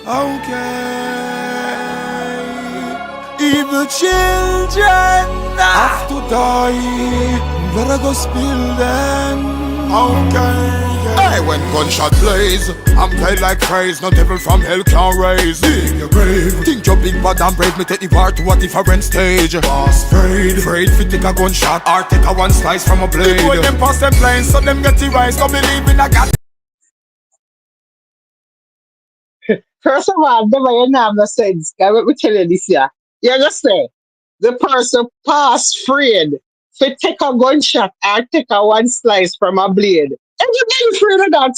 Okay. Evil children have to die. Let her go spill them. Okay. Hey, when gunshot blaze, I'm dead like praise. No devil from hell can raise. Dig your grave. Think you're big but I'm brave. Me take the bar to a different stage. Boss afraid fi take a gunshot or take a one slice from a blade. People them pass them blind, so them get the rise. Don't believe in a God. First of all, never you have no sense. Can let me tell you this here. You just say the person pass afraid to take a gunshot or take a one slice from a blade. And you get afraid of that.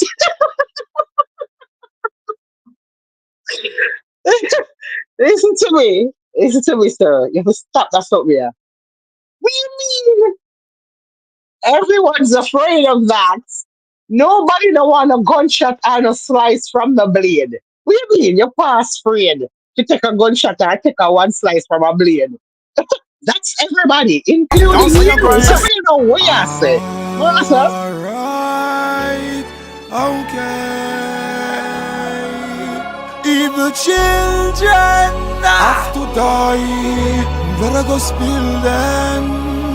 Listen to me. Listen to me, sir. You have to stop that up here. What do you mean? Everyone's afraid of that. Nobody don't want a gunshot and a slice from the blade. What do you mean? You're past afraid to take a gunshot or take a one slice from a blade. That's everybody, Don't including say you're you. crying. So you know what I say. Well, that's us. Alright, okay. Evil children have to die. Let her go spill them.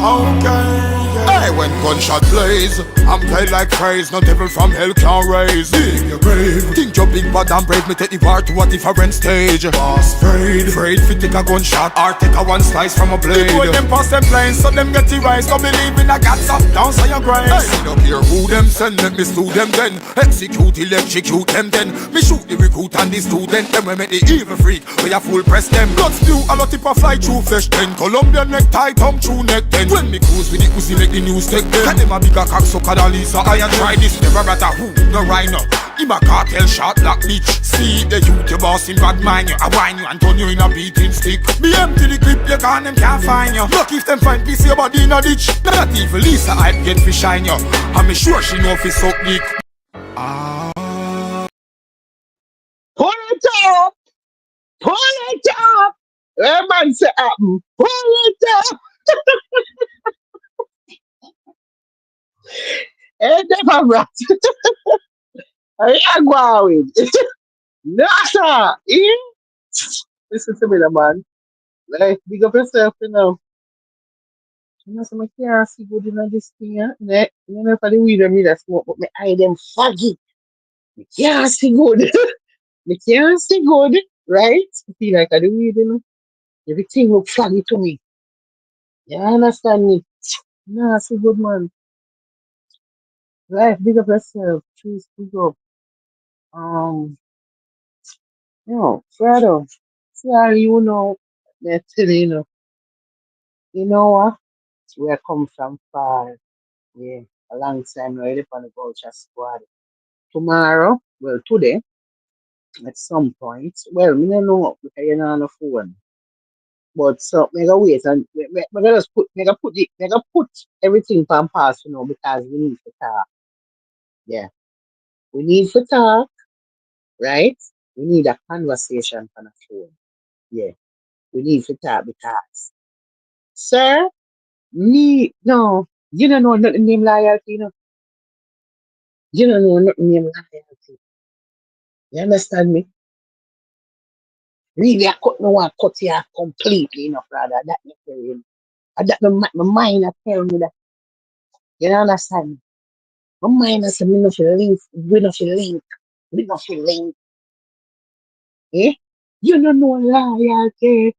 Okay. Hey, when gunshot blaze, I'm dead like praise. No devil from hell can raise. Dig your grave. Think you're big but I'm brave. Me take the bar to a different stage. Boss afraid fi take a gunshot or take a one slice from a blade. People them pass them blind, so them get the rise. Don't believe in a God, so down say your grace. Hey, don't care who them send, let me sue them then. Execute, electrocute them then. Me shoot the recruit and the student. Them we make the evil freak, we a full press them. Blood spew, a lot of fly through flesh then. Colombian necktie, tongue through neck then. When me cruise with the pussy make the news take them. And them a bigger cocksucker than Lisa. I a try this, never matter who, no rhino. Him a cartel shot like bitch. See the youth, your boss in bad mind you. I whine you and turn you in a beating stick. Be empty the clip, you can them can't find you. Look if them find piece your body in a ditch. Not even Lisa I get fi shine you. I'm sure she know fi suck dick. Pull it up. Pull it up. That man say happen. Pull it up. Hey, never rat. I ain't going. No, sir. Eh? Listen to me, the man. Like, big up yourself, you know. You know, so I can't see good in this thing, yeah. You know, for the weed me that smoke, but my eye them foggy. I can't see good. I can't see good, right? I feel like I do weed, you know. Everything look foggy to me. You understand me? Nah, see good, man. Life, big up yourself. Choose, big up. Um, Fredo, see how you know, me tell you know what? Where I come from far, yeah, a long time now, I live on the Vulture squad. Tomorrow, well, today, at some point, well, me don't know because you're not on the phone. But so, me go wait and me go just put, me go put everything on pause, because we need to talk. Yeah, we need to talk, right? We need a conversation on the phone. Yeah, we need to talk because, sir, me, no, you don't know nothing name loyalty, you don't know nothing name loyalty. You understand me? Really, I could no one cut you off completely, brother. That me tell you. And that my mind I tell me that. You understand me? My mind I say me no feel link, we no feel link, we no feel link. Eh? You don't know loyalty.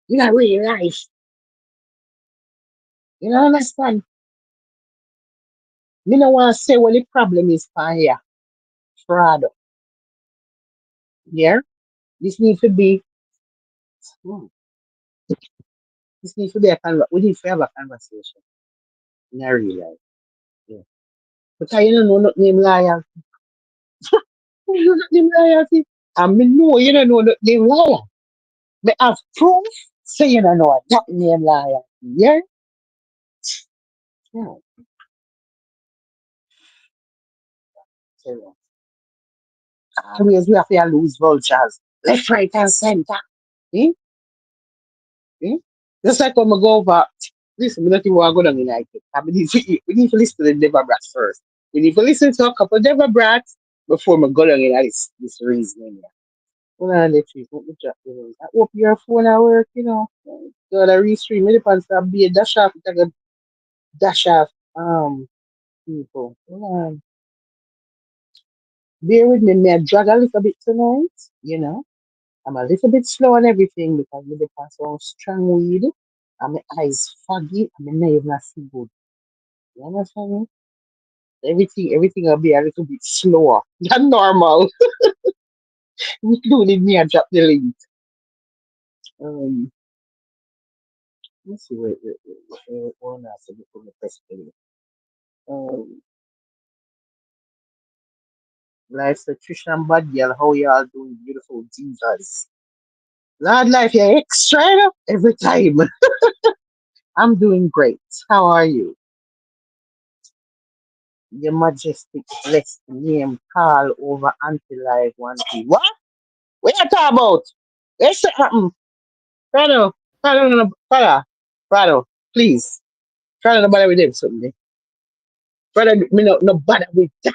You not real life. You don't understand? Me no want to say what the problem is for here. Fraud. Yeah? This need to be hmm, this need to be we need to have a conversation in a real life. Yeah. Because you don't know not name liar. You don't name loyalty. And me know you don't know not name liar. Me have proof say you don't know that name liar. Yeah? Yeah. So, always we have to lose vultures. Left, right, and center. Eh? Eh? Just like when we go over, listen, we don't even want to go down in like it. We need to listen to the Deborah Brats first. We need to listen to a couple of Deborah Brats. before I go down in this reasoning. Yeah. Hold on, the trees. Let me drop the news. I hope your phone at work, you know. Got a restream. Me depends on be a dash off. It a dash off. People. Hold on. Bear with me. May I drag a little bit tonight? You know. I'm a little bit slow on everything because me depends on strong weed. And my eyes foggy. And my nails not see good. You understand me? Everything will be a little bit slower than normal. Including me, I drop the link. Um, let's see, one answer before the press play. Um, Life's a Trish and Bad Girl, how y'all doing, beautiful divas? Lord life, you're extra every time. I'm doing great. How are you? Your majestic blessed name call over anti-life one thing. What? What you talking about? What's that happen? Prado, Prado, no, Prado, Prado, please. Prado, no bother with them something. Prado, me no bother with that.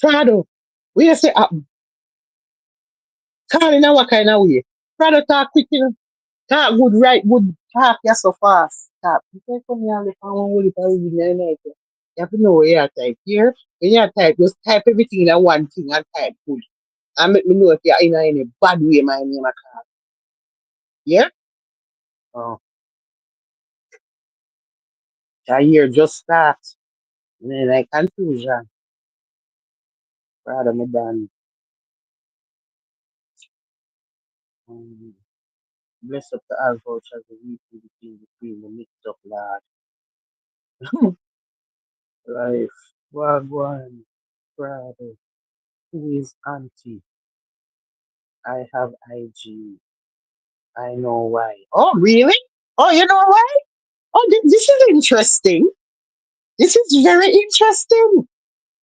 Prado, we you say happen? Call in a what kind of way? Prado talk quick, you know. Talk good, right? Good. Talk you so fast. Talk. You can't come here and look for one whole little reading and like that. You have to know where you type here. When you type, just type everything in one thing and type good. And make me know if you're in any bad way, my name I call. Yeah? Oh. I hear just start. And then like confusion. Rather me done. Um, bless up the all vouchers the week between the mixed up lad. Life. Wagwan. Brother. Who is auntie? I have IG. I know why. Oh, really? Oh, you know why? Oh, this is interesting. This is very interesting.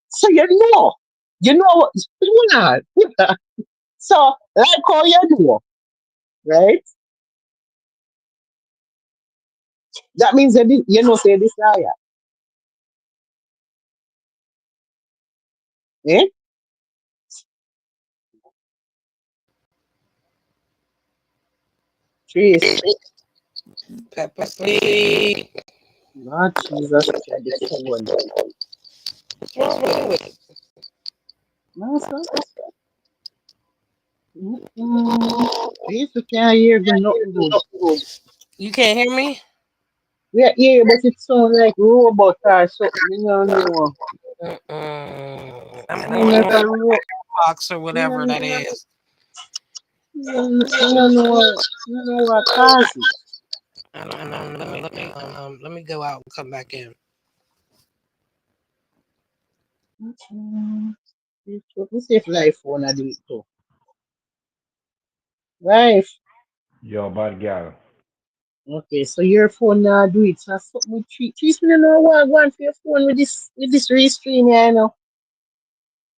So you know what? Hold on. So, like how you know, right? That means that you know, say this liar. Eh? Trace. Pepper Pig. Lord Jesus, look at the phone. What's wrong with it? No, sir. Mm-mm. Trace, you can't hear good, nothing good. You can't hear me? We are here, but it sounds like robot or something. You don't know. I'm You going not on a ro- box or you whatever don't, that is. you know what causes it. I don't know. Let me go out and come back in. Mm-mm. Let me see if life wanna do it too. Life. Yo, bad girl. Okay, so your phone now do it. So something with trees. Me no know what one for your phone with this restream, yeah, you know.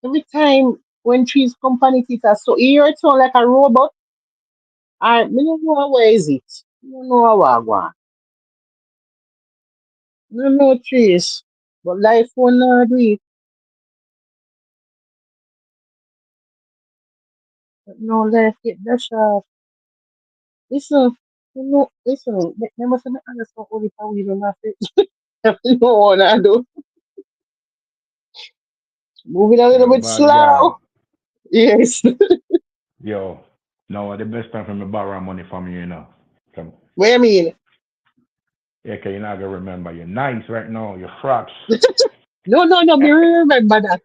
Every time when trees come on it, so you hear it sound like a robot. I me no know where is it. Me no know what one. No know trees. But life phone now do it. But no life get that sharp. Listen, listen. They must have understand all the power we don't have it. No one I do. Move it a little Yo, bit bad girl. slow. Yes. Yo, now the best time for me borrow money from you, Come, What you mean? yeah, you're not gonna remember. You're nice right now. You're frogs. No. Me remember that.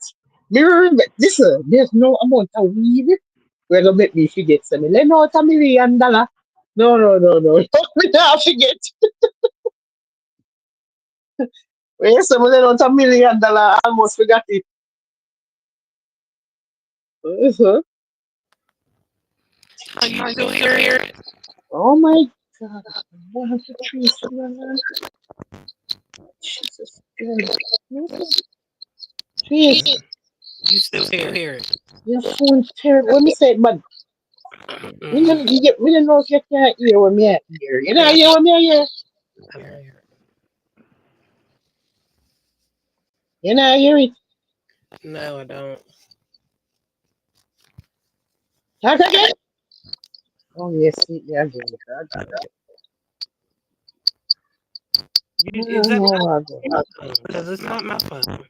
Me remember. Listen, there's no amount of weed where gonna make me forget something. Let know it's $1 million. No. Me not forget. When someone let out $1 million, I almost forgot it. Uh-huh. How you still here? Oh my God. One of the trees, man. Jesus Christ. Trees, You still hear it? your phone terrible. Let me say it, but Mm-mm. we don't know if you can't hear what me I hear. You know, hear what me I hear. I don't hear it. You know, hear it. No, I don't. Talk again? Oh, yes, yeah, again. God, Is no, that no, I go. because it's not my phone?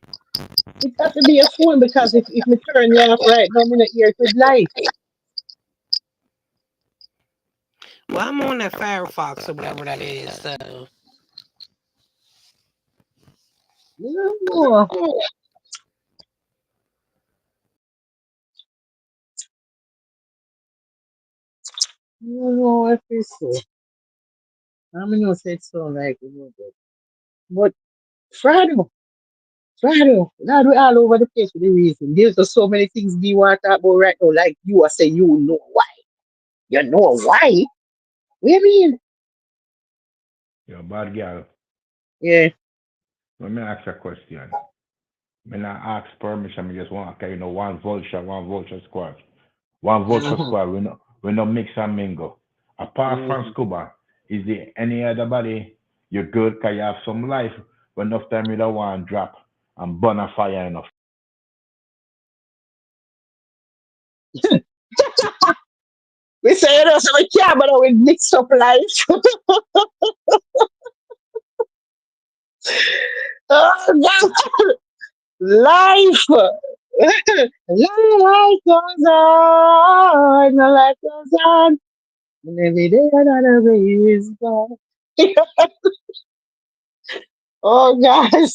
It got to be a phone because if me turn you off right now, I'm gonna hear it with light. Well, I'm on that Firefox or whatever that is. So No, no, I feel so. I'm gonna say it so like a little bit. But Friday, now we all over the place for the reason. There's just so many things we want to talk about right now. Like you are saying, you know why? You know why? What do you mean? Yo, bad girl. Yeah. Let me ask a question. When I ask permission, I just want, okay, one vulture squad. One vulture Mm-hmm. squad, we no mix and mingle. Apart from Mm-hmm. Scuba, is there any other body you good, cause you have some life, but enough time you don't want to drop and burn a fire enough. We say you know so we can't but we mix up life. Oh God. Life. Life goes on, life goes on. And every day another day is gone. Oh gosh.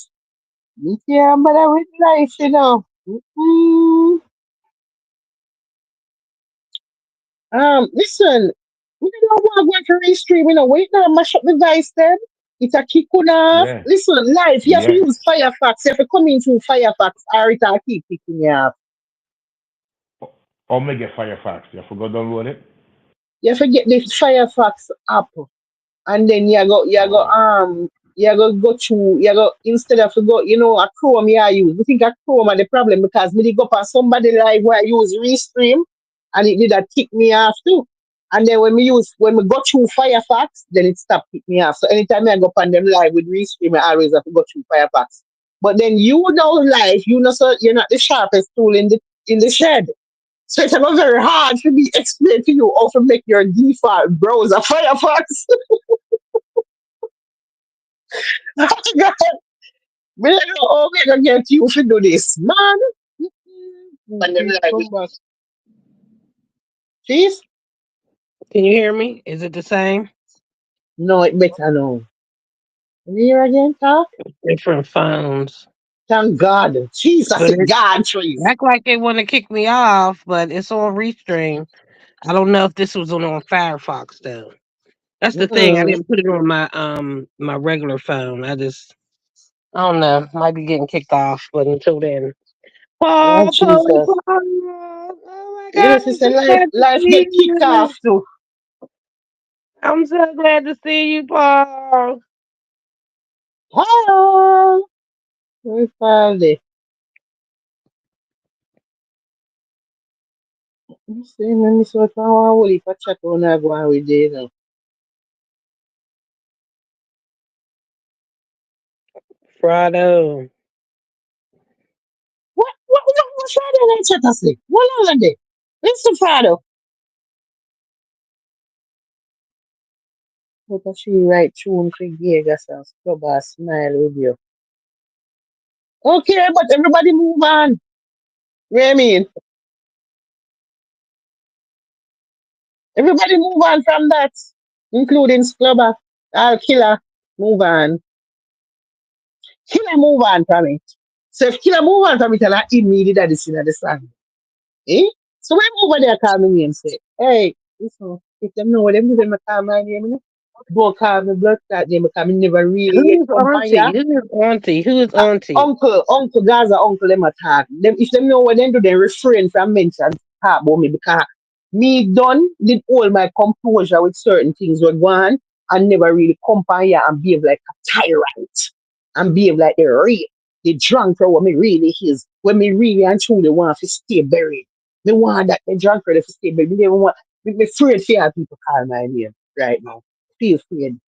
You can't bother with life, you know. Mm. Listen, we don't want to go to restream, you know. Wait now, mash up the device then. It's a kick on off. Yeah, Listen, life, you have to yeah. use Firefox. You have to come into Firefox or it'll keep kicking you off. Or make a Firefox. You forgot to download it? You have to get the Firefox app. And then Oh, go to instead of to go a Chrome you use. We think a Chrome are the problem because me dey go on somebody live where I use Restream and it did that kick me off too. And then when we go through Firefox, then it stop kick me off. So anytime I go on them live with Restream, I always have to go through Firefox. But then you know live, so you're not the sharpest tool in the shed. So it's not very hard for me to explain to you how to make your default browser Firefox. Me don't know how we gonna get you to do this, man. And then please like, come back. please? Can you hear me? Is it the same? No, it better now. Can you hear again, talk? Different phones, Thank God. Jesus, but it God, trees. act like they want to kick me off. But it's on Restream. I don't know if this was on Firefox though. That's the thing. I Mm-mm. didn't put it on my regular phone. I don't know. Might be getting kicked off, but until then. Oh, Paul, Paul, Jesus. Paul. Oh my You know, God, I'm sister, so glad to life see get kicked you. off too. I'm so glad to see you, Paul. Hello. We found it. You see, me so I will if I check on I go on with you now. Friday. What's Friday night chat I say? What holiday? It's Friday. But she right tune for Vegas and Scluba smile with you. Okay, but everybody move on. You know what I mean? Everybody move on from that, including Sclubber, Al Killer. Move on. Killer move on from it. So if Killer move on from it, and I immediately that is in the song. Eh? So when over there call me and say, hey, listen, if them know what them do, them call my name, you know? Don't call me blood that name because I never really yet Who's come on ya. Auntie? Who is Auntie? Who is Auntie? Uncle Gaza, uncle them attack. Them if them know what they do, they refrain from mention talk about me because me done did all my composure with certain things were gone and never really come on here and behave like a tyrant and behave like the drunk for what me really is. When me really and truly want to stay buried. Me want that the drunk for to stay buried. Me never want me afraid for have people call my name right now. Feel afraid.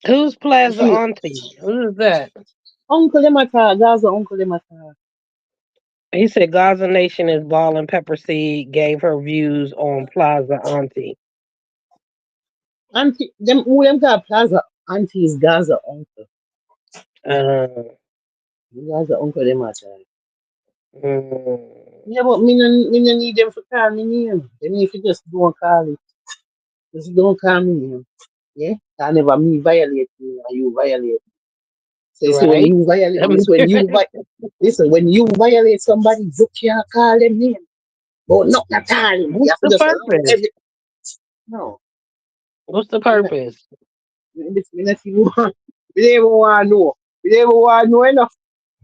Who's I Plaza feel Auntie? Who is that? uncle them attack, Gaza uncle them attack. He said Gaza Nation is balling. Pepper Seed gave her views on Plaza Auntie. Auntie, them who them got Plaza Auntie is Gaza uncle. Uh, Gaza uncle them at time. mm, Yeah, but me no need them for call me name. They need to just don't call it. Just don't call me name. Yeah? I never me violate you and you violate. So you see when right? you violate I mean, this listen, when you violate somebody, you can't call them name. But not at all. You what's have to the just allow purpose? every no. What's the Me not purpose? me not even want me don't even want to know. Me don't even want to know enough.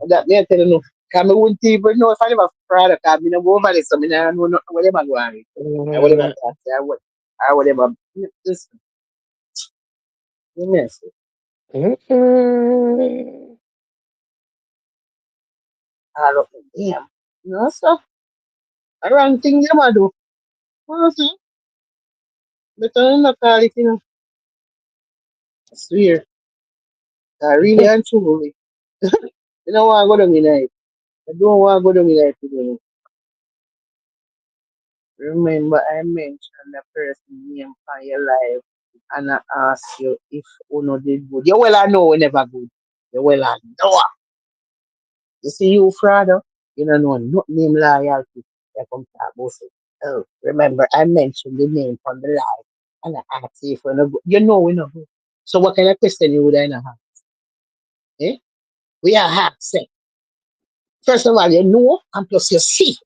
That me I tell you no. Cause me wouldn't even know if I never fraud cause me no go over there so me no know nothing whatever go on. I whatever Mm, talk say I whatever listen. You mess it. mm, All up damn. No so I wrong thing them a do. Honestly, better not call it, I swear. I really and truly. You know what I go down in life. I don't want to go down in life today. Remember, I mentioned the person name for your life and I asked you if Uno did good. You well I know we never good. You well I know. You see you, Frado, you don't know not name loyalty. You come talk about it. Oh, remember, I mentioned the name from the life and I asked you if we no good. You know we no good. So what kind of question you would I not have? Eh? We are hard say. First of all, you know, and plus you see.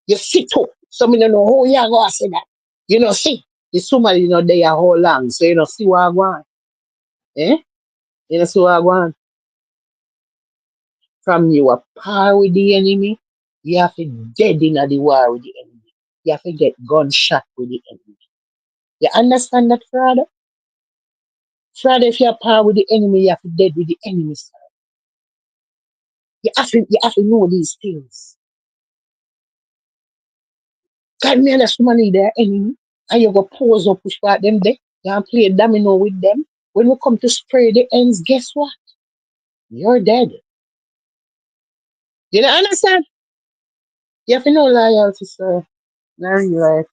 You see too. So me don't know how you are going to say that. You know, see. The somebody you know there how long. So you know see what I want. Eh? You know see what I want. From you a par with the enemy, you have to dead in the war with the enemy. You have to get gunshot with the enemy. You understand that, Father? Father, if you're par with the enemy, you have to dead with the enemy. Sir. You have to know these things. God me and somebody their enemy, and you go pose up push back them there. You can play domino with them. When we come to spray the ends, guess what? You're dead. You don't understand? You have to know loyalty, sir. Not real life.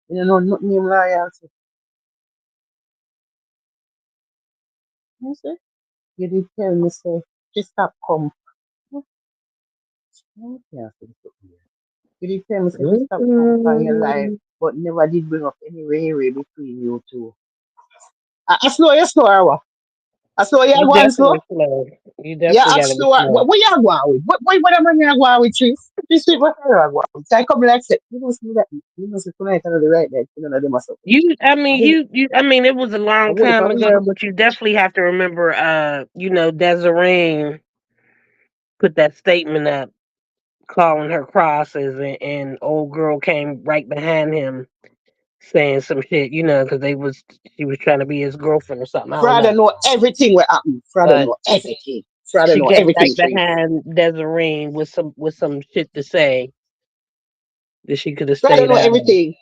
You don't know nothing in loyalty. You see? You did tell me, say, just stop come. Yeah, you did tell me, say, just stop come from your life, mm. but never did bring up any way between you two. I slow, you slow, Awa. I slow, you You go on slow. definitely slow. You Yeah, definitely I got to be slow. slow. What you going with? What am I going with, Chief? You see what you going with? I come like say, you must see that. You must see tonight, I know the right that you know they must have. I mean, it was a I long wait for time a week. ago, but you definitely have to remember, Desiree put that statement up calling her crosses, and old girl came right behind him saying some shit, because she was trying to be his girlfriend or something. I don't Father know, know everything what happened. Father but know everything. Father she know came right everything, Chief. behind Desiree with some shit to say that she could have Father stayed know out of. everything.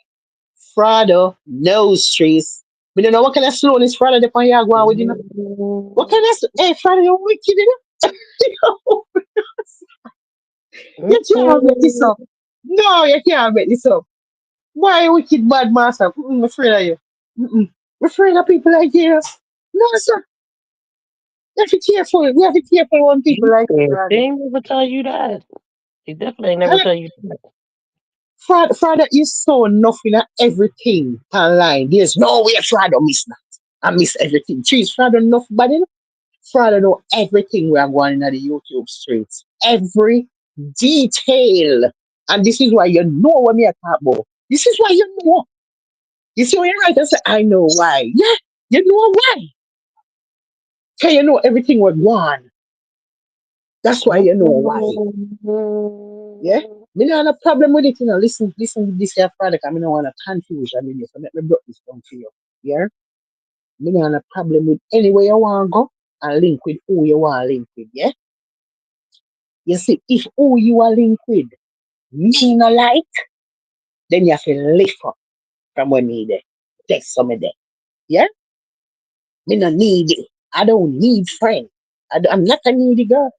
Frado knows trees. We don't know what kind of slowness Frado depend you go on with, What kind of hey Frado, you wicked, You can't make this up. No, you can't make this up. Why you wicked bad master? I'm afraid of you. Mm-mm. I'm afraid of people like you. No, sir. You have to be careful. We have to be careful on people You like you, said she Frado. ain't never tell you that. She definitely ain't never Huh? tell you that. Frado is so nothing at everything online. There's no way Frado miss that. I miss everything. Trees Frado enough, but Father know everything we are going on the YouTube streets. Every detail. And this is why you know what me I talk about. This is why you know. You see when you write and say, I know why. Yeah, you know why. So you know everything was gone. That's why you know why. Yeah? Me not have a problem with it, Listen to this here product. I mean, I want to confusion in you. So let me break this down for you. Yeah? Me not have a problem with any way you want to go and link with who you want to link with. Yeah? You see, if who you are linked with me no like, then you have to lift up from where me there. Take some of that. Yeah? Me no need it. I don't need friend. I'm not a needy girl.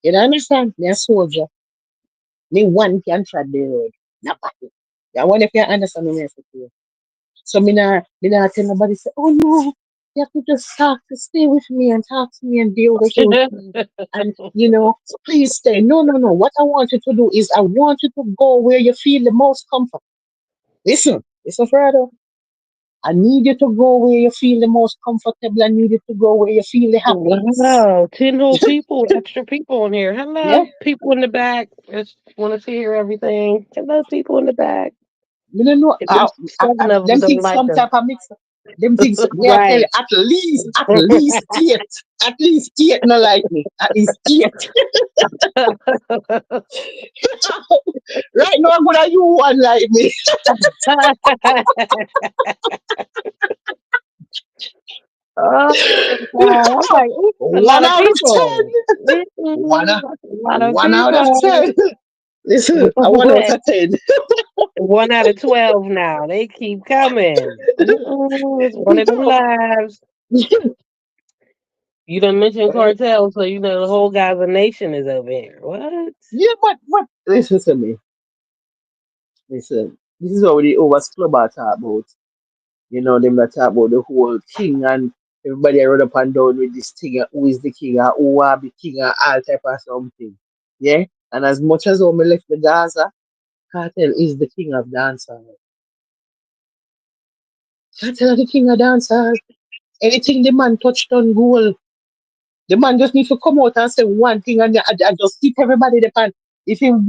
You know understand? Me a soldier. Me one can tread the road. Nobody. I wonder if you understand the message here. So me not tell nobody say, oh no, you have to just talk to stay with me and talk to me and deal with it with me. And please stay. No, no, no. What I want you to do is I want you to go where you feel the most comfort. Listen, Fredo. I need you to go where you feel the most comfortable. I need you to go where you feel the happiest. Wow, 10 whole people, extra people in here. Yeah? Hello, people in the back. Just want to hear everything. Hello, people in the back. You don't know, There's 7 of them them don't things like some us. type of mix. Them things, yeah, I tell you, Right. at least eight. At least eight not like me. At least eight. Right now, I'm gonna you one like me. Oh, God. I'm like, ooh, that's a One lot of out of ten. people. One, Mm-mm, that's a lot of one out of people. 10. Listen, I 1 out of 10. 1 out of 12 now. They keep coming. Mm-mm, it's one of them lives. You done mentioned Right? Kartel, so you know the whole Gaza nation is over here. What? Yeah, but listen to me. Listen, this is already over Scluba talk about. Them that talk about the whole king and everybody run up and down with this thing, who is the king and who are the king and all type of something. Yeah? And as much as when me left the Gaza, Cartel is the king of dancehall. Cartel is the king of dancehall. Anything the man touched on goal. The man just need to come out and say one thing and just hit everybody the pan. If him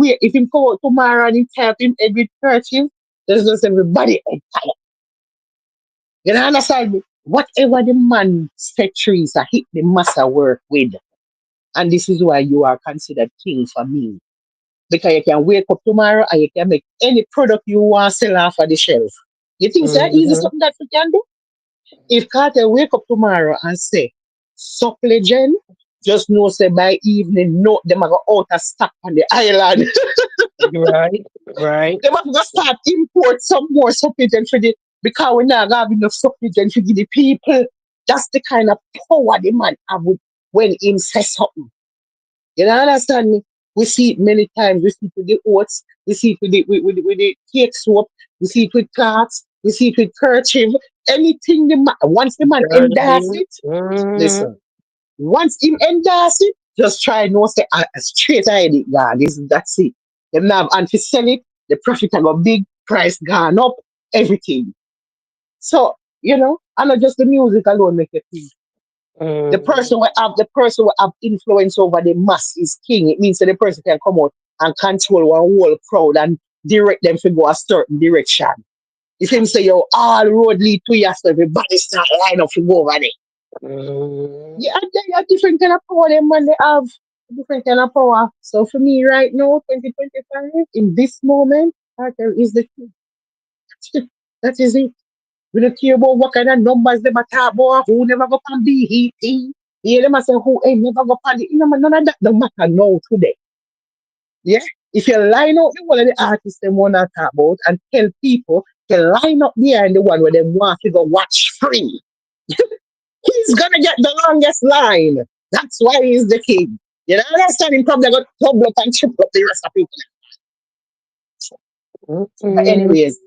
come out tomorrow and him tap him every him, there's just everybody. You know, understand me? Whatever the man set trees, I hit the massa work with. And this is why you are considered king for me. Because you can wake up tomorrow and you can make any product you want sell off of the shelf. You think it's that easy Mm-hmm. something that you can do? If Carter wake up tomorrow and say, suck legend, just know say by evening, no, them are go out of stock on the island. Right, right. They must go start import some more supplement for the because we now have enough supplement to give the people. That's the kind of power the man have when him says something. You know, understand me? We see it many times. We see it with the oats. We see it with the cake soap. We see it with cloths. We see it with kerchief. Anything the man, once the man endorse Jersey. it, Mm-hmm. listen. Once him endorse it, just try no say straight ahead it gone. That's it. Them now and to sell it, the profit have a big price gone up, everything. So, and not just the music alone make it think. Mm-hmm. The person will have influence over the mass is king. It means that the person can come out and control one whole crowd and direct them to go a certain direction. If him say, yo, all road lead to you, so everybody start line up to go over there. Mm-hmm. Yeah, they are different kind of power them man they have. Different kind of power. So for me right now, 2025, in this moment, Carter is the king. That is it. We don't care about what kind of numbers they talk about, who never go on BET. Yeah, them a say who ain't never go on the none of that don't matter now today. Yeah. If you line up the one of the artists they want to talk about and tell people to line up behind the one where they want to go watch free, he's gonna get the longest line. That's why he's the king. You know, understand him probably got double up and triple up the rest of people. But Mm-hmm. anyways,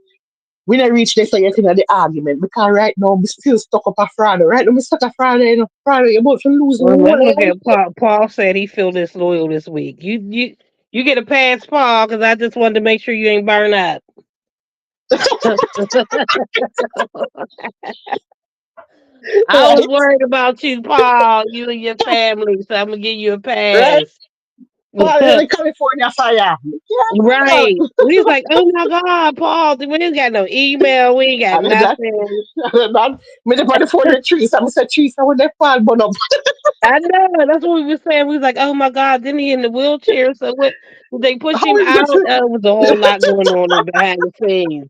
we don't reach this yet in the argument because right now we still stuck up a Friday. Right now we stuck a Friday, Friday, you're about to lose the Well, whole let's look head. at Paul. Paul said he feel disloyal this week. You get a pass, Paul, because I just wanted to make sure you ain't burn up. I was Right? worried about you, Paul, you and your family, so I'm gonna give you a Right? pass. Paul is the California fire. You can't burn up. Right. We was like, oh my God, Paul, we ain't got no email, we ain't got And then that, nothing. man, me the on the phone with trees. I'm say trees when they fall burn up. I know, that's what we was saying. We was like, oh my God, then he in the wheelchair. So what did they push How him is out? this? It was a whole lot going on in behind the scenes.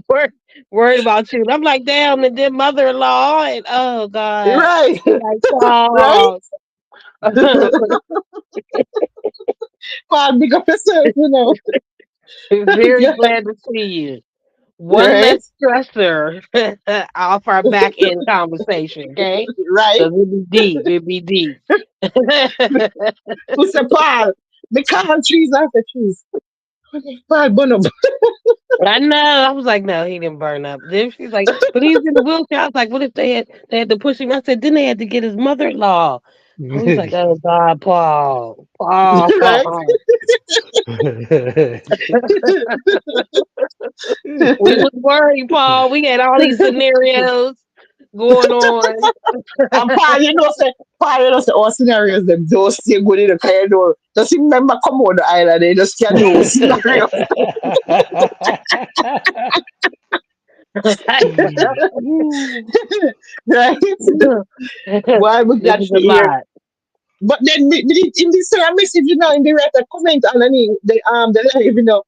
Wor- Worried about you. And I'm like, damn, and then mother in law and oh God. Right. I'm like, Right? Paul. Paul, big up yourself, Very Yeah. glad to see you. One Right? less stressor off our back end conversation, okay? Right? Because it be deep. It be deep. Who said Paul? the calm trees are the trees. Bad burn up. I know. I was like, no, he didn't burn up. Then she's like, but he's in the wheelchair. I was like, what if they had to push him? I said, then they had to get his mother-in-law. I was like, oh God, Paul, Right? Paul. We was worried, Paul. We had all these scenarios going on. And Pa, all scenarios them don't stay good in the car, you know. Just remember come on the island, they just can know scenario. Right? Why we It got was to a hear. lot. But then in this message, you know, in the write a comment underneath the live, you know.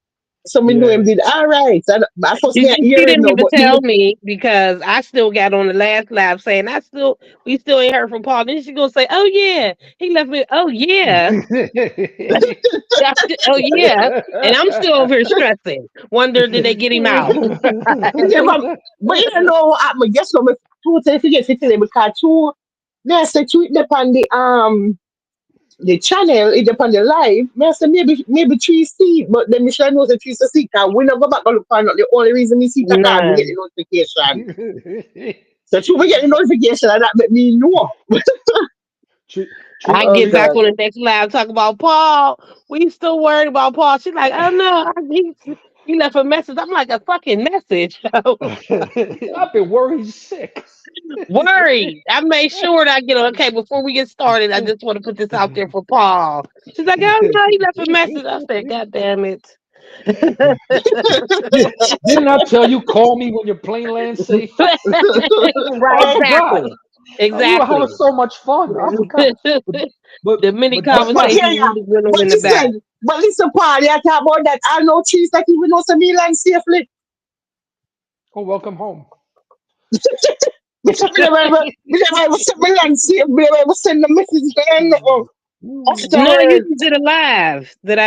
So me know Yeah. him did all right. And I first me She hear him didn't now, even but tell me because I still got on the last lap saying we still ain't heard from Paul. Then she gonna say, "Oh yeah, he left me." Oh yeah, oh yeah, and I'm still over here stressing. Wonder did they get him out? yeah, but you don't know what happened. Guess what? Me totally forget to tell you because two me I said tweet up on the channel, it up on the live. Me I said maybe three see, but then Michelle knows the three see because we never go back and look find out the only reason we see it because we get None. the notification. So two we get the notification and that make me know. treat, I Oh get treat, back God. on the next live talk about Paul. We still worried about Paul. She's like, "Oh no, he left a message." I'm like, a fucking message. I've been worried sick. Worried. I made sure that I get on. Okay, before we get started, I just want to put this out there for Paul. She's like, "Oh no, he left a message." I said, "God damn it." Didn't I tell you call me when your plane lands safe? Right, Oh God, exactly. we were having Exactly. so much fun. I forgot, but but, The mini but that's But not. here conversation ya. went on But in the back. listen, Paul, you talk about that. I know trees that even know some land safely. Oh, welcome home. Me never ever send me land safe. Me never ever send a message to end No, you afterwards. just did a live that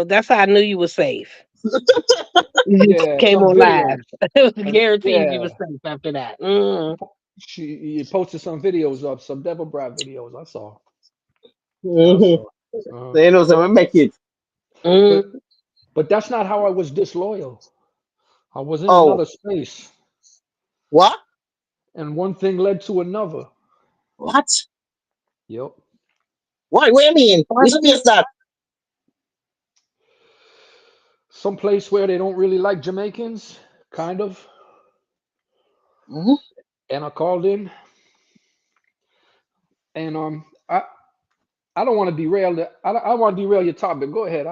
that's how I knew you were safe. You just Yeah, came some on live. videos. It was guaranteed you Yeah, were safe after that. Mm. she you posted some videos up, some Devil Brad videos. I saw. I Mm-hmm. saw. Uh, So you know, so we make it. but Mm. but that's not how I was disloyal. I was in Oh, another space, what? and one thing led to another. What? Yep. What do you mean? Which place that? Some place where they don't really like Jamaicans, kind of. Mm-hmm. And I called in, and I don't want to derail the. I want to derail your topic. Go ahead.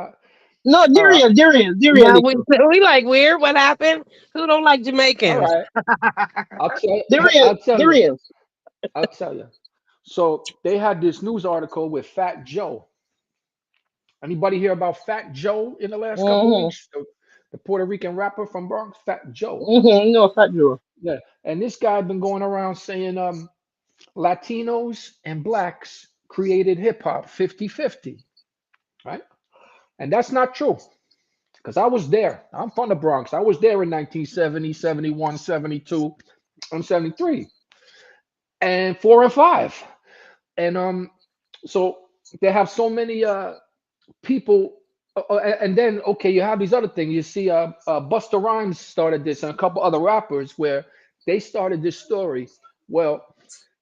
No, Uh, derail Now we little. we like weird. What happened? Who don't like all Jamaicans? right. I'll tell. Derail, I'll tell you. derail. I'll tell you. So they had this news article with Fat Joe. Anybody hear about Fat Joe in the last couple of Mm-hmm. weeks? The Puerto Rican rapper from Bronx, Fat Joe. Mm-hmm. No, fat Joe. Yeah, and this guy been going around saying Latinos and blacks created hip hop 50-50, right? And that's not true because I was there. I'm from the Bronx. I was there in 1970, 71, 72, and 73, and 4 and 5. And so they have so many people. And then okay, you have these other things. You see, Busta Rhymes started this, and a couple other rappers where they started this story. Well,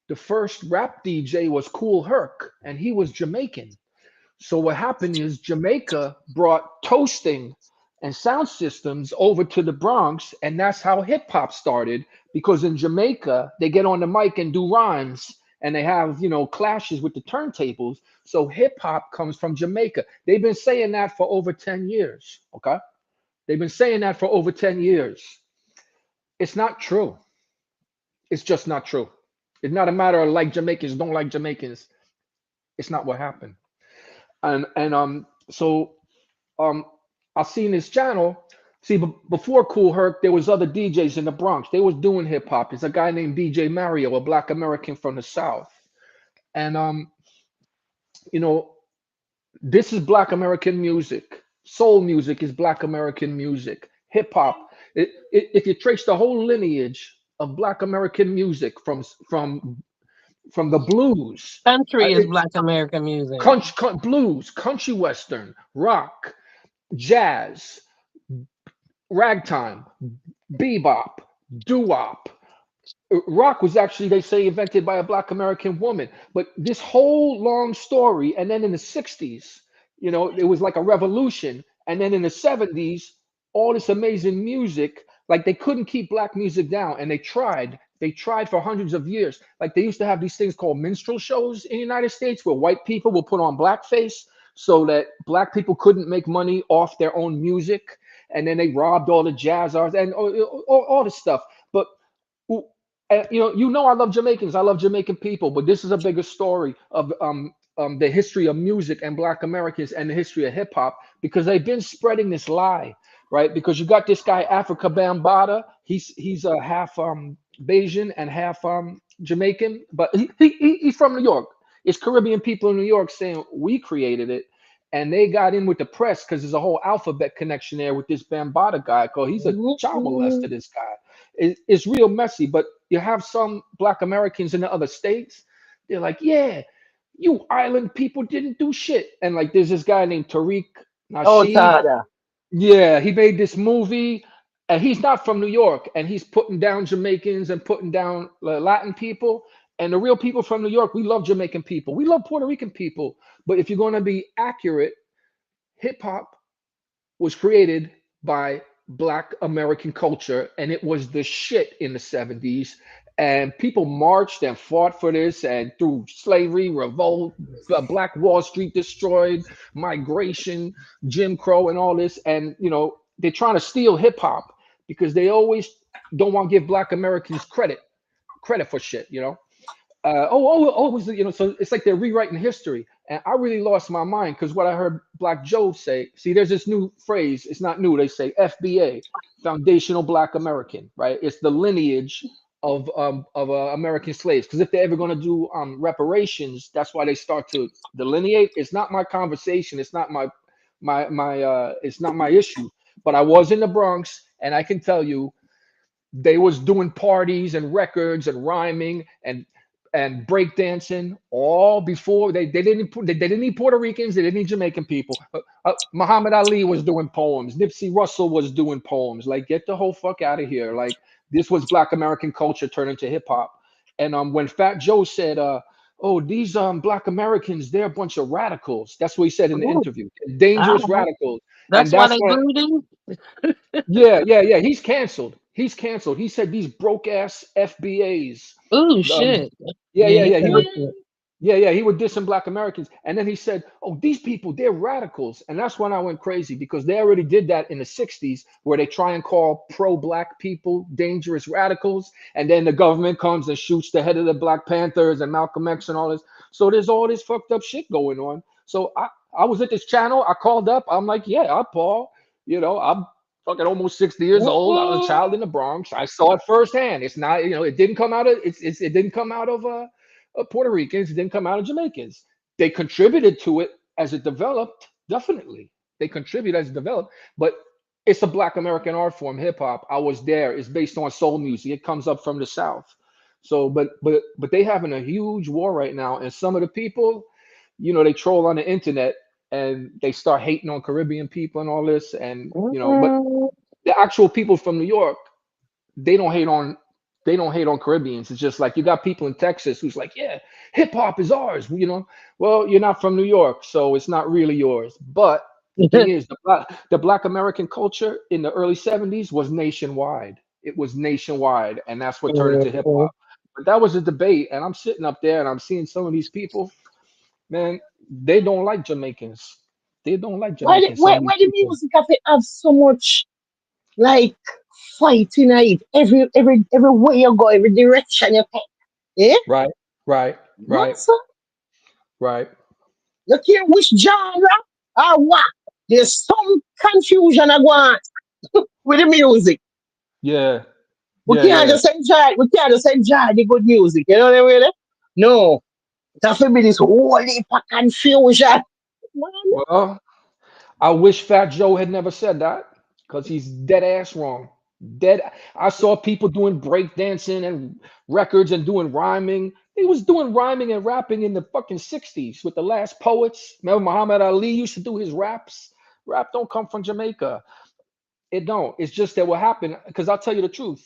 the first rap DJ was Cool Herc, and he was Jamaican. So what happened is Jamaica brought toasting and sound systems over to the Bronx, and that's how hip hop started. Because in Jamaica, they get on the mic and do rhymes, and they have clashes with the turntables. So hip hop comes from Jamaica. They've been saying that for over 10 years. Okay, they've been saying that for over 10 years. It's not true. It's just not true. It's not a matter of like Jamaicans don't like Jamaicans. It's not what happened. And so um I seen this channel. See, before Cool Herc, there was other DJs in the Bronx. They was doing hip hop. There's a guy named DJ Mario, a Black American from the South, and you know, this is Black American music. Soul music is Black American music. Hip hop. If you trace the whole lineage of Black American music from from the blues. Country is It's Black American music. blues, country western, rock, jazz, ragtime, bebop, doo-wop. Rock was actually, they say, invented by a black American woman. But this whole long story, and then in the 60s, it was like a revolution. And then in the 70s, all this amazing music, like they couldn't keep black music down. And they tried. They tried for hundreds of years. Like they used to have these things called minstrel shows in the United States where white people will put on blackface so that black people couldn't make money off their own music. And then they robbed all the jazz artists and all this stuff. But I love Jamaicans. I love Jamaican people, but this is a bigger story of the history of music and Black Americans and the history of hip hop because they've been spreading this lie, right? Because you got this guy Africa Bambaataa. He's a half Bayesian and half Jamaican, but he's from New York. It's Caribbean people in New York saying we created it. And they got in with the press because there's a whole alphabet connection there with this Bambaataa guy. Cause he's a child molester. This guy, it's real messy. But you have some Black Americans in the other states. They're like, yeah, you island people didn't do shit. And like, there's this guy named Tariq Oh, Nasheed. Tada. Yeah, he made this movie, and he's not from New York, and he's putting down Jamaicans and putting down Latin people. And the real people from New York, we love Jamaican people. We love Puerto Rican people. But if you're going to be accurate, hip hop was created by Black American culture, and it was the shit in the 70s. And people marched and fought for this, and through slavery, revolt, Black Wall Street destroyed, migration, Jim Crow, and all this. And they're trying to steal hip hop because they always don't want to give Black Americans credit for shit. It was so it's like they're rewriting history, and I really lost my mind because what I heard Black Joe say. See, there's this new phrase. It's not new. They say FBA, Foundational Black American, right? It's the lineage of American slaves. Because if they're ever going to do reparations, that's why they start to delineate. It's not my conversation. It's not it's not my issue. But I was in the Bronx, and I can tell you, they was doing parties and records and rhyming and breakdancing all before they didn't need Puerto Ricans, they didn't need Jamaican people. Muhammad Ali was doing poems, Nipsey Russell was doing poems. Like, get the whole fuck out of here. Like, this was Black American culture turned into hip hop. And when Fat Joe said, "Oh, these Black Americans, they're a bunch of radicals," that's what he said in the Ooh, interview, dangerous ah, radicals. And that's why that's they when booed him. yeah. He's canceled. He's canceled. He said these broke ass FBAs. Oh Um, shit. yeah, Yeah, yeah, he yeah. He would. canceled. He would diss some Black Americans, and then he said, "Oh, these people, they're radicals," and that's when I went crazy because they already did that in the '60s, where they try and call pro-Black people dangerous radicals, and then the government comes and shoots the head of the Black Panthers and Malcolm X and all this. So there's all this fucked up shit going on. So I was at this channel. I called up. I'm like, "Yeah, I'm Paul. I'm fucking almost 60 years old. I was a child in the Bronx. I saw it firsthand. It's not, it didn't come out of it didn't come out of Puerto Ricans. It didn't come out of Jamaicans. They contributed to it as it developed. Definitely, they contribute as it developed. But it's a Black American art form, hip hop. I was there. It's based on soul music. It comes up from the South. So, but they having a huge war right now, and some of the people, they troll on the internet and they start hating on Caribbean people and all this, and but Mm, the actual people from New York, they don't hate on they don't hate on Caribbeans. It's just like you got people in Texas who's like, yeah, hip hop is ours. Well, you're not from New York, so it's not really yours. But the thing is, the Black American culture in the early '70s was nationwide. It was nationwide, and that's what turned into hip mhm. hop. But that was a debate, and I'm sitting up there and I'm seeing some of these people, man, they don't like Jamaicans. They don't like Why the, Jamaicans. Some why, of these why the people, music have to have so much like fighting in it? Every way you go, every direction you take. Eh? right, right, What, right, sir? right. You care which genre or what? There's some confusion I want with the music. Yeah, We yeah, can't yeah. just enjoy. We can't just enjoy the good music. You know what I mean? No, it has to be this whole heap of confusion. Man, Well, I wish Fat Joe had never said that because he's dead ass wrong. Dead. I saw people doing breakdancing and records and doing rhyming He was doing rhyming and rapping in the fucking 60s with the last poets. Remember Muhammad Ali used to do his raps? Rap don't come from Jamaica. It don't. It's just that what happened, because I'll tell you the truth,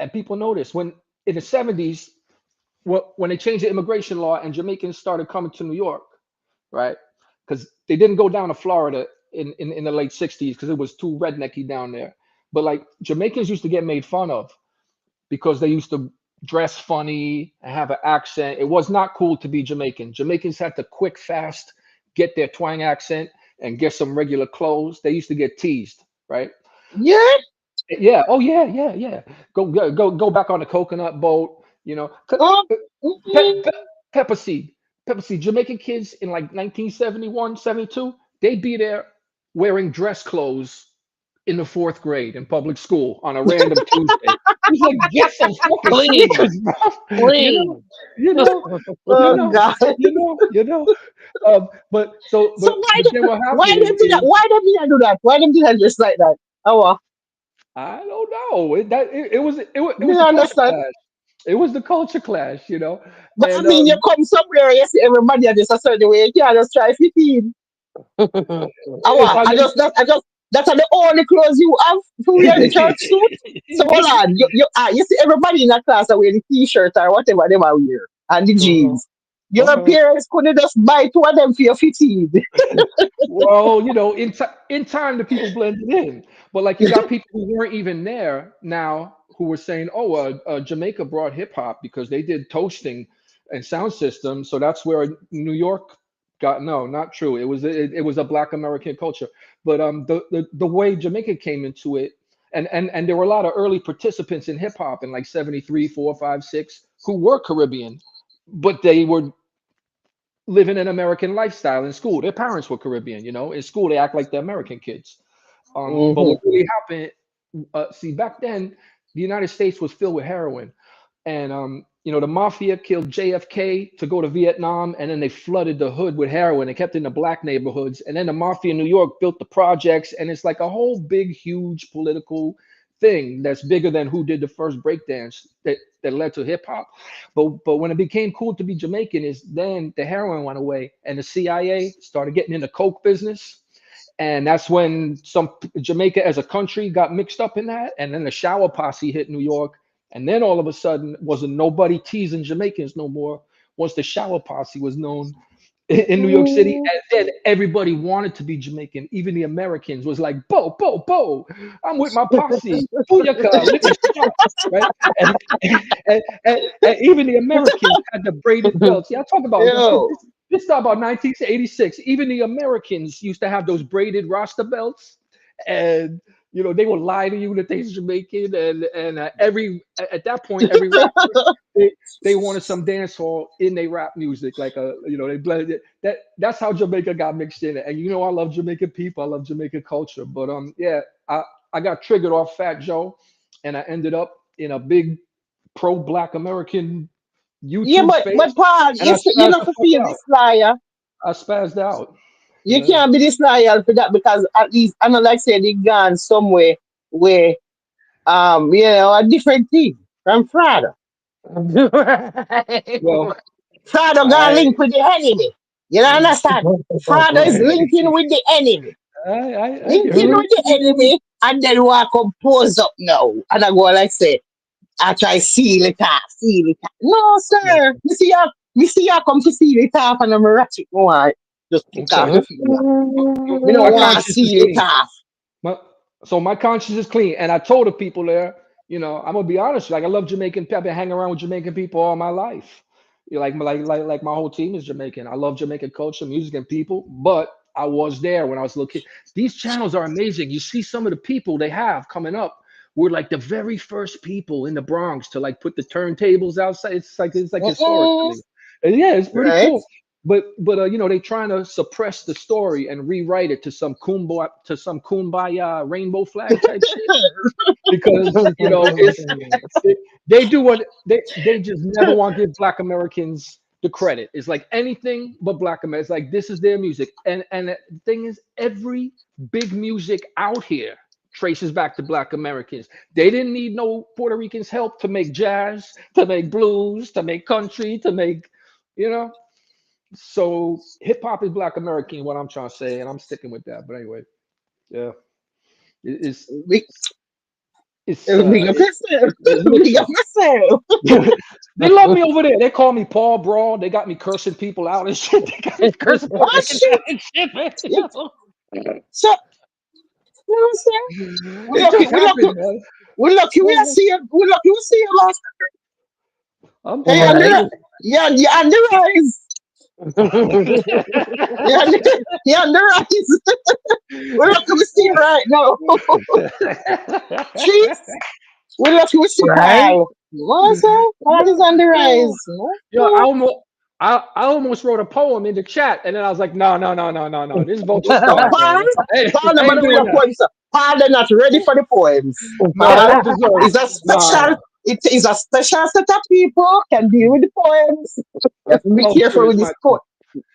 and people know this, when in the 70s, when they changed the immigration law and Jamaicans started coming to New York, right? Because they didn't go down to Florida in the late 60s because it was too rednecky down there. But like Jamaicans used to get made fun of because they used to dress funny and have an accent. It was not cool to be Jamaican. Jamaicans had to quick, fast get their twang accent and get some regular clothes. They used to get teased, right? Yeah. Yeah. Oh yeah, yeah, yeah. Go back on the coconut boat. You know, Oh, pe- mhm. pe- pepper seed, pepper seed. Jamaican kids in like 1971, 72, they'd be there wearing dress clothes in the fourth grade in public school on a random Tuesday. He's like, get some fucking Please, sneakers, bro. You know, please. you know, you Oh know, God. you know. But so, So but then what why happened them do that? is, Why them did I do that? Why them did I just like that? Oh, I don't know. It me was the culture understand. clash. It was the culture clash, you know. But I And mean, you come somewhere, you see everybody are just a certain way. You can't just try fit in. it's how I you. just, that's the only clothes you have to wear the church suit. So hold on, you see everybody in that class are wearing the t-shirt or whatever they might wear and the Uh-huh, jeans. Your uh-huh. parents couldn't just buy two of them for your fitting. Well, in time the people blended in, but like you got people who weren't even there now who were saying, "Oh, Jamaica brought hip hop because they did toasting and sound systems, so that's where New York got." No, not true. It was a Black American culture, but the way Jamaica came into it, and there were a lot of early participants in hip hop in like 73, 4, 5, 6 who were Caribbean, but they were living an American lifestyle in school. Their parents were Caribbean, you know. In school, they act like the American kids. But Hmm. what really happened, see, back then, the United States was filled with heroin, and the mafia killed JFK to go to Vietnam, and then they flooded the hood with heroin and kept it in the black neighborhoods, and then the mafia in New York built the projects, and it's like a whole big, huge political thing that's bigger than who did the first breakdance that led to hip hop. But when it became cool to be Jamaican, is then the heroin went away, and the CIA started getting in the coke business, and that's when some Jamaica as a country got mixed up in that, and then the shower posse hit New York, and then all of a sudden wasn't nobody teasing Jamaicans no more once the shower posse was known in New York City, and then everybody wanted to be Jamaican. Even the Americans was like, "Bo, bo, bo, I'm with my posse, booyaka, let me shout," right? And, and even the Americans had the braided belts. Yeah, I talk about this. Yo. This is about 1986. Even the Americans used to have those braided Rasta belts, and they would lie to you that they're Jamaican, and every at that point, every rapper they wanted some dancehall in their rap music, like they blended it. That's how Jamaica got mixed in. And I love Jamaican people, I love Jamaican culture. But yeah, I got triggered off Fat Joe, and I ended up in a big pro-Black American Yeah, YouTube but space, Paul, and I you spazzed not the to fuck feel out. this liar. I spazzed out. You Yeah. can't be disloyal for that because at least I know like say they gone somewhere where a different thing from Frado. Well, Frado got I linked with the enemy. You don't understand? Frado is linking with the enemy. I hear Linking you. with the enemy and then walk up pose up now. And I go like say, I try seal it off, seal it off. No, sir. You see you come to seal it off and I'm a ratchet one. Just pick off Okay. your finger. Me My don't want to conscience is seal it clean. off. My conscience is clean, and I told the people there, I'm gonna be honest. Like I love Jamaican people. I've been hanging around with Jamaican people all my life. Like my whole team is Jamaican. I love Jamaican culture, music, and people. But I was there when I was a little kid. These channels are amazing. You see some of the people they have coming up. Were like the very first people in the Bronx to like put the turntables outside. It's like historic to Mm-mm. me. And yeah, it's pretty Right? cool. But they trying to suppress the story and rewrite it to some kumbaya rainbow flag type shit because they do what they just never want to give Black Americans the credit. It's like anything but Black Americans. It's like this is their music, and the thing is, every big music out here. traces back to Black Americans. They didn't need no Puerto Ricans' help to make jazz, to make blues, to make country, to make, you know. So hip hop is Black American, what I'm trying to say, and I'm sticking with that. But anyway, yeah, it's Big, it's big up yourself. Big up listen. yourself. They love me over there. They call me Paul Brawl. They got me cursing people out and shit. They got me cursing Puerto Oh Ricans out shit. and shit, man. Yeah. So, you know what I'm saying? We It lucky, just we lucky, happened, man. we lucky we are see you. We lucky we see you last. I'm Hey, on Right. the yeah, yeah, on the rise. Yeah, on the, yeah, on the rise. We lucky we see you right now. Cheese. We lucky we see Right. Paul. You know what I'm saying? Paul is on the Yo, rise. No? yo, I almost wrote a poem in the chat, and then I was like, no, no, no, no, no, no. This is Vulture No, Squad, Paul. man. I Paul ain't never read doing a that. poem. So Paul, they're not ready for the poems. No, I Paul don't deserve. is a special. Nah, It is a special set of people can deal with the poems. You have to be Vulture careful with is this my poem.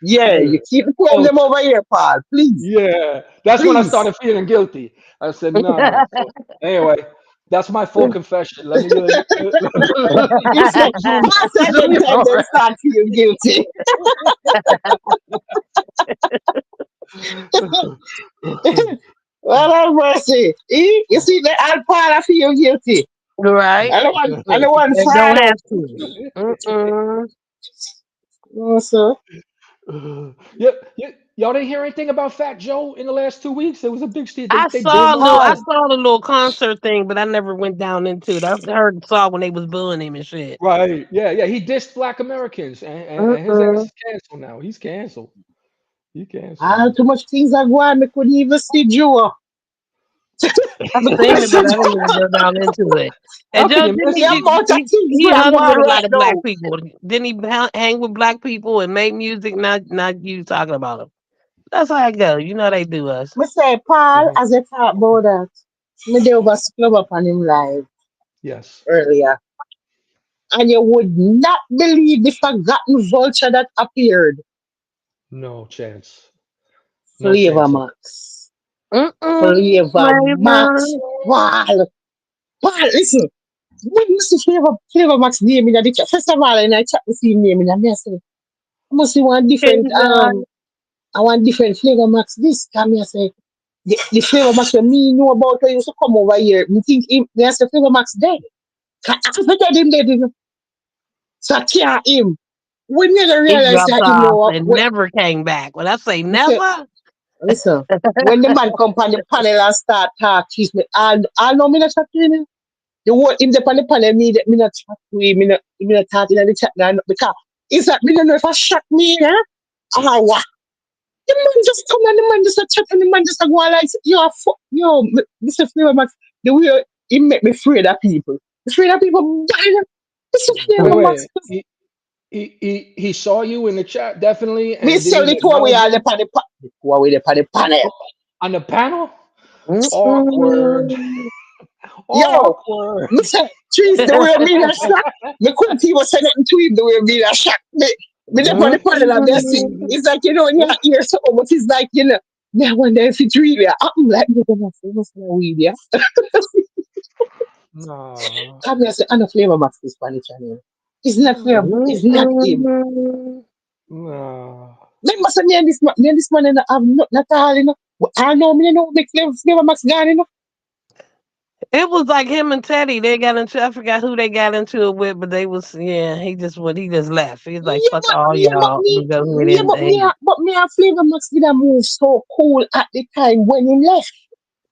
Yeah, yeah. you keep the poem them Vulture. over here, Paul. Please, Yeah, that's when I please. started feeling guilty. I said, no, no. So anyway, that's my full confession. Let me You said, Paul said let me anytime them start feeling guilty. Well, have mercy. You see, the old Paul I feel guilty. Right. I don't want And don't Friday. have to. Mm-mm. No, sir. Y'all didn't hear anything about Fat Joe in the last 2 weeks. It was a big steal. I They booed saw a him little. out. I Paul, saw the little concert thing, but I never went down into it. I heard saw when they was booing him and shit. Right. Yeah, yeah. He dissed Black Americans, and his ass Mm-mm. is canceled now. He's canceled. He canceled. I had too much things are going. I couldn't even see Joe. I seen it, but I didn't even go down into it. How And can Joe, you didn't miss he? The it? amount of things He going hung with on a right lot of black now. people. Didn't he hang with black people and make music? Not you talking about him. That's how it go. You know they do us. Me say, Paul, Mhm. as I talk about that, me did over Scluba on him live Yes. earlier. And you would not believe the forgotten vulture that appeared. No chance. No Flavor chance. Max. Mm-mm. Flavor Flavor. Max. Paul. Paul, listen. When you see Flavor Max name in the chat, first of all, and I chat to see him name in the I say, I must see one Hey, different God. I want different Flavor Max this. Come here say the Flavor Max that me know about when you used to come over here. Me think him there's the Flavor Max dead. After that him dead. So I can't him. When you don't He realize dropped that him off know and what never came back. When I say listen, never, listen. When the man come on the panel and start talk, he's me I know me not chat to him. The word him up on the panel, me not chat to him, me not talking in the chat now because it's like me don't know if I shot me, huh? Or what? The man just come and the man just a chat and the man just a go on like yo fuck yo Mr. Flavor Max the way he make me afraid of people. Afraid of people dying. Mr. Wait, Flavor Max wait. He saw you in the chat definitely, me and did sell he the two away acknowledge all the you pan the the two away the pan the panel. on the panel? Awkward. mm-mm. Yo, Awkward. me say trees the way me a shock. Me couldn't even say nothing to him the way me a shock. Me there on the panel and me see. It's like when you hear something, but it's like me I wonder if it's really happen like me gonna say what's the weed, yeah. No. Come here say I know Flavor Max this Spanish channel. It's not Flavor, it's not him. Mm-mm. No. Remember say me and this man and have not all, But I know me know make Flavor Max gone, It was like him and Teddy. They got into. I forgot who they got into it with, but they was yeah. He just left. He's like Yeah, fuck but all yeah, but y'all. me, And go ahead yeah, but me and Flavor Max did a move so cool at the time when he left.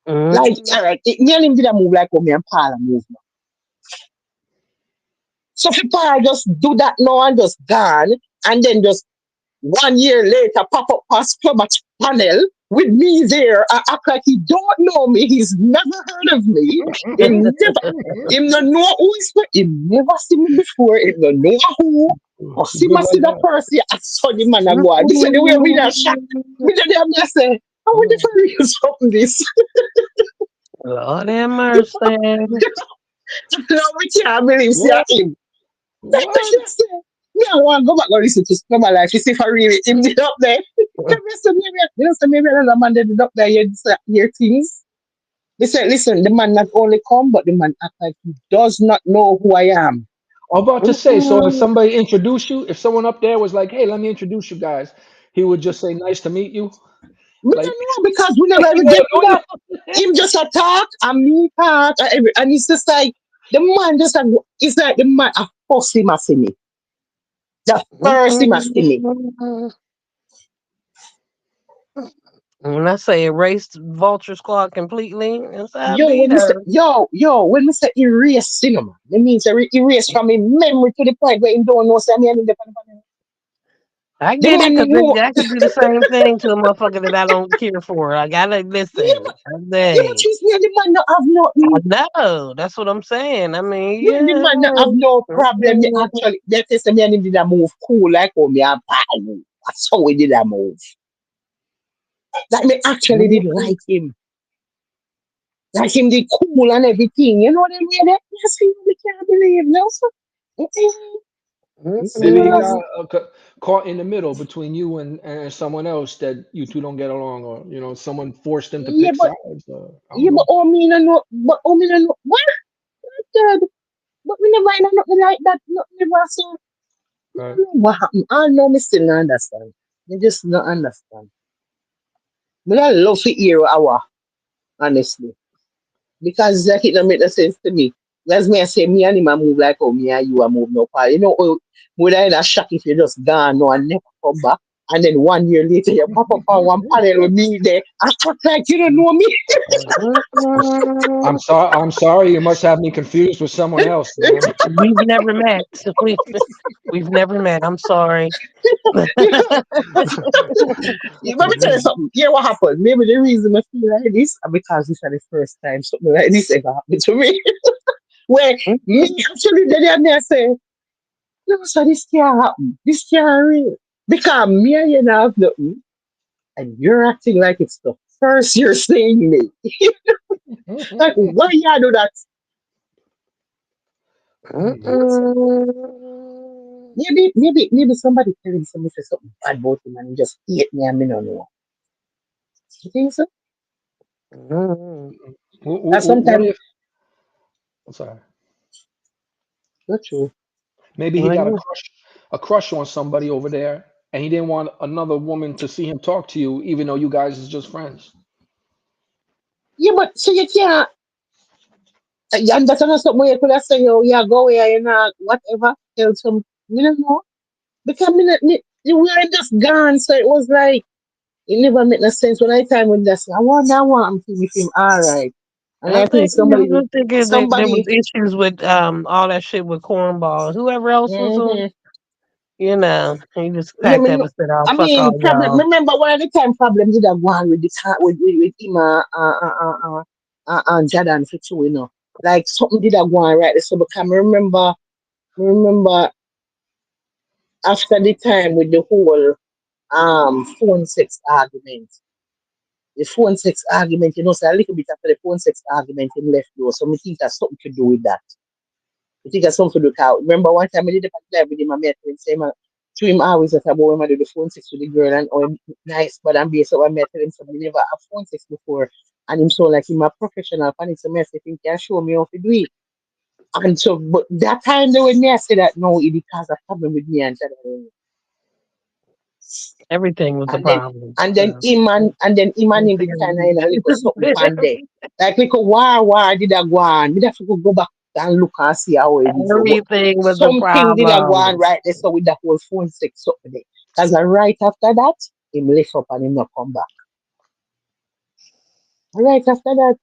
Like, mm-hmm. alright, me and him did a move like what me and Paula move now. So if Paul just do that now and just gone, and then just 1 year later pop up past Club at panel with me there, I act like he don't know me. He's never heard of me. Him not know who is me. Him never see me before. Him not know who. Or see Good me see like that that. person. I saw the man and go on. This is the way me that shock. Me just there me say, I want to real something this. Lord have mercy. Now we can't believe see What? him. That What? just say, me I want to go back and listen to some of my life. You see if I really him did up there. Tell me say maybe you know say maybe another man did up there here things. Listen, the man not only come, but the man act like he does not know who I am. I'm about to say, so if Mm-mm. somebody introduced you, if someone up there was like, "Hey, let me introduce you guys," he would just say, "Nice to meet you." Me Like, don't know because we never like he ever get don't to know that. Him just a talk and me talk and it's just like the man just like it's like the man a first him a see me. The first him a see me. Mm-mm. When I say erase Vulture Squad completely, it's I Yo, be when me say there. when me say erase cinema, that means erase from his memory to the point where he don't know say me and him depend upon him. I The get it man because know I could do the same thing to a motherfucker that I don't care for. I gotta yeah, listen. but I yeah, but say, trust me, the man not have I nothing. know. That's what I'm saying. I mean, Yeah, the yeah. man not have no problem. Me Mm-mm. actually that is me and him did a move cool like oh me a bad. That's how we did a move. Like me actually did like him. Like him did cool and everything. You know what I mean? Yes, we can't believe no sir. maybe he got Serious. Mm-mm. caught in the middle between you and someone else that you two don't get along, or someone forced him to Yeah, pick but sides. I don't yeah, but know. oh me no know but oh me no know what God. But we never know nothing like that. Nothing never so I Right. don't know what happened. I know me still not understand. Me just not understand. Me not love to hear our honestly. Because like it don't make no sense to me. That's me I say me and him a move like how me and you a move no part. You know would I not shock if you just gone no and never come back and then 1 year later you pop up on one panel with me there and act like you don't know me. I'm Mm-mm. sorry. I'm sorry. You must have me confused with someone else, man. We've never met. We've never met. I'm sorry. Yeah, let me tell you something. Yeah, what happened? Maybe the reason I feel like this is because this is the first time something like this ever happened to me. Where me actually the other day I say, no, so this can't happen. This can't real. Because me and you now have nothing, and you're acting like it's the first you're saying me. Like, why you do that? Mm-mm. Maybe somebody telling somebody say something bad about him and he just hate me and me don't know. You think so? Mm-mm. Because What sometimes if? I'm sorry. not true. Maybe he Well, got yeah. a crush on somebody over there, and he didn't want another woman to see him talk to you, even though you guys is just friends. Yeah, but so you can't. And that's not something you could have said, oh, yeah, go here, you know, whatever. Tell some, you don't know. Because we were just gone, so it was like, it never made no sense. When I time when that's, I want him to with him, all right. And I I think think I think that there was somebody, issues with all that shit with cornball. Whoever else was on, hmm he just yeah, packed up and said, "Oh I fuck mean, all problem, y'all." remember one of the time problem did have one with the with him, and Jordan for two, you know. Like something did have one right. So because remember after the time with the whole phone sex argument. The phone sex argument, so a little bit after the phone sex argument him left though. So me think that's something to do with that. I think that's something to do with how remember one time I did a live with him, I met him say to him always that about when I do the phone sex with the girl and oh nice but I'm based so I met him so we never have phone sex before and him so like him a professional and it's a mess if he can show me how to do it. And so but that time though when me I say that no it caused a problem with me and Jordan. Everything was a And then problem. and then So. him and him did kind of in a little something pan there. Like little war did a go on. Me have to go back and look and see how it is. But Everything was a something did a go on problem. right there so with the whole phone sex up there. Because right after that, him lift up and him not come back. Right after that.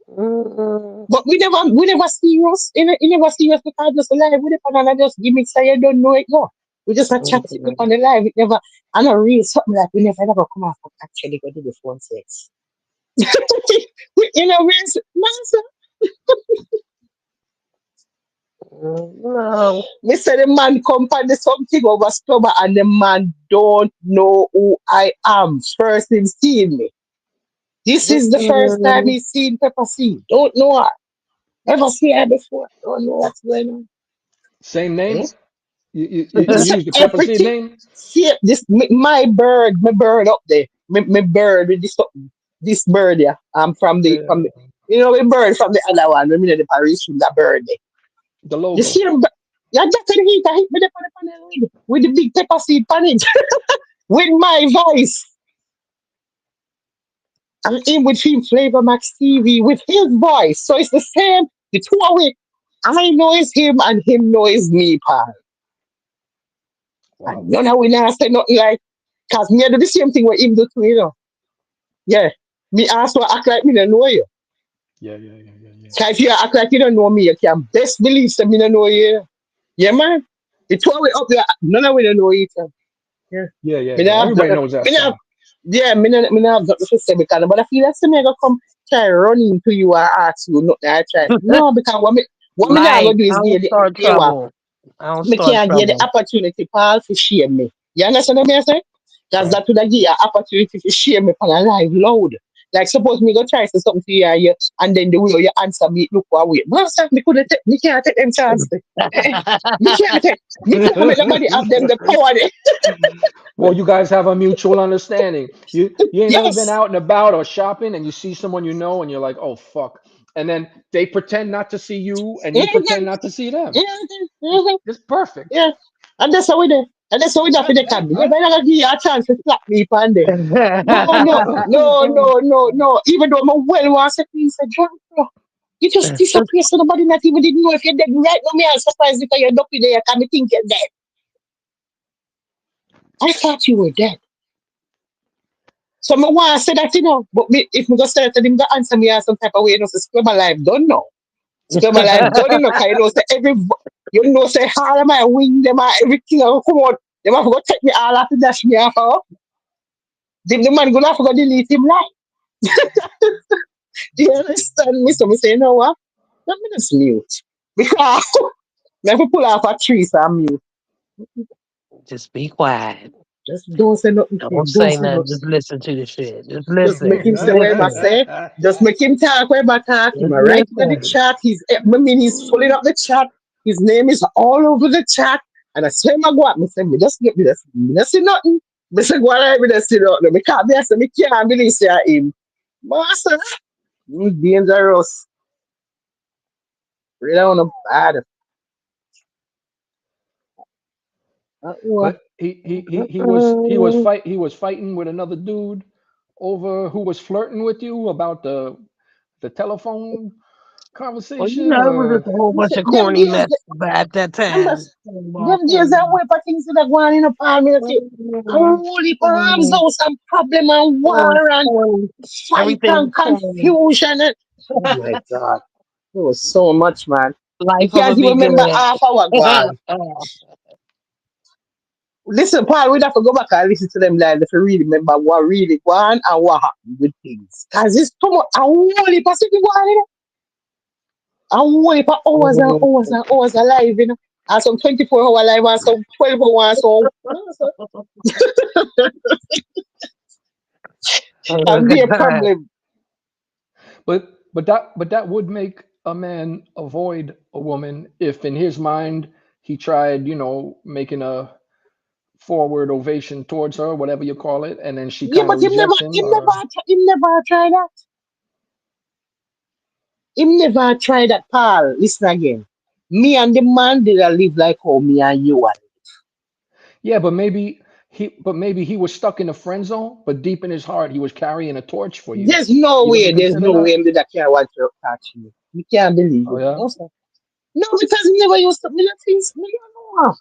Mm-mm. But we never serious. He never serious because just live with it and I just give me say you don't know it no. We just a chat it up on the live. It never I not real something like we never come off and actually go to the phone sex. You know, man, No. me say the man come for the something over Scluba and the man don't know who I am. First him seen me. This is the first time Mm-mm. he's seen Pepper C. Don't know her. Ever see her before. Don't know what's going on. Same Eh? name. You So use the pepper seed everything. name. See this my bird up there. My bird with this something. this bird, yeah, from the Yeah. a bird from the other one. I mean the Paris from that bird there. The You logo. see him, yeah, that's the heat. I hit me the panel with the big pepper seed pan it with my voice. I'm in with him, Flavor Max TV with his voice. So it's the same. The two away. I know it's him and him knows me, pal. Wow. And none of we not say nothing like, cause me I do the same thing with him do too, Yeah. Me also act like me don't know you. Yeah, yeah, yeah, yeah, yeah. Cause if you act like you don't know me, you can best believe that me don't know you. Yeah, man. The two away up there, none of we don't know each other. Yeah. Yeah, yeah, Me yeah. not have Everybody nothing. knows that Me not have, song. yeah, me not have nothing to say because but I feel like somebody gonna come try running to you and ask you nothing. I try. No, because what me not gonna Mike, do I is don't give the start you what trouble. I don't me start can't give the trouble. opportunity, Paul, to shame me. You understand what I say? Because Right. that would give you an opportunity to shame me on a live loud. Like suppose me go try say something to you and then the way you answer me look away. Master, me can't take them chances. Me can't take me can't make nobody have them the power there. Well, you guys have a mutual understanding. You ain't never been Yes. out and about or shopping and you see someone you know and you're like, oh fuck. And then they pretend not to see you and you pretend Mhm, not to see them. mhm, It's mhm. it's perfect. Yeah. And that's how we do. And that's how we do for Right, the right, can. They right. better not give you a chance to slap me upon there. No, no, no, no, no, no. Even though I'm well want to please a drunk, bro. You just disappear so nobody not even didn't know if you're dead right now. Me, I'm surprised because you're not there. Can me think you're dead. I thought you were dead. So me want to say that, But me, if me go say that to him, go answer me as some type of way, so spend my life done now. Spend my life done, cause say say all of my wing, them and everything will come out. Them have to go take me all after dash me off. The man gonna have to go delete him life. Do you understand me? So me say, you know what? Let me just mute. Because me have to pull off a tree so I'm mute. Just be quiet. Just don't say nothing to Don't him. Don't say say nothing. nothing. Just listen to the shit. Just Just make listen. him Just say what I listen. say. Just make him talk where I talk. Him Just right in the listen. chat. He's pulling up the chat. His name is all over the chat. And I swear my God, me say, me just get me just say nothing. Me say, go on, me just say nothing. Me can't be say, me can't believe say him. Master, he's dangerous. Really on a bad. Uh-uh. But he was fighting with another dude over who was flirting with you about the telephone Well, conversation it was or just a whole Me bunch say, of them corny days, mess at that them time. Them days and way for things that go on in a palm, you see. Holy palms, Corny, out some problem and corny, war and corny. fight Everything and was corny. confusion. Oh my God. There was so much, man. You Life of can't a even remember beginner. half our go on. Listen, Paul, we have to go back and listen to them live if you really remember what really go on and what happened with things. Because it's too much. I only Pacific go on, I only for hours and hours and hours alive, And some 24-hour live and some 12 hours, so Oh can be a God. problem. but that would make a man avoid a woman if in his mind he tried, making a forward ovation towards her, whatever you call it, and then she Yeah, kind of but rejects him or him never try that. Him never try that, Paul. Listen again. Me and the man did a live like how me and you are. yeah, but maybe he was stuck in a friend zone, but deep in his heart he was carrying a torch for you. There's no You ever way, there's consider no way that? him did that can't want to catch me. You can't believe Oh it. yeah. No, sir. No, because he never used to me not things me don't know.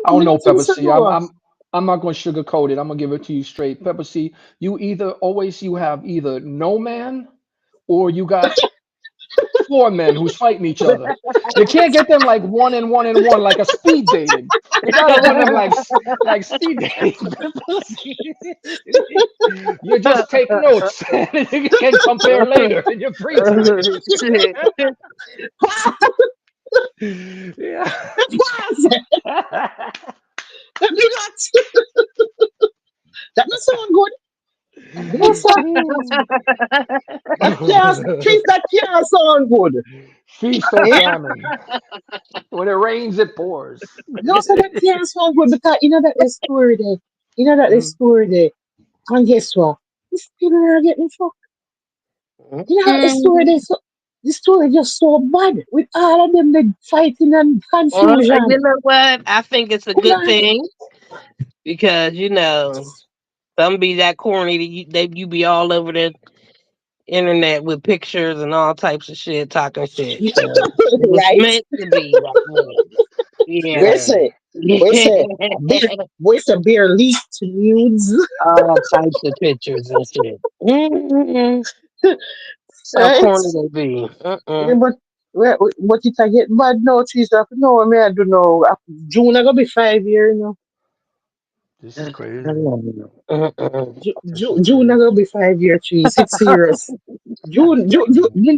I don't Me know, not Pepper things to C. I'm do. I'm I'm not gonna sugarcoat it. I'm gonna give it to you straight. Pepper C, you have either no man or you got four men who's fighting each other. You can't get them like one and one and one like a speed dating. You gotta run them like speed dating. Pepper C. You just take notes and you can compare later in your free time. Shit. Yeah. That do not. That not sound good. No, sir. That can't sound good. Feast or Eh? famine. When it rains, it pours. No, sir, that can't sound good because you know that the story there. You know that the story there. And guess what? this thing are getting fucked. You know, the story Mm-mm. they so the story just so bad with all of them they fighting and You confusion. know what? I think it's a Come good on. thing because some be that corny that you be all over the internet with pictures and all types of shit talking shit. So it was Right? meant to be that way. Yeah. Where's Yeah. it? Where's it? A beer where's the beer leaked nudes? All types of pictures and shit. Mm-mm. So Right? corny they be. Yeah, Mm-mm. but it I get bad now, cheese up. No, I mean I don't know. June I gonna be 5 years now. This is crazy. Mm-mm. This is June I crazy. gonna be 5 year cheese. It's serious.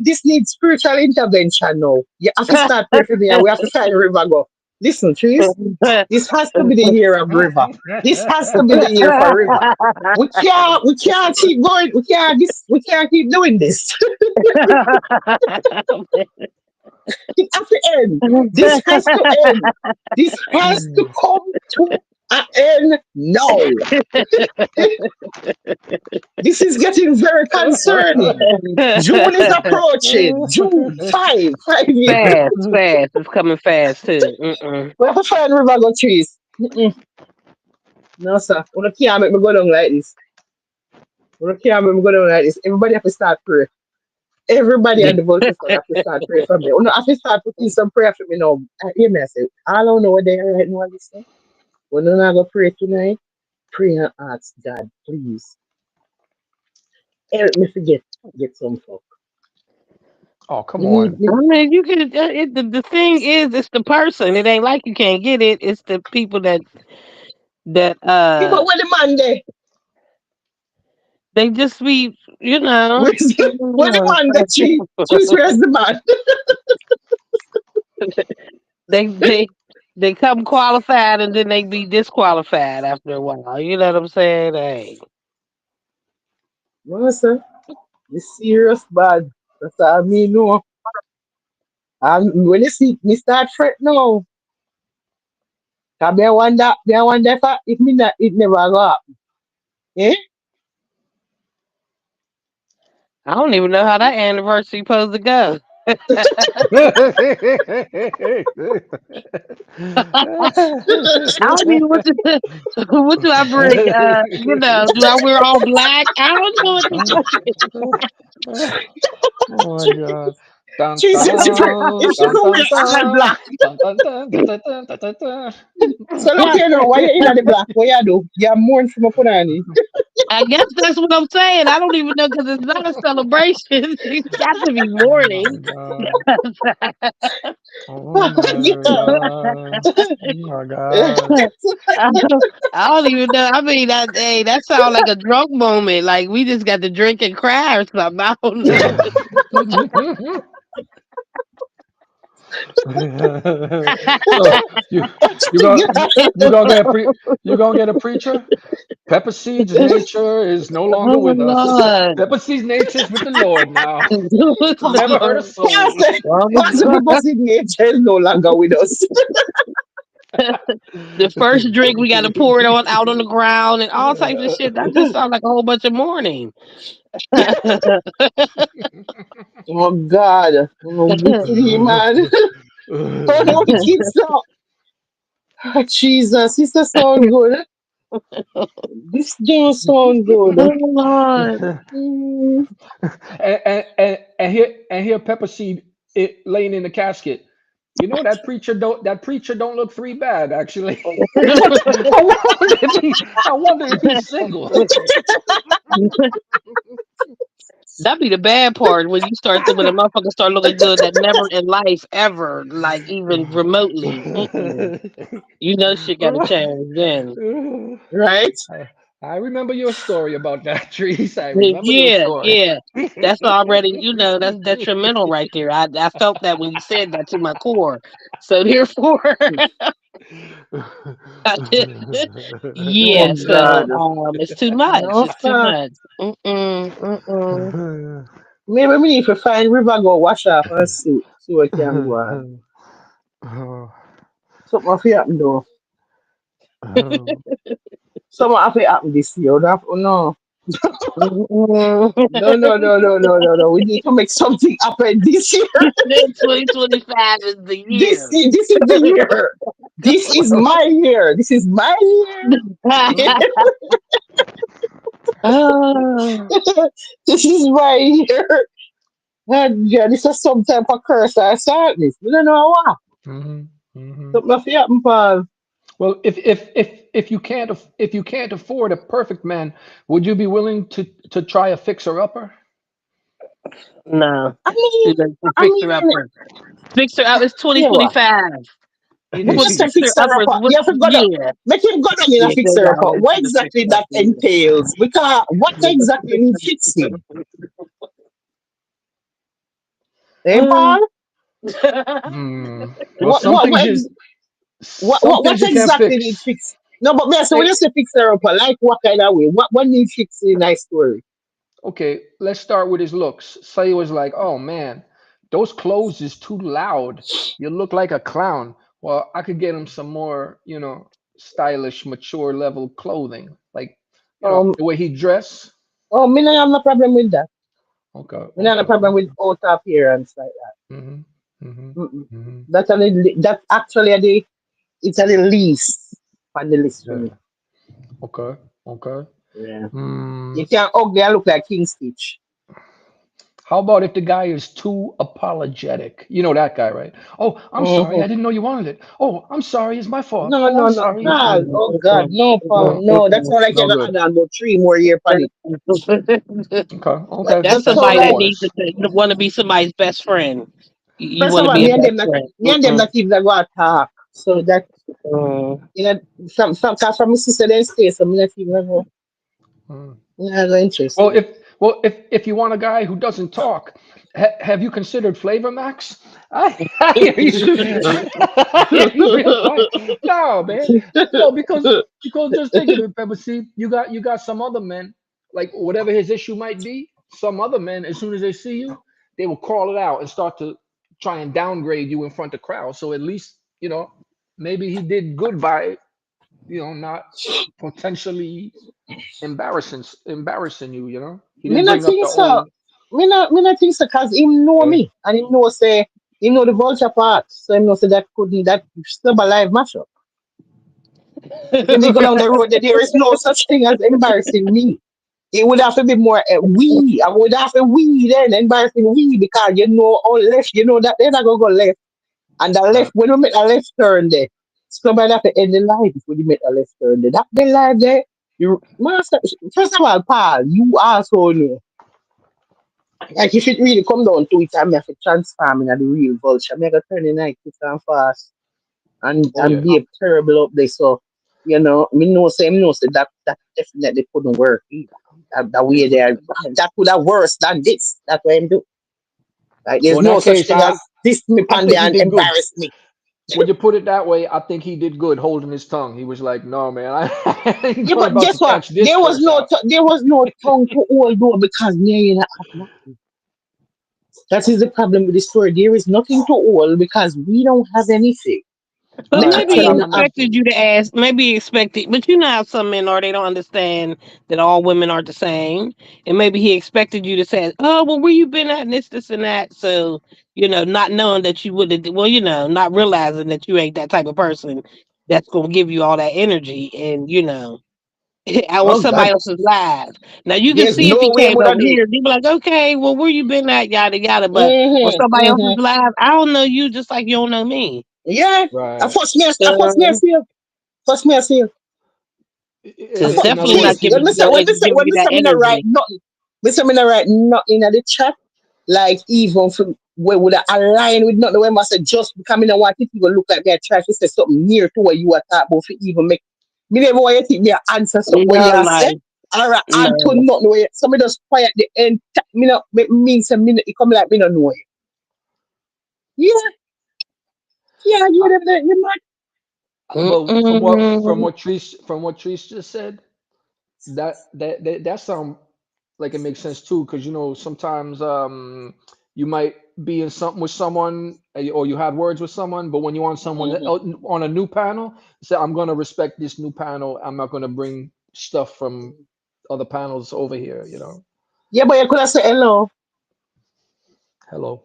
This needs spiritual intervention now. You have to start praying for me and we have to find a river go. Listen, trees, this has to be the year of river. This has to be the year for river. We can't keep going. We can't keep doing this. It has to end. This has to end. This has to come to an end now. This is getting very concerning. June is approaching. June, 5 years. Fast. It's coming fast too. Mm-mm. We have to find river go trees. Mm-mm. No, sir. We can't make me go down like this. We can't make me go down like this. Everybody have to start prayer. Everybody at the Vulture squad have to start praying for me. You have to start putting some prayer for me now. Hear me, I say, I don't know what they are right now, listen. We're not going to pray tonight. Pray and ask God, please, help me forget get some fuck. Oh, come Me need on. me. I mean, you can. The thing is, it's the person. It ain't like you can't get it. It's the people that Yeah, but where the man there? they just be Where's the man that she? She's where's the man? they they they come qualified and then they be disqualified after a while. You know what I'm saying? Hey, No, sir. The serious bad. That's what I mean, no. And when you see me start fret now, cause me wonder if me not, it never go happen. Eh? I don't even know how that anniversary supposed to go. I don't even what to, what do I bring? Do I wear all black? I don't know what the fuck. Oh my god. Dun, She said if dun, she dun, could wear dun, all dun, black. dun, dun, dun, dun, dun, dun, dun, dun, dun. So look here now, why you in the black? What you do? You mourn for my punani. I guess that's what I'm saying. I don't even know because it's not a celebration. It's got to be Oh my morning. god. Oh my god. Oh my god. I don't even know. I mean, that sounds like a drunk moment. Like we just got to drink and cry or something. I don't know. So you you gonna you gonna get a you gonna get a preacher? Pepper Seed's nature is no longer Oh with us. Lord. Pepper Seed's nature is with the Lord now. Never heard a Lord. soul. Pastor people signature is no longer with us. The first drink we got to pour it on out on the ground and all types of shit. That just sounds like a whole bunch of mourning. Oh God. Oh wicked man. Oh wicked so. Oh, Jesus, this does sound good. This does sound good. Oh Lord. Mm. And here Pepper Seed laying in the casket. That preacher don't look three bad actually. I wonder if he's single. That'd be the bad part when a motherfucker start looking good that never in life ever, like even remotely. Mm-mm. You know shit got to change then. Right? I, I remember your story about that, Trees. I remember your Yeah, story. yeah. That's already, that's detrimental right there. I felt that when you said that to my core. So therefore, Oh yeah. So God. it's too much. No It's too sir. much. Mm-mm, mm-mm. Maybe we need to find river go wash off and see what can go on. Something have to happen though. Something have to happen this year. No. No, no, no, no, no, no, no. We need to make something happen this year. Then 2025 is the year. This is the year. This is my year. This is my year. Oh, This is my year. And yeah, this is some type of curse or sadness. We don't know what. Hmm. Hmm. Something must happen, Paul. Well, if you can't afford a perfect man, would you be willing to try a fixer upper? no. I Too mean, late for I fixer mean, upper. Fixer up is yeah, what? 2025. You Me just say fixer fixer uppers. upper. What You have to go down. year? Make him go down in a Yeah, go fixer upper. down What into the exactly fixer that upper. entails? Because what exactly need fixing? Eh, Paul? Hmm. Well, What what what ex- some what things you can't exactly need fix. fix? No, but me, so when Hey, you say fixer upper, like what kind of way? What need fixing in that story? okay, let's start with his looks. Say was like, oh man, those clothes is too loud. You look like a clown. Well, I could get him some more, stylish, mature level clothing, like, Um, the way he dress. oh, me no have no problem with that. Okay, Me no have no okay, problem with okay. outer appearance like Hmm. Hmm. that. Mm-mm. Hmm. That's actually it's a the least on the list for me. Yeah. Okay. Okay. Yeah. Hmm. You can't ugly and look like King Stitch. How about if the guy is too apologetic? You know that guy, right? Oh, I'm sorry. Hmm. I didn't know you wanted it. Oh, I'm sorry. It's my fault. No, Oh, I'm no, no. sorry. Nah, oh God, no, Paul, No, no. That's not like you're no gonna good. add on about 3 more years on it. Okay. Okay. That That's That's so somebody four that like needs more. to want to be somebody's best friend. You first want of to all, be a best friend. me and them not even go talk. So that Mm. you know some cause from my sister then stay, so me not even go. Hmm. Me not go Well, interested. if you want a guy who doesn't talk, have you considered Flavor Max? I hear you. I hear you real quiet. No, man. No, because just think of it, Pepper. See, you got some other men, like whatever his issue might be. Some other men, as soon as they see you, they will call it out and start to try and downgrade you in front of crowd. So at least maybe he did good by not potentially embarrassing you. He Me didn't not bring up think the so. old. Me not think so cause him know Okay. me and him know say him know the vulture part. So him know say that stub alive mashup. If me go down the road there is no such thing as embarrassing me. It would have to be more we. I would have to we then embarrassing we because you know all left, you know that they're not gonna go left. And the Right. left when we make a left turn there, somebody have to end the life when you make a left turn there. That the life there, you master first of all, Paul, you also know. Like if it really come down to it, I may have to transform into the real vulture. I may have to turn the night quick and fast Oh and yeah. be terrible up there. So, me know say that definitely couldn't work either. That Yeah. way there that could have worse than this. That's what I'm doing. Like Well, there's in no that such case, thing as this me I pan think there he and did good. embarrass me. When you put it that way, I think he did good holding his tongue. He was like, "No, man, I ain't Yeah, going but about to guess what? catch this curse out." There was no tongue to hold though because Mary not have nothing. That is the problem with the story. There is nothing to hold because we don't have anything. But Me Right. I maybe actually he got not money. have. expected you to ask. Maybe he expected, but you know how some men are. They don't understand that all women aren't the same. And maybe he expected you to say, "Oh, well, where you been at? And this, and that." So not knowing that you would have. Well, not realizing that you ain't that type of person that's gonna give you all that energy. And I was Oh somebody God, else's life. Now you can there's see if he no way came would I over do it. here, you'd be like, okay, well, where you been at, yada yada. But on somebody else's Mm-hmm. life, I don't know you just like you don't know me. Yeah. Right. I first me I So, see you. First me I see you. I so first, In other definitely not see, words, giving you no giving when you me that say me not write energy. nothing. Me say me not write nothing in the chat. Like even from where would I align with nothing when I say just because me not want it to even look like me I try to say something near to what you are talking about to even make me never want you to think me a answer something what you No are say. life, Or I add to no. nothing where so me just quiet the end me not mean say me it come like me not know you. Yeah, yeah, I, you might well, Mm-mm. from what Trish just said, that sound like it makes sense too, because sometimes you might be in something with someone, or you had words with someone, but when you're on on a new panel, say I'm gonna respect this new panel. I'm not gonna bring stuff from other panels over here. You know, Yeah, but you could have said hello. hello.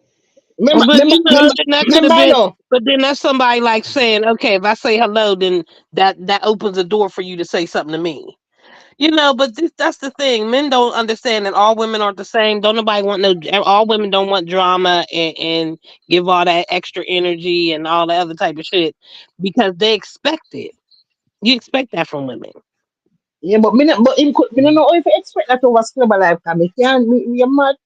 Remember, But remember, you know, remember, then that could have remember, I been. know. But then that's somebody like saying, okay, if I say hello, then that opens the door for you to say something to me. You know, but that's the thing. Men don't understand that all women aren't the same. Don't nobody want no. All women don't want drama and give all that extra energy and all the other type of shit because they expect it. You expect that from women. Yeah, but but him could, me don't know if you expect that over Scrubber Life, because me can't, me are mad.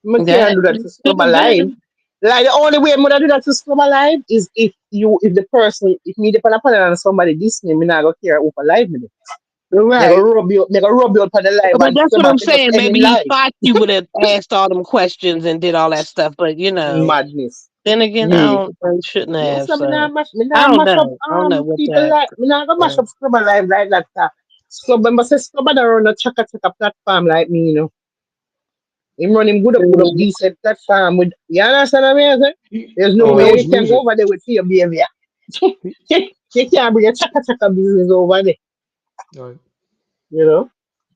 Me can't That do that to could Scrubber have Live. been Like, the only way I'm gonna do that to Scrubber Live is if the person, if me depend upon it and somebody diss me, me not go care who for live me. right. They go rub you out for the live But and that's what Scrubber I'm to just saying. end him Maybe he live. thought you would have asked all them questions and did all that stuff. But you know, Madness. then again, I Me. don't. I shouldn't Yes, have. so So me I not don't mash up know. I don't know what people that. like me not go mash Uh, up Scrubber Live like that. Scrubber must say Scrubber don't run a chaka chaka platform like me, you know. Him run him good up decent platform with you understand what I mean? There's no He way knows you can go music. over there with your behavior. He, You can't bring a chaka chaka business over there, right. you know.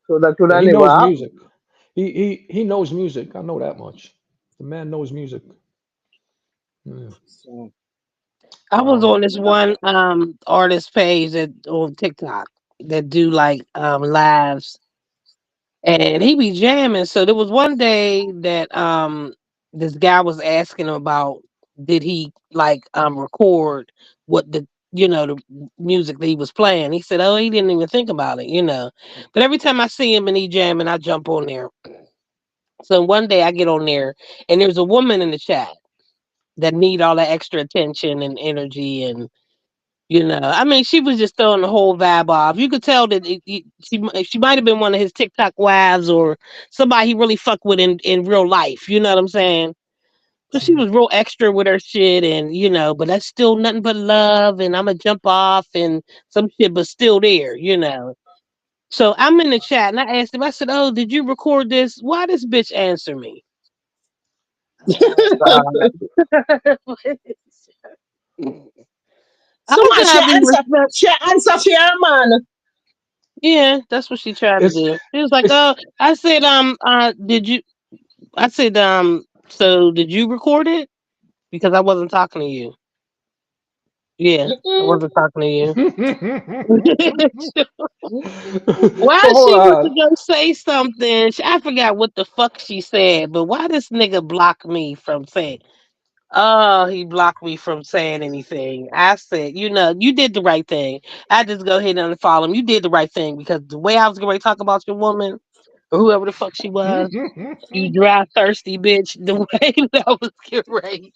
So that would Yeah, have he never knows happen. music. He knows music. I know that much. The man knows music. Yeah. So I was Wow. on this yeah. one artist page that on TikTok that do like lives and he be jamming. So there was one day that this guy was asking him about did he like record what the the music that he was playing. He said, "Oh, he didn't even think about it, you know." But every time I see him and he jamming, I jump on there. So one day I get on there and there's a woman in the chat that need all that extra attention and energy and I mean, she was just throwing the whole vibe off. You could tell that she might have been one of his TikTok wives or somebody he really fuck with in real life. You know what I'm saying? But she was real extra with her shit, and but that's still nothing but love. And I'ma jump off and some shit, but still there. So I'm in the chat and I asked him. I said, "Oh, did you record this? Why this bitch answer me?" Oh God. I So was man, trying to be respectful. she answer for your man. Yeah, that's what she tried to It's do. She was like, it's "Oh," I said, did you?" I said, so did you record it? Because I wasn't talking to you. Yeah, I Mm-mm, wasn't talking to you. mm-mm. Why so hold she went to on. go say something? I forgot what the fuck she said, but why this nigga block me from saying? Oh, he blocked me from saying anything. I said, you did the right thing. I just go ahead and unfollow him. You did the right thing because the way I was going to talk about your woman or whoever the fuck she was, you dry, thirsty bitch. The way that I was getting ready,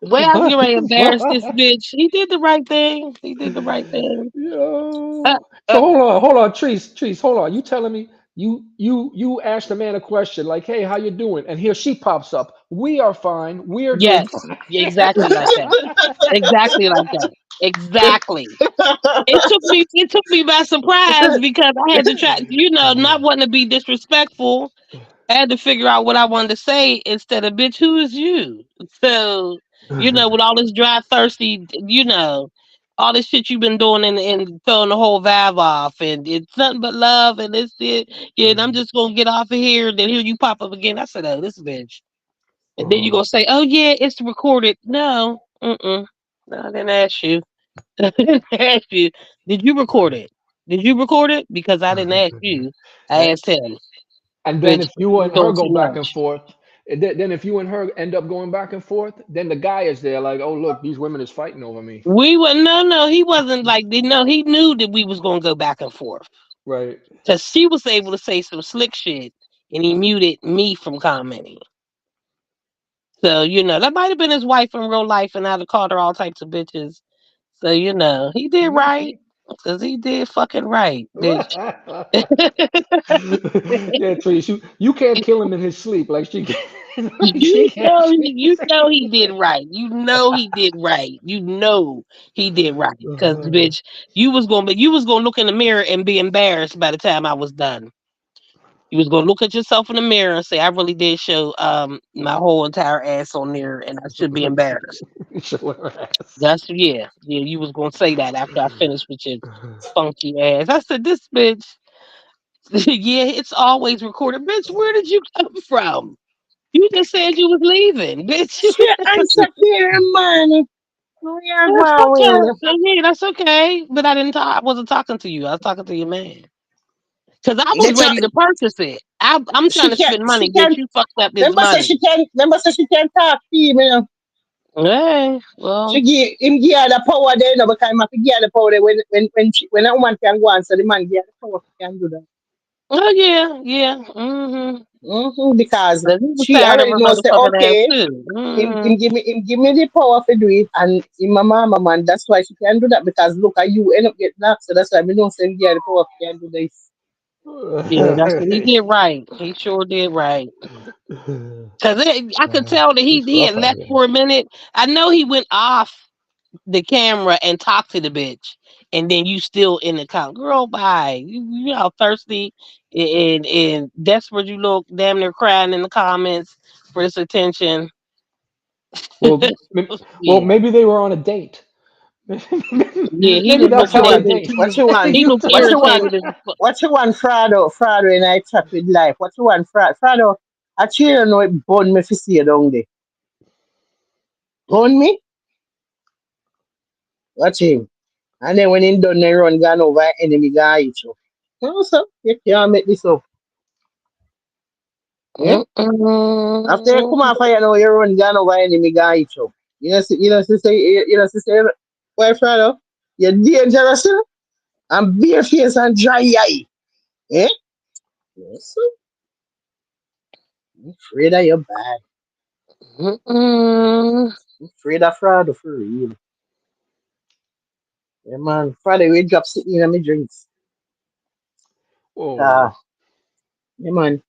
the way I was getting ready to embarrass this bitch, he did the right thing. He did the right thing. Uh, Yo. So uh, hold on, Trees, hold on. You telling me you asked a man a question like, "Hey, how you doing?" And here she pops up. We are fine. We are doing yes, fine. yeah, exactly like that. Exactly like that. Exactly. It took me by surprise because I had to try, not wanting to be disrespectful. I had to figure out what I wanted to say instead of bitch, who is you? So, with all this dry, thirsty, all this shit you've been doing and throwing the whole vibe off and it's nothing but love and this it. Yeah, and I'm just gonna get off of here. Then here you pop up again. I said, oh, this bitch. And then you gonna say, oh yeah, it's recorded. No, mm-mm. No, I didn't ask you. I didn't ask you. Did you record it? Did you record it? Because I didn't ask you. I And asked him. and then Bitch, if you you and her doing go too back and much. forth, then if you and her end up going back and forth, then the guy is there like, "Oh, look, these women is fighting over me." We were no, he wasn't like no, he knew that we was gonna go back and forth. Right. Cause she was able to say some slick shit and he muted me from commenting. So, that might have been his wife in real life and I'd have called her all types of bitches. So, he did right. Cause he did fucking right, bitch. Yeah, Trees, you can't kill him in his sleep like she can. Like she You can't. know he, you know he did right. You know he did right. You know he did right. Cause bitch, you was gonna look in the mirror and be embarrassed by the time I was done. You was gonna look at yourself in the mirror and say, I really did show my whole entire ass on there and I should be embarrassed. Show her ass. That's yeah. Yeah, you was gonna say that after I finished with your funky ass. I said, this bitch. Yeah, it's always recorded. Bitch, where did you come from? You just said you was leaving, bitch. She answer here, man. Oh, yeah, That's go okay. away. Yeah, that's okay. But I didn't talk. I wasn't talking to you. I was talking to your man. Cause I was Get your, ready to purchase it. I'm trying she to can, spend money. she Bitch, can, you fucked up his remember say money. she can, remember say she can talk to him, you know. Hey, She well, give him give her the power there, you know, because him have to give her the power there when a woman can go on, so the man give her the power can do that. oh yeah, yeah. Mm-hmm. Because But he was she tired of already her knows say motherfucking ass okay, too. him give me the power to do it, and in my mama man, that's why she can do that because look at you end up getting knocked, so that's why we don't send her the power can do this. Yeah, that's what he did right. He sure did right. Cause I could Man, tell that it's he rough had out left here. for a minute. I know he went off the camera and talked to the bitch, and then you still in the car. Girl, bye. You how thirsty and desperate you look. Damn near crying in the comments for this attention. Well, well, Yeah, maybe they were on a date. yeah. He Maybe just was that's What you how they want? irritated. date. What you want? He was What you want? irritated as fuck. What you want, Frado? Frado and I chat with life. What you want, Frado? Frado, actually, you know it burn me for see you down there. Burn me? Watch him. And then when him done, they run gun over enemy guy each other. No, sir. You can't make this up. Yeah? After you come Mm-mm. off fire now, you run gun over enemy guy each other. You know, say, well, Frado, you're dangerous, sir. And bare face and dry eye. Eh? Yes, sir. I'm afraid of your bad. Mm-mm. I'm afraid of Frado for real. Yeah, man. Friday we drop sitting in my drinks. Oh, Yeah, man.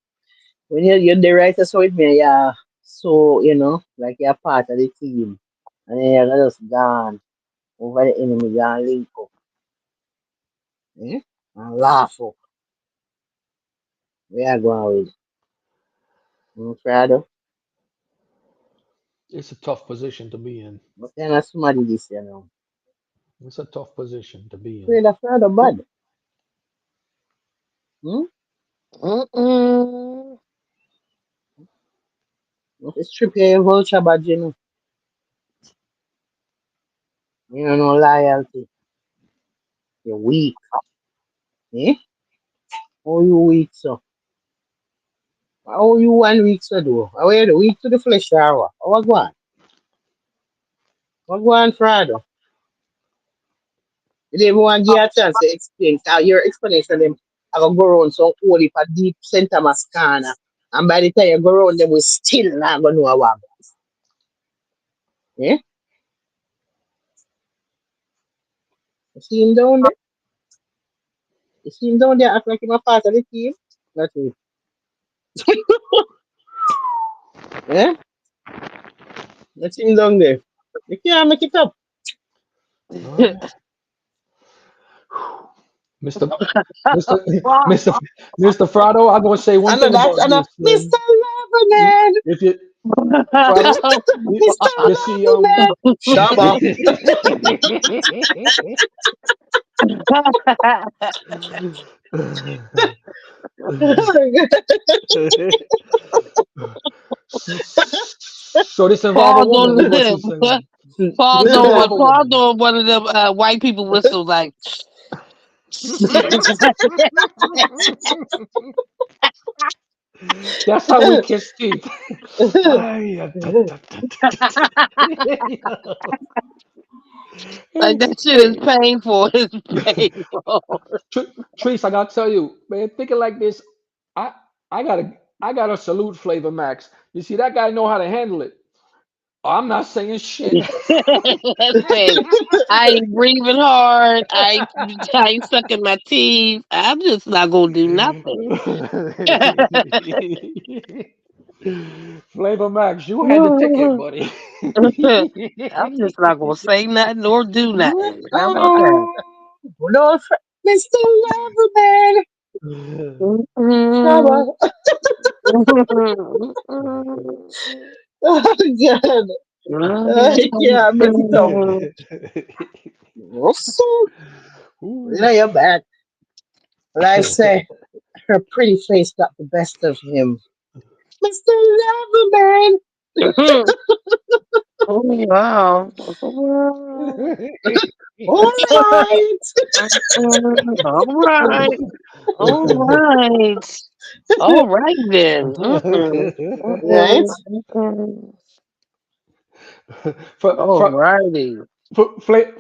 When you're the writer so with me, yeah. So, you know, like you're part of the team. And then you're just gone over the enemy, gone link up. Yeah? And laugh up. We are going with. Friday. it's a tough position to be in. What kind of somebody this, you know? It's a tough position to be in. Afraid of Friday bad. Hmm? Mm-mm. What is trip your vulture bad, you know? You know, no loyalty. You're weak. Eh? How you weak, so? How you 1 week so do? How you the weak to the flesh hour? What go on? What go on, Friday? You didn't even want to give you a chance to explain. Cause your explanation them I gonna go around some whole heap of deep center mascana. And by the time you go around them we still not gonna know what. Yeah? You see him down there? You see him down there act like he's a part of the team? That's it. Yeah? That's him down there. You can't make it up. All right. Mr. Mr. Mr. Mr. Frado, I'm gonna say one I know thing that about I know you, Slim. Mr. Loverman. If you Frado, you, Mr. you see Loverman. Shabba. so this involve a Paul woman, is what doing you're saying. This involve a Paul woman. doing one of them white people whistles like That's how we kiss teeth. Ay, like that shit is hey, painful. It's painful. Treese, I gotta tell you, man, thinking like this, I I gotta I gotta salute Flavor Max. You see, that guy know how to handle it. I'm not saying shit. Say, I ain't breathing hard. I ain't sucking my teeth. I'm just not gonna do nothing. Flavor Max, you had the ticket, buddy. I'm just not gonna say nothing or do nothing. How about that? Oh, no, Mr. Loverman. Mm-mm. Shabba. Oh, God. I can't make it up. Also, Ooh. lay your back. Life say. her pretty face got the best of him. Mr. Loverman. Oh wow. All right. All right. All right. All right then. Mm-mm. Right? Mm-mm. Mm-mm. for, All for, righty.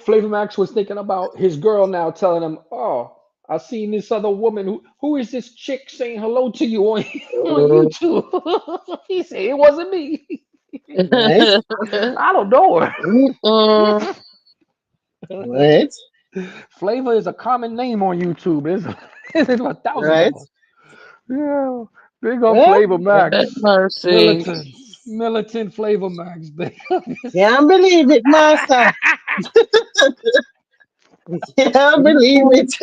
Flavor Max was thinking about his girl now, telling him, "Oh, I seen this other woman. Who is this chick saying hello to you on on YouTube?" He said, "It wasn't me. Right? I don't know her." Mm-mm. Right? Flavor is a common name on YouTube. There's about thousands of Right? them. Yeah, big up Well, Flavor Lord have Max, mercy. militant Flavor Max. Big up. can't believe it, master. Can't believe it.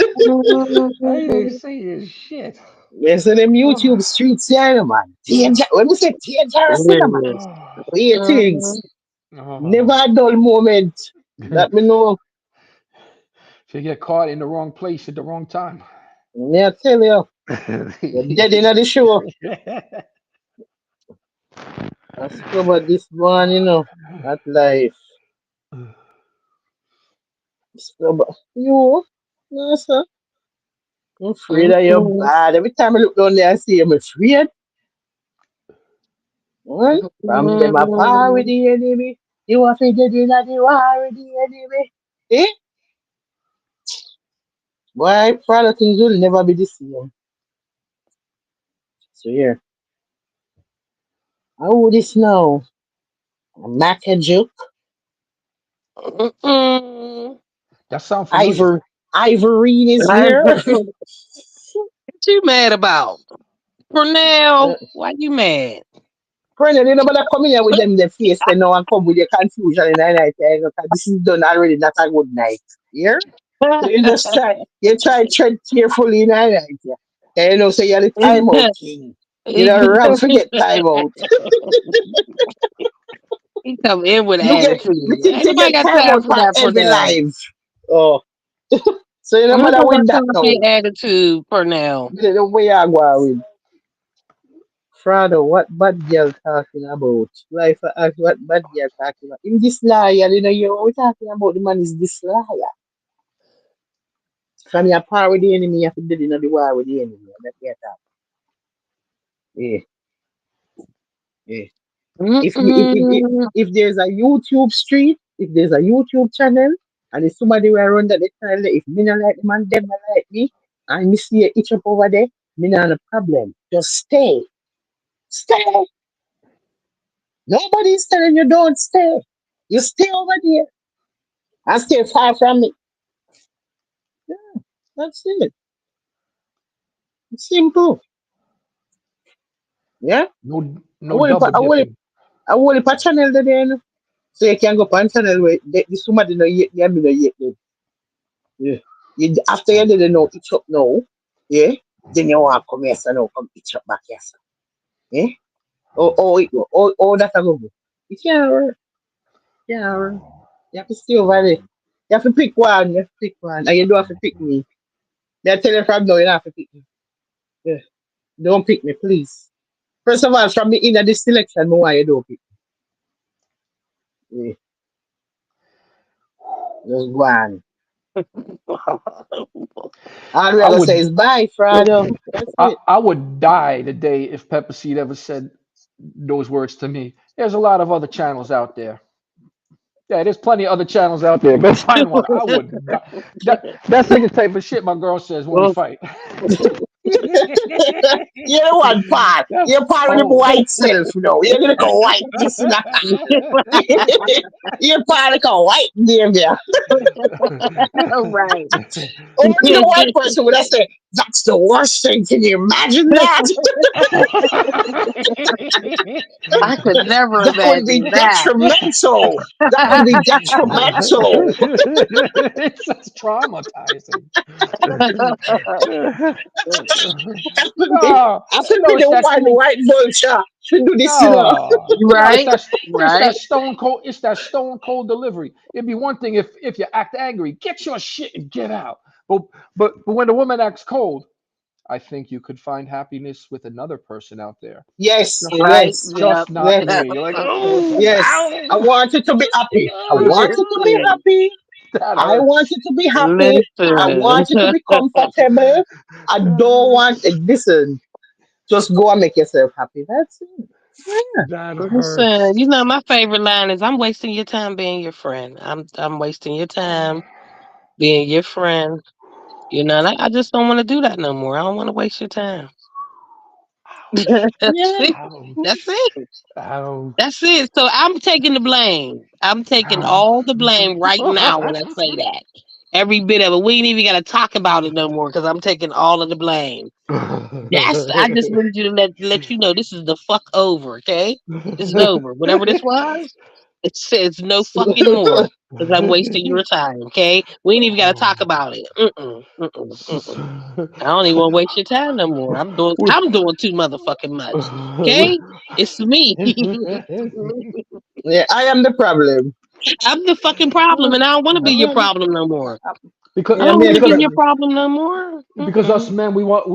I ain't saying shit. Listen to them YouTube streets, yeah, man. Danger. When we say dangerous, man. Yes. Three things. Mm. Never a dull moment. Let me know. If you get caught in the wrong place at the wrong time. Me I tell you, you're dead in the show. Let's go about this one, That life. Let's go about you. No, sir. I'm afraid of your Mm-mm. bad. Every time I look down there, I see I'm afraid. Right? From them apart with Mm. the enemy. You have to get in the war with the enemy. Eh? Why? Father things will never be the same. So here. How would this now? Mac a joke. Mm-mm. That sounds familiar. Ivor Ivorine is What here. you mad about? Uh, Pernell, why you mad? Brennan, you know, but come here with them the face and now and come with your confusion in the night. Because this is done already, not a good night. Here? So you try tread carefully in the night. Yeah. And so you're the timeout king. You know, wrong forget timeout. He come in with You get, attitude. you think Ain't you nobody get got time timeout for for that, every Pernell. life. Oh, so you know, matter Nobody with got that time for now. your attitude, Pernell. The way I go with. Frado, what bad girl talking about? Life ask what bad girl talking about. In this liar, you what we talking about the man is this liar. From your power with the enemy, you have to do the war with the enemy. That get that. Yeah, yeah. Mm-mm. If there's a YouTube street, if there's a YouTube channel, and if somebody will run that they channel, if me not like them and them not like me, and me see a itch up over there, me not a problem. Just stay. Stay. Nobody's telling you don't stay. You stay over there and stay far from me. Yeah, that's it. It's simple. Yeah. I No will double dipping. I will put channel there then. So you can go on channel where this somebody no yet yeah me no yet them. Yeah. You after you didn't know each up now, yeah, then you want to come here so now come each up back here. So. Yeah? That I go. You can't work. You can't work. You have to stay over there. You have to pick one, you have to pick one. And you don't have to pick me. They tell you from now you don't have to pick me. Yeah. Don't pick me, please. First of all, from me in this selection, more why you don't pick me. Yeah. Just go on. All we I gotta say would is bye, Frado. That's it. I would die the day if Pepper Seed ever said those words to me. There's a lot of other channels out there. Yeah, there's plenty of other channels out there, but find one. I would die. That's like the type of shit my girl says when we Well, fight. You're the one part. That's You're part of the oh. white self, You're gonna go white this and that. You're part of the white name there. right. Only the white person would have said, that's the worst thing. Can you imagine that? I could never That would be imagine that. detrimental. That would be detrimental. It's traumatizing. That would be, No, I should be no, it's the that one stone. white vulture to do this, No, no, right? it's Right? that stone cold. It's that stone cold delivery. It'd be one thing if you act angry, get your shit and get out. But when the woman acts cold, I think you could find happiness with another person out there. Yes, Just, Right? yes, Yep. just not yes, me. You're like, oh, yes. I want you to be happy. I want you to be Listen. happy. that I want hurts. you to be happy. I Listen. want you to be comfortable. I That don't want. hurts. Listen, just go and make yourself happy. That's it. Yeah. That Listen. hurts. You know my favorite line is, "I'm wasting your time being your friend. I'm wasting your time being your friend." You know, and I just don't want to do that no more. I don't want to waste your time. Ouch. That's Yeah. it. That's Ouch. it. That's Ouch. it. So I'm taking the blame. I'm taking all the blame right now when I say that. Every bit of it. We ain't even got to talk about it no more because I'm taking all of the blame. I just wanted you to let you know this is the fuck over, okay? This is over. Whatever this was, it says no fucking more because I'm wasting your time, okay? We ain't even got to talk Oh. about it. I don't even want to waste your time no more. I'm doing too motherfucking much. Okay? It's me. Yeah, I am the problem. I'm the fucking problem and I don't want to be your problem no more. because I Yeah, don't me want the to be because your problem. problem no more. because us men we want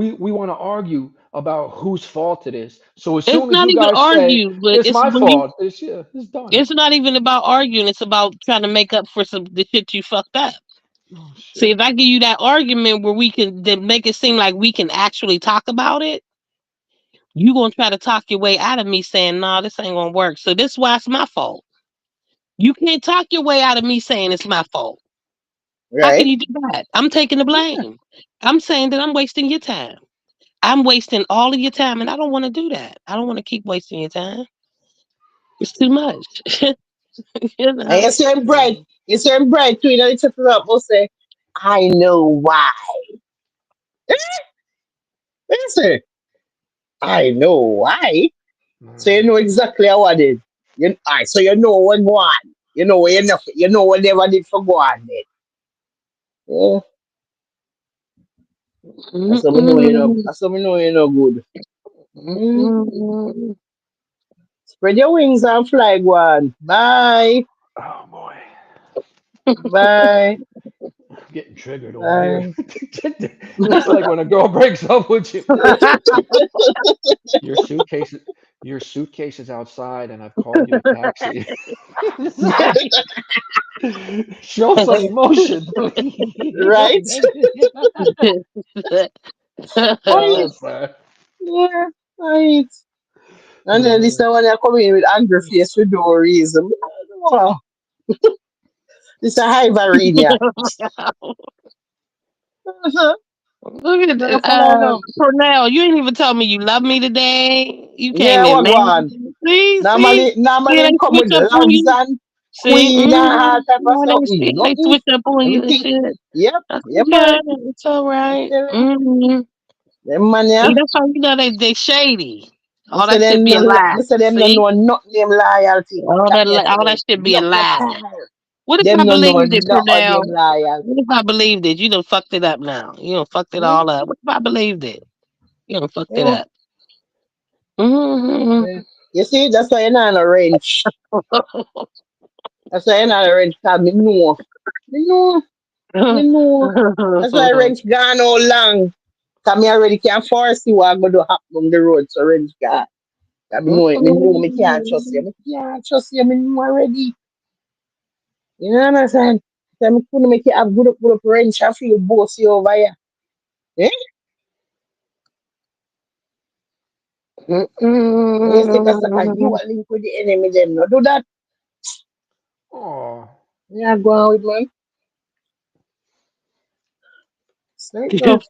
to argue about whose fault it is. So as It's soon as not you even guys say argue, but it's it's my when you fault, it's done. it's not even about arguing, it's about trying to make up for some the shit you fucked up. Oh See, shit. if I give you that argument where we can then make it seem like we can actually talk about it, you gonna try to talk your way out of me saying, "No, this ain't gonna work." So this is why it's my fault. You can't talk your way out of me saying it's my fault. How can Right? you do that? I'm taking the blame. I'm saying that I'm wasting your time. I'm wasting all of your time, and I don't want to do that. I don't want to keep wasting your time. It's too much. you And know. you see him bright. You see him bright too. You know, it's up. We'll say, I know why. Listen, I know why. So you know exactly how I did. So you know what go on. You know what you know what never did for go on then. Yeah. That's what we know, you know. Mm-mm. That's what we know, you know, good. Mm. Mm-mm. Spread your wings and fly, go on. Bye. Oh boy. Bye. I'm getting triggered over here. Bye. It's like when a girl breaks up with you. Your suitcase your suitcase is outside and I've called you a taxi. Show some emotion. Right? Right. Oh, sorry. Yeah. Right. And then this one they come in with angry face for no reason. Wow. This a high varinia. Look at Never follow now. Cornell. You ain't even told me you love me today. You came Yeah, in, what go man. on? See, Normally yeah, him they come with switch up on logs you. and See, queen and all type of they, something. they Nothing. switch up on you and Everything. shit. Yep. That's Yep, okay. man. It's all I right. tell you. Mm-hmm. Them man, See, yeah. that's how you know they shady. Me All say that shit them be no, a lie. me say them no See, know nothing them loyalty. That me I tell all that you. shit be a Nothing at lie. all. What if I Them no know believed it, not of Cornell? them loyalty. What if I believed it? You done fucked it up now. You done fucked it Hmm? all up. What if I believed it? You done fucked it Yeah. up. Mm-hmm. Yeah. You see, that's why you're not a range. That's why you're not a range. Cause me know. Me know. Me know. That's why range gone all long. Cause me already can foresee what I'm going to happen on the road. So range gone. I me know it. Me know me can't trust you. Me can't trust you. Me know already. You know what I'm saying? So me couldn't make it have good up range. I feel bossy over here. Eh? When you take a second, you are link with the enemy then. No do that. Oh. Yeah, go on with man. Straight enough.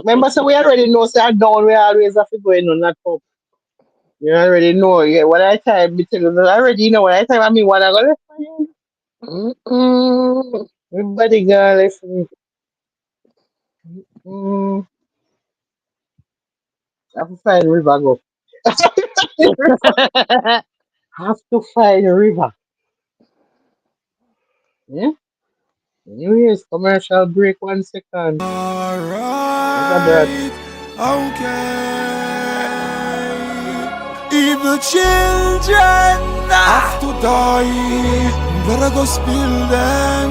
Remember, so we already know, so down we always have to go in on that pub. You already know, yeah. What I time, me tell you, I already know what I time. I mean, what I got left for you. Everybody got left for me. Mm, I have to find river go. Have to find a river. Yeah. Anyways, commercial break 1 second. What's that? Alright, okay. Evil children have to die. Better go spill them.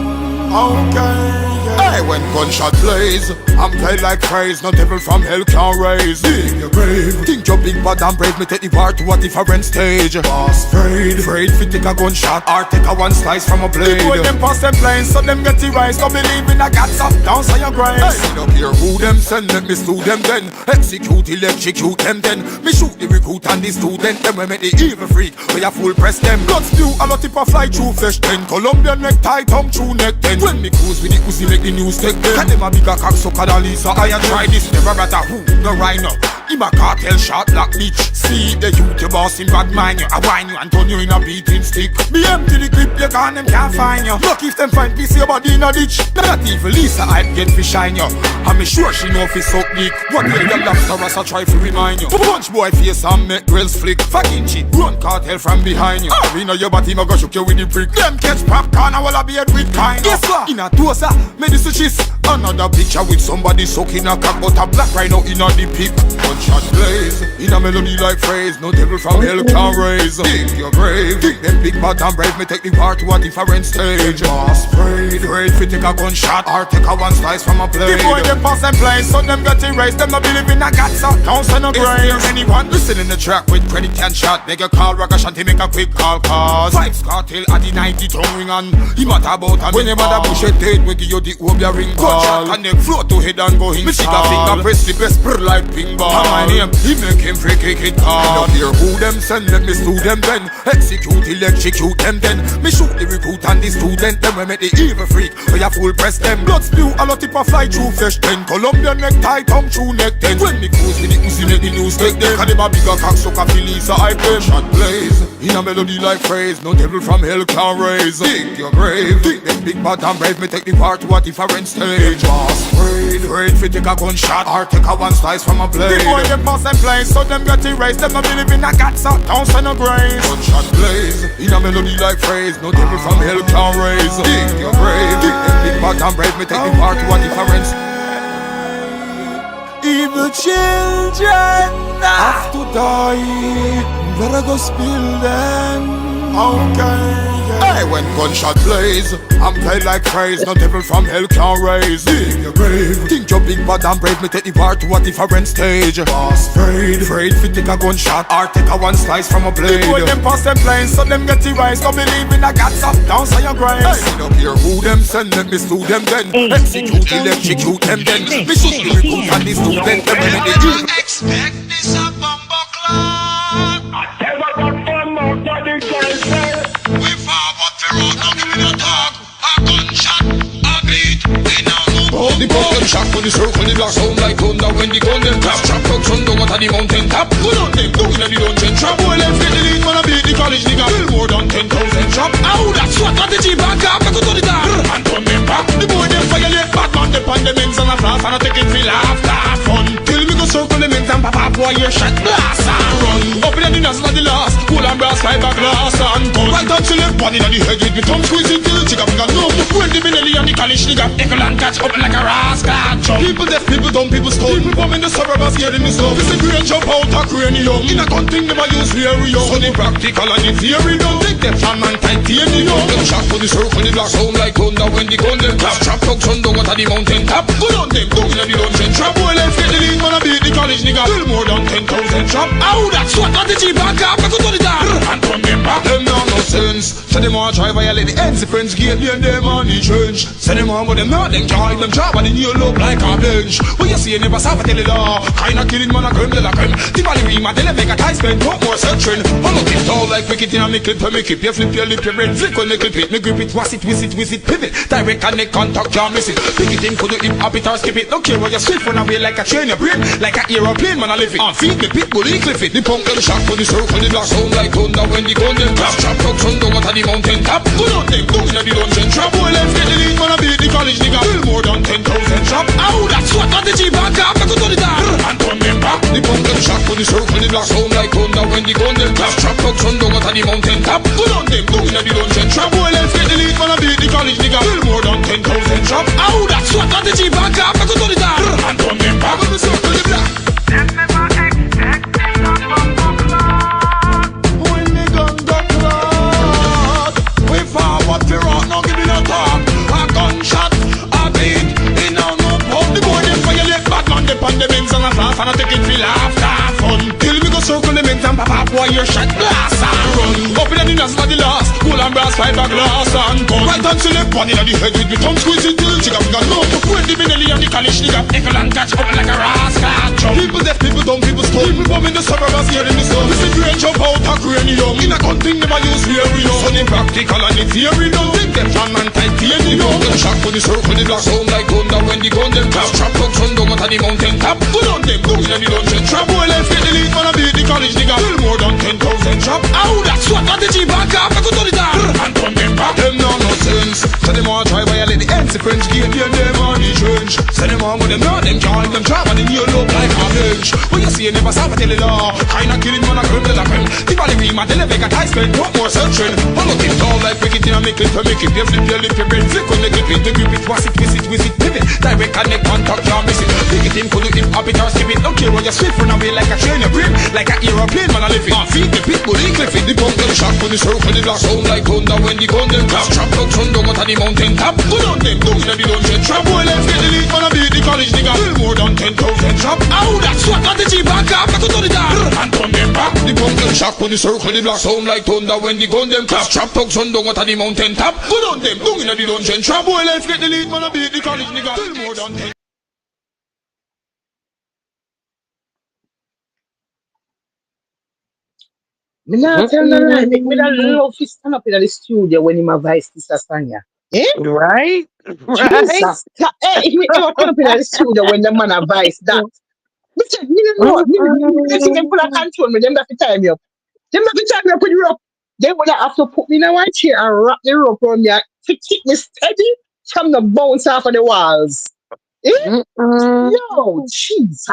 Okay, Hey, when gunshot blaze, I'm played like praise. No devil from hell can raise. Dig your grave. Think you're big but I'm brave. Me take the bar to a different stage. Boss afraid fi take a gunshot or take a one slice from a blade. The boy them pass them planes, so them get the rise. Don't believe in a gods up, down so your grace. Hey, don't hear who them send, let me sue them then. Execute, electrocute them then. Me shoot the recruit and the student. Them we make the evil freak, we a full press them. Blood spew, a lot tip a fly through flesh ten. Colombian necktie, tongue through neck ten. When me cruise with the Uzi make the news take them. Can them a bigger cocksucker than Lisa. I a try this, never matter who, no rhino. Him a cartel shot like bitch. See the youth, your boss in bad mind you. I whine you and turn you in a beating stick. Be empty the clip, you gone, them can't find you. Look if them find piece of your body in a ditch. Not even Lisa, I get fi shine you. I'm sure she know fi suck dick. What the hell lobster as I try to remind you. Punch boy face and make grills flick. Fucking cheat, run cartel from behind you. We know your body, ma go shook you with the brick. Them catch popcorn, I will be a with kind. Yes sir, in a toaster, medicine cheese. Another picture with somebody sucking a cock, but a black rhino in a the pip. Gunshot blaze, in a melody like phrase. No devil from hell can raise. Dig your grave, dig them big bad and brave. Me take the bar to a different stage. Boss afraid fi take a gunshot or take a one slice from a blade. The boy them pass them planes, so them get erased. Them no believe in a God, so don't send no grace. Is there anyone listening the track with credit can shot? Make a call, rock a shanty, make a quick call, cause Vybz Kartel at the 90 tongue ring on. He matter about a when you mother push it dead, we give you the obia ring call. And then float to head and go in. Me stick a finger press the best brr like ping ball. And my name, he make him free kick it call. Don't hear who them send, let me sue them then. Execute, electrocute them then. Me shoot the recruit and the student. Them we make the evil freak, we a full press them. Blood spew, a lot tip a fly through flesh ten. Colombian necktie, tongue through neck ten. When me cruise with the Uzi make the news take them. Cause them a bigger cocksucker fi Lisa I them. Shot blaze, in a melody like phrase. No devil from hell can raise. Dig your grave, dig them big bad and brave. Me take the part to a different stage. Boss afraid fi take a gunshot or take a one slice from a blade. The boy them pass them planes, so them get erased. Them no believe in a God, so don't send no grace. Gunshot blaze, in a melody like phrase. No devil from hell can raise. Dig your grave, dig them big bad and brave. Me take the part to a different. Evil children have to die. Better go spill them. Okay. Hey, when gunshot blaze, I'm played like praise. No devil from hell can raise. Dig your grave. Think you're big bad and brave. Me take the bar to a different stage. Boss afraid fi take a gunshot or take a one slice from a blade. The boy them pass them planes, so them get the rise. Don't believe in a God's up, down so your grace. Hey, don't hear who them send, let me sue them then. Execute, electrocute them then. Me shoot the recruit and the student. Them when they do. Expect this a bumbo clock. I tell her what fun more than the girl. We forward the road, now give me no talk. A gunshot, a beat, they now move. Oh, the broken shot for the circle, the black sound like thunder when the gun them clap. Trap truck sun down at the mountain top. Put on them, down in the dungeon trap. Boy, let's get the lead, wanna beat the college nigga. Bill more than 10,000 trap. Ow, that's what strategy back up, I go to the dark. And turn them back, the boy them violate Batman, they pan them ends and a flash. And I take it feel after fun. Till me go circle them ends and pop up while you shot blast and run. Up in the nozzle of the last, pull and brass like back glass and gun. Right on to left, one in the head with me thumb squeeze it till the chicken finger numb. When the Benelli and the college nigga, echo and catch up like a rascal jump. People deaf, people dumb, people stone. People bomb in the suburbs, scared in the snow. This a green jump out a cranium. In a gun thing, never use stereo. So the practical and the theory don't take them from man titanium. Them shot for the circle, the black sound like thunder when the gun them clap. Trap truck sun down at the mountain top. Go down them, down in the dungeon trap. Boy, let's get the lead, wanna beat the college nigga. Bill more than 10,000 trap. Ow, that's what strategy back up, I go to the dark. And turn them back. Them not no sense. So them all try violate the ends, the friends gate, and them on the trench. Send them on, but them not, them can't them job, and then you look like a bench. When you see you never saw a tell it all. Kinda killing man a creme de la creme. The valley rima, they make a tie spend, no more searching. I'm looking tall like wicked in a nickel per make it. You flip your lip, your red flick on the clip it. Me grip it, was it, whiz it, pivot. Direct and neck contact, can't miss it. Pick it in, could you hip, up it or skip it. Don't care what you swift when I wear like a train, your brain. Like a aeroplane, man I live it. On feet, me pit, bully, cliff it. The punk them shot for the circle, the black sound like thunder when the gun them clap. Trap truck sun down at the mountain top. Go down them, down in the dungeon trap. Boy, let's get the lead, wanna beat the college nigga. Bill more than 10,000 trap. Ow, that's what strategy back up, I go to the dark. And turn them back. The punk them shot for the circle, the black sound like thunder when the gun them clap. Trap truck sun down at the mountain top. Go down them, down in the dungeon trap. Boy, let's get the lead, wanna beat the college nigga. Bill more than 10,000 trap. Ow, that's what strategy back up, I go to the dark. And turn them back. When the circle the black. Them never expecting a bumbo clock. When the gun got loud, we forward the road, now give me no talk. A gunshot, a beat, it feel after fun. Till me go circle the men and pop up while your shot blast and run. Up in the nose for the last, cool and brass fiberglass and gun. Right hand select one in the head with me tongue squeeze it till chicken finger no. When the Benelli and the college nigga echo and catch up like a rascal. People deaf, people dumb, people stone. People bomb in the suburbs here in the sun. Listen brain jump out a cranium. In a gun thing never use theory young. So the practical and the theory don't think them fan man type theory young. Them shot for the circle, the black sound like thunder when the gun them clap. Trap up sun down at the mountain top. Put on them, down in the dungeon trap. Boy left get the lead man a beat the college nigga. Still more than 10,000 trap. Ow, that's what got the G back up. I could turn it down and turn them back. Them no sense. So them all try violate the MC French gate. Yeah, them on the trench. Send them on with them not them join them trap and the new look like a bench. When you see you never saw tell the law. Kinda killing man a criminal a crime. The body we man, they never got high spend. What more searching? All of it all like wicked, you make it to make it. You flip your lip, your brain flick on the clip it. The grip it, was it, visit, pivot. Direct connect, contact, can't miss it. Pick it in, pull it in, up it or skip it. Don't care what you swift, run away like a train, you brim. Like an aeroplane, man a lift it. Feed the pit, bully, cliff it. The pump, the shot for the circle, the black sound like thunder when the gun them clap. Trap up, sun down at the mountain top. Put on them, down in the dungeon trap. Boy, let's get the lead, man a beat the college nigga. Still more than 10,000 trap. Ow, that's what got the G back up. I could turn it down and turn them back. The pump, the shot for the circle, the black sound like thunder when the gun them clap. Trap up, sun down at the mountain top. Put on them, down in the dungeon trap. Boy, let's get the lead, man a beat the college nigga. Still more than 10. Me not tell no lie. Me that love to stand up in the studio when him a Vice this a song ya. Eh? Right? Right? Jesus. If me ever turn up in the studio when the man a Vice that. Me say, me don't know. Me think them full of control me. Them that fi tie me up. Them that fi tie me up with the rope. They would have to put me in a one chair and wrap the rope around me to keep me steady from the bounce off of the walls. Eh? Yo, Jesus.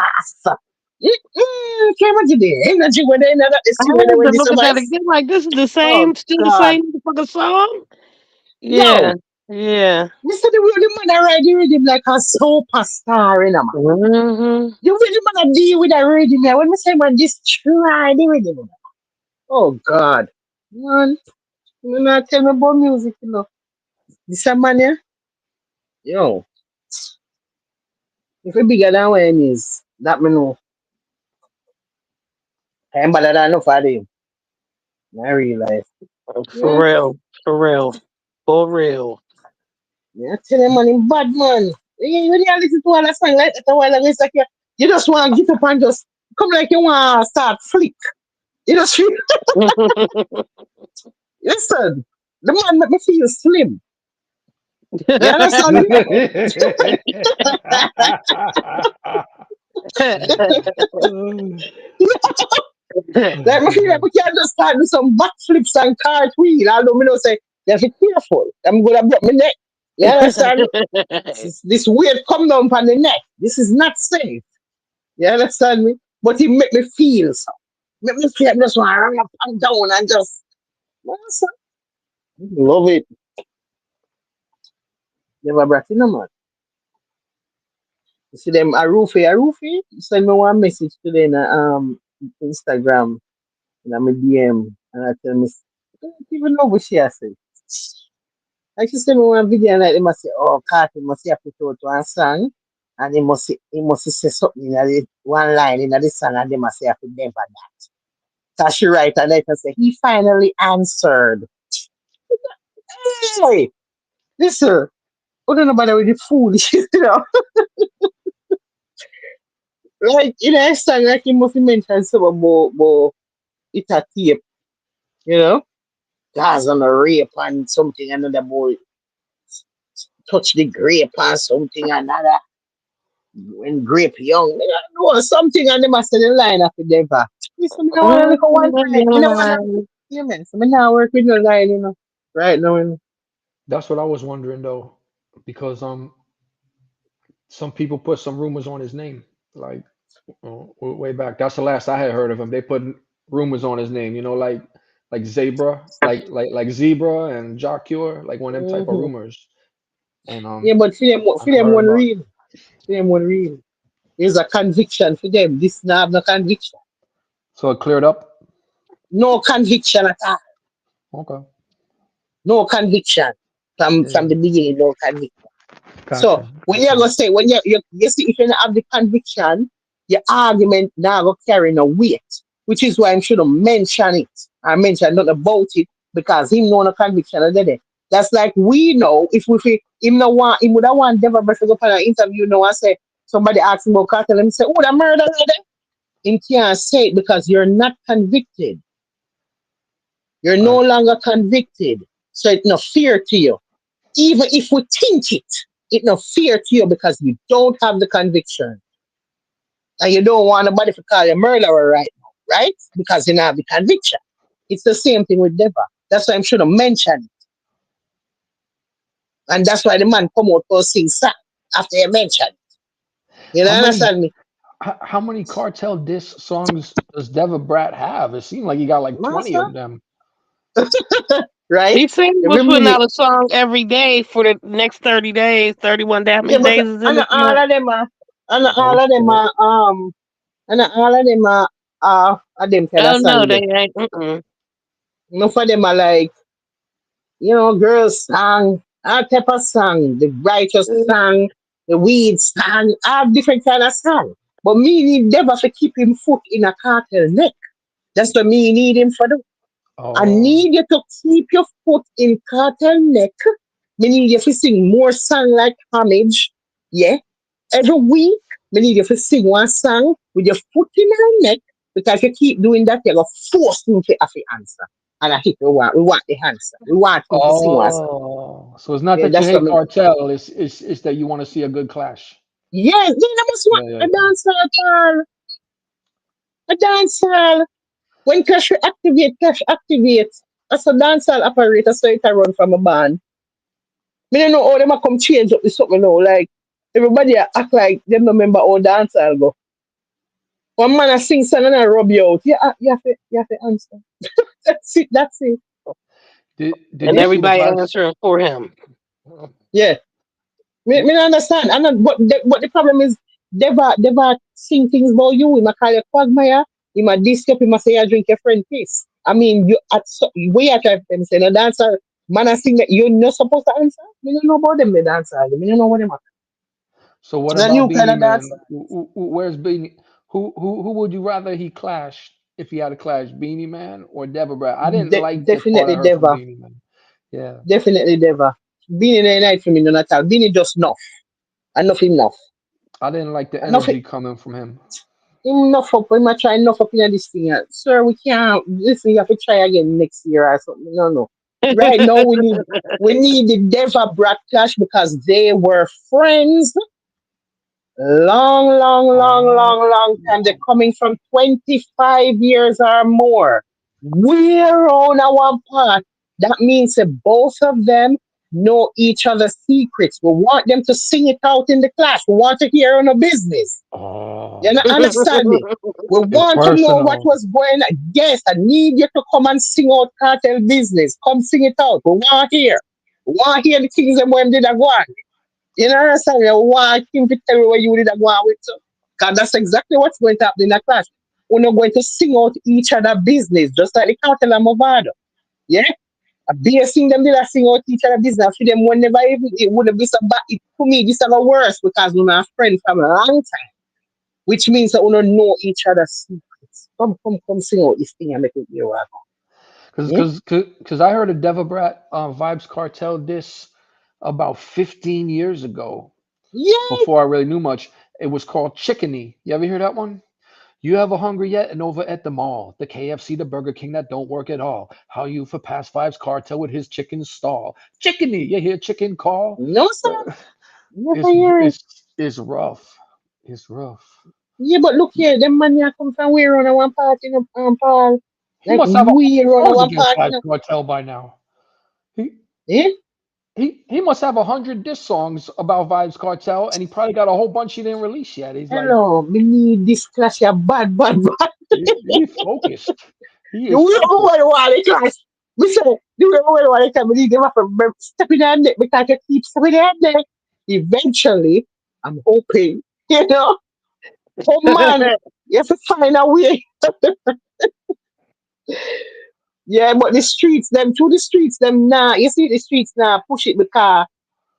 Can't imagine the energy when they know that the I studio had when to this look at that Vice. again. Like this is the Oh same, still the God. same motherfucking song. Yo, Yeah, yeah. you said the way the man a ride the rhythm like a superstar, you know, man. Mm-hmm. The way the man a deal with the rhythm, yeah. When we say man destroy the rhythm, man. Oh God, man, you not tell me about music, you know. This a man, yeah. Yo, if it bigger than where him is, that me know. I ain't better than enough for him. In real life, For yeah. real, for real, for real. Yeah, tell him man, him bad man. When you listen to all that song like that, a while ago, it's like you just want to get up and just come like you want to start flick. You just feel, listen, the man make me feel slim. You understand me? Like me feel like we can't just start do some backflips and cartwheel. Although me know say you have to be careful. I'm gonna break my neck. You understand me? This weight come down on the neck. This is not safe. You understand me? But it make me feel so. Make me feel like I just want to run up and down and just love it. Never brought in no man. You see them a roofie. Send me one message today in Instagram and I'm a DM and I tell me I don't even know what she has said. Like she send me one video and like they must say, oh Kartel must have to to one song and he must say something in one line in the song and they must say have to never that. So she write a letter and say he finally answered. Hey, listen, I don't know about with the foolish, you know. Like in a song like he must mention something about it a tape, you know. Guys on a rape and something another boy touch the grape and something another when grape young. I don't know something and they must say the line after never. Listen, I wanna look at one time. I don't wanna yeah man. So I now work with no line, you know. Right now, you know. That's what I was wondering though, because some people put some rumors on his name, like way back. That's the last I had heard of him. They put rumors on his name, like zebra, like zebra and jocure, like one of them type of Mm-hmm. rumors. And Yeah, but I for never them heard one about. real. For them one real. There's a conviction for them. This now have no conviction. So it cleared up. No conviction at all. Okay. No conviction. From Yeah. the beginning, no conviction. So Gotcha. when you're Gotcha. gonna say when you see if you don't have the conviction, Your argument now go carry no weight, which is why I shouldn't mention it. I mention nothing about it because him know no conviction of that. That's like we know if we feel him no want him would have want Deborah to go for an interview now and say somebody ask him about cartel and say, oh, the murder there. Him can't say it because you're not convicted. You're no Right. longer convicted. So it's no fear to you. Even if we think it, it's no fear to you because you don't have the conviction. And you don't want nobody to call you a murderer right now, right? Because you don't have the conviction. It's the same thing with Deva. That's why I'm sure to mention it. And that's why the man come out for sing song after you mention it. You How know, many understand me? how many cartel diss songs does Deva Brat have? It seemed like he got like 20 Master, of them. right? He said he was Every putting minute. out a song every day for the next 30 days, 31 days. How Yeah, many but days is in and this all month? of them are and Oh all of them shit. are and all of them are them kind of Oh, no, song they there. ain't. Mm-mm. Enough of them are like, girls song, all type of song, the righteous song, the weed song, all different kind of song. But me need never to keep him foot in a cartel neck. That's what me need him for do. I Oh. need you to keep your foot in cartel neck. Me need you to sing more song like homage. Yeah. Every week, me need you to sing one song with your foot in our neck. Because if you keep doing that, you're gonna force him to have the answer. And I think we want the answer. We want him to sing one song. Oh. So it's not Yeah, that you that's what hate me. cartel, it's that you want to see a good clash. Yes, then I must want Yeah, yeah, a yeah. dancer, Paul. A dancer. When cash activate. As a dancehall operator, so it I run from a band. Me don't know how them a come change up with something now. Like everybody a act like them no remember how dancehall go. One man a sing song and I rub you out. Yeah, you have to answer. That's it. That's it. Did And you Yeah, see the everybody Vybz? answering for him. yeah. Me don't understand. And but the problem is, never sing things about you. He might call you quagmire. He might disc up. He might say you drink your friend piss. I mean, you at we are trying to say no dancer. Man, I sing that you're not supposed to answer. Me don't know about them. The dancer. Me don't know what them are. So what It's a about new kind Beanie of dancer. Man? Where's Beanie? Who would you rather he clashed if he had a clash, Beanie Man or Deborah Brad? I didn't like the part I Definitely heard from never. Beanie Man. Yeah, Definitely never. Being in a night for me, none at all. Being just enough. Enough enough. I didn't like the Enough energy coming from him. enough up. We might try enough up in this thing. Sir, we can't listen, you have to try again next year or something. No, no. Right now we need the Deva Brat clash because they were friends long, long, long, Oh, long, long time. They're coming from 25 years or more. We're on our part. That means that both of them know each other's secrets. We want them to sing it out in the class. We want to hear on a business. You oh, not understand me? We it's want to know what personal. was going on. Yes, I need you to come and sing out cartel business. Come sing it out. We want to hear. We want to hear the things that when did I go on. You know what I'm saying? I want him to tell me what you did go on with. Because that's exactly what's going to happen in that class. We're not going to sing out each other business, just like the cartel and Movado. Yeah? A beer sing them did I sing out each other business for them whenever even it wouldn't be so bad. It, to me, this is the worse because we're not friends from a long time. Which means that we don't know each other's secrets. Come sing out this thing and make it hear what Cause, I go. cause, cause, 'cause I heard a Deva Brat Vibes Cartel diss about 15 years ago Yeah, before I really knew much. It was called Chickeny. You ever hear that one? You ever hungry yet? And over at the mall, the KFC, the Burger King that don't work at all. How you for past fives cartel with his chicken stall. Chickeny, you hear chicken call? no sir, Uh, never It's hear it. it's rough. It's rough. Yeah, but look here, them man here come from where on a one party, no, Paul. He Like must have a we hundred on a songs one against party, Five no. Cartel by now. He Eh? he must have 100 diss songs about Vibes Cartel, and he probably got a whole bunch he didn't release yet. He's like Hello, me need this clash ya bad, bad, bad. he focused. He The is way over focused. the wall, the clash. Me say, the way over the wall, the clash, me need them up from step in their neck because you keep stepping their neck. Eventually, I'm hoping, you know, oh man, you have to find a way. Yeah, but the streets, them through the streets, them nah. You see the streets now, push it because,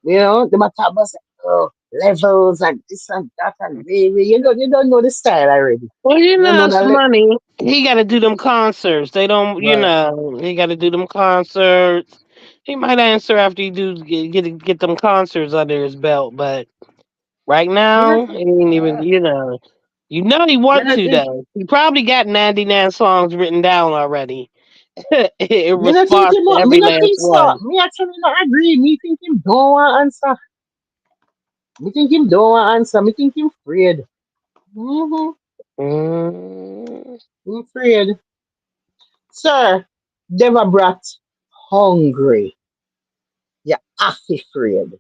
the matabas. Oh. levels and this and that and baby. You don't know the style already. Well, you You don't know, know it's the money. He got to do them concerts. They don't, right. he got to do them concerts. He might answer after he do get them concerts under his belt, but right You now, not he ain't even, Uh, he you want not to though. He probably got 99 songs written down already in me not think response him to me every not last think so. one. Me actually not agree. Me think him don't want answer. Me think him don't want answer. Me think him afraid. Mm-hmm. Mm, I'm afraid. Sir, Deva Brat hungry. You half afraid.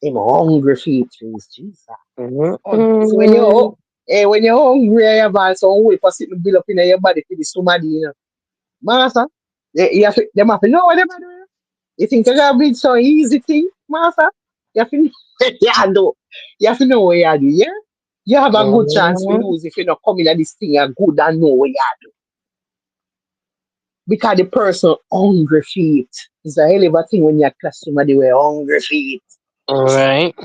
Him hungry features. Jesus. oh, So when you're hungry, you have some way for sitting build up in your body for the somebody, you know. Master, them have to know what they're doing. You think you're gonna be so easy thing, master? You have to yeah, no. You have to know what you do, yeah? You have a good chance to mm, lose if you not come in at this thing and good and know what you do. Because the person hungry feet. It's a hell of a thing when you class somebody with hungry feet. all right.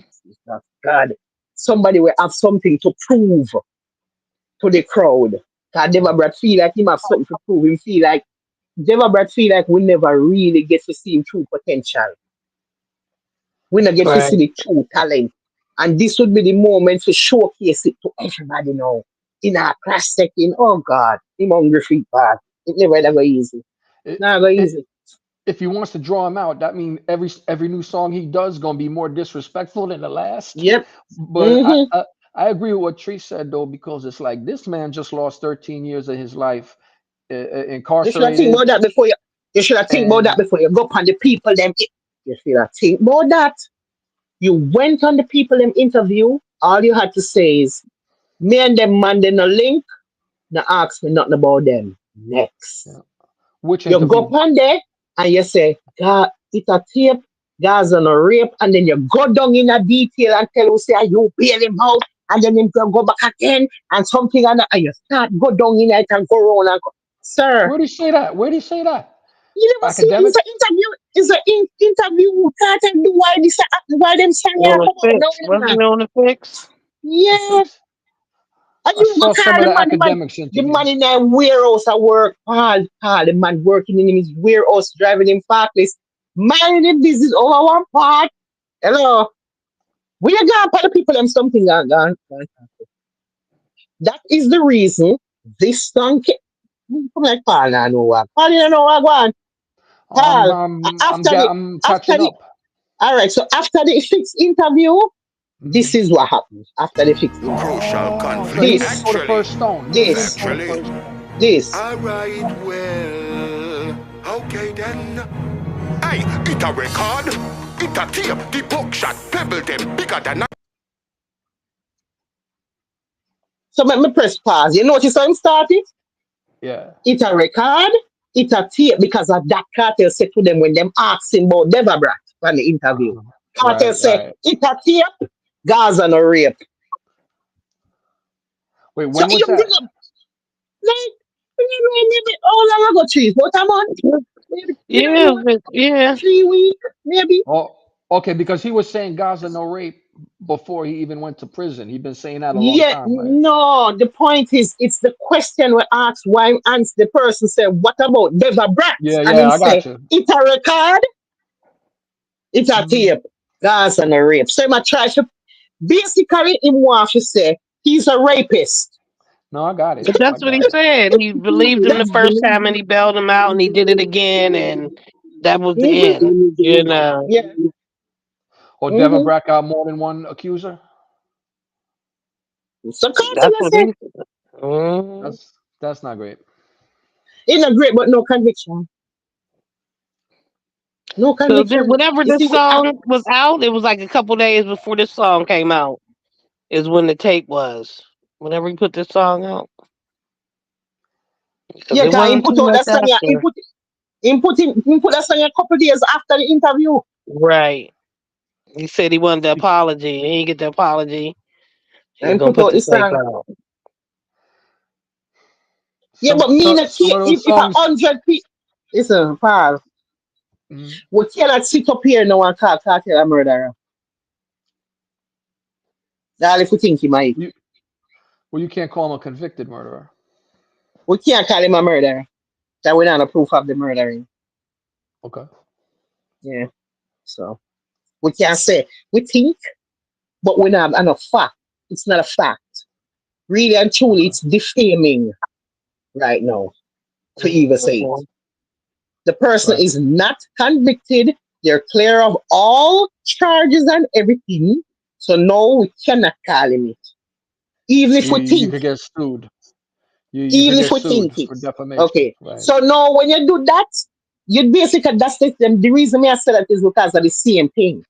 God. Somebody will have something to prove to the crowd. Cause Deva Brad feel like him have something to prove. Him feel like Deva Brad feel like we never really get to see him true potential. We not get to see Right. the true talent. And this would be the moment to showcase it to everybody now. In our class setting, oh God, him hungry feet bad. It never ever easy. it, Never it, easy. if he wants to draw him out, that means every new song he does gonna be more disrespectful than the last. Yep. But Mm-hmm. I agree with what Tree said though, because it's like this man just lost 13 years of his life You should have think incarcerated, about that before you should have think about that and before you go on the people them. You should have think about that. You went on the people them interview. All you had to say is, me and them man they no link, no ask me nothing about them. Next. yeah, which You go interview? on there and you say, God, it's a tape, God's on a rape, and then you go down in a detail and tell you say you bail him out, and then him go back again and something and you start go down in it and go around and go. Sir, Where do you say that? Where do you say that? you never see it's an Academics? interview. It's an interview. Can't do why this why them saying On the come out now, fix. Wasn't he man. on the fix? The Yeah. fix? And I you go saw some call of the the man, academics the man interviews. in that warehouse at work, Paul, the man working in his warehouse, driving him forklift, minding the business over one part. Hello. We are going to the people them something gone. That is the reason this song come like Paul now know what. Paul, you know what, go on. Paul, I'm after catching the, up. all right, so after the fixed interview, this Mhm. is what happened after the fixed interview. Crucial Oh, so he conflict, didn't This, throw the actually. first stone. He didn't this, throw the Actually. first stone. this. Alright, well. Okay then. Hey, it a record. It a tape. The bookshot pebble them bigger than a So let me press pause. You notice how him started? Yeah. It a record, it a tape because of that Cartel said to them when them asking about Deva Brat on the interview. Uh-huh. Cartel Right, say, right. it a tape, Gaza no rape. Wait, So when you was bring that? up, like, maybe how long ago, trees? What a month? Maybe, Yeah, but yeah. 3 weeks, maybe. Oh, okay, because he was saying Gaza no rape before he even went to prison. He'd been saying that a long Yeah, time, right? no, the point is, it's the question we ask why answer the person say, what about Deva Brat? Yeah, And yeah, him I say, got you. it a record, it a Mhm. tape, Gaza no rape. So I try to basically, him want to say he's a rapist. No, I got it. But I that's what he got it. said. He believed him the That's first time and he bailed him out and he did it again and that was the end. mhm. You know. Yeah. Or Devin Mm-hmm. Brack got more than one accuser. So Carter That's I what said, he said. Mhm. That's not great. it's not great, but no conviction. No So then conviction. whenever You this see, song was out, it was like a couple days before this song came out, is when the tape was. Whenever he put this song out. Because yeah, it cause him wasn't too put out much that song. Yeah, after. him put that song a couple days after the interview. Right. He said he wanted the apology. He didn't get the apology. He was And gonna put put out the the tape song. out. Yeah, Some but me so, not some care of those if a songs. hundred people. Listen, Paul. Mhm. We cannot sit up here now and call Kartel a murderer. All if we think he might. You well, you can't call him a convicted murderer. We can't call him a murderer. That we don't have proof of the murdering. Okay. Yeah. So we can't say we think, but we don't have enough fact. It's not a fact. Really and truly, Okay. it's defaming right now to even say it. Mhm. The person Right. is not convicted. They're clear of all charges and everything. So no, we cannot call him it. Even if we You think, could get sued. You even could if get we sued think it. for defamation. Okay. Right. So no, when you do that, you basically that's the reason me I said that is because of the same thing.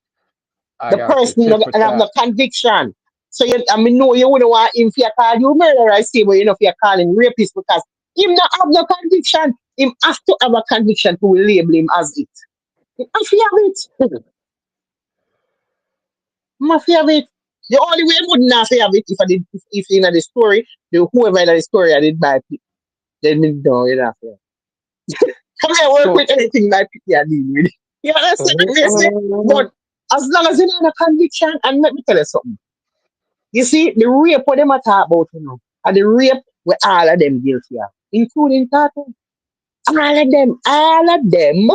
I The got you. person Tit no, for and have tat. no conviction. So you, I mean, no, you wouldn't want him if you call you murderer, I say, but you know, if you call him rapist because him not have no conviction. Him have to have a conviction to label him as it. Him have to have it. Him have to have it. The only way I wouldn't have to have it if I did, if in the story, the whoever in the story I did buy it, then me no, you don't have to. Have it. Come here, work So with anything like you are dealing with. You understand what I say? But Mhm. as long as you don't have a conviction, and let me tell you something. You see, the rape what them a talk about, and the rape where all of them guilty of, including Kartel. All of them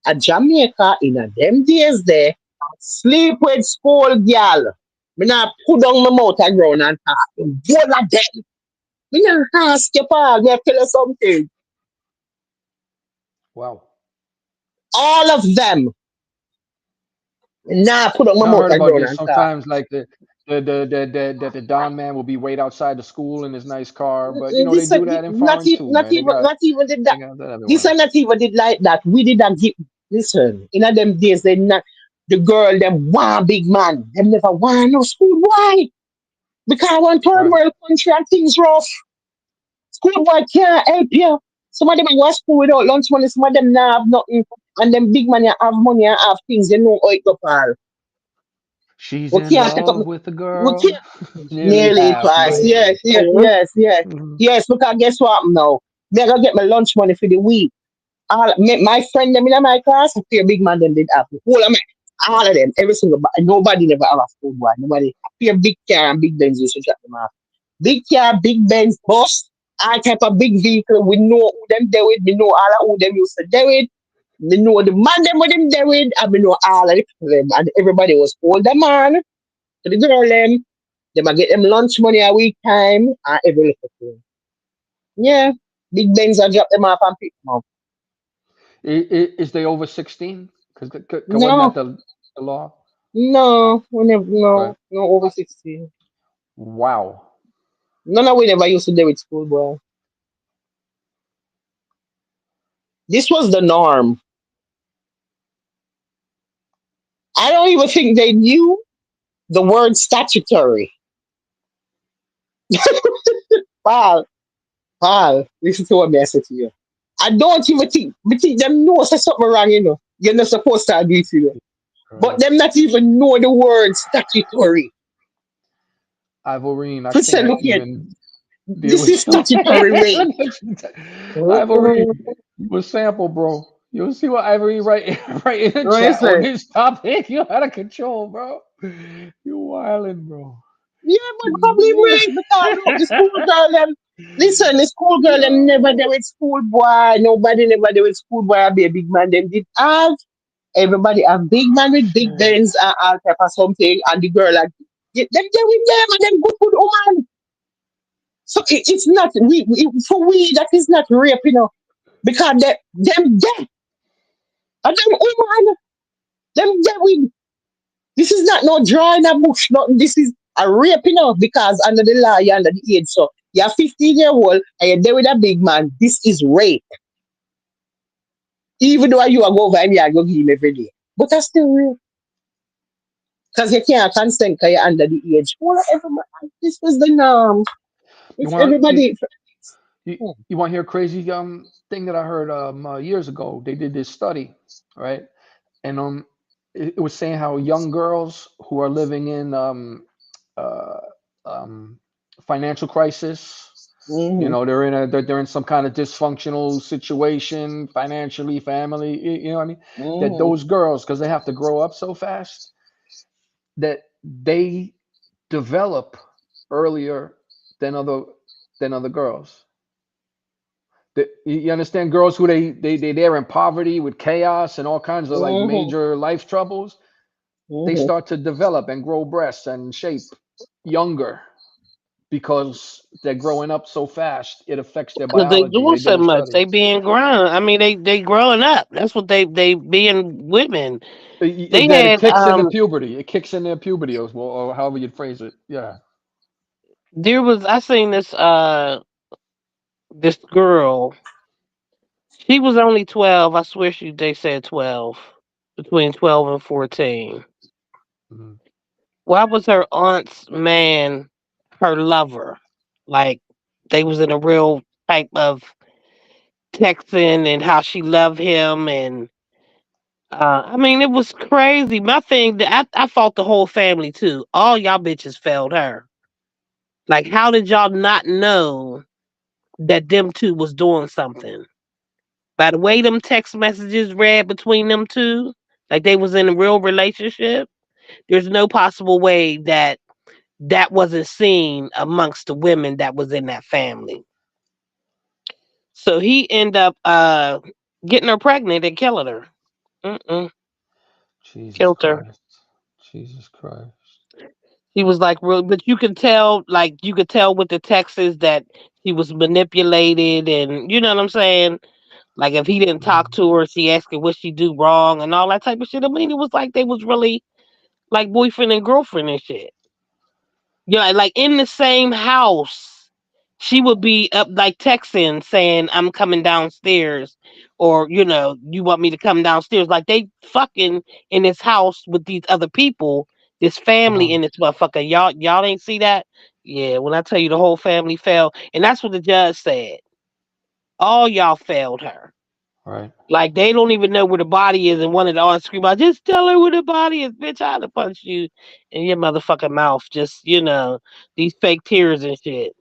at Jamaica in a them days there, sleep with school girl. Me not put down my mouth and ground and talk. All of them. Me not ask you, Paul, me a tell you something. wow. All of them. Me not put down my Now I mouth heard and about ground this. and talk. Sometimes like the Don man will be wait outside the school in his nice car, but you know they This do that in foreign too, man. not even did They that. got that This everywhere. and not even did like that. We did not give. Listen, in a them days, they not the girl them want big man. Them never want no school. Why? Because one third Right. world country and things rough. School boy can't help you. Some of them go to school without lunch money. Some of them not have nothing. And them big man you have money and have things. You know how it go, Paul. She's We in can't take up. love with the We girl. can't. Nearly Nearly half twice. dead. Yes, yes, Mhm. yes, yes. Mhm. Yes, because guess what now? Me I gotta get my lunch money for the week. My friend them in my class, a few big man them did have. Whole of me, all of them, every single, nobody never have a school boy. Nobody. A few big car and big Benz used to drop them off. Big car, big Benz, bus, all type of big vehicle. We know who them there with. We know all of who them used to there with. We know the man them with them there with, and we know all of the people them. And everybody was older man to the girl them. Them I get them lunch money a week time and every little thing. Yeah, big Benz I drop them off and pick them up. Is they over 16? Because wasn't that No, the law? no, we never, Right. no over 16. Wow. None of we never used to do with school, boy. This was the norm. I don't even think they knew the word statutory. Pal, pal, listen to what I say to you. I don't even think, we think them know say something wrong, you know. You're not supposed to agree to you. But Right. them not even know the word statutory. Ivorine, I For say, can't look here, even deal this is with you. statutory rape. Ivory, Mhm. you a sample, bro. You'll see what Ivory write right in the What is chat on it? this topic. You out of control, bro. You wildin', bro. Yeah, but probably right because look, the school girl them. Listen, the school girl them never Yo. there with school boy. Nobody never there with school boy. Be a big man. Them did have everybody have big man with big Benz and all type of something, and the girl like them there with them and them good woman. So it's not for we that is not rape, because them dead and them woman them dead with. This is not no draw in a bush, nothing. This is a rape, because under the law, you're under the age. So you're 15-year-old and you're there with a big man. This is rape. Even though you are go over and you are go give him every day. But that's still rape. Because you can't consent because you're under the age. Well, everybody, this was the norm. You If want you, everybody. you, Hmm, you want to hear a crazy thing that I heard years ago? They did this study, right? And it was saying how young girls who are living in uh, financial crisis You Mm-hmm. know, they're in some kind of dysfunctional situation, financially, family. You know what I mean? That Mm-hmm. those girls, because they have to grow up so fast, that they develop earlier than other girls. You understand? Girls who they're in poverty with chaos and all kinds of like Mm-hmm. major life troubles, they Mm-hmm. start to develop and grow breasts and shape younger because they're growing up so fast. It affects their Cause they biology. doing They did so a much. study. They being grown. I mean, they growing up. That's what they being women. They That it had kicks in the puberty. It kicks in their puberty, or however you'd phrase it. Yeah. there was I seen this girl. She was only 12. I swear they said 12. Between 12 and 14. Mhm. Why was her aunt's man her lover? Like they was in a real type of texting and how she loved him and I mean it was crazy. My thing that I fought the whole family too. All y'all bitches failed her. Like how did y'all not know that them two was doing something? By the way them text messages read between them two, like they was in a real relationship, there's no possible way that that wasn't seen amongst the women that was in that family. So he ended up getting her pregnant and killing her. Mm-mm, Jesus killed her. Christ. Jesus Christ. He was like real, but you could tell, like you could tell with the texts that he was manipulated, and you know what I'm saying. Like if he didn't talk Mhm. to her, she asked her what she do wrong and all that type of shit. I mean, it was like they was really like boyfriend and girlfriend and shit. Yeah, like in the same house, she would be up like texting saying, "I'm coming downstairs," or "You want me to come downstairs?" Like they fucking in this house with these other people, this family Uh-huh. in this motherfucker. Y'all ain't see that? Yeah, when I tell you the whole family fell, and that's what the judge said. All y'all failed her. Right. Like they don't even know where the body is, and one of the all scream out, "Just tell her where the body is, bitch! I'd have punched you in your motherfucking mouth." Just these fake tears and shit.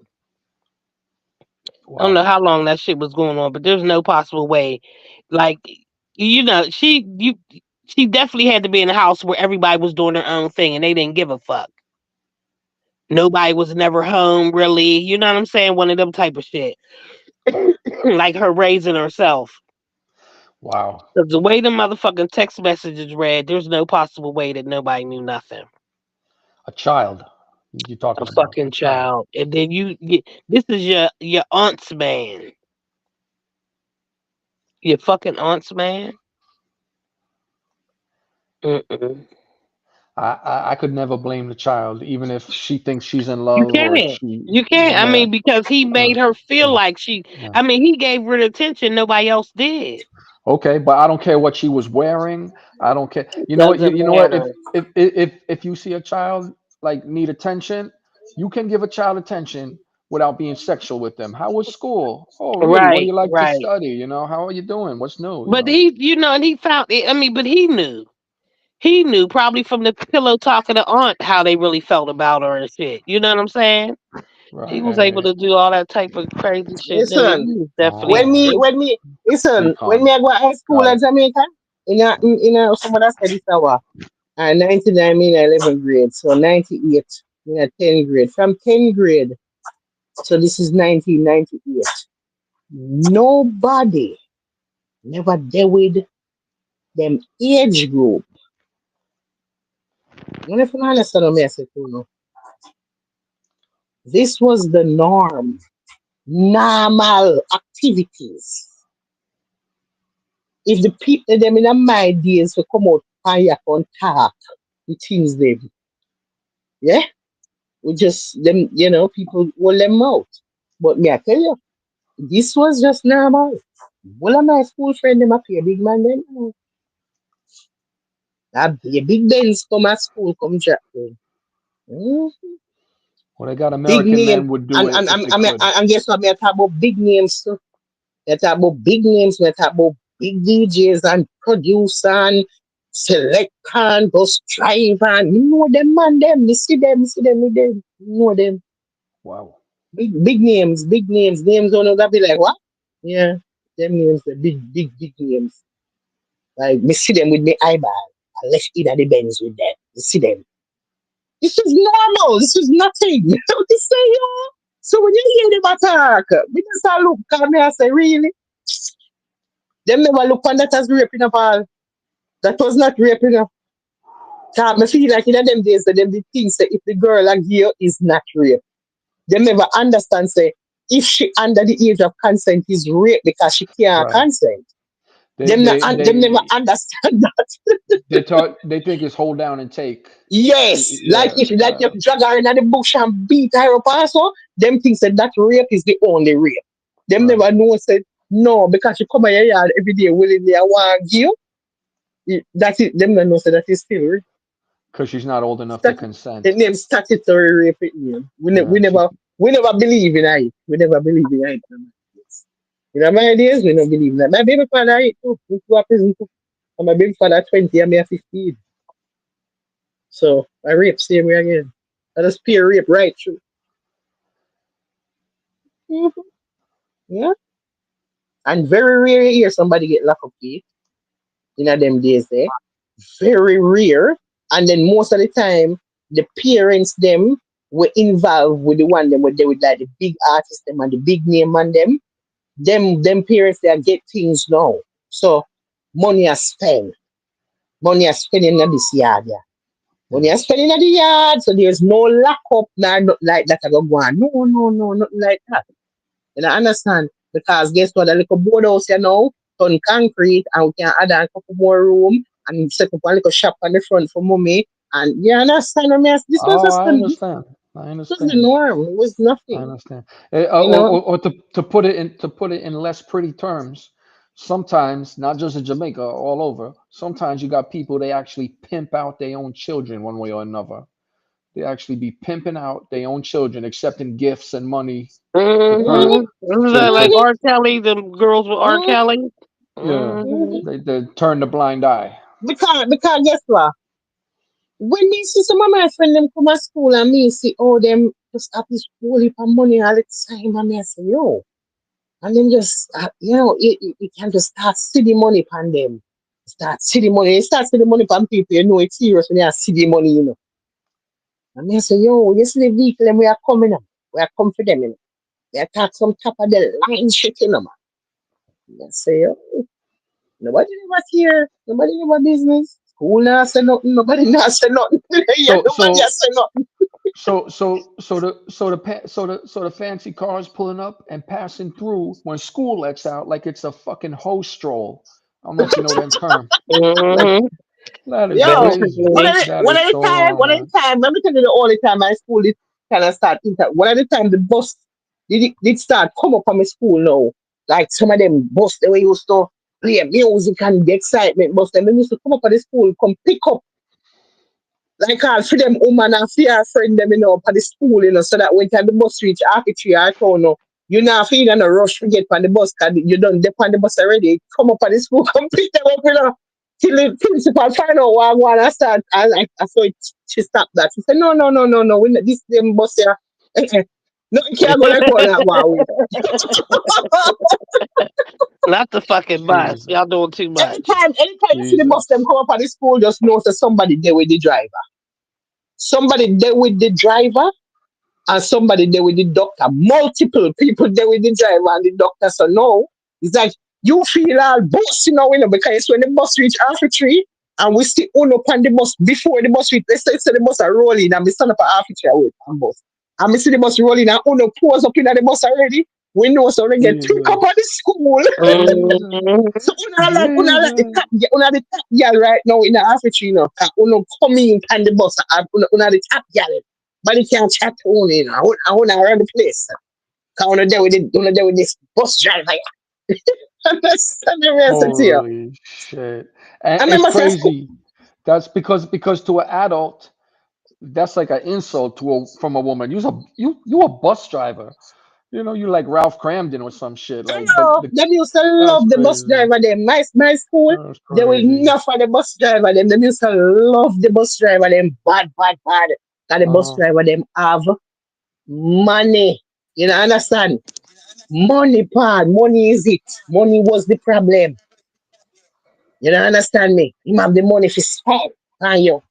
I don't know Wow. how long that shit was going on, but there's no possible way. Like she definitely had to be in a house where everybody was doing their own thing and they didn't give a fuck. Nobody was never home really. You know what I'm saying? One of them type of shit. Like her raising herself. Wow. 'Cause the way the motherfucking text messages read, there's no possible way that nobody knew nothing. A child. You're A talking about a fucking child. child. And then this is your aunt's man. Your fucking aunt's man? Mm-mm. I could never blame the child, even if she thinks she's in You love or can't. she. You can't. I Yeah. mean, because he Uh, made her feel yeah. like Yeah. I mean, he gave her the attention nobody else did. Okay, but I don't care what she was wearing. I don't care. It You know what? doesn't You know what? matter. If you see a child like need attention, you can give a child attention without being sexual with them. How was school? Oh, really? What do Right, you like to right. study? How are you doing? What's new? But and he found it. I mean, but he knew. He knew probably from the pillow talk of the aunt how they really felt about her and shit. You know what I'm saying? He was able Right. to do all that type of crazy shit, nigga. Listen, He was definitely. when me Oh, when me stay listen, when calm. me I go to high school Got in it. Jamaica, somebody said this hour. 99 me in 11th grade, so 98 in a 10th grade. From 10th grade, so this is 1998. Nobody never dealt with them age group. You know if you understand what I say to you. This was the norm. Normal activities. If the people them in my days to come out and yak and talk, the things them, yeah, we just them, people hold them out. But me, I tell you, this was just normal. One of my school friend them up here, big man, them, that big Benz come at school, come drop them. Mm, Well, they got big American name, men would do and it and if and, they and, could. and guess what? Me I talk about big names too. We talk about big names. We talk about big DJs and producer and select and bus driver. And you know them man, them. You see them, with them. You know them. Wow. big names on gonna be like what? Yeah, them names the big names. Like me see them with me eyeball. I left in the Benz with them. You see them. This is normal. This is nothing. What you say, yo? So when you hear them attack, we just start look at me and say, really? Them never look on that as raping at all. That was not raping. Cause me feel like in them days that them the things say if the girl a girl is not rape. They never understand say if she under the age of consent is rape because she can't Right. consent. They they Them never they understand that. they think it's hold down and take. Yes, Yeah. like you drag her in the bush and beat her up also, them things that that rape is the only rape. Them Right. never know said no because you come in your yard every day willingly and want give that is them never know say that is still rape. Because she's not old enough to Stat- the consent. name statutory rape it name. Yeah. She. We never believe in it. We never believe in it. You know my ideas, we don't believe in that. My baby father it too. He to a prison too. And my baby father 20 and me a 15. So I rape same way again. I just peer rape right through. Mhm. Yeah. And very rare here somebody get locked up kid in a them days there. Very rare. And then most of the time the parents them were involved with the one them were there with like the big artist them and the big name on them. Them parents they get things now. So money are spent. Money are spending in this yard, yeah. Money Yeah. are spending in the yard, so there's no lock up, not like that I go on. No, nothing like that. You know, understand? Because guess what? The little board house you know, turn concrete and we can add a couple more room and set up a little shop on the front for mommy. And you understand what I mean? This was Oh, just I understand. I this was the understand. norm. It was I nothing. understand. You know? Or to put it in less pretty terms, sometimes not just in Jamaica, all over. Sometimes you got people they actually pimp out their own children one way or another. They actually be pimping out their own children, accepting gifts and money to turn Mm-hmm, Mm-hmm. Was that like to mm-hmm, R. Kelly? Them girls with R. mm-hmm, Kelly? yeah. mm-hmm. Mm-hmm. They turn the blind eye. Because guess what? When me see some of my friend them come to school and me see oh them just have this whole heap of money all the time and me I say yo and then just it can just start city money upon them. Start city money. It starts city money upon people, you know it's serious when you have city money, you know. And me I say, yo, you see the vehicle and we are coming up. We are come for them, you know. They attack some top of the line shit, you know, man. And I say, yo, nobody never here. Nobody never business. School not say nothing. Nobody not say nothing. Yeah, So nobody so not say nothing. so the fancy cars pulling up and passing through when school lets out like it's a fucking hose stroll. I don't know if you know that term. Like Mm-hmm. that is crazy. Basically. That is so wrong, One of man. the time, let me tell you the only time my school did kind of start one of the time the bus did start come up on my school now. Like some of them bus they were used to play music and the excitement bus them they used to come up at the school, come pick up like all for them woman and for your friend them, you know, for the school, you know, so that when time the bus reach architecture I told no, you not feeling a rush to get on the bus because you done dip on the bus already. Come up on the school, come pick them up, you know. Till the principal find out what I want to start. I saw it, she stopped that. She said, no. We not, this them bus here. No, you can't go like all that. Wow. Not the fucking bus. Jesus. Y'all doing too much. Anytime you see the bus them Jesus. come up on the school, just know that somebody there with the driver. Somebody there with the driver and somebody there with the doctor. Multiple people there with the driver and the doctor. So no, it's like you feel all boss, you know, because when the bus reach half a tree and we still on up on the bus before the bus reach, let's say the bus are rolling and we stand up at half a tree away from the bus. And we see the bus rolling and Uno pause up in the bus already. We know so we get pick up at Jesus. the school. Jesus. Mm-hmm. So una like the Jesus. top una the top girl right now in the Africa, you know. Una coming on the bus una the top girl. But you can't chat to una, you know. I wanna around the place. Cause una there with this bus driver. That's the recipe here. Holy shit. And I it's remember saying school. crazy. That's because to an adult, that's like an insult from a woman. You a bus driver. You like Ralph Cramden or some shit. I Like, but know them used to that's love the bus crazy. driver them. My school, That's they will crazy. enough for the bus driver them. Them used to love the bus driver them bad. Cause the bus Uh, driver them have money. You know, understand? Money part, money is it. Money was the problem. You don't understand me? You have the money for spend and you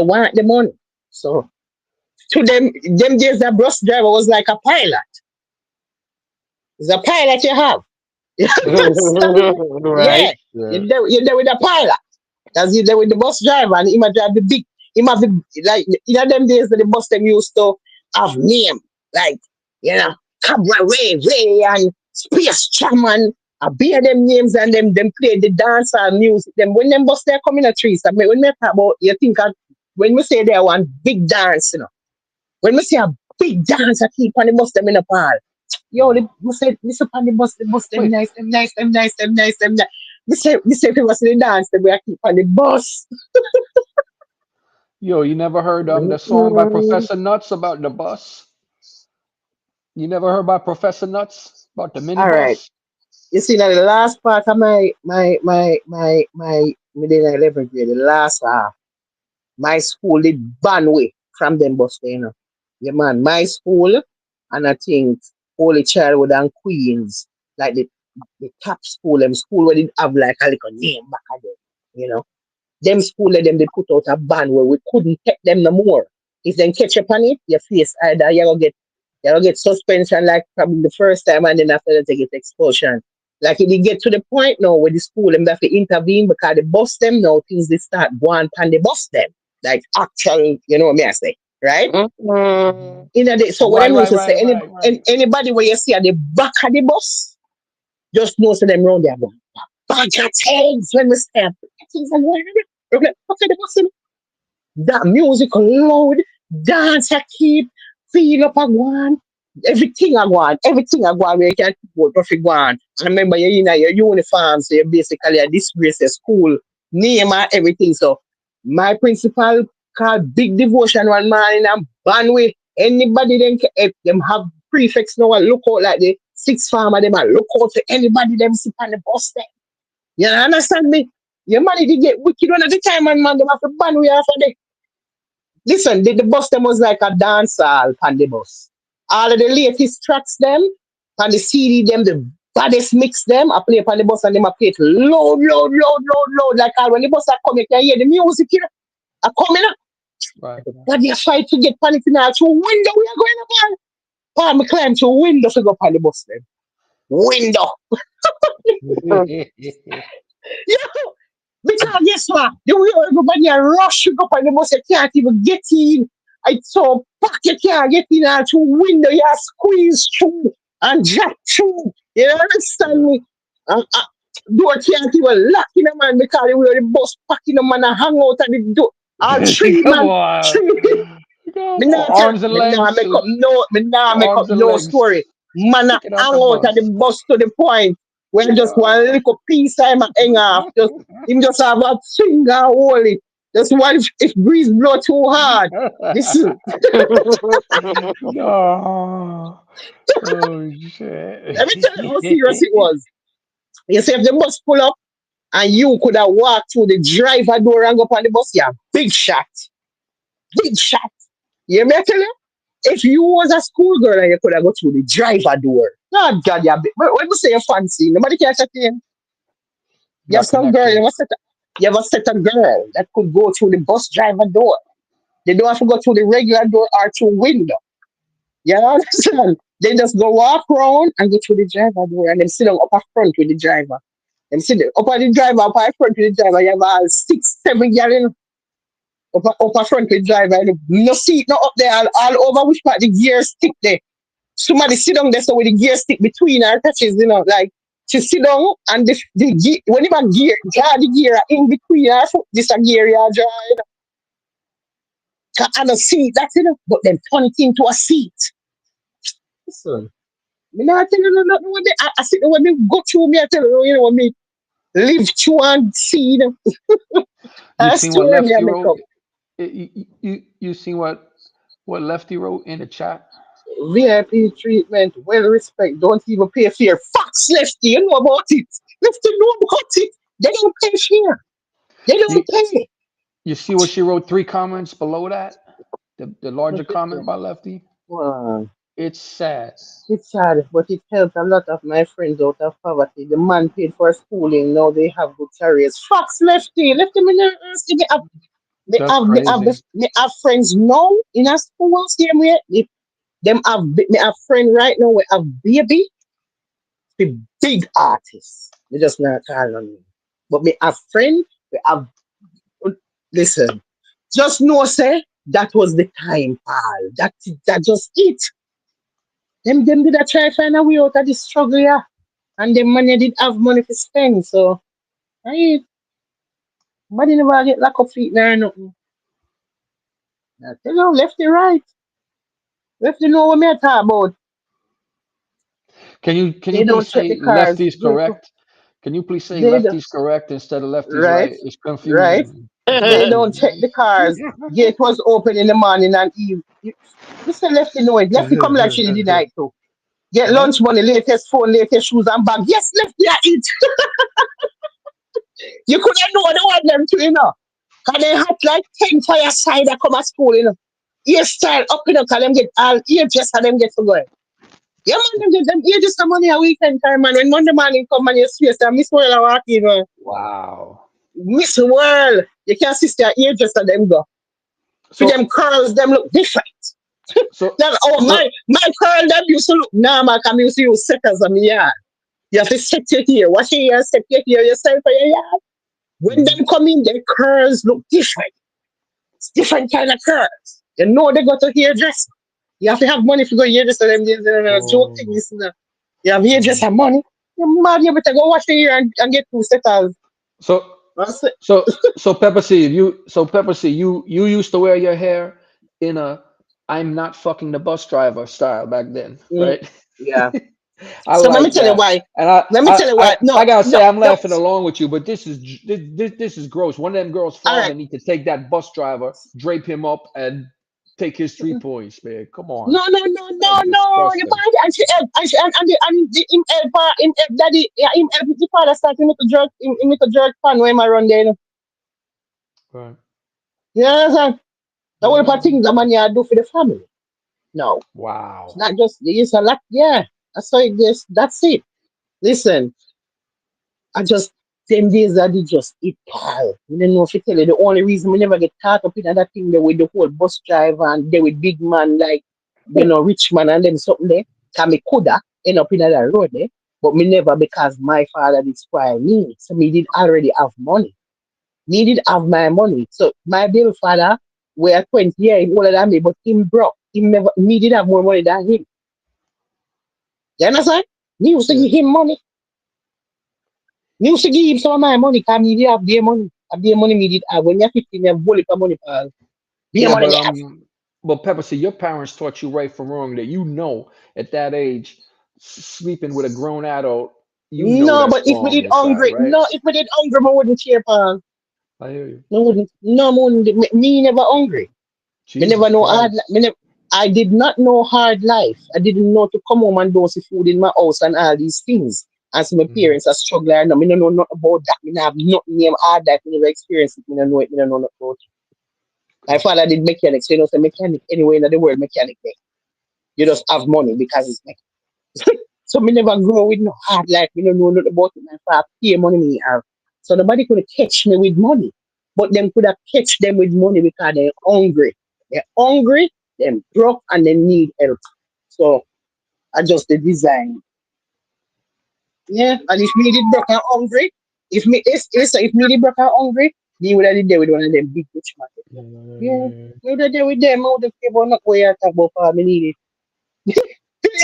want the money. So to them days the bus driver was like a pilot. It's a pilot you have. You understand me? Right. Yeah. You're there with a pilot. Because you there with the bus driver and he might drive the big, he might be like in them days that the bus them used to have name. Like, you know, Cabra Ray and Space Chairman. I bear them names and them play the dancehall music. Them when them bus they come in a trees. I mean when we talk about you think of, when we say they want big dance, you know. When we say a big dance, I keep on the bus them in a pal. Yo, we say this upon the bus them Wait, nice, them nice, them nice, them nice, them nice. We say if it was the dance, then we keep on the bus. yo, you never heard the song by Mm. Professor Nuts about the bus? You never heard by Professor Nuts about the All right. minibus? You see now the last part of my middle and 11th grade, the last half, my school did ban way from them bus there, you know. Yeah man, my school and I think Holy Childhood and Queens, like the top school, them school where they have like a little name back of them, you know. Them school let them they put out a ban where we couldn't take them no more. If they catch up on it, your face either you gonna get suspension like probably the first time and then after that they get expulsion. Like if they get to the point now where the school them have to intervene because they bust them now, things they start going and they bust them. Like actual, you know what me I say, right? Mm. So what I Right, mean right, to say, right, right, right. anybody where you see at the back of the bus, just know so them round there going, back your things when we step. Things are going on. Back of the bus, that music loud, dance I keep, feel up a one, everything I want where you can keep out perfect one. And remember you're in your uniform, so you're basically a disgrace a school name and everything. So my principal called big devotion one morning and ban way. Anybody then if them have prefix now and look out like the six farmer them and look out to anybody them sit on the bus there. You understand me? Your money did get wicked one at the time and man them have to ban way after that. Listen, the bus them was like a dance hall on the bus. All of the latest tracks them, on the CD them, the baddest mix them, I play upon the bus and them I play it loud, loud, loud, loud, loud. Like all when the bus are coming, you can hear the music, you know. I coming up. Right. Everybody a fight to get panic now through window we are going up. Palm me climb through window to go up on the bus then. Window. Yeah. Because guess what? The way everybody are rush you go up on the bus, you can't even get in. It's so packed you can't get in out through window, you squeeze through and drop through. You understand me? Door can't even lock in a man because the way the bus packing a man and hang out at the door. All three Come man, on. three. Come Me on. not tell, Arms and me not legs. make up no, me not make up Arms and no legs story. Man a sticking out hang the out at the bus. bus to the point where just one Yo. little piece time hang off. Just him just have a finger hold it. Just one if breeze blow too hard. Listen, No. Oh shit. let me tell you how serious it was. You see, if the bus pull up and you could have walked through the driver door and go up on the bus, yeah, big shot. Big shot. You may tell you? If you was a schoolgirl and you could have go through the driver door. God, God, yeah. When you say you're fancy, nobody can shut in. You have Got some girl, connections. you have a set of girl that could go through the bus driver door. They don't have to go through the regular door or through window. You understand? They just go walk around and go through the driver door and then sit down up up front with the driver. Them sit up on the driver, up up front with the driver. You have 6, 7 girl up front with the driver. And no seat, no up there, all over which part the gear stick there. Somebody sit down there so with the gear stick between her touches, like she sit down and the gear, when you gear, draw the gear in between her foot, this a gear you draw, and a seat, that's it, but then turn it into a seat. Listen, me not tell you nothing what I see when they go through me, I tell you, what me live through and see, You I seen what story me I Lefty make wrote? up. You seen what Lefty wrote in the chat? VIP treatment, well respect, don't even pay fear. Fox Lefty, you know about it. Lefty know about it. They don't pay fear. They You don't pay. you see what she wrote? Three comments below that. The larger What you comment say? by Lefty. Wow. It's sad. It's sad, but it helped a lot of my friends out of poverty. The man paid for schooling. Now they have good careers. Fox lefty, lefty me not ask you. That's crazy. Me have friends now in a school same way. Them have me have friend right now. We have baby, the big artists. They just not call on me. But me have friend. We have listen. Just know say that was the time, pal. That just it. Them did a try find a way out of this struggle, yeah. And them money did have money to spend, so I body never get lack of feet there nothing. I tell you, left and right. Left you know what me I talk about. Can you They please don't check the say cars. lefties correct? Can you please say They do, lefties correct instead of lefties right, right? It's right. confusing. It's They don't confusing. check the cars. Gate was open in the morning and eve. Mr. Lefty know it. Lefty come like she did the night too. Get Huh? lunch money, latest phone, latest shoes and bag. Yes, Lefty I eat. You couldn't know the one them too, you know. Cause they had like 10 fire side that come at school, you know. Hairstyle up, you know, cause them get all ear just and them get to go. Yeah, man, them get them ear just some money a weekend time, man. When Monday morning come and you space and Miss World are walking, man. Wow. Miss World. You can't see their ear just and them go. For So them curls, them look different. so That, oh, so my curl, them used to look normal, cause me used to use seconds on me yard. You have to set your hair. Wash your hair, set your hair yourself for your yard. When mhm. them come in, their curls look different. It's different kind of curls. You know they got to hairdresser. You have to have money to go hairdresser them days. Joke thing Oh, is you have mhm. hairdresser money. You're mad, you better go wash your hair and get two setters. So That's it. so Pepper Seed, Pepper Seed, you used to wear your hair in a I'm not fucking the bus driver style back then, Mm, right? yeah. I So let me like tell you that. why. And Let me tell you why. I No, gotta no, say I'm no. laughing along with you, but this is gross. One of them girls' All right. father need to take that bus driver, drape him up, and take his 3 points, man. Come on. That's No. You disgusting. mind? And him help daddy, yeah, him help the father start him to jerk, him to jerk pan when I run there. Right. You know what I'm saying? The whole part Yeah. things the man you do for the family. No, it's Wow. not just it's a lot. Yeah, that's how it is. That's it. Listen, I just them days I did just eat pal. You don't know if you tell you the only reason we never get caught up in that thing there with the whole bus driver and there with big man like rich man and them something there. Cause me coulda end up in that road there. But me never because my father did spoil me. So me did already have money. Me did have my money. So my bill father were 20 years older than me, but him broke. Him never me did have more money than him. You understand? Me used to Yeah. give him money. Me used to give him some of my money because me did have their money. And their money me did have. When you're 15, you have bullet for money, pal. Their Yeah, money me have. but Pepper, see, your parents taught you right from wrong that you know at that age, sleeping with a grown adult, you know No, that's but if we wrong did inside, hungry, right? no, if we did hungry, I wouldn't care, pal. I hear you. No, wouldn't. No, I wouldn't. Me never hungry. Me never Jesus know hard. Christ. I did not know hard life. I didn't know to come home and do some food in my house and all these things. As my Mhm. parents are struggling, no, me no know nothing about that. Me no have nothing name hard life. Me never experienced it. Me no know it. Me no know nothing about it. My Okay. father did mechanics. So you know, say mechanic anywhere in the world, mechanic there. You just have money because it's mechanic. So me never grow with no hard life. Me no know nothing about it. My father pay money me have. So nobody could catch me with money. But them could have catch them with money because they're hungry. They're hungry, them broke, and they need help. So I just the design. Yeah, and if me did broke and hungry, if me did broke and hungry, me would have did there with one of them big rich market. Yeah, yeah, yeah, Yeah, yeah, yeah. me would have there with them. I would have care about not what you talk about for me need it.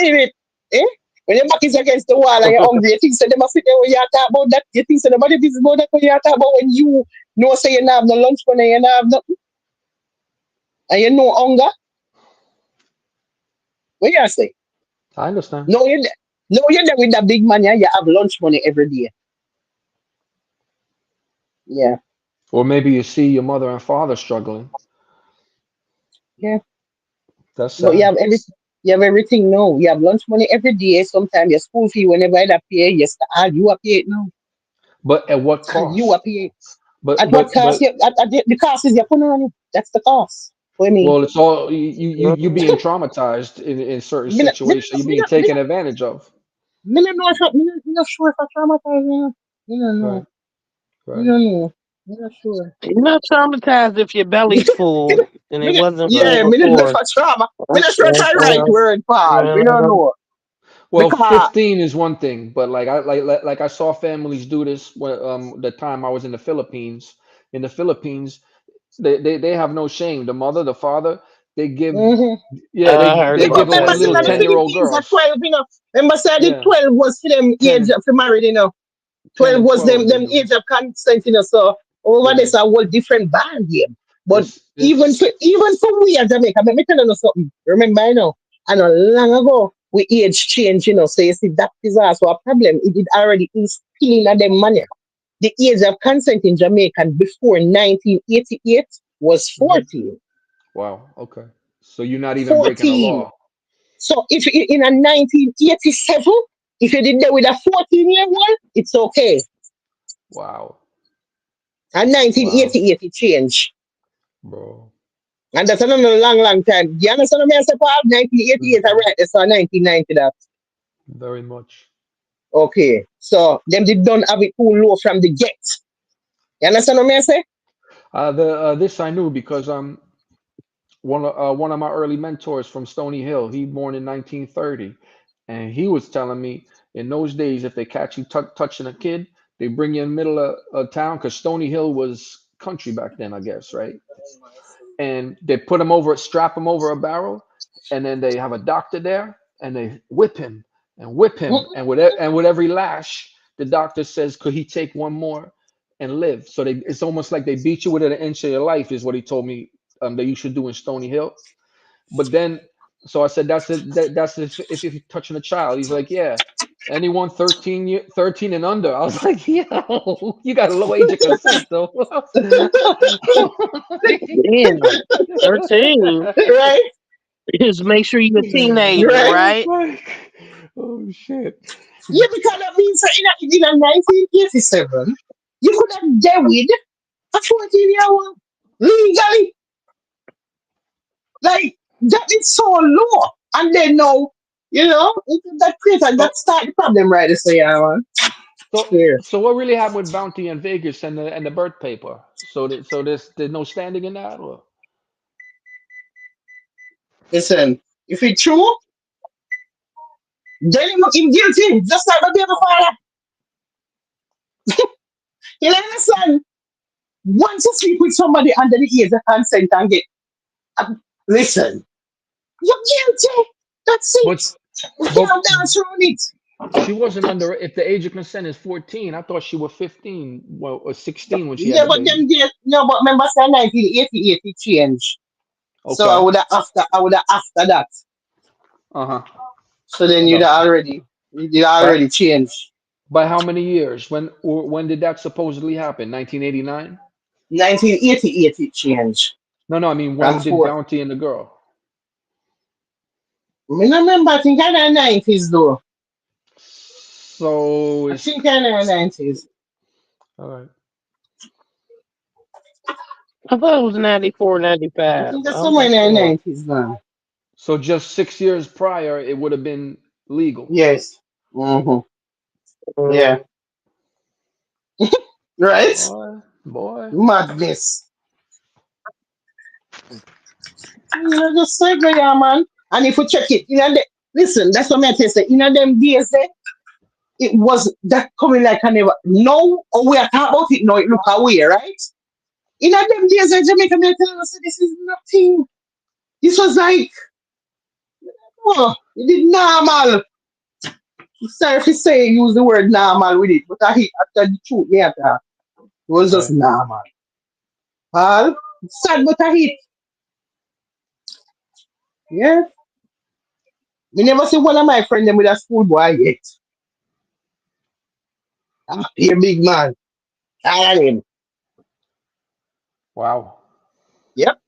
Need it. Eh? When your back is against the wall and you're hungry, you think so them a sit there when you talk about that. You think so nobody business about that when you talk about when you know say you not have no lunch money, you not have nothing, and you know hunger. What you say? I understand. No, no, you're there with that big man, yeah, you have lunch money every day. Yeah. Or maybe you see your mother and father struggling. Yeah. That's But sad. you have everything now. You have lunch money every day. Sometimes your school fee, whenever I pay, yes, you are paid now. But at what You are cost? paid. But At what but cost? but The cost is you put on it. That's the cost. funny. Well, it's all you being Mhm. traumatized in certain Me, not- me, situations. not- You're me, being not- me, taken advantage of. me, not know if I, me not sure if I traumatized. Me don't know. Right, Me right. don't know. Me not sure. You're not traumatized if your belly's full and it wasn't Right. full Yeah, me not know if before. I trauma. Me not sure if I right Mhm. word, Paul. Me don't Mhm. know. Well, Because 15 is one thing, but like I saw families do this when the time I was in the Philippines. In the Philippines, they have no shame. The mother, the father, they give mm-hmm. yeah, I heard they Because give about away remember, that. say little that the Yeah. 10-year-old Philippines at girls. 12, Remember, say the Yeah, 12 was for them 10 age and of to married, 10 12 and was 12 they them do. age of consent, So over Yeah. this a whole different band game. But This even for we at Jamaica, let me tell you something. Remember, I know long ago we age change, So you see that is also a problem. It did already instill in them money. The age of consent in Jamaica before 1988 was mhm. 14. Wow, okay. So you're not even breaking a 14. law. So if you in a 1987, if you did that with a 14-year-old, it's okay. Wow. And Wow, 1988 it changed. bro. And that's another long, long time. You understand what I say, Paul? 1988, I Mhm. right. That's 1990 that. Very much. Okay. So them did don't have it too low from the get. You understand what I say? The this I knew because one of my early mentors from Stony Hill. He born in 1930, and he was telling me in those days if they catch you touching a kid, they bring you in the middle of town because Stony Hill was country back then, I guess, right? And they put him over, strap him over a barrel, and then they have a doctor there, and they whip him, and with every lash, the doctor says, could he take one more and live? So it's almost like they beat you within an inch of your life, is what he told me that you should do in Stony Hill. But then, so I said, that's it. That's if you're touching a child. He's like, yeah. Anyone 13 and under. I was like, yo, you got a low age of consent, though. Damn. 13. Right? Just make sure you're a teenager, Right? Oh, right? fuck. Oh, shit. Yeah, because that means that in a 1987, you could have dealt with a 14-year-old legally. Like, that is so low. And then now, that creates that So, start the problem right there. So, yeah, man. Yeah. so what really happened with Bounty and Vegas and the birth paper? So there's no standing in that, or Listen, if it's true, then him guilty. Just like my baby father. You understand? Once you sleep with somebody under the age of consent and get, listen, you're guilty. That's but it. We but can't dance around it. she wasn't under. If the age of consent is 14, I thought she was 15, well, or 16 when she had Yeah, the but baby. them days, no, but remember, say 1988 it changed. So Okay. I would have after that. Uh-huh. So then I got you. you'd But already changed. by how many years? When did that supposedly happen? 1989? 1988 it changed. No, no, I mean From when did four. Bounty and the girl? I don't remember, I think I the 90s though. So I it's think I the 90s. all right. I thought it was 94, I 95. think that's I'm somewhere not in the sure. 90s now. So just 6 years prior, it would have been legal. Yes. Mm-hmm. Yeah. Mm. Right? Boy, boy. Madness. Just say go, yeah, man. And if you check it, listen, that's what I say. Them days there, it was that coming like I never. Now, we are talking about it now, it look away, right? Them days in Jamaica, me tell you, say, this is nothing. This was like, oh, it did normal. Sorry if you say use the word normal with it, but I hit after the truth, me at that. It was just Right. normal. Well, sad, but I hit. Yeah. Me never see one of my friends them with a schoolboy yet. I'm a big man. Tired of him. Wow. Yep.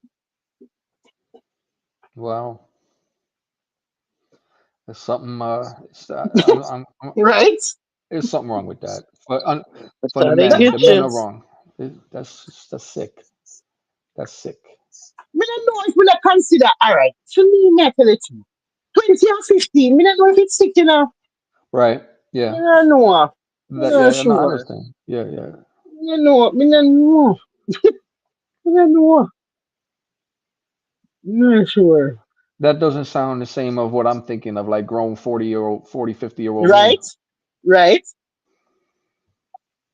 Wow. There's something. Right? There's something wrong with that. That's For the how they men, get the men you. are wrong. That's sick. That's sick. Me don't know if we not consider, alright, to me, me I tell it to you. 20 or 15, me don't know if it's sick, you know. Right. Me Yeah. don't know. Me That. not Yeah. No, I sure. understand. Yeah. Yeah. Me don't know. Me don't know. Me don't know. Me not sure. That doesn't sound the same of what I'm thinking of, like grown 40-year-old, 40, 50-year-old men. Right? Right?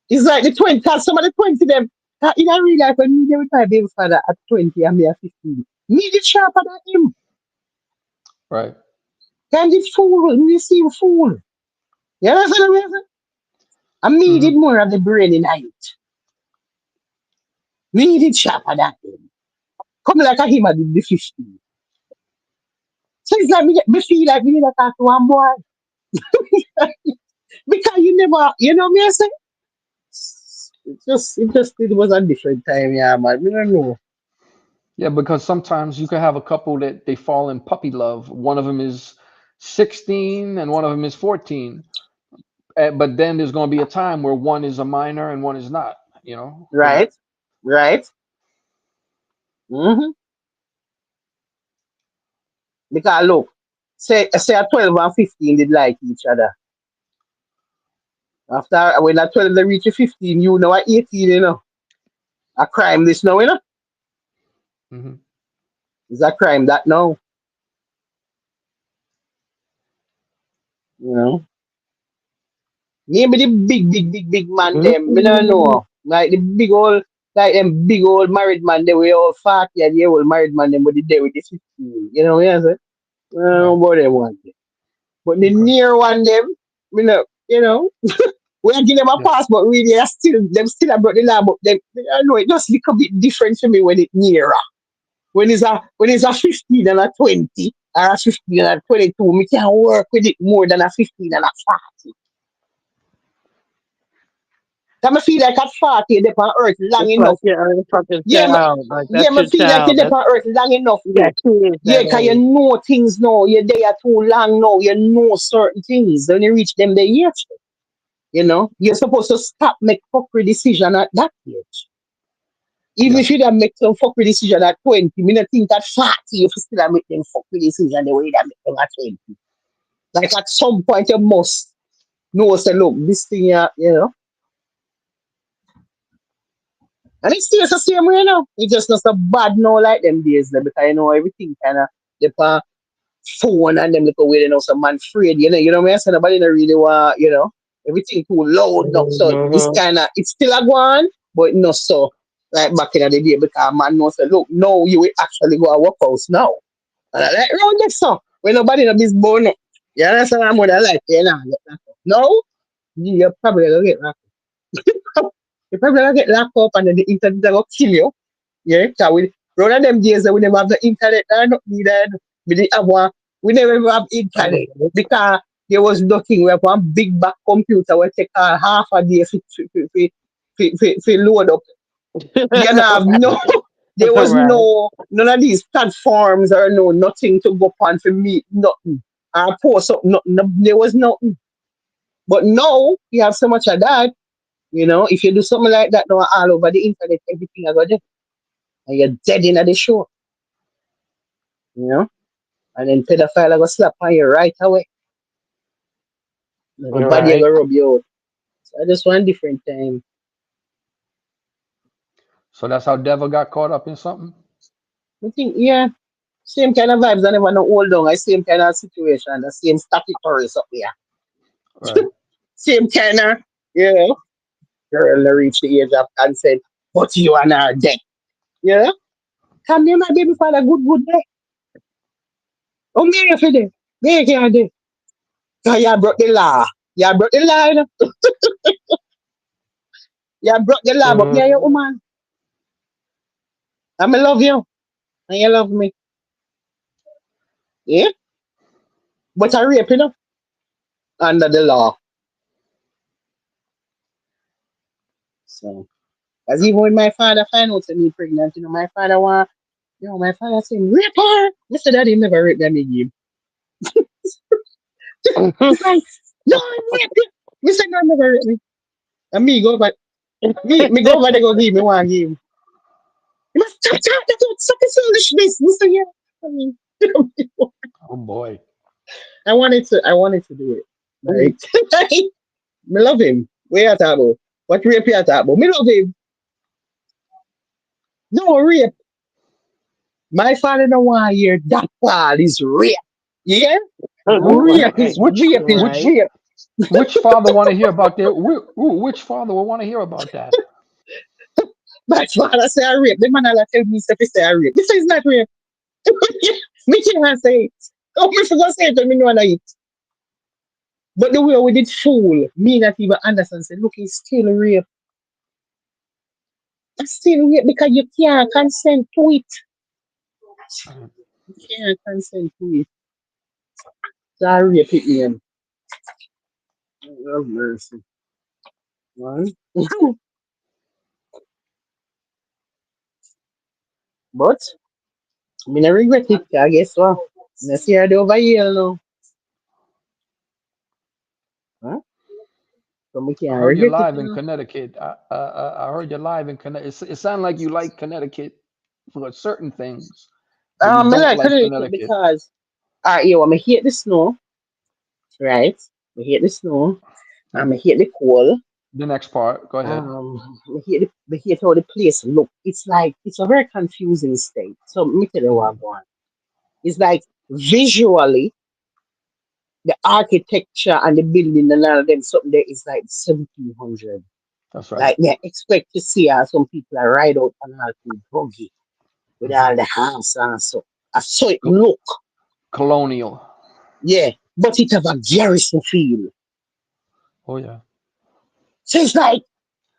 It's like the 20, cause some of the 20 them, in a real life, when me there with my baby father at 20 and me at 15, me did sharper than him. Right. Can this fool, me see him fool. You understand what I'm saying? And me Hmm. did more of the brain in it. Me did sharper than him. Come like a him at the 15. So it's like me feel like me need to talk to one boy. Because you never, you know me I say? It was a different time, yeah, man. Me don't know. Yeah, because sometimes you can have a couple that they fall in puppy love. One of them is 16 and one of them is 14. But then there's going to be a time where one is a minor and one is not, you know. Right? Right? Mm-hmm. Because look, say a 12 and 15 did like each other. After when a 12 they reach a 15, you know at 18, you know. A crime this now, you know. Hmm. It's a crime that now, you know. Maybe the big man them, me don't know. Like the big old like them big old married man, they were all 40 and the old married man them with the day with the 15. You know what I'm saying? I don't know Right. about them one. But the Okay. near one them, you know, we are give them a Yeah. pass, but really are still them still about the law, but them I know it just look a bit different to me when it nearer. When it's a 15 and a 20 or a 15 and a 22, me can work with it more than a 15 and a 40. Cause I feel like at 40 they're on earth long It's like enough. your own fucking Yeah, child. Like yeah, that's I your feel like child. you're there That's on earth long enough you got too. kids Yeah, that cause you age. know things now. You're there too long now. You know certain things. When you reach them the age, you know, you're supposed to stop make fuckery decision at that age. Even Yeah. if you don't make some fuckery decision at 20, me not think at 40 you still make them fuckery decision the way that make them at 20. Like at some point you must know say look, this thing here, you know. And it stays the same way now. It's just not so bad now like them days there because you know everything kinda depend phone and them little way, you know, some man afraid, you know what I'm saying? Nobody don't really want, you know, everything too loud now. So this Mm-hmm. kind of it's still a go on, but not so like back in the day because man knows say, look, no, you will actually go a work house now. And I like round this song when nobody know this bone. You understand what I'm gonna like, you know, get locked up. No, you're probably gonna get locked up. You're probably gonna get locked up and then the internet will kill you. Yeah, cause we one of them days that we never have the internet and not needed. We didn't have one. We never even have internet because there was nothing. We have one big back computer we take half a day to load up. You know, have no. There was Right. no none of these platforms or no nothing to go on for me nothing. Or post up nothing. There was nothing. But now you have so much of that. You know, if you do something like that now all over the internet, everything I got there, and you're dead in the show. You know. And then pedophile I go slap on you right away. All The body I right. go rub you out. So I just want different time. So that's how Devil got caught up in something. I think yeah, same kind of vibes. I never know hold on. I same kind of situation. The same statutory up here. Right. Same kind of you know, girl that reach the age of consent, but you and her dead. You know? Come here, my baby father, good day. Oh me if you there. Me can't do. Cause you broke the law. You broke the law, you know? You broke the law, but me and your Mm-hmm. woman. And I love you. And you love me. Yeah? But I rape, you know, under the law. So, as even when my father find out that me pregnant, you know, my father want, you know, my father say, rape her. Mr. Daddy never rape them again. He's like, no, I rape you. Mr. No, never rape me. And me go over, me go over there go give me one give. You must stop talking about sucking foolishness. Mr. Yeah. I mean, Oh boy. I wanted to do it. Like, me love him. Where you talk about? What rape you talk about? Me love him. No rape. My father don't want to hear that part is rape. Yeah? Rape is Which rape is which Right. rape. which father want to hear about that? Which father will want to hear about that? My father say I rape. The man all tell me stuff he say I rape. This is not rape. Me can't say it. Oh, me forgot say it when me know I it. But the way we did fool, me not even understand. Say, look, it's still rape. It's still rape because you can't consent to it. You can't consent to it. So I rape it, man. Have mercy. Man. But me not regret it. I guess what? I see her over here now. Huh? So me I can't heard you regret it, live you in know. Connecticut. I heard you live in Connecticut. It sounds like you like Connecticut for certain things, but you I don't like like Connecticut Connecticut. because yeah, I hate the snow, right? I hate the snow. And I hate the cold. the next part, go ahead. I hate how the place look. It's like it's a very confusing state. So let me tell you what Mhm. I'm going. It's like visually the architecture and the building and all of them something there is like 1700. That's right. Like they expect to see some people are ride out and all to buggy with Hmm. all the house and so. I saw it Co- look, colonial. yeah, but it have a garrison feel. Oh yeah. So it's like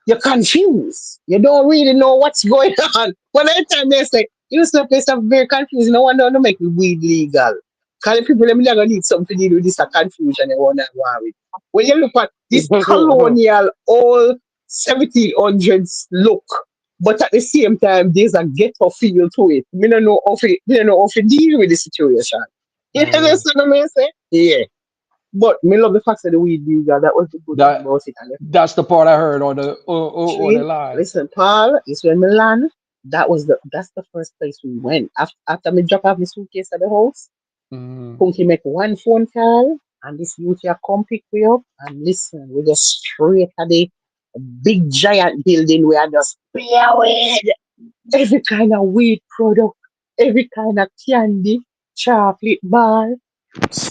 you're confused. You don't really know what's going on. When every time they say, you know, place are very confused. No one don't make the weed legal. Because the people them not gonna need something to do with this a confusion they wanna go on with. When you look at this colonial old 1700s look, but at the same time there's a ghetto feel to it. Me don't know how to deal with the situation. You Uh, understand what I'm saying? Yeah. But me love the fact that the weed legal, that was the good thing that about it. And that's the part I heard on the see, live. listen, Paul, it's when Milan. That's the first place we went. After me drop off my suitcase at the house, Mm, Punky make one phone call and this youth here come pick me up and listen, we go straight at the big giant building we are just plowing every kind of weed product, every kind of candy, chocolate bar,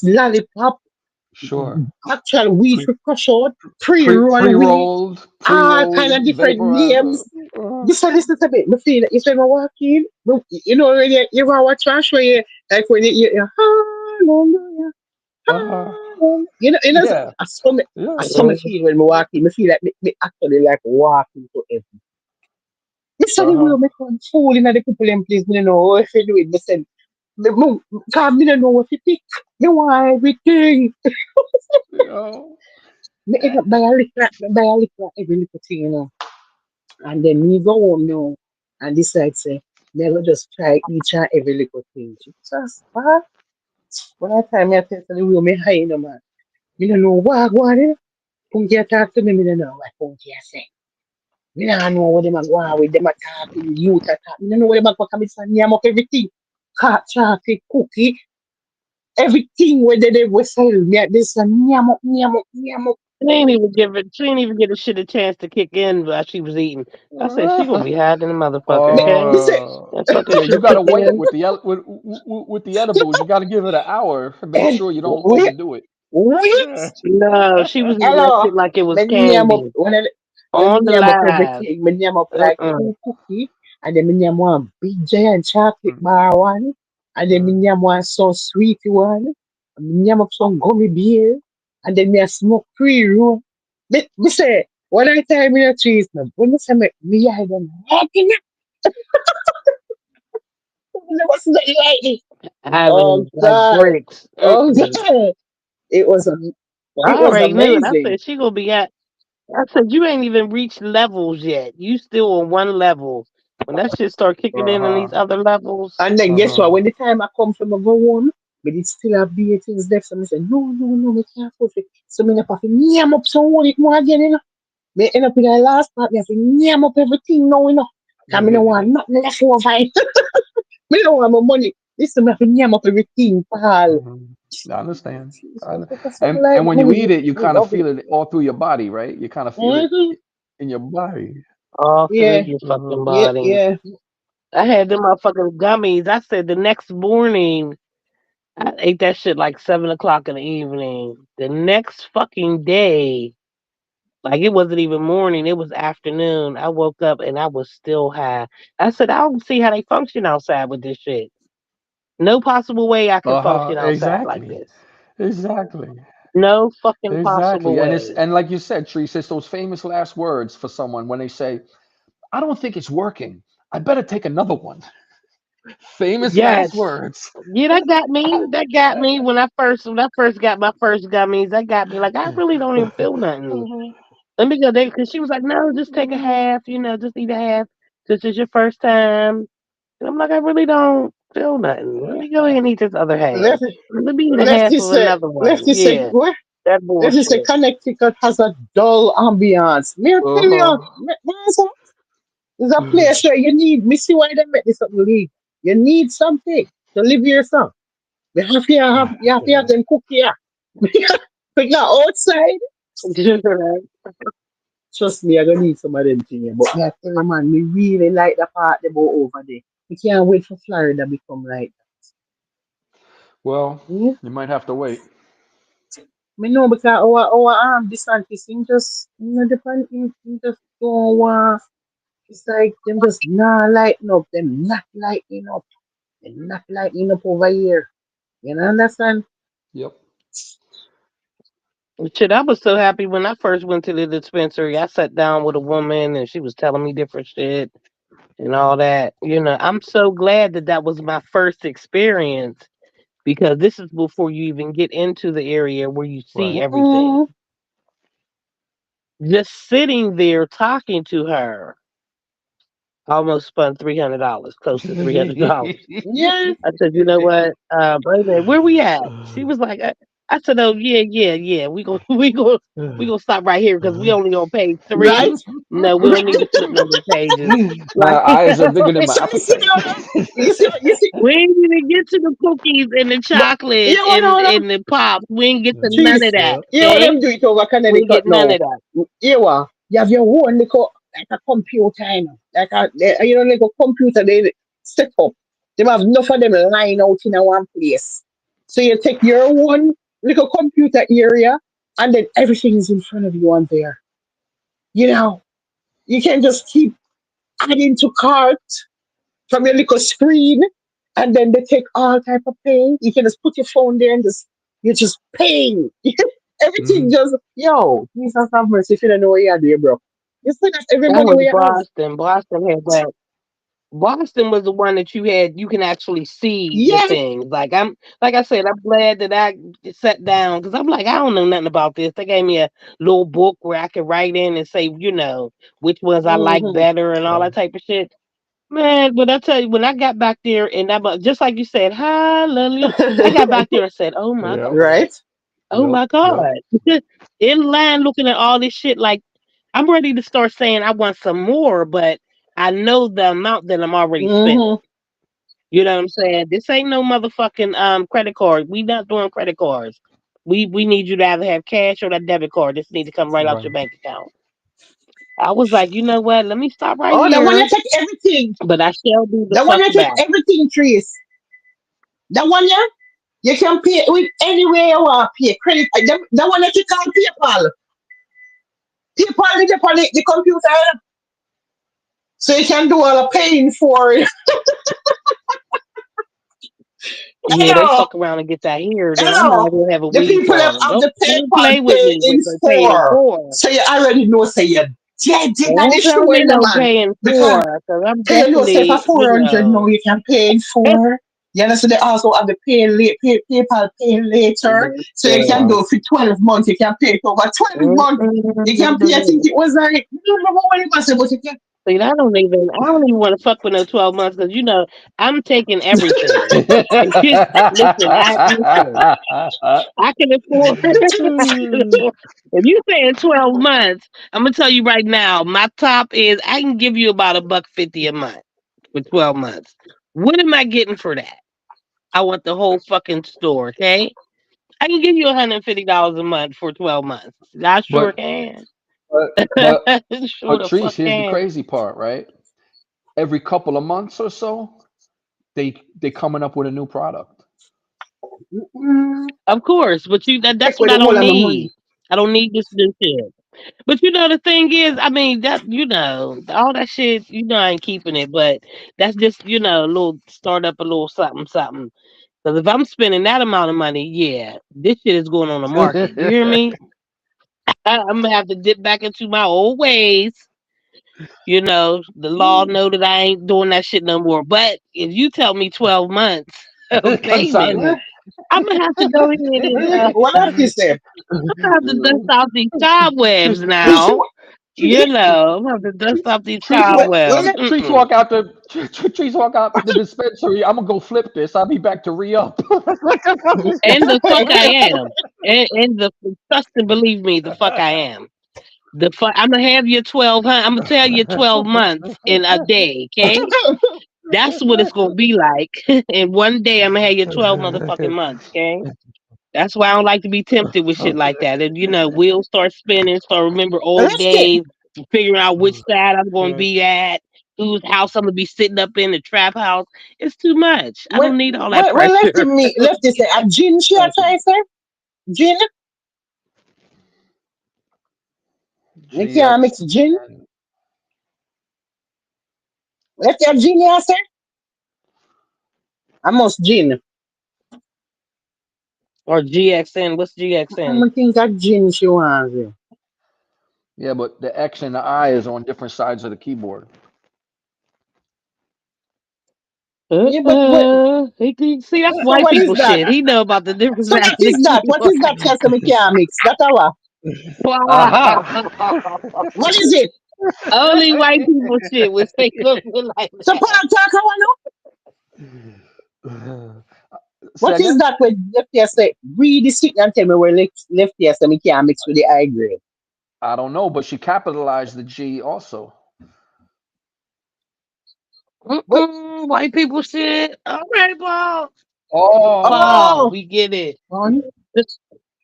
lollipop, sure. actual weed Pre for crush out, pre-roll weed, all kind of pre-rolled different vaporizer. names. Listen to me. Me feel that if I'm walking, you know, when you watch trash where you, like when you hallelujah, Uh, hallelujah. So yeah, I yeah. saw me feel when me walking. Me feel like me actually like walking to heaven. Me study Uh-huh. will me come fool in the people in place. Me don't know if you do it. Me say, cause me don't know what to pick. Me want everything. You Me end up buy a little, every little thing, you know. And then me go home now and decide say, never just try each and every little thing. Jesus, what? When I time I tell the way me high, no man. Me don't know what go on. Punky talk to me, me don't know what Punky say. Me don't know what them a go on with them a talking, youth a talk. Me don't know what them a go come and yam up everything. Hot chocolate, cookie, everything where they was sell me at this and yam up, yam up, yam up. She didn't even give the shit a chance to kick in while she was eating. I said she gonna know. be hiding the motherfucker, Me, okay? me say, That fucking Yeah, you shit gotta kick wait in. with with the edibles. You gotta give it an hour. Make and sure you don't wait, overdo it. wait. Yeah. No, she was eating that Hello. shit like it was Me yam up candy. when me On the yam up live. everything. Me yam up like Uh-uh. two cookie, and then me yam one big giant chocolate bar one, and then me Mm. yam one so sweet one. And me yam up some gummy beer, and then me a smoke pre roll. Me say when I time me a trees now, when me say me I don't nothing. What's the like? Oh Having like God! bricks. Oh Mm-mm. God! It was a, I it was already knew it. I amazing. said she gonna be at. I said you ain't even reached levels yet. You still on one level. When that shit start kicking in on Uh-huh. these other levels, And then guess what? Uh-huh. When the time I come from, I go home, but it still have be things left. So I say, no, no, no, we can't put it. So me have to yam up some more, it more again, you know. Me end up in the last part, me have to yam up everything now, you know. Cause me don't want nothing left over. Me don't want my money. Listen, me have to yam up everything, pal. Mhm. I understand. Something like And that. when you eat it, you Me kind of love it. feel it all through your body, right? You kind of feel it Mm-hmm. in your body. All through Yeah, your fucking Hmm. yeah, body. yeah. I had them motherfucking gummies. I said the next morning, I ate that shit like 7 o'clock in the evening. The next fucking day, like it wasn't even morning, it was afternoon. I woke up and I was still high. I said, I don't see how they function outside with this shit. No possible way I could Uh-huh. function outside like Exactly. this. Exactly. No fucking possible Exactly. way. And like you said, Treese, it's those famous last words for someone when they say, "I don't think it's working. I better take another one." Famous last Yes. words. Yeah, that got me. That got me when I first got my first gummies. That got me like I really don't even feel nothing. Mm-hmm. Let me go there because she was like, no, just take a Mm-hmm. half. Just eat a half. This is your first time. And I'm like, I really don't feel nothing. Let me go ahead and eat this other half. Lefty, Let me eat a half Lefty of said, another one. Lefty said, Yeah, where? that Lefty said, bullshit. Connecticut has a dull ambiance. Me tell you, Uh-huh. there's a place where you need. Me see why they make this up league. You need something to live your song. You have to have them cook here. But not outside. Trust me, I gonna need some of them things. But me I tell you, man, me really like the part they go over there. We can't wait for Florida become like Well, that. Hmm? you might have to wait. Me know because our DeSantis him just depend him just don't want it's like them just not lighting up, them not lighting up, them not lighting up over here. You know understand? Yep. Shit, I was so happy when I first went to the dispensary. I sat down with a woman and she was telling me different shit and all that. I'm so glad that that was my first experience because this is before you even get into the area where you see Right. everything. Mm-hmm. Just sitting there talking to her, I almost spent $300, close to $300. Yeah. I said, you know what? Wait a minute, where we at? She was like, I said, oh yeah, yeah, yeah. We gonna stop right here because we only on page Right? 3. No, we don't need to flip no more pages. My Like eyes are bigger than my So you see appetite. now, you see we ain't even get to the cookies and the but chocolate you and know them and the pops. We ain't get to none of trees. that. Yeah. You know Okay, them do it over we ain't Connecticut get none now. of that. You have your own little like a computer, like a computer they set up. They have enough of them lying out in a one place. So you take your one little computer area and then everything is in front of you on there. You know, you can just keep adding to cart from your little screen and then they take all type of pay. You can just put your phone there and you're just paying. Everything Hmm. just Jesus have mercy if you don't know what you're doing, bro. You see that every That money was we have. Boston. Boston had that. Boston was the one that you can actually see the Yeah. things. Like I said, I'm glad that I sat down because I'm like, I don't know nothing about this. They gave me a little book where I could write in and say, which ones I like Mm-hmm. better and all Right. that type of shit. Man, but I tell you, when I got back there and just like you said, hallelujah, I got back there and said, oh my Yep. God, Right? oh Yep. my Yep. God. In line looking at all this shit like I'm ready to start saying I want some more, but I know the amount that I'm already spending. Mm-hmm. You know what I'm saying? This ain't no motherfucking credit card. We not doing credit cards. We need you to either have cash or that debit card. This need to come right out Right. your bank account. I was like, you know what? Let me stop right Oh, the one you here, take everything. but I shall do the The one fuck you take back. everything, trees. The one you can pay with anywhere you want to pay. Credit. The one that you call PayPal. PayPal is on the computer. So you can do all the paying for it. Yeah, they Hello. fuck around and get that here, then I might Hello. as well have a The weed people that farm. have the Don't PayPal play with pay me with in the paying for. for. So you already know, say you're dead at the Don't tell show me in the no man. paying Because for, because I'm so you know, say for definitely, 400 now you can pay in for. You understand? They also have the PayPal pay later. So you can Right. do for 12 months, you can pay it over 12 months. You can pay, I think it was like, I don't remember what it was, but you can. See, I don't even want to fuck with no 12 months because I'm taking everything. Listen, I can afford. I can afford. If you saying 12 months, I'm gonna tell you right now. My top is I can give you about $1.50 a month for 12 months. What am I getting for that? I want the whole fucking store. Okay, I can give you $150 a month for 12 months. I sure but can. but but Sure but the Trees, fuck here's the can. crazy part, right? Every couple of months or so, they coming up with a new product. Mm-mm. Of course, but Take that's away what the I whole don't of my money. need. I don't need this new shit. But the thing is, I mean that all that shit, I ain't keeping it. But that's just a little start up a little something something. Because if I'm spending that amount of money, yeah, this shit is going on the market. You hear me? I'm gonna have to dip back into my old ways. The law know that I ain't doing that shit no more. But if you tell me 12 months of payment, What? Consignment. I'm gonna have to go ahead and What else you say? I have to dust off these cobwebs Trees, now. I have to dust off these trees, Well, walk, well, cobwebs. let, trees Mm-mm. walk out the trees walk out the dispensary. I'm gonna go flip this. I'll be back to re up. And the fuck I am. And the trust and believe me, the fuck I am. The fuck I'm gonna have your 1200. I'm gonna tell you 12 months in a day. Okay, that's what it's gonna be like. In one day, I'm gonna have your 12 motherfucking months. Okay. That's why I don't like to be tempted with shit like that. And wheels start spinning, start remember old let's get days, figuring out which side I'm gonna be at, whose house I'm gonna be sitting up in, the trap house. It's too much. I when don't need all that left pressure. me left you say a gin share try sir? Gin? You can't mix gin? GXN. Left your gin here, sir? I must gin. Or GXN. What's I'm GXN? think that gin she wants. Yeah, but the X and the I is on different sides of the keyboard. Yeah, but See, that's so white what is people that? shit. He know about the difference So out what the is that? What keyboard. is that just me can't mix? That a what? Aha! What is it? Only white people shit would say something like So Paul that. talk I want know. What is Second, that when left here say read the sick and tell me where left here so me can't mix with the high grade? I don't know, but she capitalized the G also. What White people shit. All right, Paul. Paul, oh Oh, we get it. on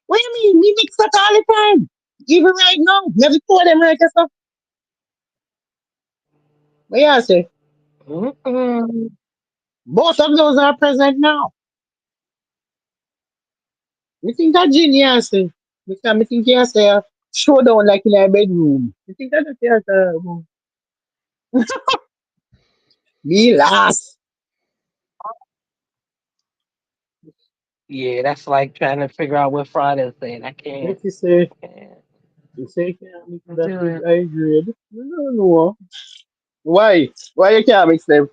what do you mean? Me mix that all the time. Even right now. Never told them right stuff. What you say? Mm-mm. Both of those are present now. You think that genius? Because I think you say show down like in a bedroom. You think that yes, me last. Yeah, that's like trying to figure out what Friday's saying. I can't. What you say? Can't You say can't mix that do with it. high grade. I don't know. Why? Why you can't mix them?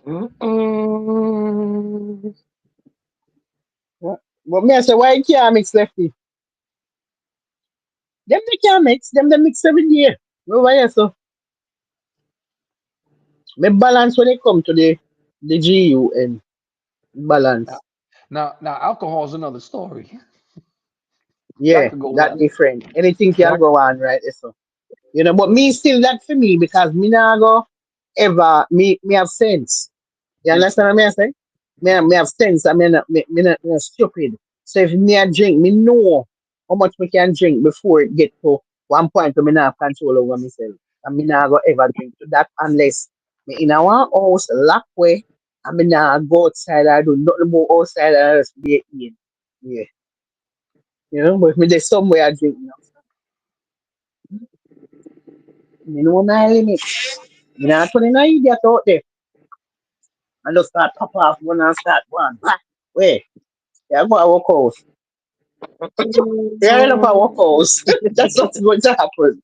Mm-mm. What? But me I say why you can't mix lefty? Them they can't mix. Them they mix every day. Well, why you so? Me balance when it come to the GU and now, balance. now alcohol is another story. That Yeah, could go that left. different. Anything can That go on, right? So. But me still that for me because me not go ever me have sense. You understand what I say? Me have sense. I mean, me not stupid. So if me a drink, me know how much me can drink before it get to one point where me not have control over myself. And me not go ever drink to that unless me in a one house lock way and me not go outside or do nothing more outside or else be in. Yeah. But if me there's somewhere I drink now. Me know my limit. Me not putting no idiot out there. And just start pop off one and start one. Wait, yeah, go to work house. Yeah, end up at work house. That's what's going to happen.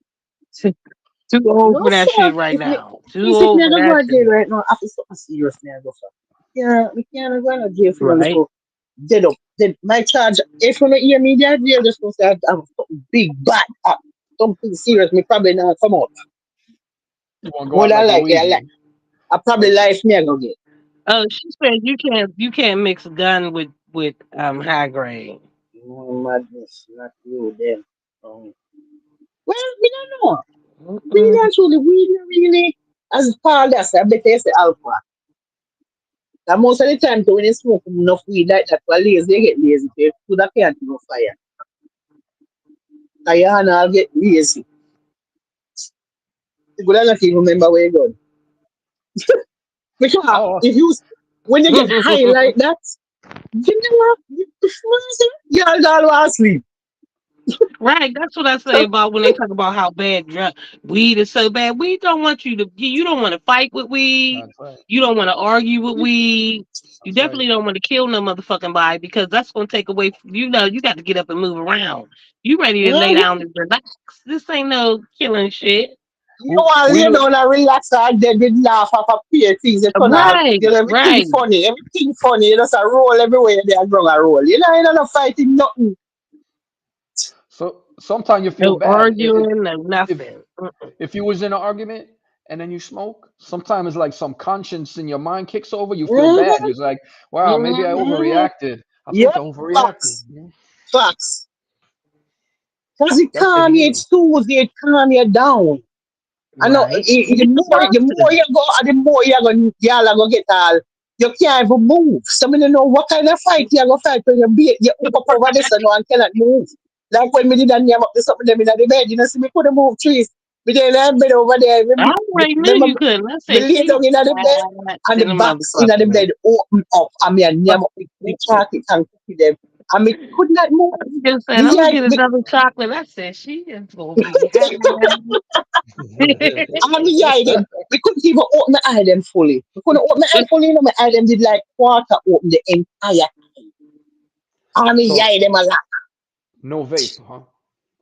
Too old No, for that sir. shit right If me, now. Too please, if me old I for go that to jail shit. right now, I feel something serious me I go for. Yeah, me can't go to jail for a Right? little dead up. Then my charge, if you don't hear me there, you're just going to say I'm something big, bad, something serious. Me probably not come out. You want to go More out than like likely, Luigi? I probably Okay. life me I go get. Oh, she said you can't mix gun with high grade. Oh, madness, not you then. Um, well, we don't know. We Mm-mm. actually, we don't really, as Paul does, I bet they say alpha. And most of the time, too, when you smoke enough weed like that, for lazy, they get lazy. They put a can't no fire. Kaya I'll get lazy. You could not even remember where you going. Because Oh, if you, when you get high like that, you know what? You're all asleep. Right, that's what I say about when they talk about how bad weed is so bad. We don't want you don't want to fight with weed. that's right. You don't want to argue with weed. You That's right. definitely don't want to kill no motherfucking body because that's going to take away you got to get up and move around. You ready to lay Mhm. down and relax. This ain't no killing shit. You want to We lay know. down and relax and then we laugh off a fear things. You turn out, Right, you know, right. everything funny. You just a roll everywhere they are going to roll. You know, not fighting nothing. So sometimes you feel No bad arguing, no if nothing. if you was in an argument and then you smoke. Sometimes it's like some conscience in your mind kicks over. You feel bad. Mm-hmm, You're like, wow, maybe I Mm-hmm. mm-hmm. overreacted. I think I Yep, overreacted. facts, Yeah. facts. Because it That's the calm you, it healing. soothes you, it calm you down. I know Right. You the get the more positive. you go, the more y'all are gonna get all. You can't even move. So I don't know what kind of fight you're gonna fight when you hook up over this and one cannot move. Like when me did and up this up with them in the bed, you know, see me couldn't move trees. Me did that bed over there. I already knew Remember you couldn't. I me said lay she down in the bed fat and the than a box in the motherfucker. bed open up and me and name up the chocolate and cookie them. And me could not move. I was just saying, Me, I'm gonna yeah, get another chocolate. I said she is gonna be happy. I mean, yeah, them. We couldn't even open the eye them fully. We couldn't open the eye fully. You know, my eye them did like quarter open the entire. I mean, So yeah, them a lot. no vape, huh?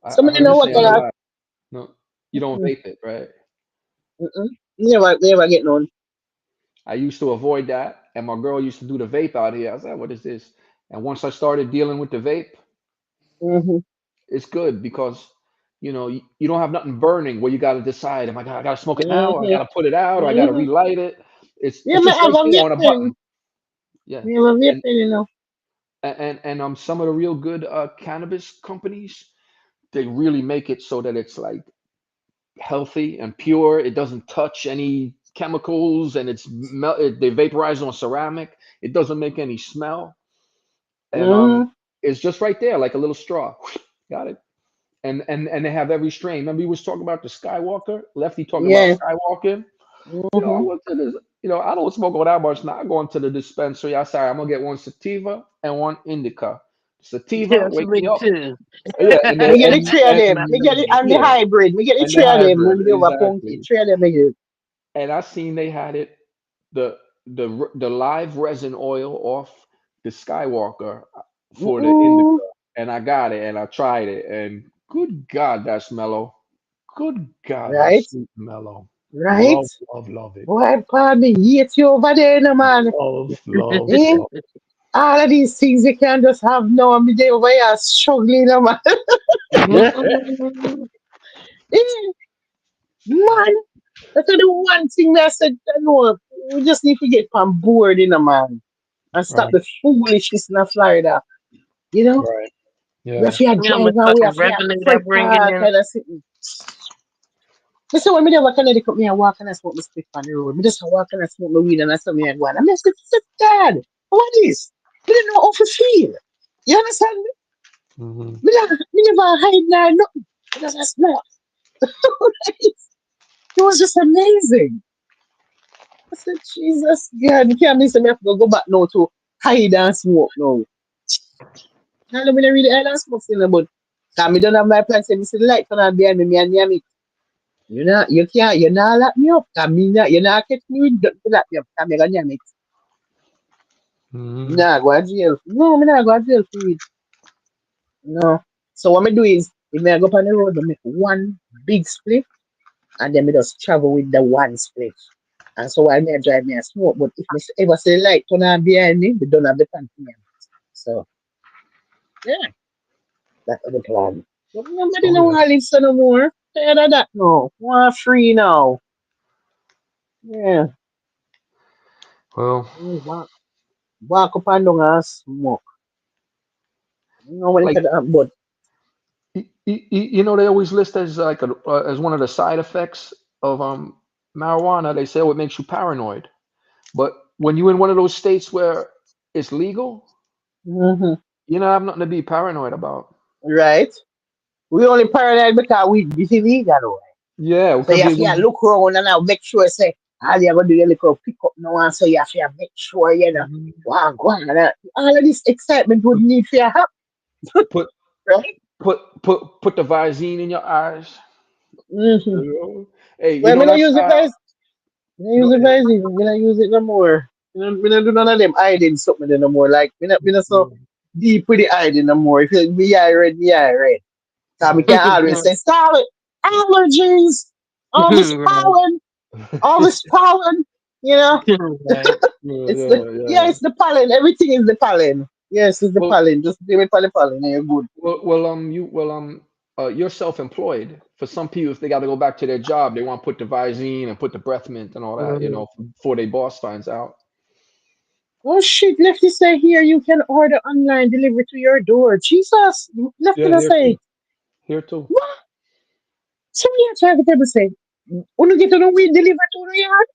I Somebody heard you know what saying kind a of. lot. No, you don't Mm-mm, vape it, right? mm-mm. Never get none. I used to avoid that, and my girl used to do the vape out here. I was like, what is this? And once I started dealing with the vape, Mm-hmm, it's good because you don't have nothing burning where you got to decide, am I gotta smoke it now, or I mm-hmm, gotta put it out, or I gotta mm-hmm. relight it. It's Yeah, it's me just have right a there on a vaping. button. Yeah, Me have a and vaping, you know. some of the real good cannabis companies, they really make it so that it's like healthy and pure. It doesn't touch any chemicals, and they vaporize on ceramic. It doesn't make any smell, and Mm-hmm. it's just right there like a little straw. Got it. And they have every strain. Remember, we was talking about the Skywalker. Lefty talking about Yeah. Skywalking. I Mm-hmm. went to this. I don't smoke all that much now. I go into the dispensary. I say, I'm gonna get one sativa and one indica. Sativa, Yes, wake me me up. too. Yeah, and then Me get the three of them. Me get it and the yeah, hybrid. Me get the and the three of them. hybrid Move it over punky. exactly. Three of them. Me get. And I seen they had it the live resin oil off the Skywalker for the indica, Mm-mm. and I got it and I tried it, and good God, that's mellow. Good God, that's Right. sweet and mellow. Right. Love, love, love it. Boy, pardon me, hate you over there, no man. Love, love, Eh? love. All of these things you can just have now, and me there over here struggling, no man. Mm-mm. Eh, man, that's the one thing that I said, you know, we just need to get on board, you know, man, and stop Right, the foolishness in Florida. You know, right. we have Yeah. to You know how drive much and we fucking have to revenue that prep bringing all in? kind of thing. Listen, when me there walk in Connecticut, me I walk and I smoke my stick on the road. Me just walk and I smoke my weed and I saw me I go on. I mean, sit dad. What is? Me don't know how to feel. You understand me? Hmm. Me never hide now nothing. Me just smoke. It was just amazing. I said, Jesus, God, you can't miss me. I have to go back now to hide and smoke now. I don't really hide and smoke still, but because me don't have my plans. Say, me see the light turn on behind me, me and near me. You can't, you not lock me up. Cause me not, you not catch me with to lock me up. Cause me gonna near me. Hmm. Nah, go to jail. No, me not go to jail for it. No. So what me do is, if me I go up on the road, I make one big split, and then me just travel with the one split. And so while me I drive, me I smoke. But if me ever see the light turn on behind me, we don't have the time for me. So. Yeah, that's the plan. But nobody Oh know yeah. how to live so no more. Tired of that no. More free now. Yeah. Well, Walk up and down and smoke. You know when it like but you know, they always list as like as one of the side effects of marijuana. They say, oh, it makes you paranoid. But when you're in one of those states where it's legal, hmm you don't have nothing to be paranoid about. right? We only paranoid because we this illegal. Yeah, So you because have to look around and now make sure say all you gonna do your little pick up now and so you have to make sure you know Mhm. wow go on and all of this excitement would put need for your help, put right? put the Visine in your eyes. Mm-hmm. You know? Hey, you Well, know me not that's use it guys. Me not use go it ahead. guys. Me not use it no more. Me not do none of them hiding something there no more. Like me not so Mhm. deep with the hiding no more. If you me I read, me I read. Cause we can always say stop it. Allergies, all this Right. pollen, all this pollen. You know. Right. Yeah, It's the yeah, yeah, yeah. it's the pollen. Everything is the pollen. Yes, it's the Well, pollen. Just give it for the pollen and you're good. you're self-employed. For some people, if they got to go back to their job, they want to put the Visine and put the breath mint and all that, you Mhm. know, before their boss finds out. Oh shit, Lefty say here you can order online delivery to your door. Jesus. Lefty Yeah, not here say too. Here too. what? So me a try to tell me say when you get to know we deliver to the yard,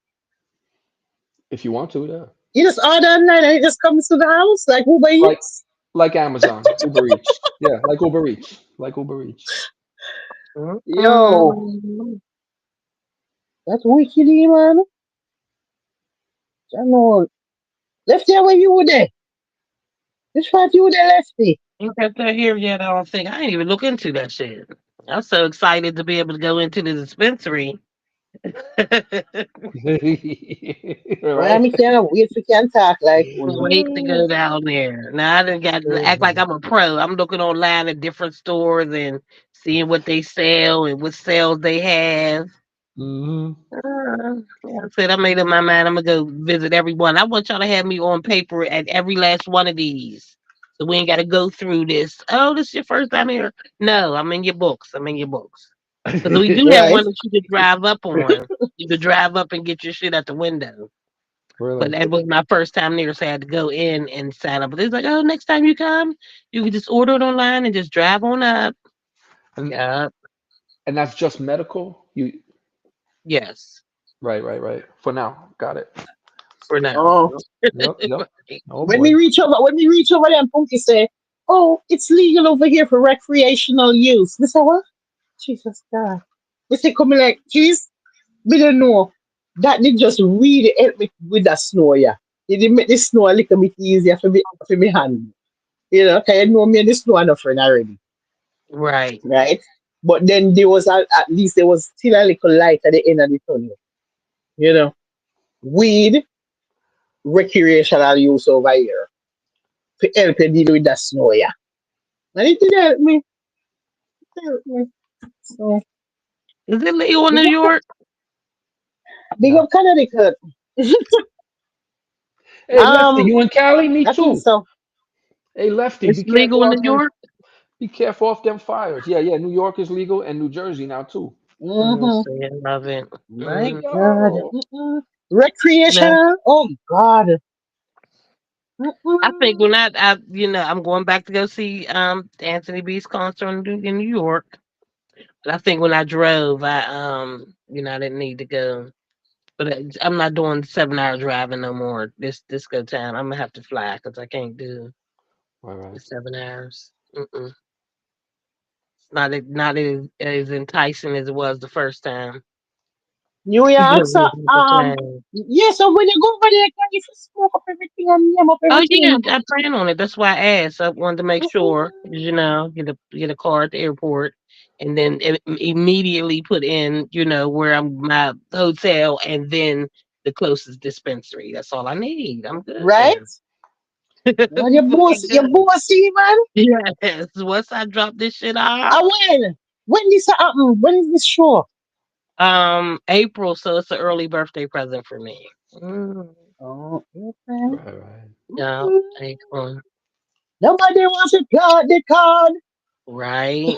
If you want to, yeah. you just order online and it just comes to the house like Uber Like Eats. like Amazon, Uber Eats. Yeah, like Uber Eats. Like Uber Eats. Yo, Mhm. that's wicked, man. I know. Lefty where you were there. Which part you were there, Lefty? Ain't got that here yet. I don't think. I ain't even look into that shit. I'm so excited to be able to go into the dispensary. Why Right? me can't wait for can talk like uno. Wait to go down there. Now I done got to act like Mhm. I'm a pro. I'm looking online at different stores and seeing what they sell and what sales they have. Mhm. Yeah, I said I made up my mind. I'm gonna go visit everyone. I want y'all to have me on paper at every last one of these, so we ain't got to go through this. Oh, this is your first time here. No, I'm in your books. I'm in your books because we do have Right? one that you could drive up on. You could drive up and get your shit at the window. But Really? that was my first time there, so I had to go in and sign up. But it's like, oh, next time you come, you can just order it online and just drive on up. And Yeah, and that's just medical? You yes, right. For now. Got it. for now. Oh. Yep. Oh When boy. we reach over, there, and Punky say, "Oh, it's legal over here for recreational use." We say, "What? Jesus God!" We say, "Come like, geez, we don't know." That did just really help me with that snow, yeah. It did make the snow a little bit easier for me hand. You know, cause you know me and the snow are no friend already, Right. right? But then there was at least there was still a little light at the end of the tunnel. You know, weed recreational use over here to help you deal with that snow, yeah. And it did help me. Help me. So Is it legal in big New up, York? big No. up Connecticut. Hey, Lefty, you in Cali? Me I think too. so. Hey, Lefty, It's be legal careful in out New there. York? Be careful off them fires. Yeah. New York is legal and New Jersey now too. Mm-hmm. See, I love it. My Mm. God. Yo. Mm-mm. No, Recreational. Oh God. I think Mm-mm. when I'm going back to go see Anthony B's concert in New York. But I think when I drove, I didn't need to go. But I'm not doing 7 hour driving no more. This go time. I'm gonna have to fly because I can't do All the right. 7 hours. Mm-mm. It's not as enticing as it was the first time. New You York. don't So listen with the plane. yeah. So when you go over there, can you just smoke up everything and yam up Oh yeah, everything? I plan on it. That's why I asked. I wanted to make sure, Mm-mm. get a car at the airport, and then immediately put in, where I'm my hotel, and then the closest dispensary. That's all I need. I'm good Right? then. Well, your Before I boss, go. your bossy man. Yes. Once I drop this shit off, When? When this happen? When is this show? April, so it's an early birthday present for me. Mm, Oh, okay. Right. yeah, Mm-mm. April. Nobody wants to plot the card. Right.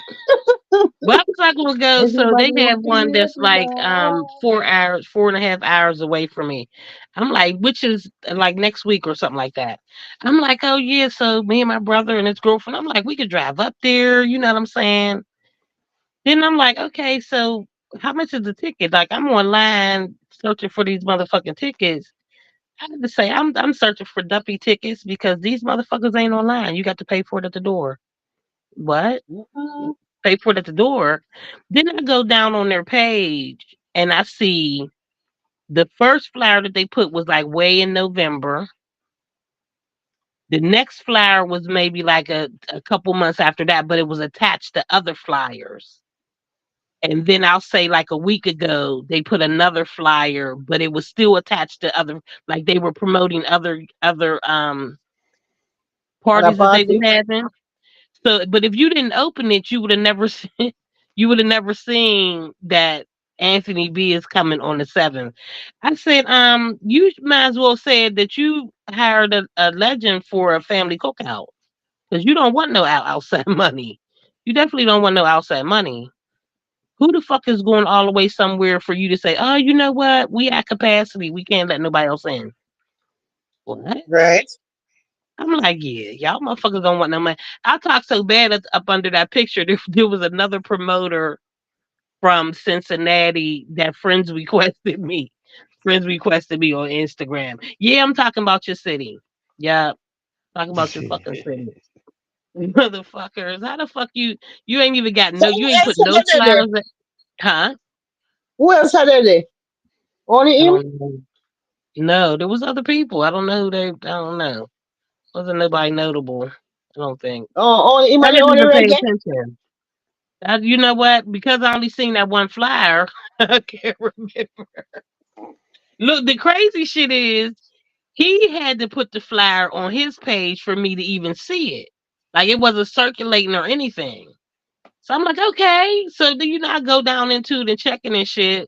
Well, I was not gonna go, so Everybody they have wants to one live that's like without. 4 hours, 4.5 hours away from me. I'm like, which is like next week or something like that. I'm like, oh yeah, so me and my brother and his girlfriend, I'm like, we could drive up there, you know what I'm saying? Then I'm like, okay, so how much is the ticket? Like I'm online searching for these motherfucking tickets. I had to say I'm searching for duppy tickets because these motherfuckers ain't online. You got to pay for it at the door. What? Mm-mm. Pay for it at the door. Then I go down on their page and I see the first flyer that they put was like way in November. The next flyer was maybe like a couple months after that, but it was attached to other flyers. And then I'll say like a week ago, they put another flyer, but it was still attached to other, like they were promoting other And a parties that they was party. having. So, but if you didn't open it, you would have never seen, you would have never seen that Anthony B is coming on the 7th. I said, you might as well said that you hired a legend for a family cookout because you don't want no outside money. You definitely don't want no outside money. Who the fuck is going all the way somewhere for you to say, oh, you know what? We at capacity. We can't let nobody else in. What? Right. I'm like, yeah, y'all motherfuckers don't want no money. I talked so bad up under that picture. There was another promoter from Cincinnati that friends requested me. Friends requested me on Instagram. Yeah, I'm talking about your city. Yeah, talking about your fucking city. Motherfuckers, how the fuck you ain't even got So no, who you ain't else put are no they there? flyers in, huh? Who else are they there? Only I him? don't know. No, there was other people. I don't know who they. I don't know. Wasn't nobody notable. I don't think. Oh, only him I and the didn't only even pay reggae? attention. You know what? Because I only seen that one flyer, I can't remember. Look, the crazy shit is he had to put the flyer on his page for me to even see it. Like it wasn't circulating or anything. So I'm like, okay. So do you know I go down into it and checking and shit.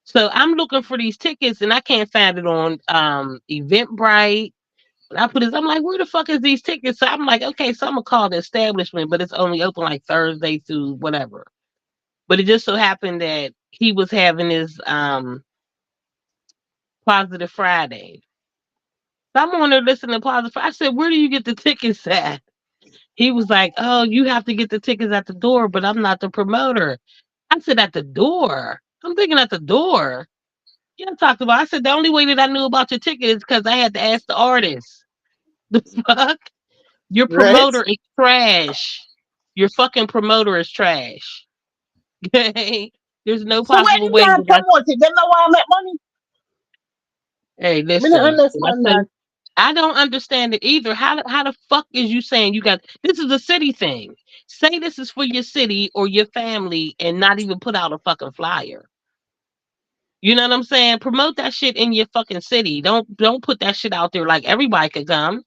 So I'm looking for these tickets and I can't find it on Eventbrite. I put this, I'm like, where the fuck is these tickets? So I'm like, okay, so I'm gonna call the establishment, but it's only open like Thursday through whatever. But it just so happened that he was having his Positive Friday. So I'm on there listening to Positive Friday. I said, where do you get the tickets at? He was like, oh, you have to get the tickets at the door, but I'm not the promoter. I said, at the door. I'm thinking at the door. Yeah, I talked about. I said the only way that I knew about your ticket is because I had to ask the artist. The fuck? Your Right? promoter is trash. Your fucking promoter is trash. Okay? There's no So why possible them way can't that I. promote it? Them no want to make money? Hey, Me don't listen. When understand I say that. I don't understand it either. How the fuck is you saying you got this is a city thing? Say this is for your city or your family and not even put out a fucking flyer. You know what I'm saying? Promote that shit in your fucking city. Don't put that shit out there like everybody could come.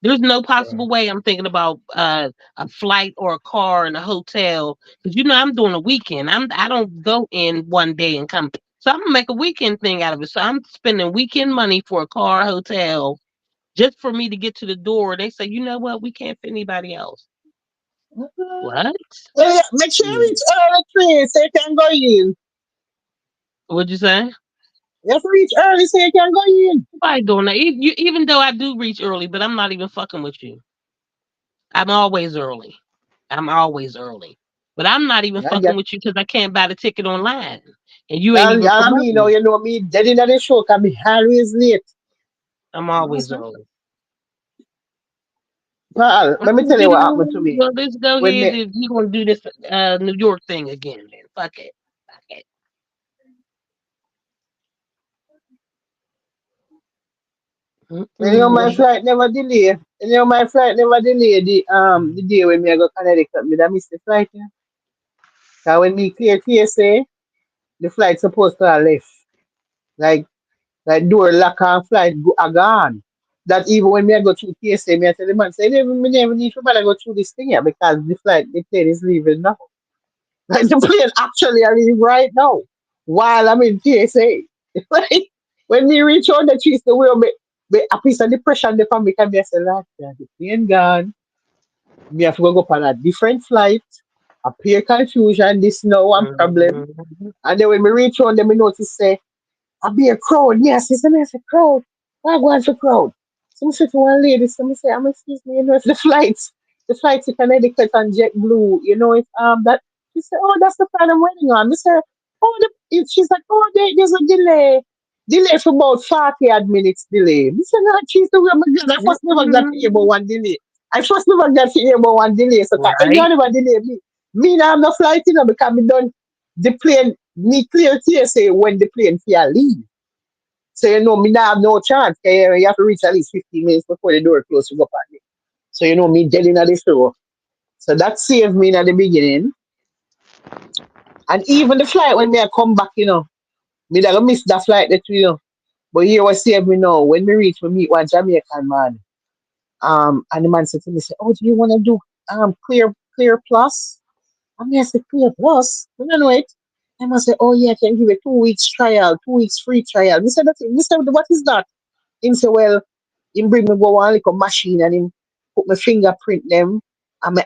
There's no possible Right. way I'm thinking about a flight or a car and a hotel because you know I'm doing a weekend. I don't go in one day and come. So I'm gonna make a weekend thing out of it. So I'm spending weekend money for a car, hotel, just for me to get to the door. They say, you know what? We can't fit anybody else. Mhm. What? Well, yeah, make sure Yeah. it's early, please, so you can go in. What'd you say? You have to reach early so you can go in. Nobody doing that. Even though I do reach early, but I'm not even fucking with you. I'm always early. I'm always early. But I'm not even I fucking get. with you because I can't buy the ticket online. And you ain't And even I mean, promoting. you know me, dead in the show can be always late. I'm always Mhm. early. Paul, All let me right, tell you you what know happened to what? me. Well, let's go When ahead me, if you're gonna do this New York thing again, man. Fuck it. Fuck it. when you know my Mm-mm. flight never delay. You know my flight never delay the day when me I go Connecticut, me da miss the flight. Yeah. Cause when me clear TSA, the flight supposed to have left. Like like door lock and flight go are gone. That even when me I go through TSA, me I tell the man say me never need to bother go through this thing here because the plane is leaving now. Like the plane actually are leaving right now while I'm in TSA. Like when me reach on the trees the wheel me a piece of depression the family can be a say, like, yeah, the plane gone. Me have to go up on a different flight. Appear confusion, this now one problem. Mhm. And then when we reach home, then we notice say, I be a crowd. Yes, it's a crowd. Why go on for crowd? Some say to one lady, some say, excuse me, it's the flights. The flights to Connecticut and JetBlue, it's that she said, oh, that's the flight I'm waiting on. We say, oh she's like, oh there's a delay. Delay for about 40 odd minutes delay. We said, no, she's the way I'm glad. I first never got to hear about one delay. I first never got to hear about one delay. So if you Right. never delay me, now I'm not flight, because me done the plane, me clear say when the plane fear leave. So me now have no chance. You have to reach at least 15 minutes before the door closes to go on me. So me dead in the floor. So that saved me at the beginning. And even the flight when me I come back, me that miss that flight that But here was saved me now. When we reach, we meet one Jamaican man. And the man said to me, say, oh, do you want to do clear plus? I mean, I said, clear plus? I don't know it. And I said, oh yeah, I can give a 2 weeks trial, 2 weeks free trial. We said, what is that? Him say, well, him bring me go one little machine and him put my fingerprint them and my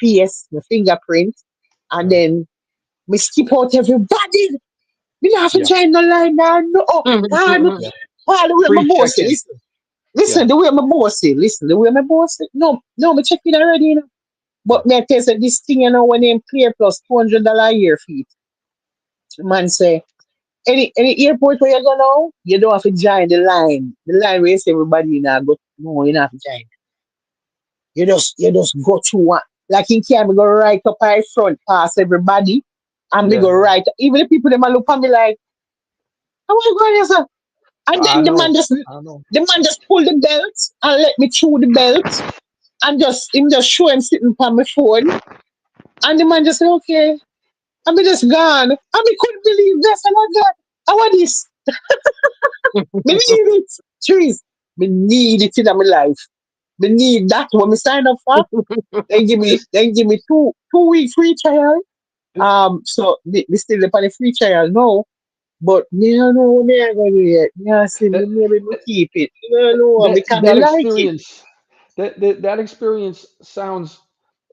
face, my fingerprint, and Right. then me skip out everybody. Me not have to Yeah. join the line now. No, God, Yeah. the way my Free boss say, check-in. listen, Yeah. the way my boss say, listen, the way my boss say, no, me check it already, Yeah. But me I tell you, say, this thing, when them clear plus $200 a year fee, the man say, any airport where you go now, you don't have to join the line. The line where you see everybody now, but no, you don't have to join. You just go to one. Like in here, me go right up high front past everybody. And me Yeah. go right. Even the people them a look at me like, how are you going here, sir? And I then the man know. just I know. pull the belt and let me through the belt and just show him sitting on my phone. And the man just say, okay. And me just gone. And me couldn't believe this. And I got, how are this? Me need it. Trees. Me need it in my life. Me need that when me sign up for. It's, They give me two week free trial. it, So we still upon the free trial now. But me don't know me I gonna do it. Me I say me that, maybe me keep it. Me don't know that because me that like it. experience that experience sounds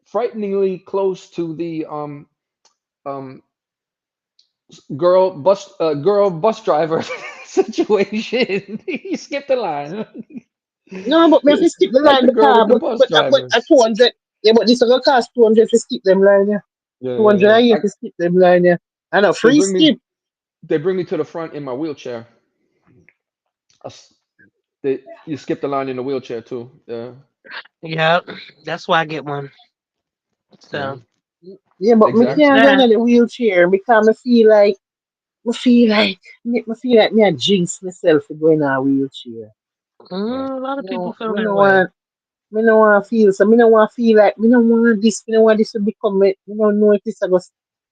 frighteningly close to the um girl bus driver situation. You skipped the line. No, but me have to skip the Like line the girl because with the bus but at drivers. 200. Yeah, but this is gonna cost 200 to skip them line, yeah. Yeah, yeah, 200 yeah. a year to skip them line, yeah. And a They free bring me skip. they bring me to the front in my wheelchair. I s- you skip the line in the wheelchair too. Yeah, Yep. That's why I get one. yeah, So Yeah, but me there's exactly. can't go in that. the wheelchair because I feel like me a jinx myself for going in a wheelchair. Right. A lot of people No, feel that way. me no want feel so me no want feel like me no want this to become me don't know if this I go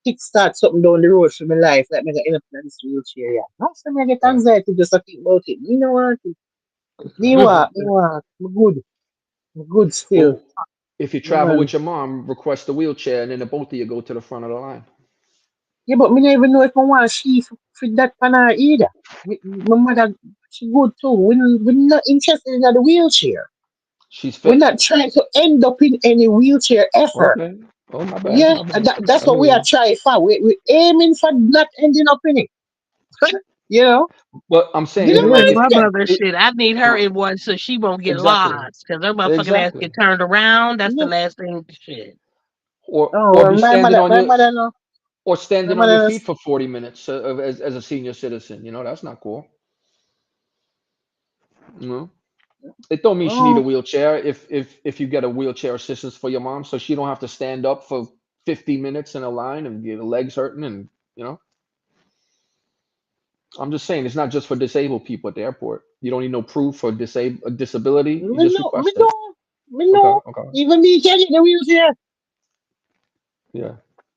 kick start something down the road for my life, like me gonna end up in this wheelchair, yeah. No, so me I get Right. anxiety just to think about it. Me no want it. Me good still. Well, if you Yeah, travel man. with your mom, request a wheelchair, and then the both of you go to the front of the line. Yeah, but me don't even know if I want she for that pan her either. My mother, she good too. We're not interested in the wheelchair. She's We're fit. not trying to end up in any wheelchair ever. Okay. Oh, my bad. Yeah, My and bad. that's I what hear we are you. trying for. We're aiming for not ending up in it. you know, But I'm we And saying, don't like like, mind my if you. mother shit, I need her in one so she won't get exactly, lost. Cause her motherfucking ass exactly. get turned around. That's the No. last thing shit. Oh, Or well, be standing on my your mother no. or My standing on your mother feet for 40 minutes as a senior citizen. That's not cool. You know, it don't mean she need a no. wheelchair if you get a wheelchair assistance for your mom, so she don't have to stand up for 50 minutes in a line and get her legs hurting and you know. I'm just saying it's not just for disabled people at the airport. You don't need no proof for a disability. You Me just no. Me request it. no. Me Okay, no. okay, Even me can get the wheelchair. yeah,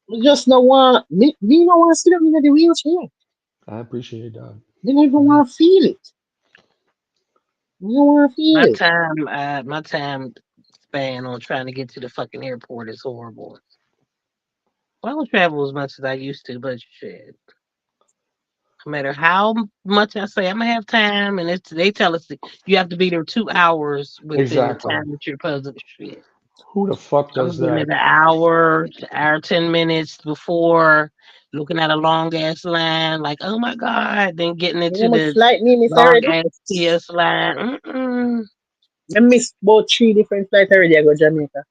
Me just no want. Me no want to sit up in the wheelchair. I appreciate that. Me don't even Mhm. want to feel it. Me don't want to feel it. My time span on trying to get to the fucking airport is horrible. Well, I don't travel as much as I used to, but shit. No matter how much I say I'm gonna have time, and they tell us that you have to be there 2 hours within the Exactly. time that you're supposed to. Shit. Who the fuck I'm does looking at that? an hour, 10 minutes before, looking at a long ass line, like, oh my God, then getting You know into my the flight me miss long already. ass TS line. I missed about three different flights already. I go Jamaica.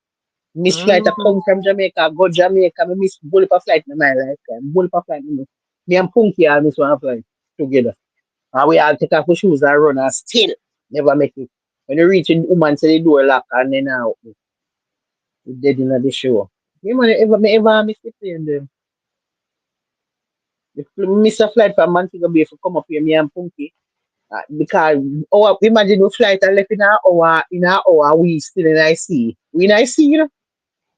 Miss flight I Mm-mm. come from Jamaica, I go Jamaica. I miss bullet a flight in my lifetime. Bullet a flight. Me and Punky all miss one flight together. And we all take off our shoes and run and still never make it. When you reach in woman say the door lock and then out we dead in the show. You man ever miss the plane them. If you miss a flight from Montego Bay if you come up here, me and Punky. Because imagine we flight and left in an hour we still in IC. We in IC, you know.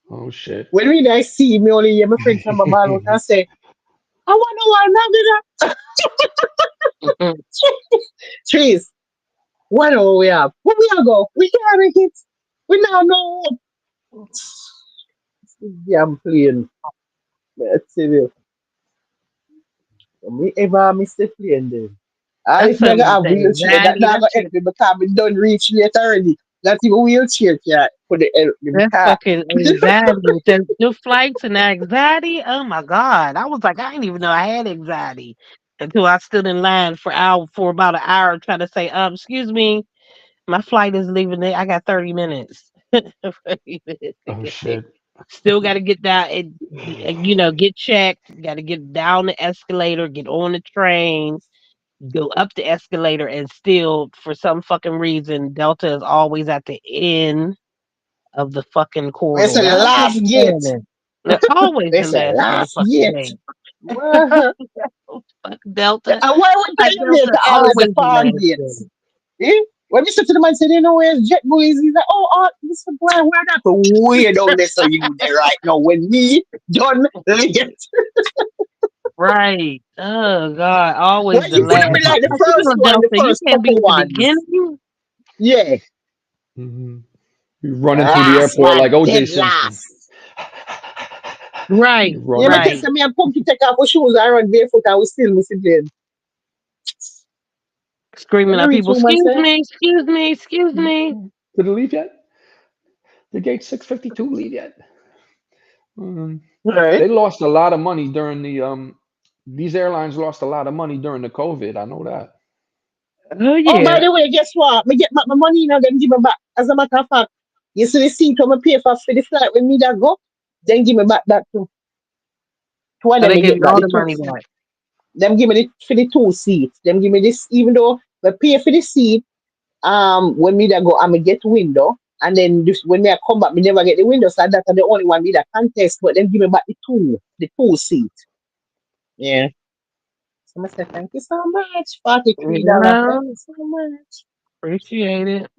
Oh shit. When we in IC, me only hear my friend from my ball out and say, I wanna one now, Mm-mm. trees. What do we have? Where we are go? We can't make it. We now know. Yeah, I'm playing. Let's see. Me ever miss the plane then. All That's if me some gonna have wheelchair, that anxiety. not gonna help me because me done reach late already. Not even wheelchair can put the help me That's because fucking anxiety. The flights and the anxiety. Oh my God. I was like, I didn't even know I had anxiety until I stood in line for about an hour trying to say, excuse me, my flight is leaving. I got 30 minutes. 30 minutes to Oh get there. shit. Still got to get down get checked. Got to get down the escalator, get on the train, go up the escalator, and still, for some fucking reason, Delta is always at the end of the fucking it's corridor. the I don't last understand gate. that. They're always the It's the last last motherfucking gate. thing. Well, Fuck Delta. and why would Like tell you Delta later always the always the far last gates? thing. Eh? When you say to the man, say, you know where's JetBlue is? He's like, Mr. Boy, where that? Way down there, so you there right now. When me done late. Right. Oh God, always When the you could have last been one. like the If you first on one, the Delta, you first can't be couple at the ones. beginning. Yeah. Hmm. You running through the Last airport like one, OJ dead Simpson. last. Right, You Yeah, me running. tell right. you, me and Punky take off our shoes and run barefoot and we still missing plane. Screaming When you at reach people, home and excuse say, me, excuse me, excuse me. Did it leave yet? Did gate 652 leave yet? Um, right. they lost a lot of money during the these airlines lost a lot of money during the COVID. I know that. Oh Oh, by yeah. the way, guess what? Me get back my money now, then give me back. As a matter of fact, you see the seat when I pay for the flight when me that go, then give me back that too. Two of So them they me give get you back all the the two money seat. back. Them give me the for the two seats. Them give me this even though I pay for the seat, when me that go I me get window. And then this, when me I come back, me never get the window, so that's the only one me that contest, but then give me back the two seat. Yeah. So I say thank you so much. $43. Thank Yeah, you so much. appreciate it.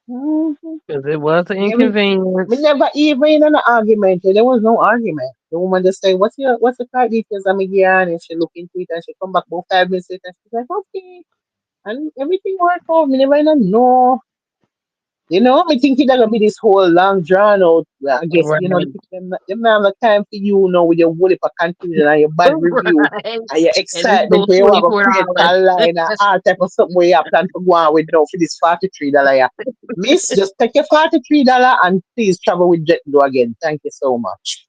Mhm. Because it was an Yeah, we inconvenience. never even in an argument. There was no argument. The woman just say, what's the card details? I'm again and she look into it and she come back about 5 minutes later and she's like, okay. And everything worked out. Me never even know. I think it's gonna be this whole long drawn out. I guess, the Right. people them not have the time for you now with your whole heap of confusion and your bad review Right. and your And this excitement go where you have a credit $24. card line and all type of something where you plan to go on with now for this $43. Yeah. Miss, just take your $43 and please travel with JetBlue again. Thank you so much.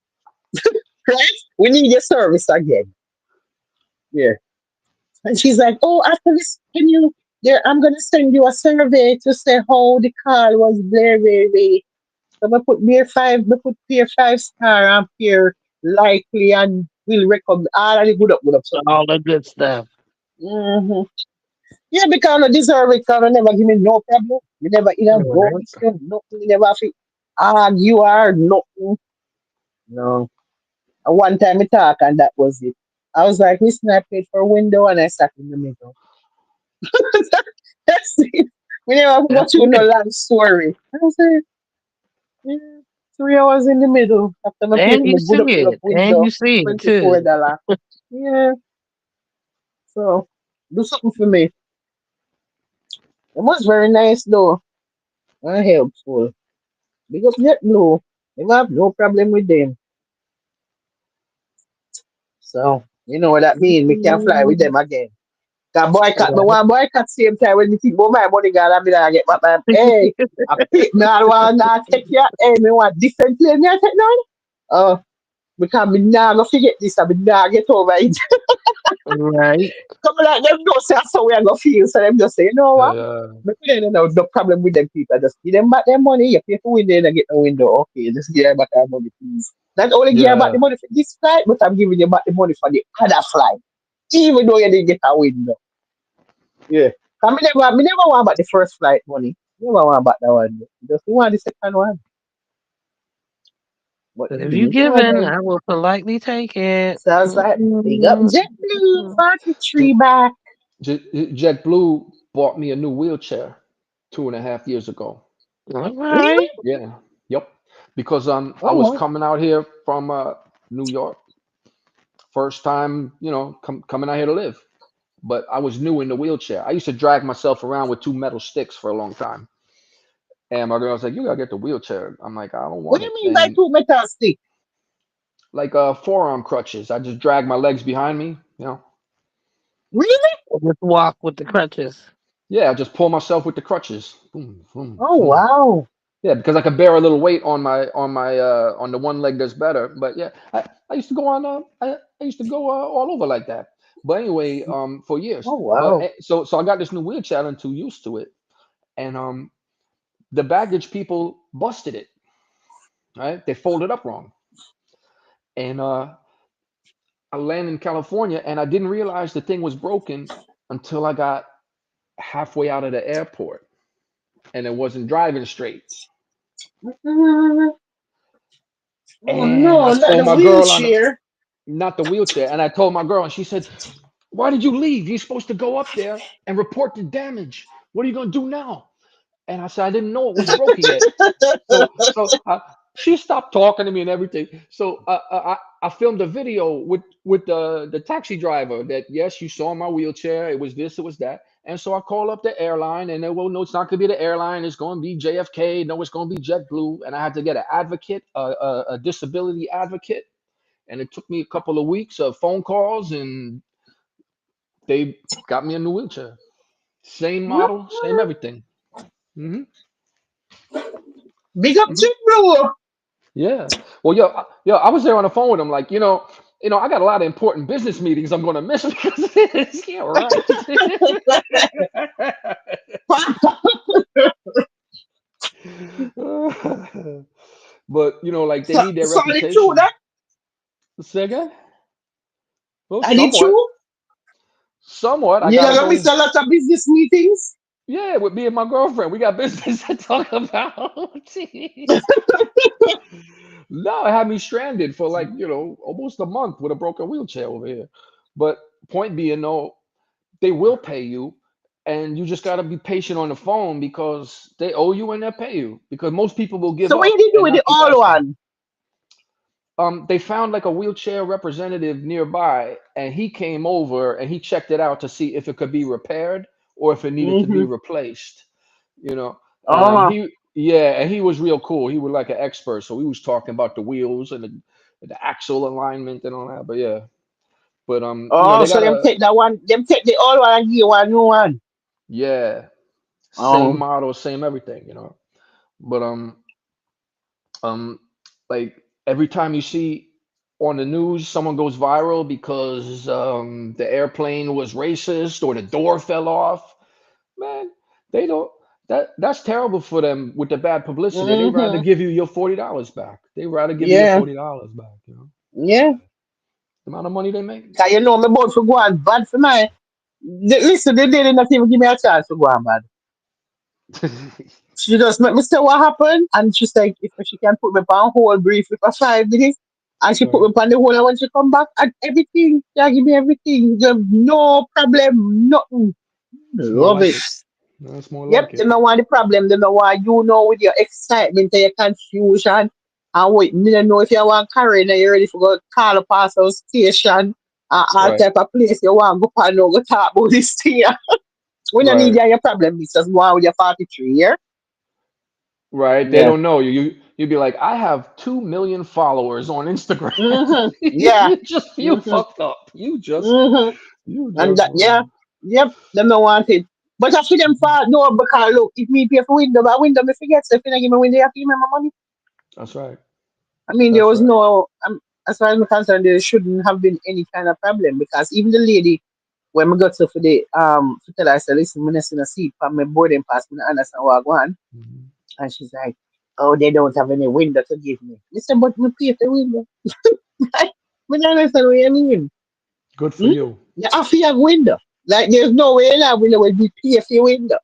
Right? We need your service again. Yeah. And she's like, oh, after this, can you I'm gonna send you a survey to say how the call was blah. So I put peer 5 star and peer likely and will recommend all of the good up something. All the good stuff. Mm-hmm. Yeah, because I deserve it, because I never give me no problem. You never in a go Right. with you, nothing, you never feel argue or nothing. No. And one time we talk and that was it. I was like, listen, I paid for a window and I sat in the middle. That's it. We never That's got you no it. long story. I was like, yeah, 3 hours in the middle after my pay And for you my good see up pull up it. And window, you see it too. $24. Yeah, so do something for me. It was very nice though and helpful. Because JetBlue, they have no problem with them. So You know what that mean? Me can fly with them again. Cause boycott, me Right. one boycott same time when me think about my bodyguard, I be like, get back my, hey, I pick me, I want to take you, hey, me want different plane, me I take now. Oh, because me nah go forget this, I be nah get over it. Right. Come like them know say that's how we are gonna feel. So them just say, you know what? Yeah, But then no problem with them people. Just give them back their money. You pay for window and I get the window. Okay, just give them back their money, please. Not only give them back yeah. the money for this flight, but I'm giving you back the money for the other flight. Even though you didn't get a window. Yeah. Me never want back the first flight money. Never want back that one. Just want the second one. But But if you you know given, them. I will politely take it. So I was like, big up Mm-mm. JetBlue, 43 back. JetBlue bought me a new wheelchair 2.5 years ago. All Really? right. Yeah, yep. Because I was Oh, coming out here from New York, first time, coming out here to live. But I was new in the wheelchair. I used to drag myself around with two metal sticks for a long time. And my girl was like, "You gotta get the wheelchair." I'm like, "I don't what want do it." you mean by And two metal stick? like forearm crutches, I just drag my legs behind me. Really? Just walk with the crutches. Yeah, I just pull myself with the crutches. Boom, boom, Oh, boom. wow. Yeah, because I could bear a little weight on the one leg that's better. But yeah, I used to go on I used to go all over like that. But anyway, for years. Oh, But wow. so I got this new wheelchair and too used to it, and the baggage people busted it. Right, they folded up wrong, and I landed in California, and I didn't realize the thing was broken until I got halfway out of the airport, and it wasn't driving straight. Mm, oh, And I no, not told the my girl on wheelchair. not the wheelchair. And I told my girl, and she said, "Why did you leave? You're supposed to go up there and report the damage. What are you gonna do now?" And I said, "I didn't know it was broken yet." So she stopped talking to me and everything. So I filmed a video with the taxi driver that yes, you saw my wheelchair. It was this, it was that. And so I call up the airline, and they well, no, it's not going to be the airline. It's going to be JFK. No, it's going to be JetBlue. And I had to get an advocate, a disability advocate, and it took me a couple of weeks of phone calls, and they got me a new wheelchair. Same model, same everything. hmm Big up hmm JetBlue. Yeah. Well, I was there on the phone with him, like, I got a lot of important business meetings I'm gonna miss because of this. Yeah, right. But like they So, need their solid true reputation. that? Say again? Well, I did somewhat, true. somewhat. I You're not gotta gonna go. miss a lot of business meetings. Yeah, with me and my girlfriend, we got business to talk about. No, it had me stranded for like almost a month with a broken wheelchair over here. But point being, no, they will pay you, and you just got to be patient on the phone because they owe you and they'll pay you because most people will give So what up you did do and with the not keep all asking. one? They found like a wheelchair representative nearby, and he came over and he checked it out to see if it could be repaired or if it needed to be Mm-hmm. replaced. You know, and Oh, and he was real cool. He was like an expert, so we was talking about the wheels and the axle alignment and all that. But yeah, but oh, they so got them a take that one, them take the all one and give you one new one. yeah, same Oh. model, same everything. But um, like every time you see on the news someone goes viral because the airplane was racist or the door fell off, man, they don't. That's terrible for them with the bad publicity. They rather Mm-hmm. give you your $40 back. They rather give you your Yeah. $40 back. Yeah. The amount of money they make. Cause you know me about to go on bad for my listen, they did not even give me a chance to go on bad. She just make me say what happened, and she said if she can put me on hold briefly for 5 minutes, and she put Right, me on the hold, and when she come back, and everything, she give me everything, just no problem, nothing. it's more Love like it. it. That's more Yep, like they it. know what the problem, they know why you know with your excitement and your confusion. And wait, me don't know if you want carrying and you're ready for go call a parcel station all Right, type of place you want to go and no go talk about this thing. When you need right, your problem, it's just go on with your 43 year. right. They Yeah. don't know you. you'd be like, I have 2 million followers on Instagram. Yeah. You just feel hmm fucked up. hmm You And just that, yeah, yep, them don't want it. But I feel them for no, because look, if me pay for window, but window me forget, so if you not give me window, you have to give me my money. That's right. I mean, there That's was right. no, as far as I'm concerned, there shouldn't have been any kind of problem because even the lady, when we got to for the, to tell her, I said, listen, I'm in a seat for my boarding pass, I understand what I want. Mhm. And she's like, oh, they don't have any window to give me. Listen, but we pay for window. I don't understand what you mean. Good for Hmm? you. You have to have window. Like, there's no way in that window will be pay for your window.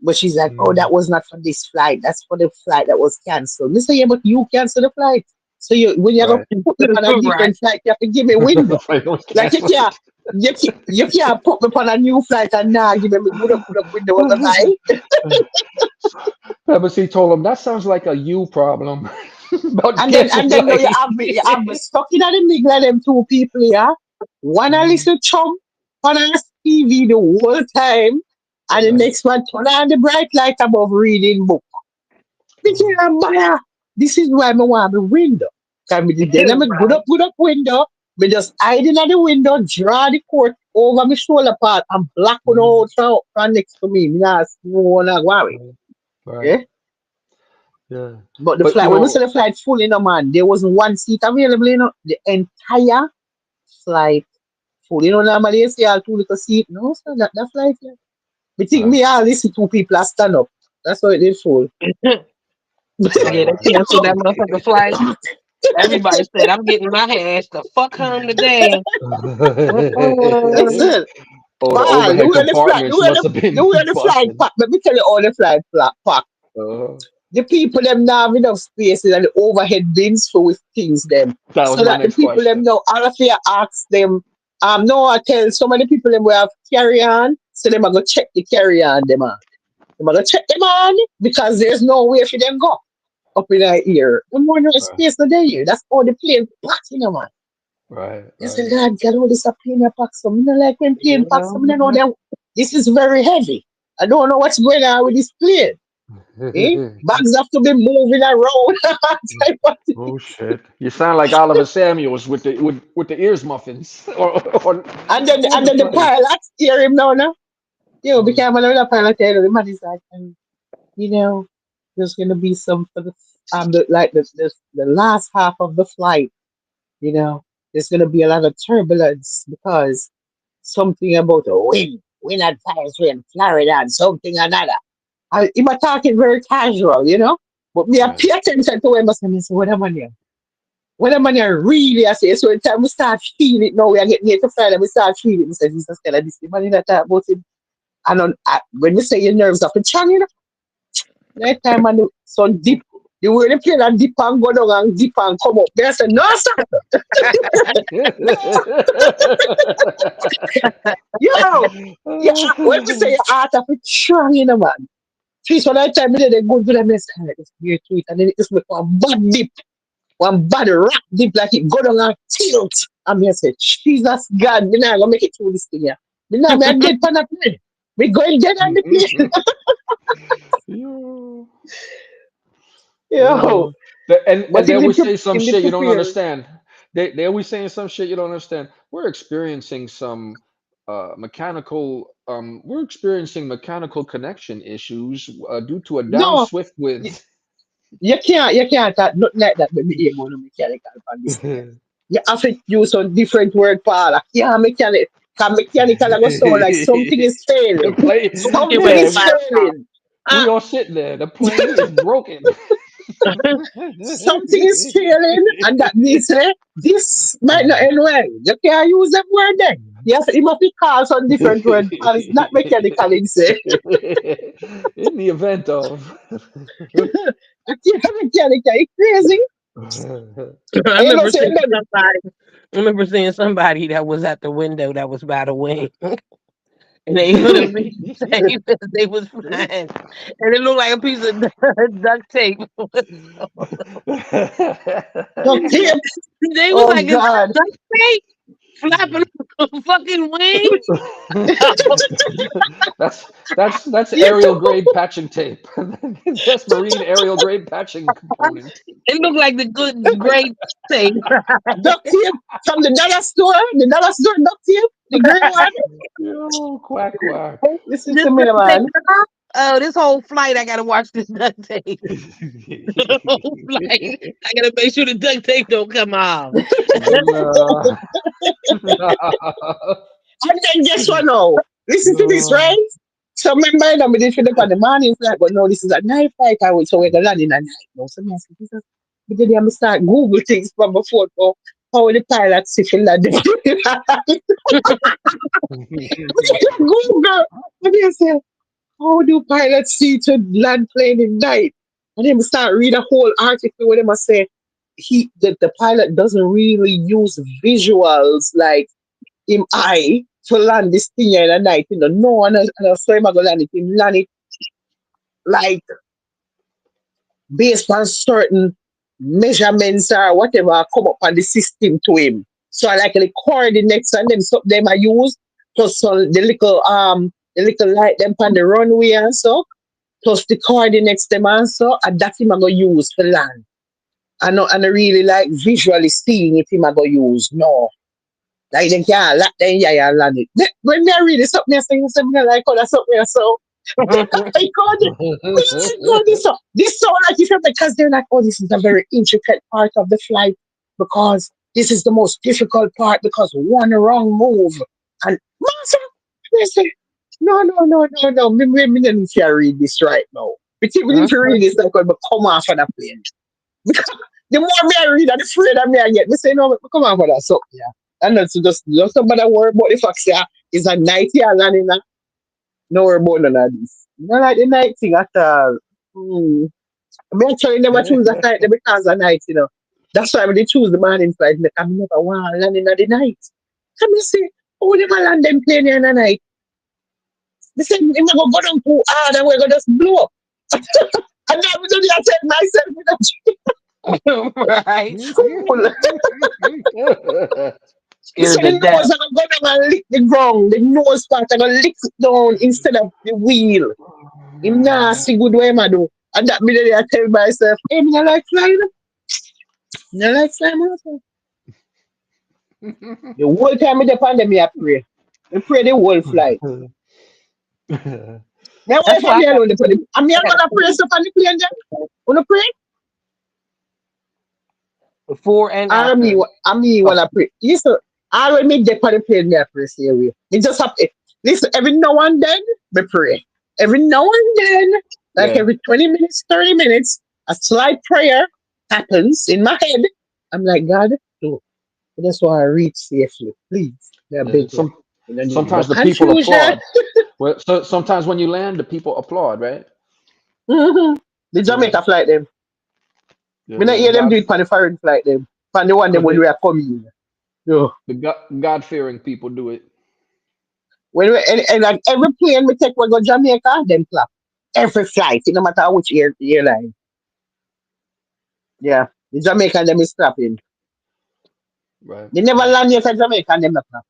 But she's like, oh, Mm. that was not for this flight. That's for the flight that was canceled. Listen, yeah, but you cancel the flight. So you when you go Right. put me on a Right. different flight, you have to give me The window. flight was Like canceled. you can't put me on a new flight and now give me good up window on the side. Pepsi told him that sounds like a you problem about And then no, flight. you have me stuck in the middle of them two people, yeah. One a Mhm. little chum on a TV the whole time, Oh, and the nice. next one turn on the bright light above reading book. Because Oh, Maya, this is why I want the window. Can me then I'm a Right. good up window. Me just hiding at the window, draw the coat over my shoulder part and black on mhm. out from next to me. Me not no one worry. Right. Right. Yeah. Yeah. But the But flight, when we say the flight full, man, there wasn't one seat available, the entire flight full. Normally you see all two little seat. No, sir, that flight, yeah. We think uh, me all listen two people are stand up. That's how it is full. Yeah, right. they canceled that motherfucking flight. Everybody said, I'm getting my ass the fuck home today. That's Mm-mm. it. Oh, the Man, overhead compartments must have the been way the flight busting. pack. Let me tell you all the flight pack. Uh, The people them now have enough spaces and the overhead bins full with things them. that was So my that the next people them question. know all of you ask them, no I tell some of the people them will have carry on, so them are gonna check the carry on them on. Them are gonna check them on because there's no way for them go up in our ear. The more no Right. space no day here. That's all the plane packed in man. Right. They say, Right. Lord, get all this a plane pack some. You know, like when plane pack some, you know, Mhm. them this is very heavy. I don't know what's going on with this plane. Eh? Bags have to be moving around. Type of thing. Oh shit! You sound like Oliver Samuels with the ears muffins on the And then the plane. pilot steer him now, no? Yo, Mm, became another pilot there. The man is like, you know, there's gonna be some for the last half of the flight, you know, there's gonna be a lot of turbulence because something about a wind advisory in Florida and something another. He was talking very casual, but me I right. pay attention to him. I say, what am I here? What am I here really? I say, so every time we start feeling it now, we are getting near to Friday, we start feeling it. We say, Jesus, can I this money that talk about him? And when you say your nerves up, it's changing. Next time and the sun dip, the way they play that dip and go down and dip and come up. They say, no, sir. Yo, yeah, when we say your heart of it, strong, man. Please, when I time me, they go to them, they say, it's near to it. And then it just make one bad rap dip like it go down and tilt. And me I say, Jesus God, me not gonna make it through this thing here. Me I dead on the plane. Me going dead on the plane. Yo, Yo, yo. And but they always say some him the shit you don't prepare. understand. They always saying some shit you don't understand. We're experiencing mechanical connection issues due to a down No, swift you, with. you can't talk nothing like that when me able to mechanical on this thing. You have to use a different word, Paul. Yeah, mechanic. Cause mechanical I go sound like something is The failing. Like plane, it was Something a is yeah, fire pop. failing. we Ah, all sitting there. The plane is broken. something is failing, and that means this might not end well. You can't use that word then. You must be called some different word, Paul. It's not mechanical, in say. In the event of. I can't mechanical. You crazy? I And you know, remember say, seeing somebody. I remember seeing somebody that was at the window that was by the wing, and they couldn't be saved because they was flying, and it looked like a piece of duct tape. duct tape. They was Oh, like, "Is that God. duct tape?" flapping fucking wings. That's You aerial too. grade patching tape. That's marine aerial grade patching component. It looked like the good great thing. Duct tape from the dollar store duct tape, the green one. Yo, quack quack. Listen This to me, duct tape, man. girl. Oh, this whole flight, I gotta watch this duct tape. The whole flight, I gotta make sure the duct tape don't come off. No. And then guess what now? Listen to this, No. right? So remember that we did finish on the morning flight, but no, this is a night flight. So we're gonna land in a night. No, so I said, this is, but then I'm start Google things from before for how the pilots if you land. Google. And they say, how do pilots see to land plane in night? And then we start read a whole article where they must say the pilot doesn't really use visuals like him eye to land this thing in the night. No, and I saw him I go land it. Him land it like based on certain measurements or whatever come up on the system to him. So I like the coordinates and them stuff them I use plus the little light them on the runway and so plus the coordinates them and so and that him I go use for land. And I really like visually seeing if him I go use. No. Like they can't lock them yeah and land it. When me read this something I say something like oh that's something so I called it. We like go this so like if you're because they're like, oh, this is a very intricate part of the flight because this is the most difficult part because one wrong move and master they say no me didn't read this right now. We need to read this like when we come off on a plane. The more me I read, the afraid of me I get. Me say, no, me come on for that. So, yeah. And that's just somebody worry about the fact that it's a night here landing. No worry about none of this. Not like the night thing at all. I actually never choose a flight because of night, That's why when they choose the morning flight, I never want to land in the night. Come and say, oh, they might land them plane in the night. They say, they're going to go down too hard and we're going to just blow up. And then I tell myself, Right. fool. So Scared to the death. nose are gonna lick the ground, the nose part are gonna lick it down instead of the wheel. Him nah see good way I do. And that minute I tell myself, hey, me not like flying. Me not like flying also. The whole time I depend on me I pray. I pray the whole flight. Now That's why for why me alone the plane? I mean I I'm gotta gonna pray stuff on the plane then. Wanna pray? before and I after. mean wanna pray. Listen, I when me depend on the plane me I pray stay away. Me just have to listen every now and then me pray. Every now and then, like Yeah. every 20 minutes, 30 minutes, a slight prayer happens in my head. I'm like, God, no, I just want to reach safely. Please. They're Yeah. big one. You don't need no Sometimes the people confusion. applaud. Well, so sometimes when you land, the people applaud, right? Mhm. The Yeah. Jamaica flight, them. Yeah. We not Yeah. hear them do it on the foreign flight, them. On the one them Because when we are coming. No. the God fearing people do it. And like every plane we take, we go Jamaica, them clap. Every flight, no matter which airline. Yeah. The Jamaican, them is clapping. Right. They never Right. land yet at Jamaica, them not clap.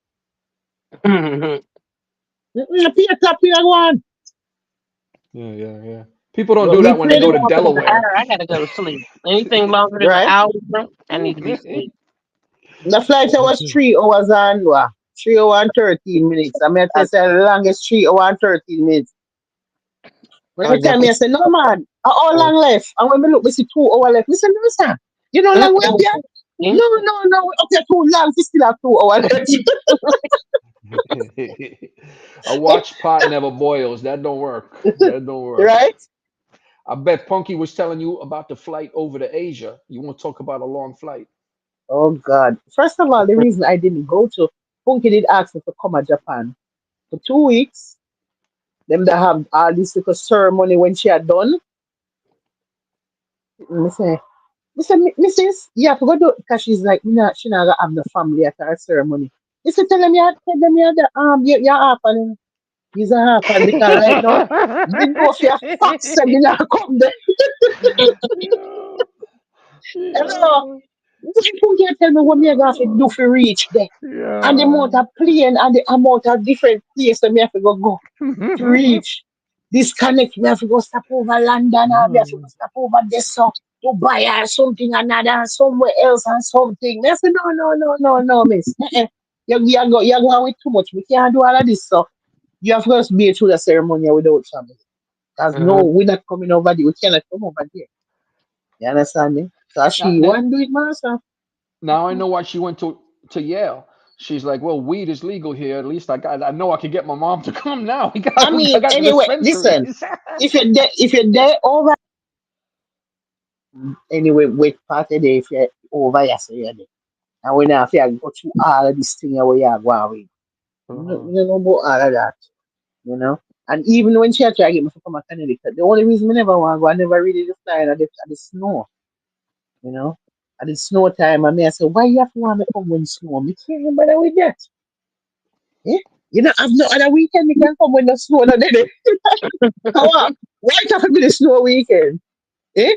Mhm. Peter clap here, one. Yeah. Yeah. Yeah. People don't But do we that when they pray go to Longer than an Delaware. hour, I gotta go to sleep. Anything longer than an right? hour, I need to be asleep. The flight was 3 hours and what? 3 hours and 13 minutes. I mean, I say the longest 3 hours and 13 minutes. When Or they tell just me, I say, no, man, how long left? And when we look, we see 2 hours left. Listen, listen. You know, long way up here? No, we up here too long. We still have 2 hours left. A watch pot never boils. That don't work. That don't work. right? I bet Punky was telling you about the flight over to Asia. You want to talk about a long flight? Oh, God. First of all, the reason I didn't go to, Punky did ask me to come to Japan for 2 weeks. Them that have all this little ceremony when she had done. Me say, Mrs. You have to go do because she's like, she not gonna have the family at her ceremony. You say, tell them you the you're half and he's a half and because right now, you know if you're fast, so you not come there. Yeah. Hello. Yeah. Why don't you tell me what me have to do for reach there? And the Yeah. amount of plane and the amount of different places me have to go to reach. This connect, me have to go stop over London or me have to go stop over this so to buy or something another somewhere else and something. I said, no, miss. You're going with too much. We can't do all of this stuff. You have to just be through the ceremony without family. Because no, Mhm. we're not coming over there. We cannot come over there. You understand me? So now, she now, want to do it myself. now I know why she went to Yale. She's like, well, weed is legal here. At least I know I can get my mom to come now. I I mean, got the anyway, listen. dispensaries. If you're there over anyway, wait part of the if you're over yes, you're there. And when I feel go through all of this thing where you're going with. Uh-huh. You don't know about all of that, you know. And even when she try to get me to come to Connecticut, the only reason I never want to go, I never really just fly at the snow, you know. At the snow time, I mean, I say, why you have to want to come when snow? Me can't bother with that. Eh? You know, I've no other weekend you can come when the snow not there. How up? Why it have to be the snow weekend? Eh?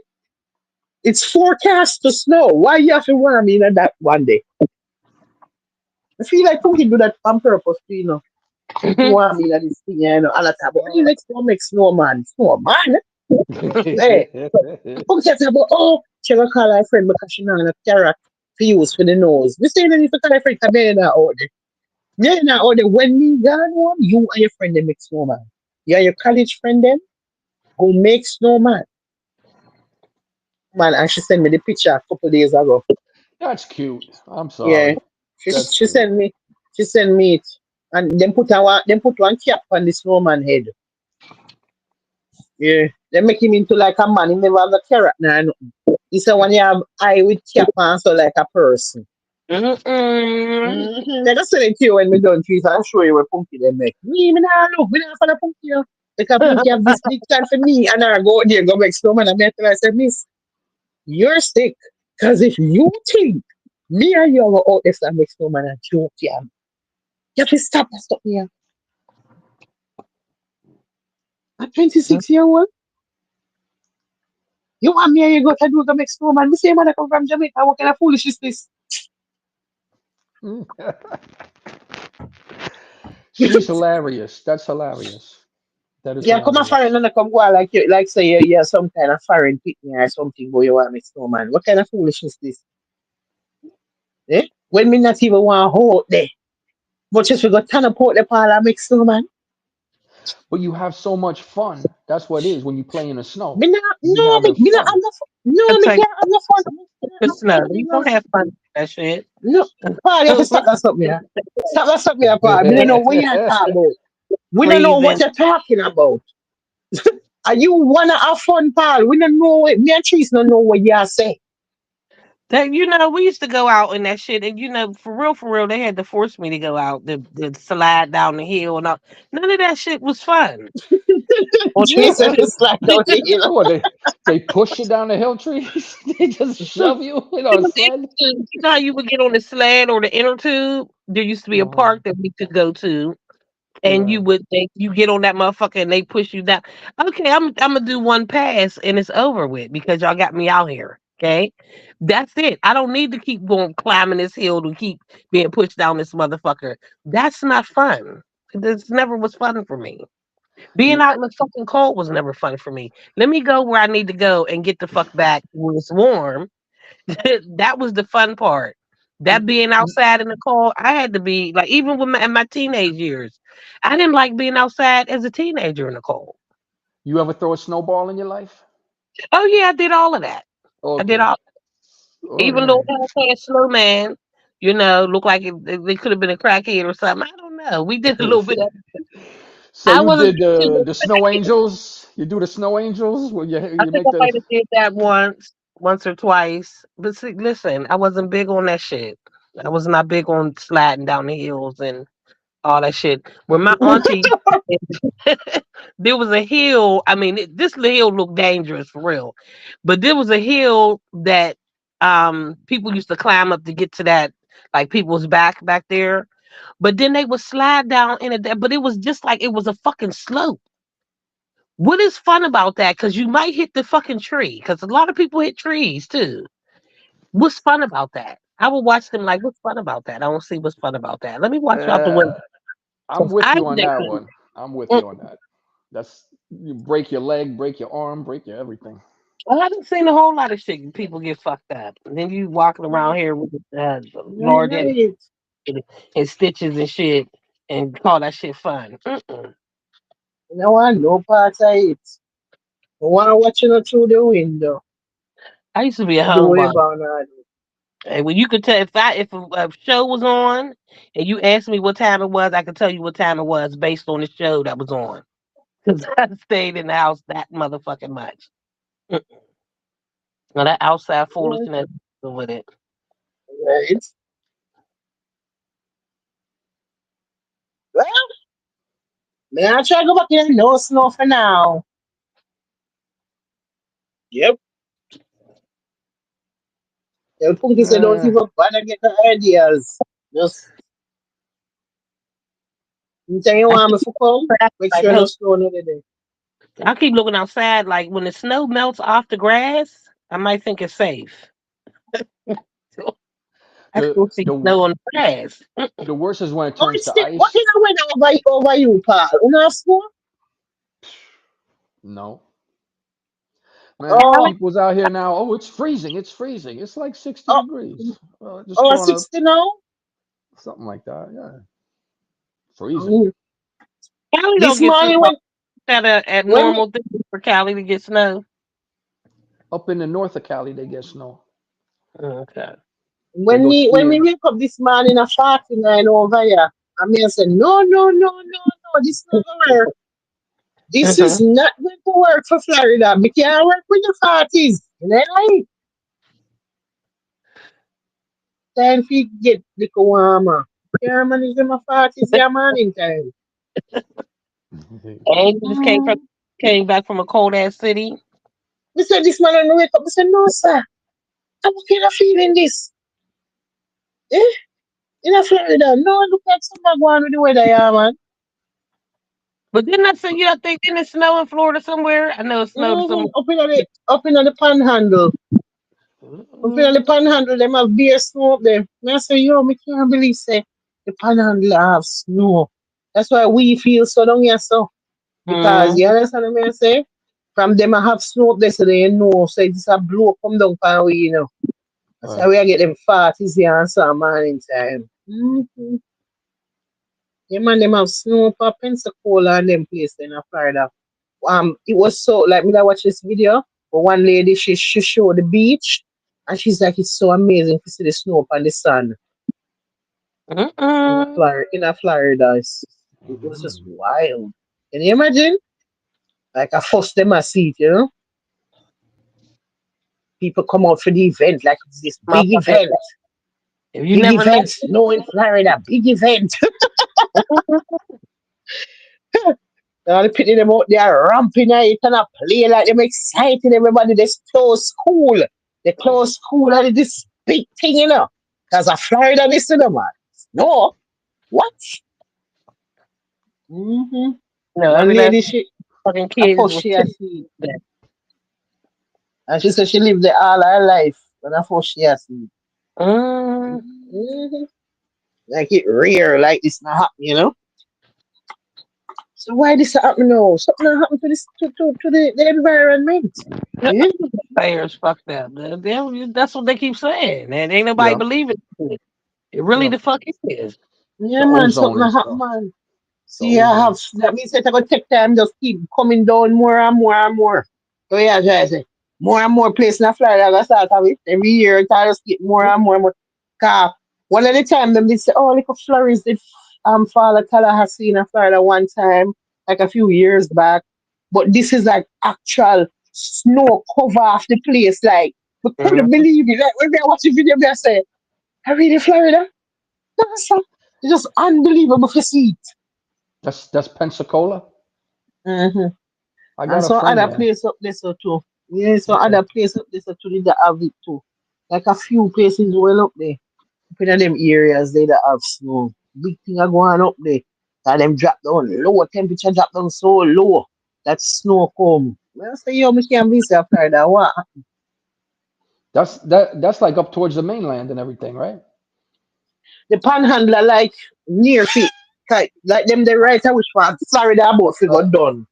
It's forecast to snow. Why you have to want me in that one day? I feel like Punky do that on purpose, you know. To want me in this thing, you know, all the time. But when you next door make snowman, snowman, hey, Punky say about, oh, she gonna call her friend because she not have carrot to use for the nose. We say no need to call her friend because me not out there. Me not out there. When me gone home, you and your friend they make snowman. You and your college friend then go make snowman. Man, and she sent me the picture a couple days ago. That's cute. I'm Yeah, sorry. she That's she cute. sent me she sent me it, and then put one cap on the snowman head. Yeah, they make him into like a man. He never have a carrot now. He said when you have eye with cap on, so like a person. Mm-mm. They just send it to you when we done trees. I'm sure you will punky they make. Me nah look, me nah for the punky. You. Because punky have this big time for me, and I go out there go make snowman. And me tell her, I said, Miss, you're sick. Because if you think me and you go out there and make snowman and joke, yeah, you have to stop that stuff here. At 26 year old, you want me and you go to do the make snowman. Me say, man, I come from Jamaica. What kind of foolish is this? She's hilarious. That's hilarious. That is Yeah, come a foreign hilarious. and come go out like you, like say you're some kind of foreign picnic or something, but you want to make snowman. What kind of foolishness is this? Eh? When me not even want to hold there. But just we got turn up out the parlor make snowman. But you have so much fun. That's what it is when you play in the Me snow. not, You be no, having me not have fun. no fun. I No, me tell you, can't have no fun. Me can't have just no know fun. Me you no don't have fun with that shit. no. Paul, you have to stop that stuff here. Stop that stuff here, Paul. We don't know what you're talking about. We don't know what Freezing. you're talking about. Are you wanna have fun, Paul? We don't know what me and Cheese don't know what you're saying. That we used to go out and that shit, and for real, they had to force me to go out, the slide down the hill and all. None of that shit was fun. On the Cheese said it's like down the hill. What they push you down the hill trees? They just shove you on a on the sled? inner tube, how you would get on the sled or the inner tube? There used to be a Uh-huh. park that we could go to, and Right. you get on that motherfucker and they push you down. Okay, I'm gonna do one pass and it's over with because y'all got me out here. Okay, that's it. I don't need to keep going climbing this hill to keep being pushed down this motherfucker. That's not fun. This never was fun for me. Being You out in the fucking cold was never fun for me. Let me go where I need to go and get the fuck back when it's warm. That was the fun part. That being outside in the cold, I had to be like, even with in my teenage years, I didn't like being outside as a teenager in the cold. you ever throw a snowball in your life? Oh yeah, I did all of that. I did Okay. all, All even though right. I had slow man, looked like they could have been a crackhead or something. I don't know. We did a little bit of. So I you wasn't did too much the snow crackhead. angels? You do the snow angels where I you think make I the might have did that once or twice. But see, listen, I wasn't big on that shit. I was not big on sliding down the hills and all that shit. When my auntie, there was a hill. I mean, this hill looked dangerous for real, but there was a hill that people used to climb up to get to that, like people's back there. But then they would slide down in it. But it was just like it was a fucking slope. What is fun about that? Because you might hit the fucking tree. Because a lot of people hit trees too. What's fun about that? I would watch them like, what's fun about that? I don't see what's fun about that. Let me watch you out the Uh, window. I'm 'Cause with I you on that that couldn't. one. I'm with Mm. you on that. That's you break your leg, break your arm, break your everything. I haven't seen a whole lot of shit. People get fucked up. And then you walking around here with You're large ass right. and stitches and shit and call that shit fun. Mm-mm. You know what? No part of it. I want to watch it through the window. I used to be a Do it, homebody. Bernard. And when you could tell if a show was on and you asked me what time it was, I could tell you what time it was based on the show that was on. Because I stayed in the house that motherfucking much. Mm. Now that outside Yeah, foolishness with it. right. Well, may I try to go back in no snow for now. Yep. The Punky said don't Uh, even bother get the ideas. Just you tell you I want keep me to come, make like sure no hope snow another day. I keep looking outside like when the snow melts off the grass, I might think it's safe. So I the still see the snow on the grass. the worst is when it Oh, turns it's to still what ice. is the weather over you, Paul? You know snow? No, man. Oh, Alex, People's out here now. Oh, it's freezing. It's freezing. It's like 60 oh, degrees. Well, just oh, put on a 60 now? something like that. Yeah, freezing. Mm. Cali don't This get snow morning at a at when me normal thing for Cali to get snow. Up in the north of Cali, they get snow. Okay. They go when me skiing. wake up this morning at 49 over here, I mean I said, no, no, no, no, no, this not gonna work. This is Mm-hmm. not going to work for Florida. We can't work with the 40s. You know, like, time for get little warmer. Can't manage them 40s yeah morning time. And you just Mm. came back from a cold ass city. Me said this man and wake up. I said, no, sir. I'm kind of feeling this. Eh? In a Florida. No, look at something going with the weather, yeah, man. But didn't I say you I think didn't it snow in Florida somewhere? I know it snowed somewhere. Up in the panhandle. Up in Mm-hmm. the panhandle, them have beer snow up there. Me I say, yo, me can't believe say the panhandle have snow. That's why we feel so down here so. Because you understand what I say? From them I have snow up there so they know. So it's a blow come down from we, you know. That's how Right. we get them 40s here and some morning time. Mm-hmm. Yeah, man, them have snow for Pensacola and them place in Florida. It was so like me I watch this video, but one lady she showed the beach and she's like it's so amazing to see the snow and the sun Mm-mm. In a Florida. It was just Mm. wild. Can you imagine? Like I forced them a seat, you know? People come out for the event, like it's this big Motherfucker, event. if you Big never event, left. snow in Florida, big event. Now they putting them out there ramping at it and a play like them excited everybody. They close school. They close school and this big thing, you know. Because of Florida, this you know, man. No. What? Mm-hmm. No, One every last lady, she fucking I kid first was she killed. has seen. And she said she lived there all her life. And I first she has seen. Mm. Mm-hmm. Like it rare, like this not happen, you know? So why this happen now? Something not happen to this to the environment. Eh? Players fucked up. That's what they keep saying. And ain't nobody Yeah. believing it. It really Yeah. the fuck is. Yeah, The man, something ozone and not happen, stuff. man. The See, I have ozone. that means that I gonna take time just keep coming down more and more and more. So yeah, I say more and more place in Florida I gotta start have it every year. It just get more and more and more. Cause one of the time them they say, oh, look, flurries did fall at Tallahassee in Florida one time, like a few years back. But this is like actual snow cover off the place. Like we couldn't Mm. believe it. Like when I watch the video, I say, I really Florida. That's it's just unbelievable to see That's Pensacola. it. I And got a so friend other there. place up there so too. Yeah, so Okay. other place up there so too they have it too. Like a few places well up there. Up in them areas they that have snow. Big thing are going up there. And them drop down low temperature drop down so low that snow come. Well say yo me can't be say Florida what? That's like up towards the mainland and everything, right? The panhandler like near feet. Like them the right which part Florida about to go done.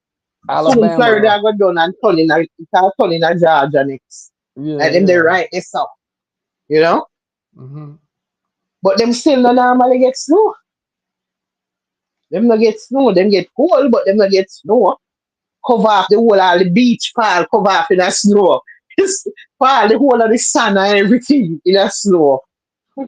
Soon Alabama. Florida go done and turn in a Georgia next. Yeah, Like them they yeah. right this up, you know? Hmm. But them still no normally get snow. Them no get snow, them get cold, but them no get snow. Cover off the whole of the beach pile, cover off in a snow. Just pile the whole of the sun and everything in a snow.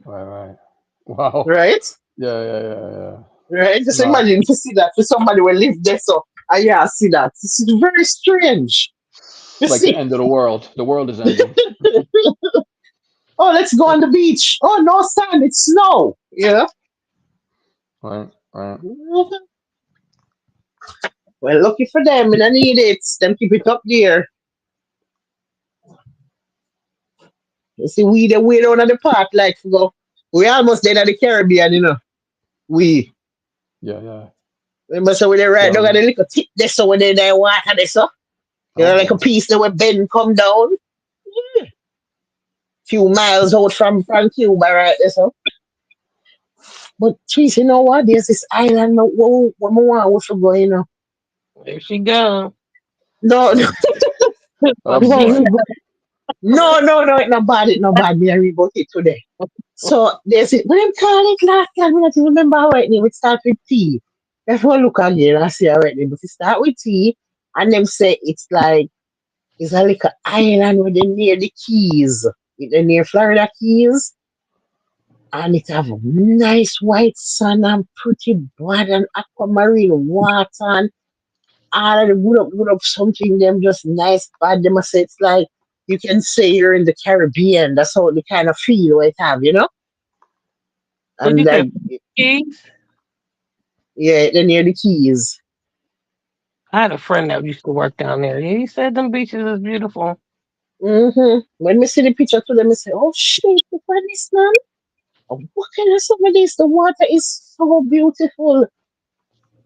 Right, right. Wow. Right? Yeah, yeah, yeah, yeah. Right? Just No, imagine to see that for somebody will live there so yeah, see that. This is very strange. You it's like the see? end of the world. The world is ending. Oh, let's go on the beach. Oh, no sand, it's snow. Yeah. Right, right. Mhm. Well, lucky for them, and I need it. Them keep it up there. You see, we the way down at the park, like to go. We almost there at the Caribbean, you know. We Yeah, yeah. remember so we they right down at So, the little tip there, so when they there water there, so you oh know, like a boy. piece that where Ben come down, few miles out from Cuba, right there, so. But geez, you know what? There's this island where we want we should go, you know. There she go. No, no, Oh Fuck she boy. no, it's not bad, it's not bad. Me I read about it today. So there's it. What them call it last time? I don't remember how it name. It start with T. That's what look again. I see already. But it start with T, and them say it's like it's a little island where they near the Keys, they near Florida Keys, and it have nice white sun and pretty blood and aquamarine water and all of the good up something. Them just nice bad. Them I say it's like you can say you're in the Caribbean. That's how the kind of feel it have, you know. What And you said? like Keys? yeah, they're near the Keys. I had a friend that used to work down there. Yeah, he said them beaches is beautiful. When we see the picture to them, we say, "Oh shit, look at this man! Oh, what kind of some of this? The water is so beautiful,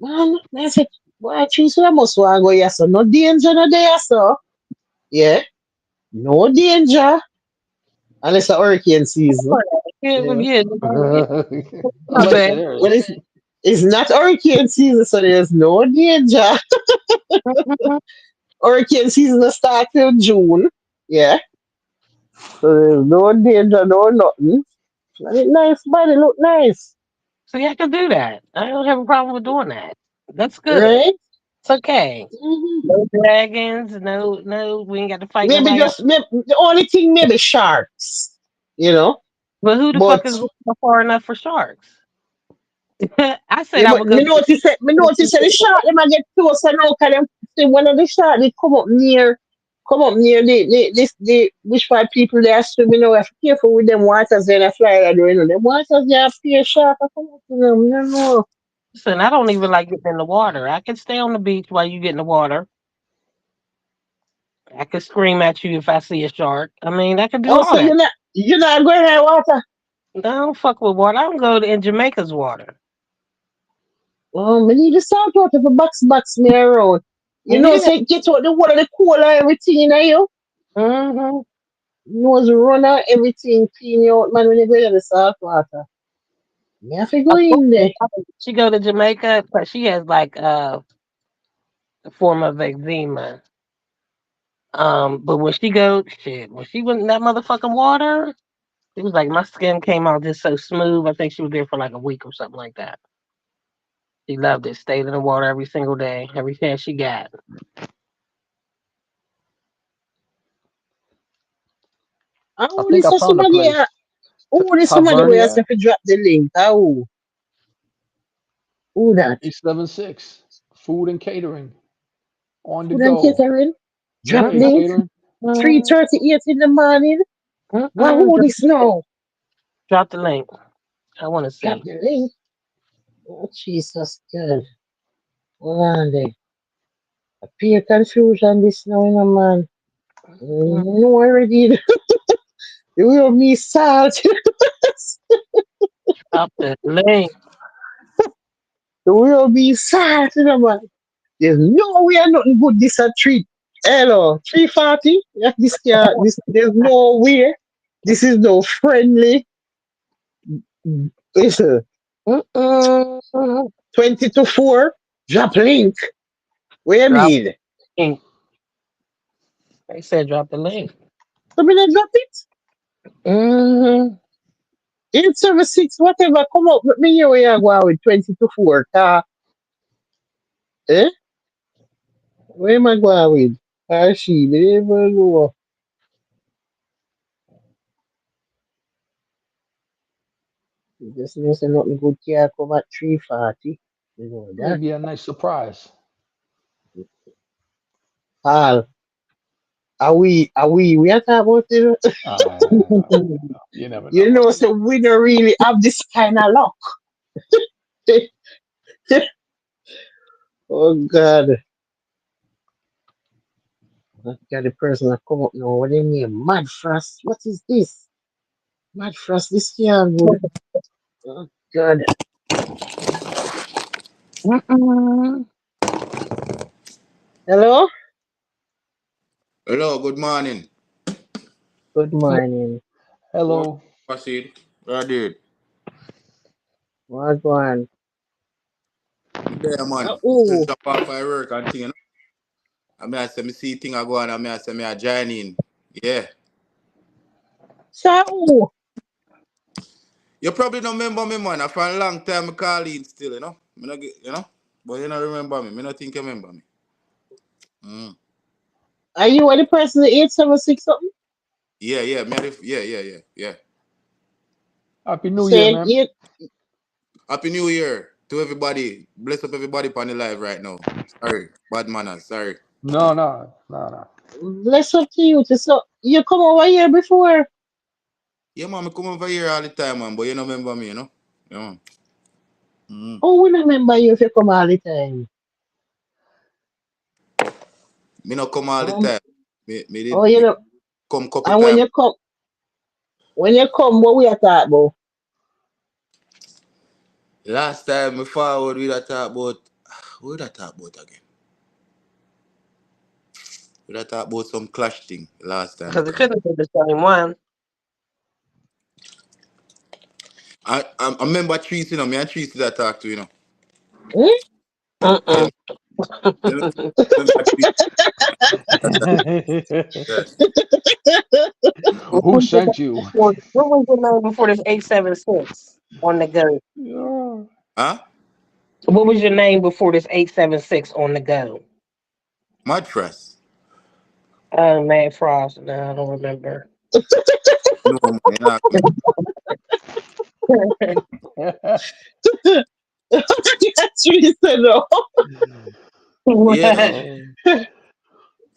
man." And I said, "Why choose I must want to go here? So no danger, no there, so yeah, no danger unless a hurricane season. Yeah, Yeah, yeah, yeah. I My but bet bad. there but is. it's not hurricane season, so there's no danger. Mhm. Hurricane season will start till June. Yeah, so there's no danger, no nothing. And it nice, man. It look nice, See, I could do that. I don't have a problem with doing that. That's good. right? It's okay. Mhm. No dragons. No. We ain't got to fight Maybe nobody else. just the only thing maybe sharks, you know. But who the fuck But is going far enough for sharks? I said yeah, I but would go. me notice that the shark them I get closer now because them see one of the shark they come up near the which part people they are swimming now. Have to be careful with them waters in a Florida, you know. Them waters they have fear shark I come up to them, you know. Listen, I don't even like getting in the water. I can stay on the beach while you get in the water. I could scream at you if I see a shark. I mean, I could do all Also, that. you're not going in water. I don't fuck with water. I don't go in Jamaica's water. Oh, me need the salt water for box me around. You know, Yeah. say get out the water, the cola, everything in you. Hmm. Nose runner, everything clean you out, man, when you go to the salt water. You have to go in there. She go to Jamaica, but she has like a form of eczema. But when she go, shit, when she went in that motherfucking water, it was like my skin came out just so smooth. I think she was there for like a week or something like that. She loved it. Stayed in the water every single day, every chance she got. Oh, I think this I is found a somebody, place. this somebody who has Tavernier to drop the link. Oh, who that? 876. Food and catering on the Who them go. catering? Yeah, Drop Mm-mm, link, catering. 3:38 in the morning. Wow, mm-mm. who this now? Drop the link. I want to Drop see. the link. Oh, Jesus, God. Hold on there. Appear confusion this now, you know, man. Mm, No, already. You will me salt. drop the link. You will be salt, you know, man. There's no way nothing good this at 3. Hello, 3:40? Yeah, this there's no way. This is no friendly. Listen, Mm-mm. 20 to 4. Drop link. What you Drop mean? link. They said drop the link. So me not drop it. Mm-hmm. 876, whatever. Come up with me here where you go with 20 to 4. Eh? Where am I going with? She never know. You just know say nothing good can come at 3:40. You know that. Maybe a nice surprise. Paul, we are talking about it. You never know. You know, so we don't really have this kind of luck. Oh God. I got the person that come up now. What do you mean? Mad Frost? What is this? Mad Frost, this can't good. Oh God. Mm-mm. Hello? Hello, good morning. Good morning. What Hello. proceed? What dude? What's going I'm there, man. Just Oh, drop off my work and thing, you know. I mean, I say me see thing I go on, I mean, I say me I join in. Yeah. so You probably don't remember me, man. I for a long time I call in still, you know. Me not get, you know. But you don't remember me. Me not think you remember me. Mm. are you the person at 876 something? Yeah, yeah, me, yeah. Happy New Year, Saying man. eight Happy New Year to everybody. Bless up everybody on the live right now. Sorry, bad manners. Sorry. No, no, no, no. bless up to you. So you come over here before. Yeah, man, I come over here all the time, man. But you don't remember me, you know. Yeah, man. Mm. Oh, we remember you if you come all the time. Me not come all the Um, time. Me oh, did you me know, come couple and times. when you come, what we are talking about? Last time we forward we that talk about what that talk about again? We that talk about some clash thing last time we Because it come. couldn't be the same one. I remember Trees, you know, me and Trees that talk to, you know. Hmm? You know, Mm-mm. you know, remember Trees that. What Who was your sent you? name before this 876 on the go? Yeah. Huh? What was your name before this 876 on the go? Mad Frost. Oh, Mad Frost. No, I don't remember. No man, you know. That's really said no. Yeah. What? Oh.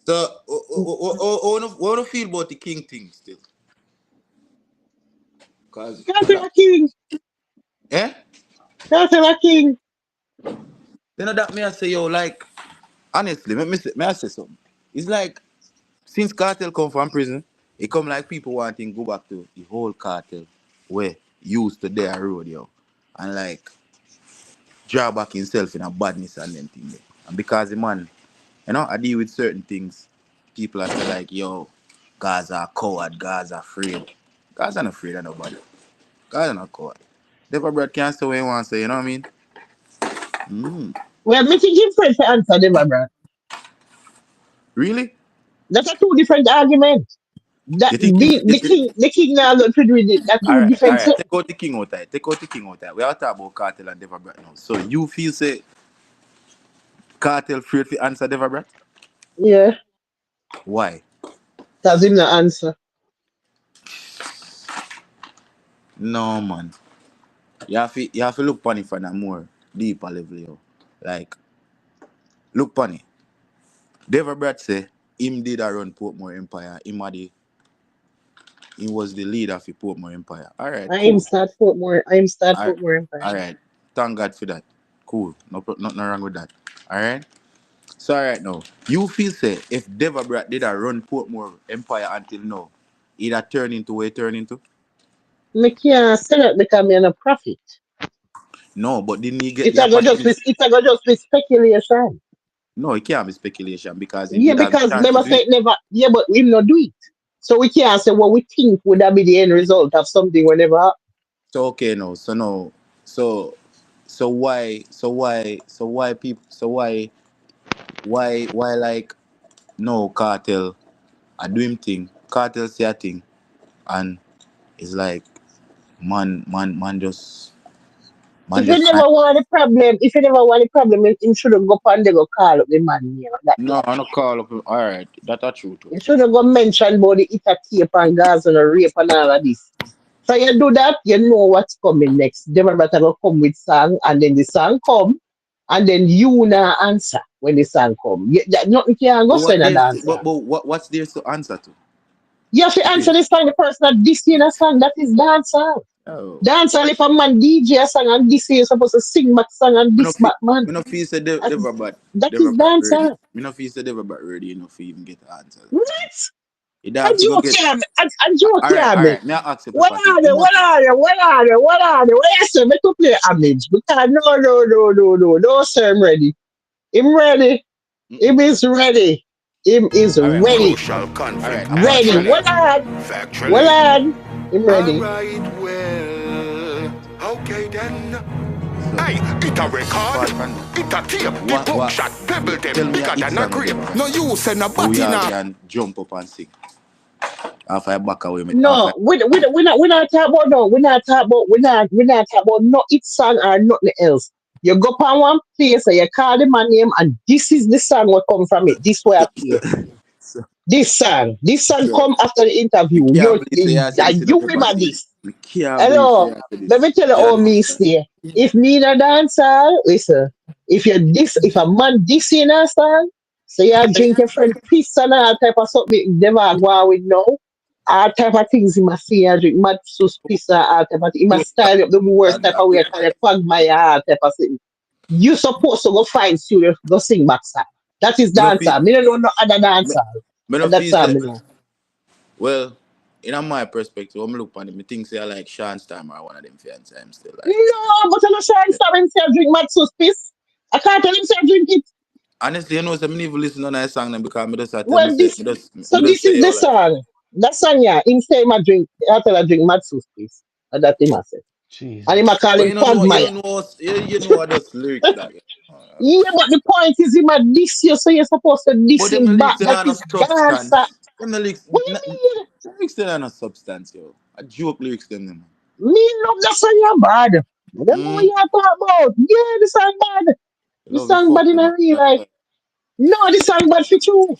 So what do you feel about the king thing still? Cause Cartel King. eh? Cartel King. You know that me I say yo like honestly, me I say something. It's like since cartel come from prison, it come like people wanting go back to the whole cartel where used to their road, yo. And like draw back himself in a badness and them thing there. And because the man, you know, I deal with certain things, people are say like, yo, guys are coward, guys are afraid. Guys are not afraid of nobody. Guys are not coward. Never bread can't say what he wants to say, you know what I mean? Mm. Well, making him friend to answer them, my brother. Really? That's a two different arguments. That You think him the king now not to do with it. That two all different right, something. take out the king out there. Take out the king out there. We are talking about cartel and Deva Brat now. So you feel say cartel afraid to answer Deva Brat? Yeah, Why? that's him the answer. No man. You have to look funny for that more deeper level, yo. Like, look funny. Deva Brat say him did a run Portmore Empire. He was the leader of the Portmore Empire. Alright, I'm cool. start Portmore. I'm start Alright. Portmore Empire. Alright. Thank God for that. Cool. Nothing wrong with that. Alright? So alright now. You feel say if Deva Brat did a run Portmore Empire until now, he'd have turned into what he turned into? Me can't say that because me no profit. No, but didn't he get It's the a go just be opportunity? speculation. No, it can't be speculation because he Yeah, did have the because chance to never do say it. it never. Yeah, but him not do it. So we can't say what we think would have been the end result of something whenever. So okay, no. So no. So why people? So why like no cartel? I do him thing. Cartel say a thing, and it's like man If you just never want a problem, if you never want a problem, you should have go up and they go call up the man here. That no. yeah. I don't call up. All right, that's a true too. You should have go mention about the ita tape and gas and the rape and all of this. So you do that, you know what's coming next. Democrat will come with song, and then the song come, and then you now answer when the song come. Nothing can go But so what in a there's dancer. what's there to answer to? You have to If answer it, this song, the person that this in a song, that is dancer. oh, Dancehall, if a man DJ a song and this you're supposed to sing back song and me no this feel back man. me no feel say That is that they is were bad ready. dancehall. Me no feel say they were bad ready enough to even get the answer. What? You'd A have to go joke get. here, me. A joke All here, me. right. May I ask you, What Pepper thing? are they? What are they? What are they? What are they? What you say? Me to play homage. Because no, sir, I'm ready. I'm ready. Mm-mm. Him is ready. Him is All right. ready. Crucial All conflict, right. I want to Ready. try actually. What this. on? What Factually. on? Him ready. Alright, well. Okay then. So, Hey, it a apart record, from it a tape, the what book shot, pebble tell them me a bigger hit than a song grape. again, man. No use and a So we all batina. can jump up and sing. After I back away, after No, we not talk about no. We not talk about no it song or nothing else. You go on one place and you call the man name and this is the song what come from it. This way I play. so, This song so come after the me interview. can't believe say I say this in a You Pepper remember thing. this. Me can't believe say Hello, I say let this. me tell you Yeah, how no, me stay. If me in a dancer, listen. If a man this in a song, say you drink your friend piss and all type of something, never go on with no. All type of things he must see and drink mad sus piss and all type of thing. He no, must style up the worst type that of way. way, call it quagmire all type of thing. You supposed to go find studio, go sing back song. That is Me no feel, dancer. Me don't know no other me, dancer. me no And that's feel all say. me know. Well, in my perspective, when I look on it, me think say I like Sean Starmer, one of them fans. I'm still like. No, but I'm not sure I'm starting to drink mad sus piss. I can't tell him to drink it. Honestly, you know, so me never listen to that song them because me just tell me Well, say this me just this say is the yo like song. That song, yeah. Him say him a drink. I tell I drink Matsus, please. And that him a say. And him a Jesus. call but him you Quagmire. don't know you know what those lyrics that Yeah, but the point is him a diss you, so you're supposed to diss but them him back. lyrics they That not no is dancer. substance. Them the lyrics What you mean? lyrics they not no substance, yo. A joke lyrics them. Me love that song you bad. I don't know what Mm, you talk about. Yeah, the song bad. you The love it song bad fuck in them. a real life. No, the song bad for you.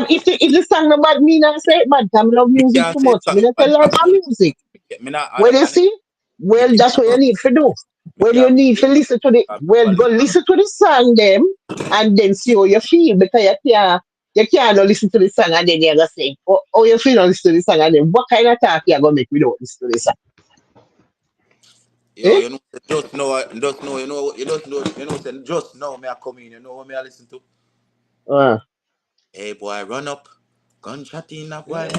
If the song no bad, me not say it bad. I love Me music can't too say much. it's Me song not tell bad her about because music. me not Well, you and see? me Well, that's can't what you need to do. me Well, you can't need to listen to the well, go listen to the song them and then see how you feel because you can't not listen to the song and then you're gonna say, oh you feel not listen to the song and then what kind of talk you're gonna make without listen to the song? yo, Eh? you know, just know me I come in, you know what me I listen to? Uh, Hey boy, run up. Gunshot in a boy.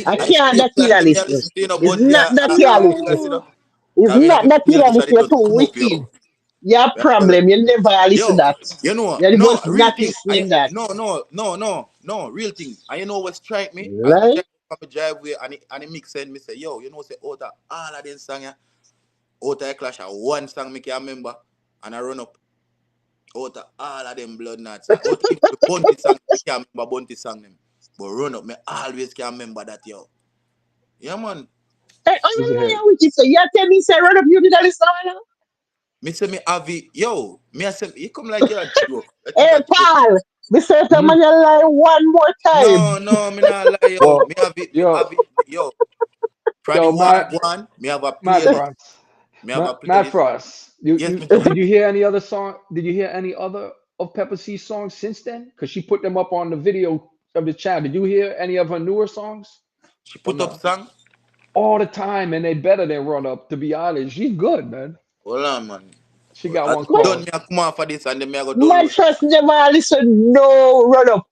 I I can't stay that you plan to me I listen. listen to you know, It's Bunty not that you Vegas, listen. you know. It's Cause me know not if that you Vegas and it listen. You're just too come up, yo. wicked. Your Yeah, tell them. problem, you never listen Yo, that. you know, You're no, just real not thing. I listening that. no, real thing. And you know what strike me? As me Right? drive from the driveway and it mix and me say, yo, you know, say out of all of them song, yeah, out of a clash of one song me can remember and I run up out of all of them blood knots. Out of even the Bunty song, me can remember Bunty song them. But run up, me always can remember that, yo. Yeah, man. Hey, oh He's yeah, ahead. yeah, which is so you tell me say run up you did that listen. Me say me have it, yo. Me I say you come like you're a joke. I think Hey, a joke. Paul, me say to Hmm? man, you lie one more time. No, me not lie, yo. Well, Me yo, have it, yo. From the yo, war Matt, one, me have a Matt playlist. Frost, Me have a Matt playlist. Frost. Yes, me Did coming. you hear any other song? Did you hear any other of Pepper C's songs since then? Because she put them up on the video of the channel. Did you hear any of her newer songs She or put up no? song. All the time, and they better than Run Up. To be honest, she's good, man. Hold on, man. She got As one me What? done, called me a come off for this and then me I go download. Mattress never listen. No, run up.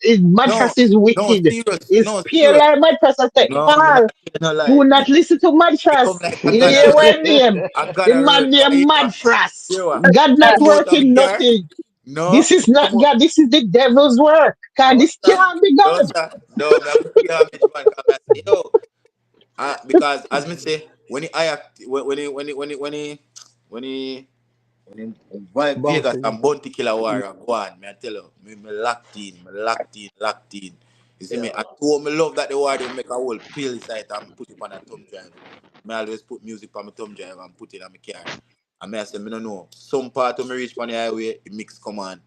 No, Mattress is no, wicked. serious. It's No, pure serious. like mattress. I say, No, me not Paul, no do lie. not listen to Me come mattress. like a You God hear already. what name? A God The man already. named I Mattress. hear what? God Me not come out of working car. nothing. No, This is not come on. God. This is the devil's work. God, No, this sir. can't be No, God. sir. No, me have to pay homage, man. Cause I say, yo, because as me say, when he I act, when he Vegas Bounty. and Bounty Killer Warrior, go on, me I tell you, me locked in. You see me, I told me love that the warrior make a whole playlist and put it on a thumb drive. Me always put music on my thumb drive and put it on my car. And me I say, me no know. Some part of me reach on the highway, it mix come on.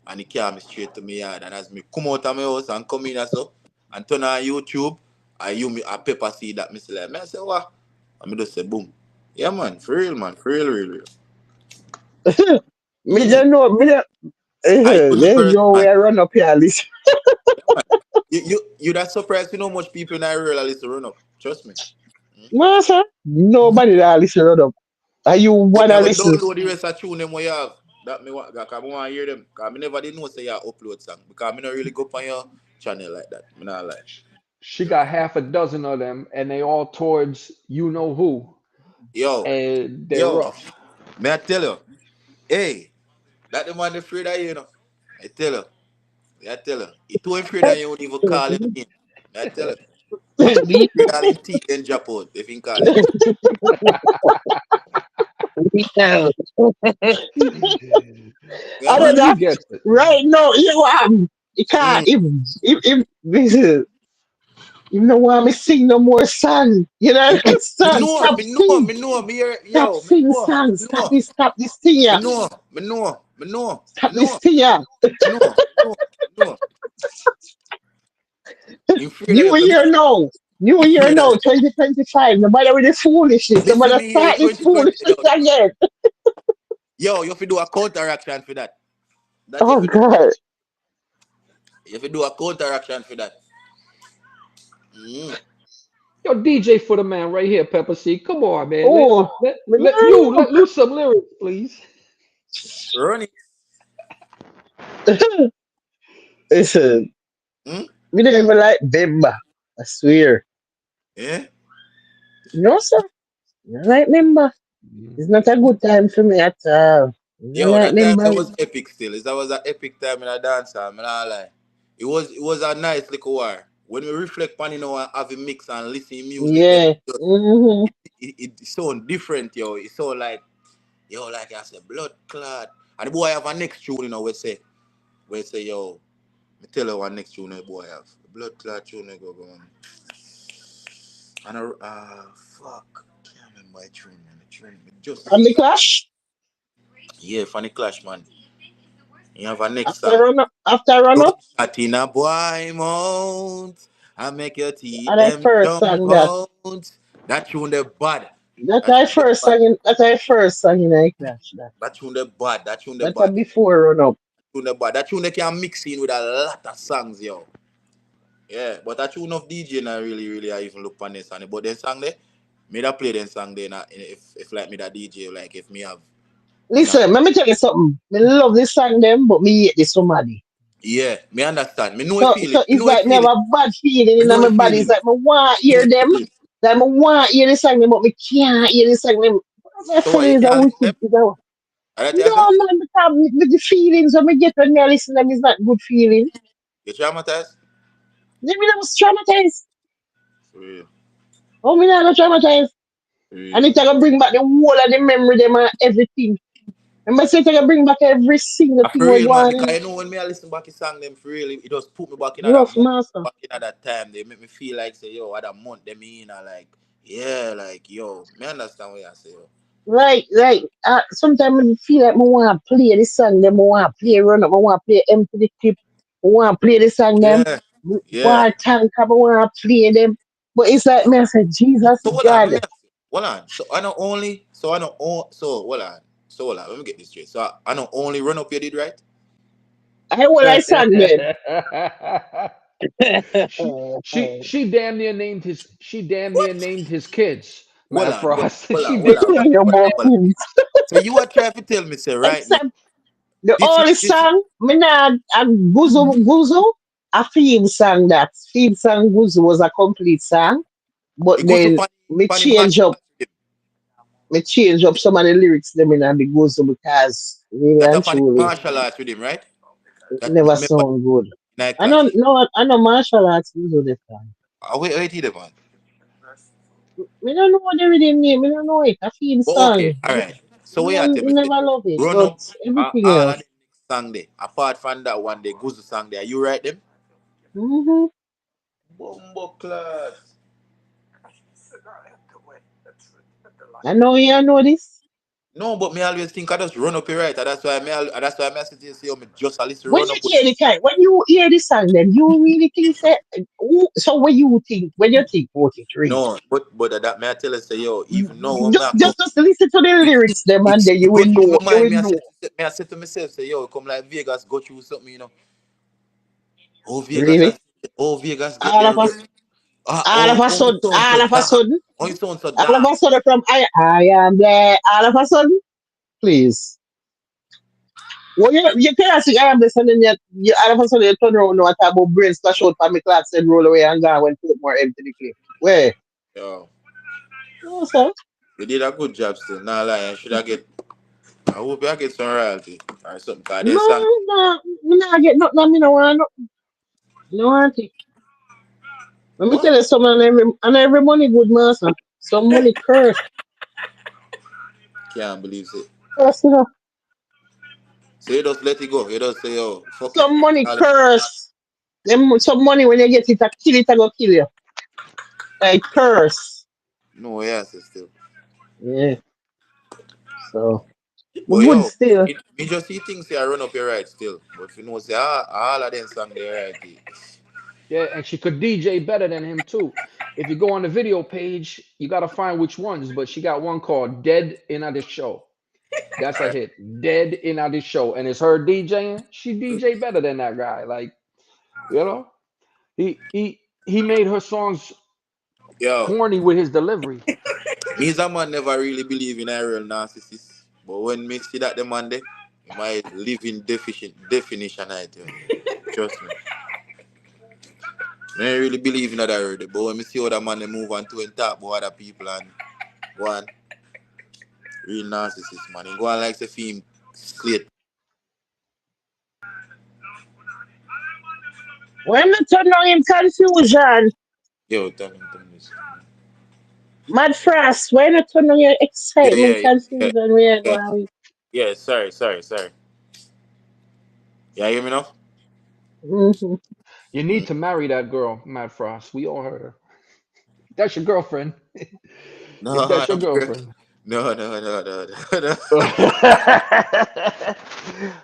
And he carry me straight to me yard. And as me come out of my house and come in so, and turn on YouTube, I use me a pepper seed that me say like, me I say, what? And me just say, boom. Yeah, man, for real, man, for real, real, real. Me Mm. don't know. Me don't, I there's universe, no man. way I run up here, listen. Yeah, man. You that surprised you know much people in Ireland listen run up. Trust me. Mm. No, sir. Mm-hmm. Nobody that listen to them. Are you But me wanna have a listen? download the rest of tune them what you have. That me want, cause I want to hear them. Cause me never did know say you upload song. Because me not really go on your channel like that. Me not lie. She got half a dozen of them, and they all towards you know who, Yo, and they're yo, rough. may I tell you? Hey, that the man afraid of you, you know. I tell you. I tell you. He too afraid that you won't even call him name. I tell you. Deep, Afraid all him teeth then drop out if he call him name. deep down. Yeah, Other man. than He that, gets it. right now, you can't, Mm. if, listen, you don't want me sing no more song. You know, Mm. Me son, know, stop me know, sing. me know, me hear, Stop yo, me sing know, song. me Stop know, this, stop this thing, me yeah. know, me know, me know, Stop me this know, thing, yeah. me know, me know. In afraid of New you, so me year now. New year afraid of now, you. 2025. Nobody with the foolishness. Listen, Nobody me here in start this 2020, foolishness again. yo, you have to do a counteraction for that. That you have Oh, to do. God. You have to do a counteraction for that. Mm. Yo, DJ for the man right here, Pepper C. Come on, man. Let Oh, let me let not you let loose some lyrics, please. Run it. look. Listen, Mm? we don't even like Bimba. I swear. Yeah? No, sir. Not like Bimba. It's not a good time for me at all. Not Yo, like that time that Bimba. was epic still. That was an epic time in a dance hall, I'm not lie. It was a nice little war. When we reflect on and have a mix and listen to music, then Yeah. Mm-hmm. it sound different, yo. It sound like like I said, blood clot. And the boy have a next tune, we say, yo, me tell you what next tune the boy have. Blood clot tune go on. And fuck. Can't remember my tune, man. The tune me And just the clash? yeah, funny clash, man. You have a next After song. run up? After run up? Shot in a boy mount. I make your teeth And I them first jump sang that. out. That tune the bad. That That I tune the first bad. sang in that I first sang in I clash that. That tune the bad. That tune the That a bad. before run up. Tune the bad. That tune they can mix in with a lot of songs, yo. Yeah, but that tune of DJ na really, really I even look on this and but then song there, me that play then song there na if like me that DJ like if me have me not Listen, let me tell you something. Me love this song them, but me hate this somebody. yeah, me understand. Me know a So feeling. so Me it's know a like me have feeling. a bad feeling Me in know my a body. It's feeling. like me want to Me know hear a them. feeling. Like me want to hear the song them, but me can't hear the song them. That So what feeling you is a can't listen them? wicked. Is a, I that you say? no man, because the feelings when me get when me listen to them is not good feeling. You traumatized? They me was traumatized. For real. Oh, me not traumatized. For And real. it gonna bring back the whole of the memory them and everything. Remember say it gonna bring back every single thing For we real, go man, on because in. you know when me I listen back to song them for real, it just put me back in that Rough month, master. back in that time. They make me feel like say, yo, what a month them in like, yeah, like yo, me understand what you say, yo. Right, right. Sometimes I feel like I want to play this song, them I want to play Run Up, I want to play Empty the Clip, I want to play the song, them Yeah, yeah. War Tank, I want to play them. But it's like me, I said, Jesus So hold on, let God. me ask you. Hold on. So hold on, let me get this straight. So I don't only run up you did right? I will I sang them. She damn near named his kids. Hold Man, on, for hold us, on, hold on, she hold did. on, hold on, No hold on, more hold on. things. So you are trying to tell me, say right now, Except the this is only this song, me not a Guzu, a theme song that. Theme song Guzu was a complete song. But it goes to then me funny match. change up some of the lyrics them in and the Guzu because Really That and up on the truly. martial arts with him, right? It That never member sound good. night I clash. don't know. I know martial arts we do this time. Wait, he the man. Me don't know what the rhythm name. Me don't know it. I feel the But okay, song. all Me, right. So me, we are don't- tell me me say, never love it, run but up everything all of else. the song there. Apart from that one, the Guzu song there. You write them? Hmm. Bumbo class. I know you know this. No, but me always think I just run up here right. And that's why I sit here say, oh, me just a listen When run you up with hear the kind, when you hear the song, then you really think that. So when you think, when you think 43, no, but that me I tell you say, yo, even now when me just I come, just listen to the lyrics, them, and it's then you go will through my know. You mind. will know. Me I say to myself, say, yo, come like Vegas, go through something, you know. Oh Vegas, Really, oh Vegas, get all of there. us, all of Oh, a oh, it sudden, sounds so all of a dark. sudden, Oh, it sounds so all of dark. a sudden, from I am there. All of a sudden, please. Well, you can't see I am this, and then you all of a sudden you turn around now and talk about brain splash out from the clock, said roll away and go when put more empty the clip. Where? Yo, No, sir. you did a good job still. Nah, lie. I hope I get some royalty or something. Cause then No, song, no, me not get nothing. Me no want no, no want it. Let me tell what? you something. And every money good, master. Some money curse. Can't believe it. Curse, you know. So you just let it go. You just say, yo, fuck it. Some money All it- curse. Some money when you get it, I kill it, I go kill you. Like curse. No, yes, it's still. Yeah. So, but But good yo, still. me just see things say I run up your right still. But if you know, say all of them song they right. Yeah, and she could DJ better than him too. If you go on the video page, you gotta find which ones, but she got one called Dead in the Show. That's a hit. Dead in the Show. And it's her DJing. She DJ better than that guy. Like, you know, he made her songs Yo, corny with his delivery. me as a man never really believe in a real narcissist. But when me see that the man there, my living deficient definition I tell you. Trust me. I don't really believe in that already. But when me see other man they move on to and talk about other people and go on real narcissist man. He go on like the film slate. When me turn on him confusion, Yo, tell him this. mad frost, when you turn on your Yeah, yeah, excitement, yeah, yeah. confusion, where you Yeah, going with? yeah, sorry. Yeah, hear me now? Mm-hmm. You need to marry that girl, Matt Frost. We all heard her. That's your girlfriend. No, If I that's your don't care. girlfriend. No.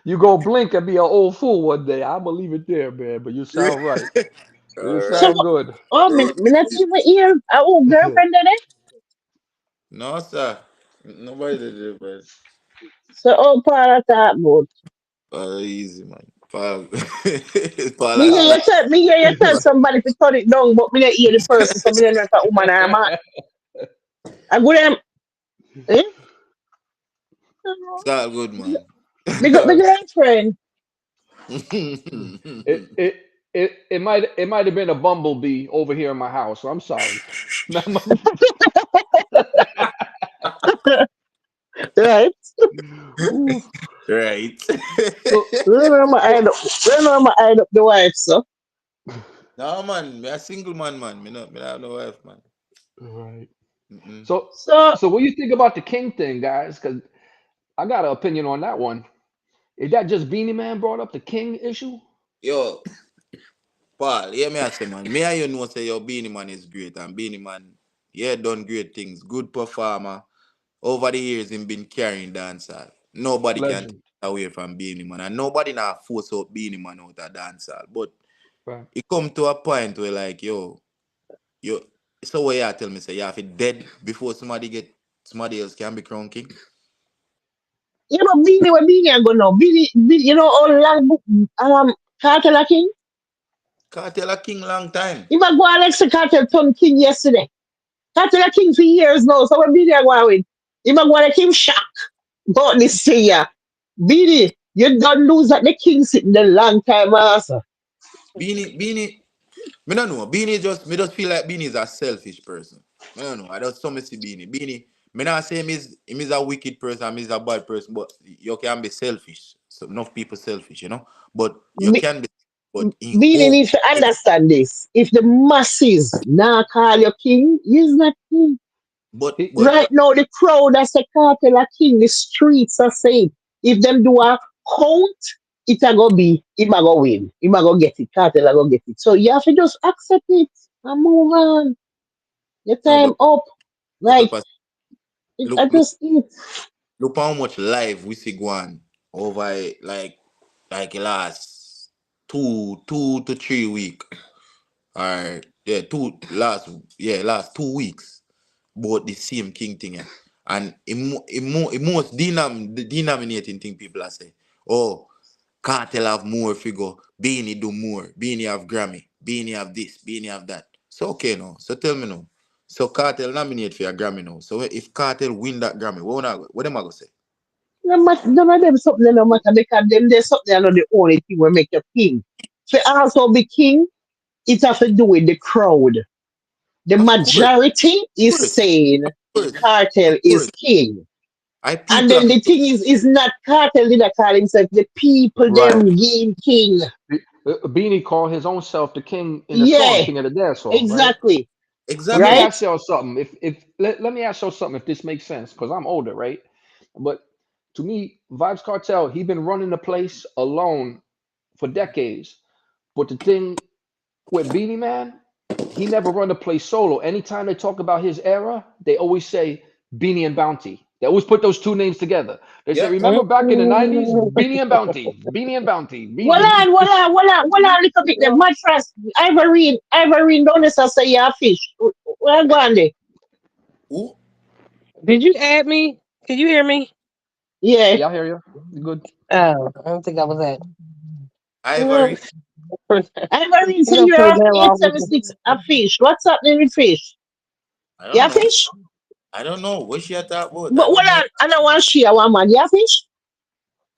You go blink and be an old fool one day. I'm gonna leave it there, man. But you sound right. You So, sound good. oh, me not even hear a old girlfriend there. No, sir. Nobody did it, but So, oh, Paul talk about. easy, man. Paul, Me hear Paul, you tell, me hear you tell somebody to turn it down, but me not hear the person, so me don't know if a woman or a man. I go them, eh? it's all good, man. Big up the girlfriend. It might have been a bumblebee over here in my house. So I'm sorry. Right? Ooh. Right. So Remember, I so up, remember, I up the wife, so. No, man. Me a single man. Me not have no wife, man. right. Mm-mm. So So, so what do you think about the king thing, guys? Because I got an opinion on that one. Is that just Beanie Man brought up the king issue? Yo, Paul, hear me I say, man. Me and you know say your Beanie Man is great, and Beanie Man, yeah, done great things. Good performer. Over the years, him been carrying dancehall. Nobody can take Legend. away from Beanie Man, and nobody now force out Beanie Man out of dancehall. But Right. it come to a point where like, yo, so what you tell me say you have it dead before somebody else can be crowned king. you know, Beanie, where Beanie I go now? Beanie, you know, all long book, Cartel King? Cartel a king long time. If I go Alexa Cartel turn king yesterday. Cartel King for years now, so what Beanie I go with? If I go like him shock, but this year. Beanie, you don't lose at the king sitting the long time, also. Beanie, me don't know. Me just feel like Beanie is a selfish person. I don't know. I just some see Beanie. Me not say him is a wicked person, him is a bad person, but you can be selfish. So enough people selfish, you know. But you Me, can be, but in Beanie oh, needs to understand this. If the masses now call you king, he's not king. but Right now, the crowd that's a cartel a king. The streets are saying if them do a count, it a go be him a go win. Him a go get it. Cartel a go get it. So you have to just accept it and move on. Your no, time up. but Like Pepper, I look just it. look how much live we see go on over like the last 2 to 3 week. Or yeah, last 2 weeks. Both the same king thing, yeah. And it most denominating thing people are saying. Oh, Cartel have more figure, Beanie do more, Beanie have Grammy, Beanie have this, Beanie have that. So okay now. So tell me now. So Cartel nominate for a Grammy now. So if Cartel win that Grammy, what am I gonna say? None of them something that no matter because them there's something that are not the only thing will make you king. So also be king, it has to do with the crowd. The Of course, majority is of saying course, of Cartel is course. king. I And people then have the thing is not Cartel did not call himself the people Right. them game king. Beanie called his own self the king in the song, Yeah, King of the Dancehall, right? exactly. Let me exactly. Right? ask y'all something. If let me ask y'all something if this makes sense, because I'm older, right? But to me, Vibes Cartel, he been running the place alone for decades. But the thing with Beanie Man, he never run the place solo. Anytime they talk about his era, they always say Beanie and Bounty. They always put those two names together. They say, Yeah. remember back in the 90s, Beanie and Bounty, Beanie and Bounty, Well Beanie. on, well on, well on, well on, little bit the Yeah. mattress. Ivory, don't necessarily say you fish. Where go on there? Who? Did you add me? Can you hear me? Yeah. Yeah, I hear you. You good? Oh, I don't think I was at. Well, Ivory? Ivory you say know, you're a Purdell always. 876 a fish. What's happening with fish? I don't Yeah, know. fish? I don't know. What she at talk about? I But don't what know. I don't want to share one man. Yeah, fish?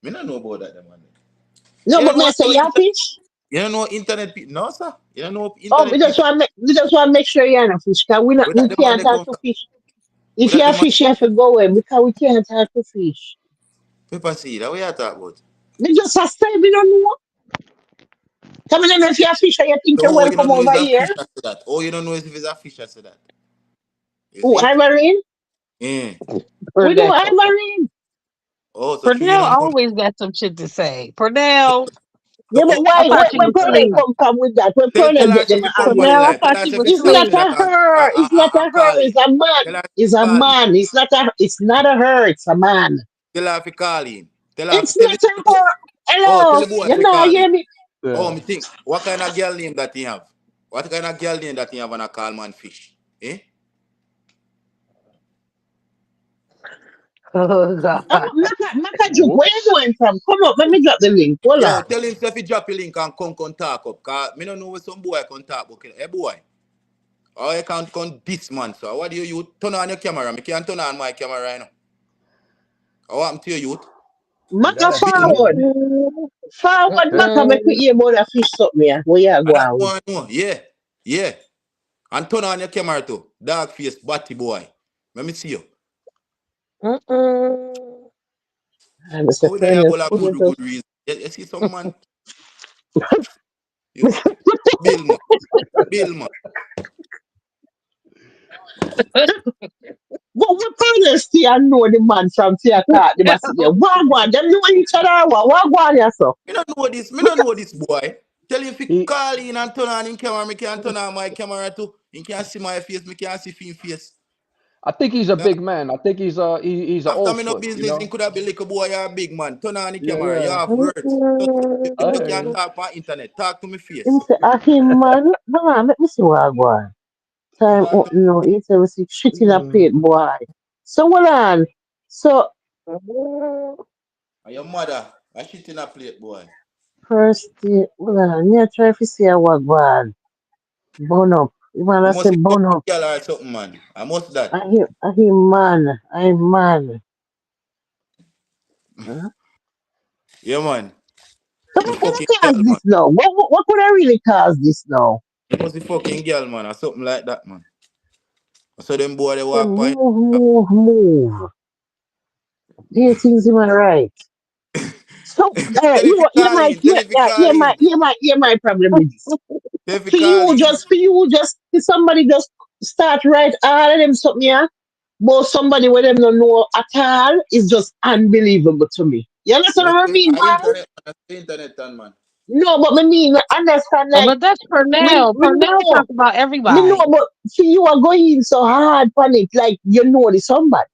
Me don't know about that, man. No, You don't but know may I what say no yeah, fish? you don't know internet people. No, sir. You don't know Oh, internet people. we just want to make sure you're not fish. Cause Where that we the man can't they talk come to from? fish. Where If that you're the man fish, you have to go away because we can't talk to fish. paper seed? That what you talk about? We just have to say we don't know. Come on, if you're fish, you think So you're oh, you welcome don't know over is a here. fish after that. Oh, you don't know if it's a fish after that. You Oh, see it? Ivory? Yeah. We do Purdell. Ivory. Oh, so true. You Purdell don't know. always got some shit to say. Purdell, So Yeah, but oh, I why? thought you Where was Pearl asleep. come from with that? Where tell Pearl her get if them you come on angry? Purdell, the I line. Tell thought her you if was you It's chat not to asleep. that a her. It's not a and her. call It's in. a man. Tell her if It's you a call in. man. It's not a. It's not a her. It's a man. Tell her if you call in. Tell her if you It's tell not it. a her. Oh, tell Hello. the boy if You you know, call in. hear me? Oh, Yeah. me think. What kind of girl name that you have? What kind of girl name that you have on a call man fish? Eh? Oh God. Maka Juke, where you Whoops. going from? Come up. Let me drop the link. Hold Yo, on. tell him if he drop your link and come talk up. Cause me don't know what some boy can talk about. Hey boy. Oh, you can't come this man, so what do you turn on your camera? Me can't turn on my camera right now. What happened to your youth? You Maka gotta Bill. forward. Forward, Maka, make we hear about the fish something here. Where you And go that on with? one more. Yeah. Yeah. And turn on your camera too. Dark face, batty boy. Let me see you. Mm-mm. I was a How we know turn you your got a phone good to. reason? You see some man? You, Bill man. Bill man. But we parents still know the man from Tia Cat, the must there. Wagwan, them know each other. Wagwan, yes, sir. Me don't know this. Me don't know this boy. Tell him if he He, call in and turn on his camera, me can turn on my camera too. He can see my face, me can see his face. I think he's a Yeah. big man. I think he's an After old me no foot. You business, he know. could have been little boy or a big man. Turn on the Yeah, camera. You yeah. have words. So, if I you hear can you. talk on internet, talk to me Let me face. say, him, man. No, let me see Wagwan. Time, Man, oh, no, it's a shit in a Mm. plate, boy. So, hold on. So, and your mother, I shit in a plate, boy. first, hold on. Me, I try to see a Wagwan. Bone up. You want You to say must be bone fucking up. girl or something, man. I must that. I him, man. I'm man. Huh? Yeah, man. So, The what can fucking I cause girl, man. this now? What could I really cause this now? You must be fucking girl, man, or something like that, man. So them boy they Say walk by. move. Do things in my right. So, Tell if you call in, tell if you call in. my problem with this. Tell if you call in. For somebody just start right all of them something, yeah. But somebody with them don't know at all is just unbelievable to me. You understand What what I mean, man? internet, man, internet, man. No, but understand, like, But that's me, Pernell. me Pernell know, talk about me know, everybody. but see, you are going so hard on it, like, you know the somebody.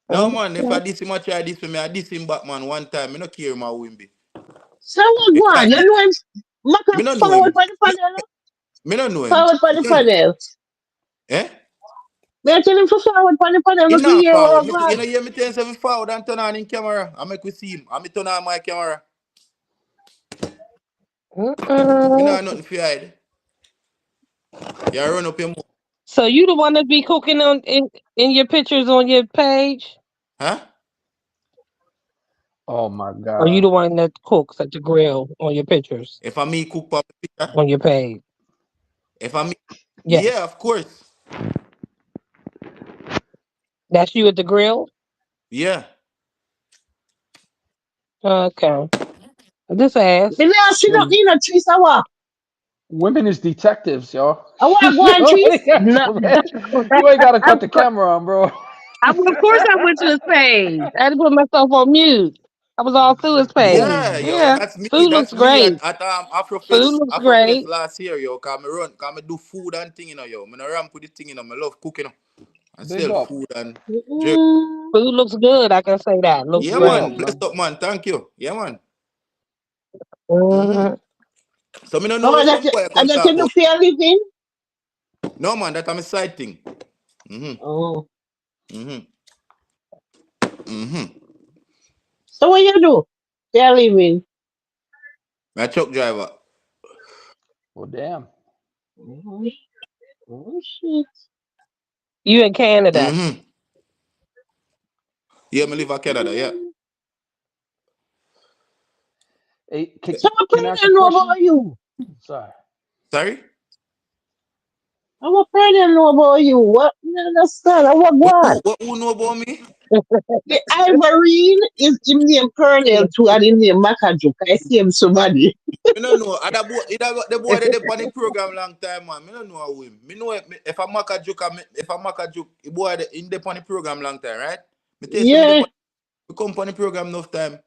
No man, if I Okay. diss him, I try this for me. I diss him back, man, one time. Me no care him how him be. So what If go on? I You diss, know him, Maka me no know forward him. for the panel, Me no know him. forward for the panel. Eh? Me I tell him for forward for the panel, He make we not hear forward. what Me, go you on. know, hear me tell him forward and turn on in camera. I make we see him. I me turn on my camera. Me Mm-mm. not nothing for hide. You run up your mouth. So you the one that be cooking in your pictures on your page, Huh? Oh my or you God. the one that cooks at the grill on your pictures If I me cook for picture. on your page? If I me, yeah, Yes, of course. that's you at the grill. Yeah. Okay, just ask. Me now she don't Yo, need no trees, women is detectives, y'all. I want go You on know what trees. I No, got, man? You ain't gotta cut the camera on, bro. of course I went to his page. I had to put myself on mute. I was all through his page. Yeah, yo, Yeah, that's me. food looks That's me great. at Food looks Afrofest great. last year, yo. Cause me do food and thing, yo. Me no ramp with the thing, Me love cooking, and Big sell up. food and drink. Mm-mm. Food looks good. I can say that. Looks Yeah, Big great. man. up, Bless man. up, man. Thank you. Yeah, man. Hmm. Mm-hmm. So me don't know Oh, what some boy I and come that talk you do about. for your living? No, man. That I'm a side thing. Mm-hmm. Oh. Mm-hmm. Mm-hmm. So what you do? For your living? My truck driver. Well, damn. Oh, oh shit. You in Canada? Mm-hmm. Yeah, me live in Canada. Yeah. Mm. Hey, So what can I ask a pregnant know question? about you? Sorry. Sorry. I'm a pregnant know about you. What? You understand? I what What one? who know about me? The Ivorine is him name Colonel too, and him name Makajuk. I see him somebody. Me no know. The boy that they on the program long time, man. Me no know how him. Me know if I make a joke, if I make a joke, the boy in the on the program long time, right? Me tell you, Yeah. me come on the program enough time,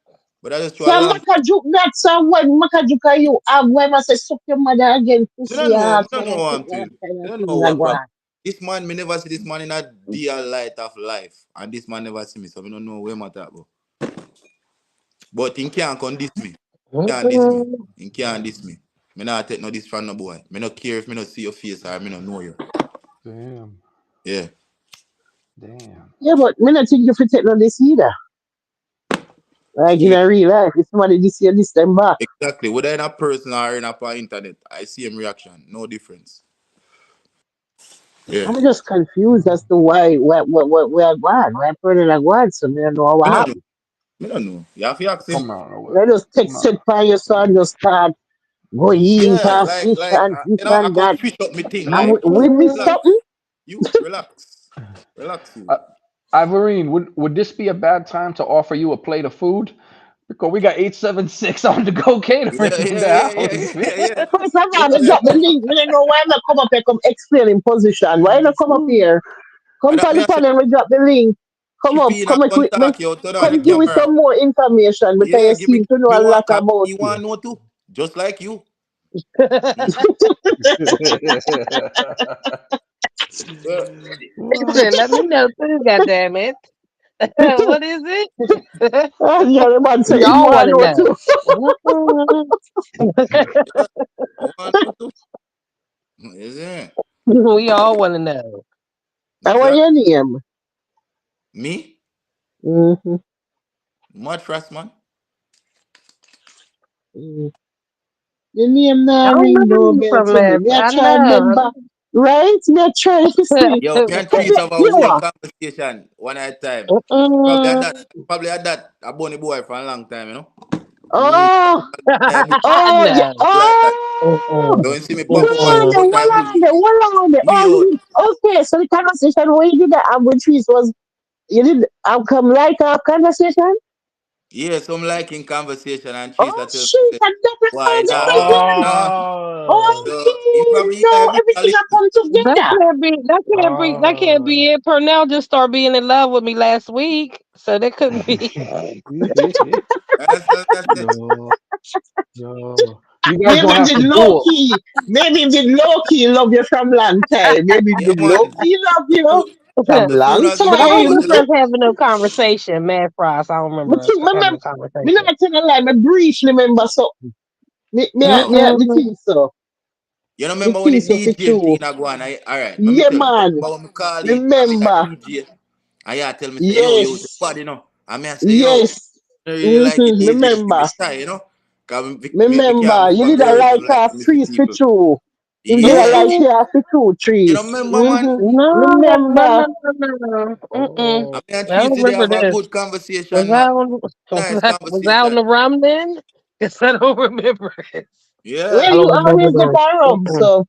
but I just through So a long. Makajuk, that's what Makajuk are you have when I say suck your mother again, Me pussy no know. Me ass, no man, know I what think I'm that doing. kind Me of no thing know like what from. that. This man, me never see this man in a dear light of life, and this man never see me, so me don't know where my talk about. But he can't come diss me. Can't diss me. Mm-mm. He can't diss me. Me not take no this from no boy. Me not care if me not see your face or me not know you. Damn. Yeah. Damn. Yeah, but me not think you fit take no this either. Like in Still a real life, if somebody this year, this time back. exactly. Whether in a person or in a per internet, I see him reaction. No difference. Yeah. I'm just confused as to where God, why putting like God, so me don't know Me what don't know. happened. Me don't know. You have to ask him. Come on, nowhere. Let us take Come on. set by your son, just start going Yeah, for fish and this I and come that. fish up me thing. And Like, we miss relax. Mm-mm. something. You relax. Relax you. Uh, Ivorine, would this be a bad time to offer you a plate of food? Because we got 876 on the go Yeah, catering in yeah, the yeah, house, man. yeah, yeah, First of yeah. all, me drop the link. Me don't know why not come up here, come explain in position. Why not come up here? And Come that for me the I say panel, we drop the link. Come up, chippy in a come equipment. contact you turn on the Come give me camera. some more information because Yeah, you seem to know me a lot one cause about me you. want know too. Just like you. Yeah. He said, "Let me know too, goddamn it. What is it?" And the other man say We him all want want to to know know. too. Mm-mm. Yeah. I want know too. Is it? We all want to know. I want Exactly. your name. Me? Mm-hmm. Mud frost man. Mm. The name I now don't ring no know you bell from to me. that. Me I I try know. remember. Right? Me I try to see. Yo, me and Trees have a You whole are. conversation one at a time. Mm-mm. Probably had that a bunny boy for a long time, Ooh, Oh, yeah, boy, oh, yeah. No. like that. Oh, Mm-mm. Don't see me pop up hold on on him Mm-mm. there, out of hold on bush. there, hold on there. Me Oh, out. Okay, so the conversation where you did that with trees was you did come like a conversation? Yeah, some liking conversation and trees Oh that tell me shit, say, a double why find nah, again. nah. Oh. So you Okay, probably now everything eventually. will come That together. can't be. That can't be. That can't Oh. be it. Pernell just started being in love with me last week, so that couldn't be. That's it. No, no. You guys Maybe gonna him have did to low duel. key. Maybe him did low key love you from long time. Maybe him Yeah, did low man. key love you But from So soon long as me I don't come time. out, remember us having no conversation. Mad Frost. I don't Me remember us think, me, having me, a me conversation. not tell a lie, me briefly remember something. yo, Me Mm-mm. think so. you know Me remember when the think so for DJ true. thing I go on? Alright, let me Yeah, tell you. You man. remember when me call in and me got Remember. DJ and you tell me say, yo, the Yes. body, you know. And me I say, yo, Yes. I really like the DJ thing, me Remember. shy, you know. Cause me can't Remember. move You a did a girl, like them like half me for trees for people. true. You did a Yeah. like Mm-mm. half for two You trees. remember, man? No, no, Remember. no, no, no. Mm-mm. Oh. I mean, and I don't Tracy, they remember have a this. good Was conversation, I man. on? Nice Was I on conversation. the rum then? Because I don't remember it. Yeah. Well, I you don't remember always get this. a rub, Mm-mm. so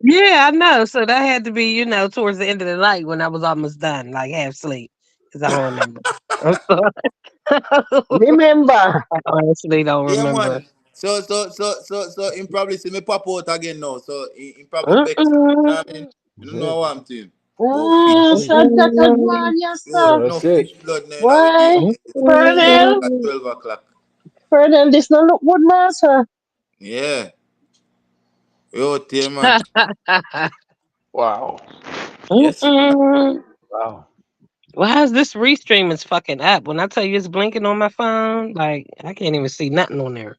Yeah, I know. So that had to be, towards the end of the night when I was almost done, like half sleep, because I don't remember. I'm sorry. remember. I honestly don't Yeah, remember. man. So, him probably see me pop out again now. So, he probably vexed. You know Mm-mm. what I mean? You That's don't know it. what I'm saying. About fish. Ah, That's it. so that a go Mm-mm. on, yes, No, sir. no That's fish it. blood, no, you know, we Why? eat. Eat Colonel, at Mm-mm. 12 o'clock. Colonel, this no look good, master. Yeah. Yo, dear, man. Wow. Yes. Mm-mm. Wow. Why is this restream is fucking up? When I tell you it's blinking on my phone, like I can't even see nothing on there.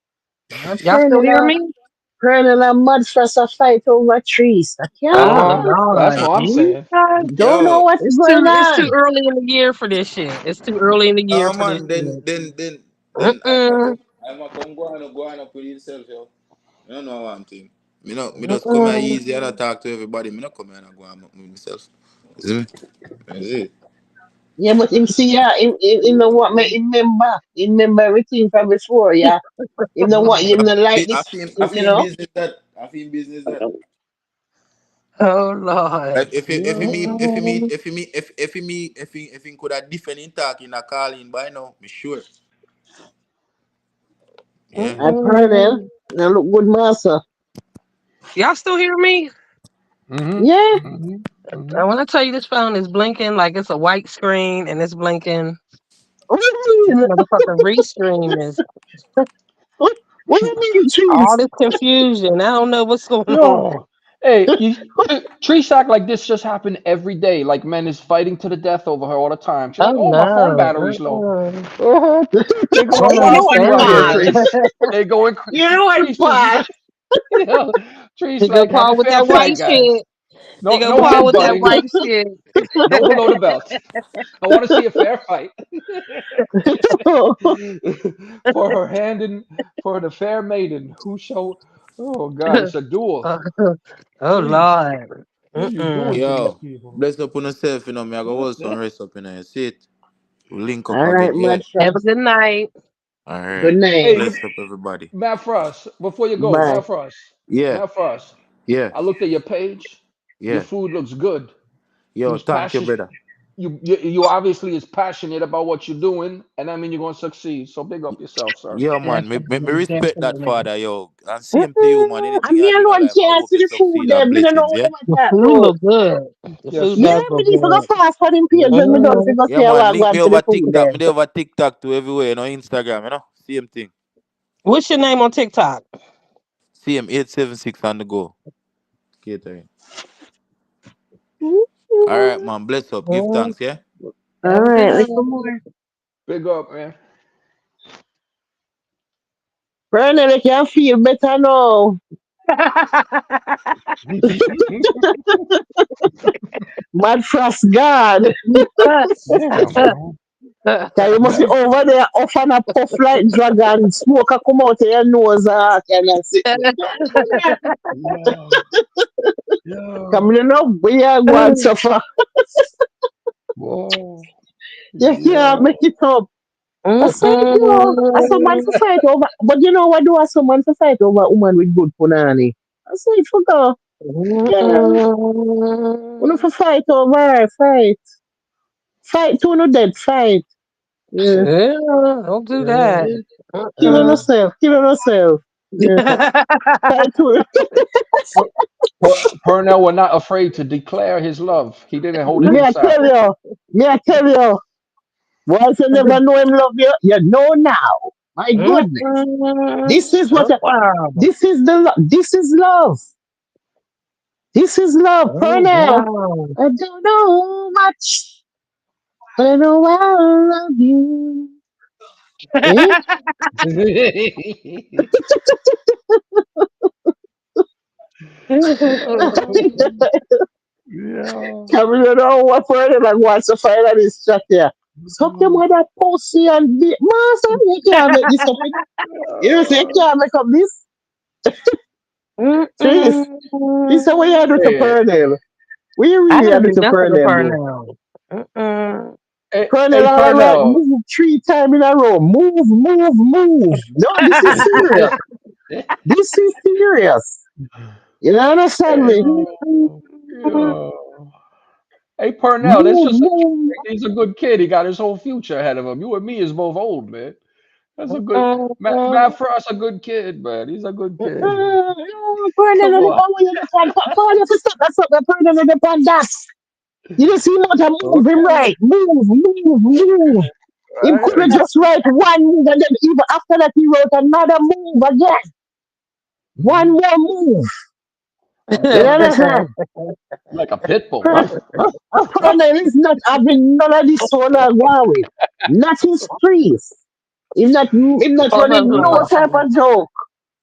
Y'all still hear Colonel, me? Colonel and mud for a fight over trees. I Oh Uh-huh. can't. That's Lord, what I'm saying. Don't know Yo. what's going it's too on. early in the year for this shit. It's too early in the year No, for this man. shit. Then Mm-mm. I'm a come go on up with yourself, yo. You don't know what I'm saying. Me just come here Mm-mm. easy and I talk to everybody. Me not come here and go on up with myself. You see me? That's it. Yeah, but him see ya, him know what me him remember. Him remember everything from before, yeah. Him know what him not like this, I you feel know. business that. I feel business that. Oh Lord. Like Mm-mm. if he could have different in talking a calling by now, me sure. Yeah. I Colonel, Mm-mm. now look good master. Y'all still hear me? Yeah. Mm-hmm. Mm-hmm. Mm-hmm. When I tell you this phone is blinking like it's a white screen and it's blinking, What you this mean? motherfucking restream is What, what you mean, all trees? this confusion. I don't know what's going on. Yo. Hey, tree sack like this just happen every day. Like men is fighting to the death over her all the time. She's Oh like, "Oh, my phone battery's low." no. Uh-huh. They I going don't You know wild for what, you understand out here, Paul? Trees. that. They going You know what, Trees just Paul? you know, Trees They go like have a Paul with fair that fight, white guys. shit. They No, go no Paul with that headbutting, white shit. no below the belt. I want to see a fair fight for her hand in for the fair maiden who shall. Oh God, it's a duel. Oh Trees, Lord. what are you doing Mm-mm. to these Yo, people? bless up on yourself, you know. Me I go hold some rest up, you know. You see it. We link up All right, again. Yeah. Mud Have a Frost. good night. All Good right. night. Hey, Bless up everybody. Matt Frost, before you go, Bye. Matt Frost, Yeah. Matt Frost. Yeah. I looked at your page. Your Yeah. food looks good. Yo, Seems thank you, passionate. brother. You obviously is passionate about what you're doing, and I mean you're gonna succeed. So big up yourself, sir. Yeah, man. Me Definitely, respect that, definitely. father, yo. And same to you, man. And Anything me you do in alone life, I can't hope see you the food succeed there. and Me don't know blessings, what yeah? I'm The at food though. look good. The Yes, food Yeah, does sir. me look need to go good. fast for them page Yes, when me sir. done Mm-hmm. figure Yeah, say I man. want to go Link me and see the over food TikTok. there. Me dey over TikTok to everywhere, you know, Instagram, you know. Same thing. What's your name on TikTok? CM 876 on the go. Catering. All right, man. Bless up. Give Mm, thanks, yeah? All have a good right, night. little more. Big up, man. Colonel, I can feel better now. Mud Frost God. Damn, bro. Cause you must be over there off and a puff like dragon. Smoke a come out of your nose and all kind of sitting. Yo, yo, Come on up, we are going to suffer. whoa, You can't make yo. it up. I said, yo, I saw man for Mm-mm. fight over, but you know what do I saw man for fight over a woman with good punani? I said, forgot. Yeah. Wanna Mm-mm. for fight over, fight. Fight to no dead, fight. Yeah. Yeah, don't do that. Yeah. Killing Uh-uh. herself, killing herself. Yeah. Fight to Purnell was not afraid to declare his love. He didn't hold it me I inside. tell you, me I tell you, once you never know him love you, you know now. My goodness. This Mm-mm. is what Oh, wow. this is the this is love. This is love, Oh, Pernell. wow. I don't know much, but I know I love you. Eh? Yeah. Coming around what further like wants to find out this track here. Suck your mother pussy and be master. You can't make this up. You know, say you can't make up this. Serious. This is what you do to Hey, Pernell. We I really didn't do do to nothing to Pernell, her though. now. Mm-mm. Pernell, hey, all right, Purnell. move 3 times in a row. Move, move, move. No, this is serious. This is serious. You know, understand me? Yeah. Hey, Purnell, that's Move, just a move. he's a good kid. He got his whole future ahead of him. You and me is both old, man. That's a good Matt Mm-mm. Frost, a good kid, man. He's a good kid. Pernell, Come on the on. power, you depend. Pernell, if you stop that, stop that. Pernell, you depend that. You just see him out and move him Okay. right. Move, move, move. He could have Right. just write one move and then even after that he wrote another move again. One Mhm. more move. You Uh-huh. understand? Like a pit bull. Per- Ruff, ruff, ruff, ruff. Pernell is not having none of this one as well with. Not his trees. He's not Oh, running no Lord. type of joke.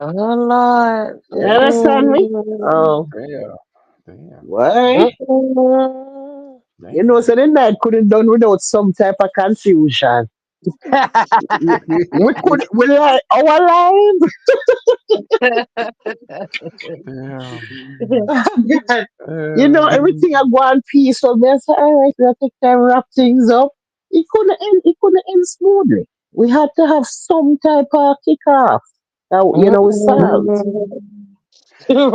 Oh, Lord. You understand me? Mm-mm. Oh, Damn. Damn. why? Mm-mm. You know, Damn. so the night couldn't done without some type of confusion. We could, we like our lives. Damn. You know, Damn. everything I go on peaceful. Me I say, all right, we'll take time wrap things up. It couldn't end smoothly. We had to have some type of kickoff. We solved.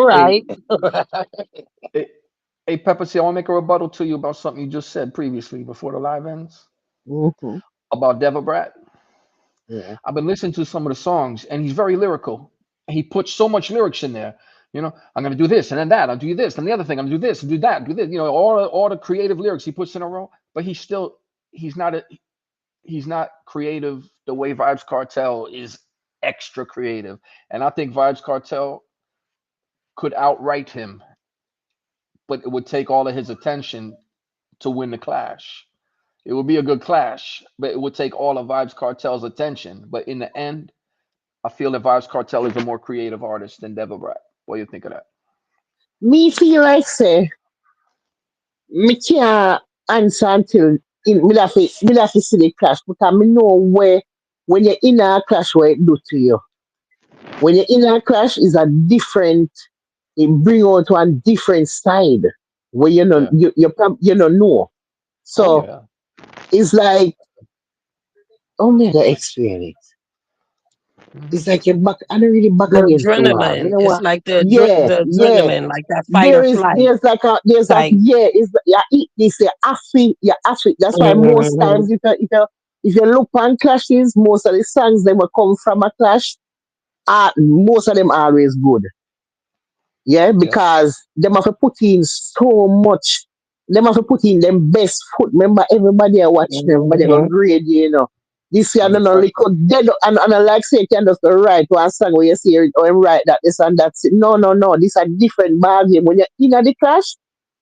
Hey, Right. hey, hey, Pepper, see, I want to make a rebuttal to you about something you just said previously before the live ends Hmm. about Deborah Brat. Yeah. I've been listening to some of the songs, and he's very lyrical. He puts so much lyrics in there. I'm gonna do this and then that. I'll do this and the other thing. I'm gonna do this and do that. Do this. All the creative lyrics he puts in a row. But he's not he's not creative the way Vibes Cartel is extra creative. And I think Vibes Cartel could outright him, but it would take all of his attention to win the clash. It would be a good clash, but it would take all of Vibes Cartel's attention. But in the end, I feel that Vibes Cartel is a more creative artist than Devil Brat. What do you think of that? Me feel like say me can't answer until me have to see the clash because me know where when you're in a clash what it do to you. When you're in a clash is a different. It bring out to a different side where Yeah. you don't know. Oh So yeah. it's like oh my god experience. Hmm. It's like you're back and really back The against the wall. You adrenaline. know It's what? like Yeah, the yeah. adrenaline, like that fight or There is flight there's like type. yeah, it's yeah, this you actually that's why most Hmm. times if you look on clashes, most of the songs they will come from a clash are most of them are always good. Yeah, Yeah. because them have to put in so much. Them have to put in them best foot. Remember, everybody are watching. Everybody go Hmm. grade. This year, I Under don't know, pressure. dead and I like say, you can just go write one song where you see it or write that this and that's it. No, no, no. This a different ball game. When you're in at the clash,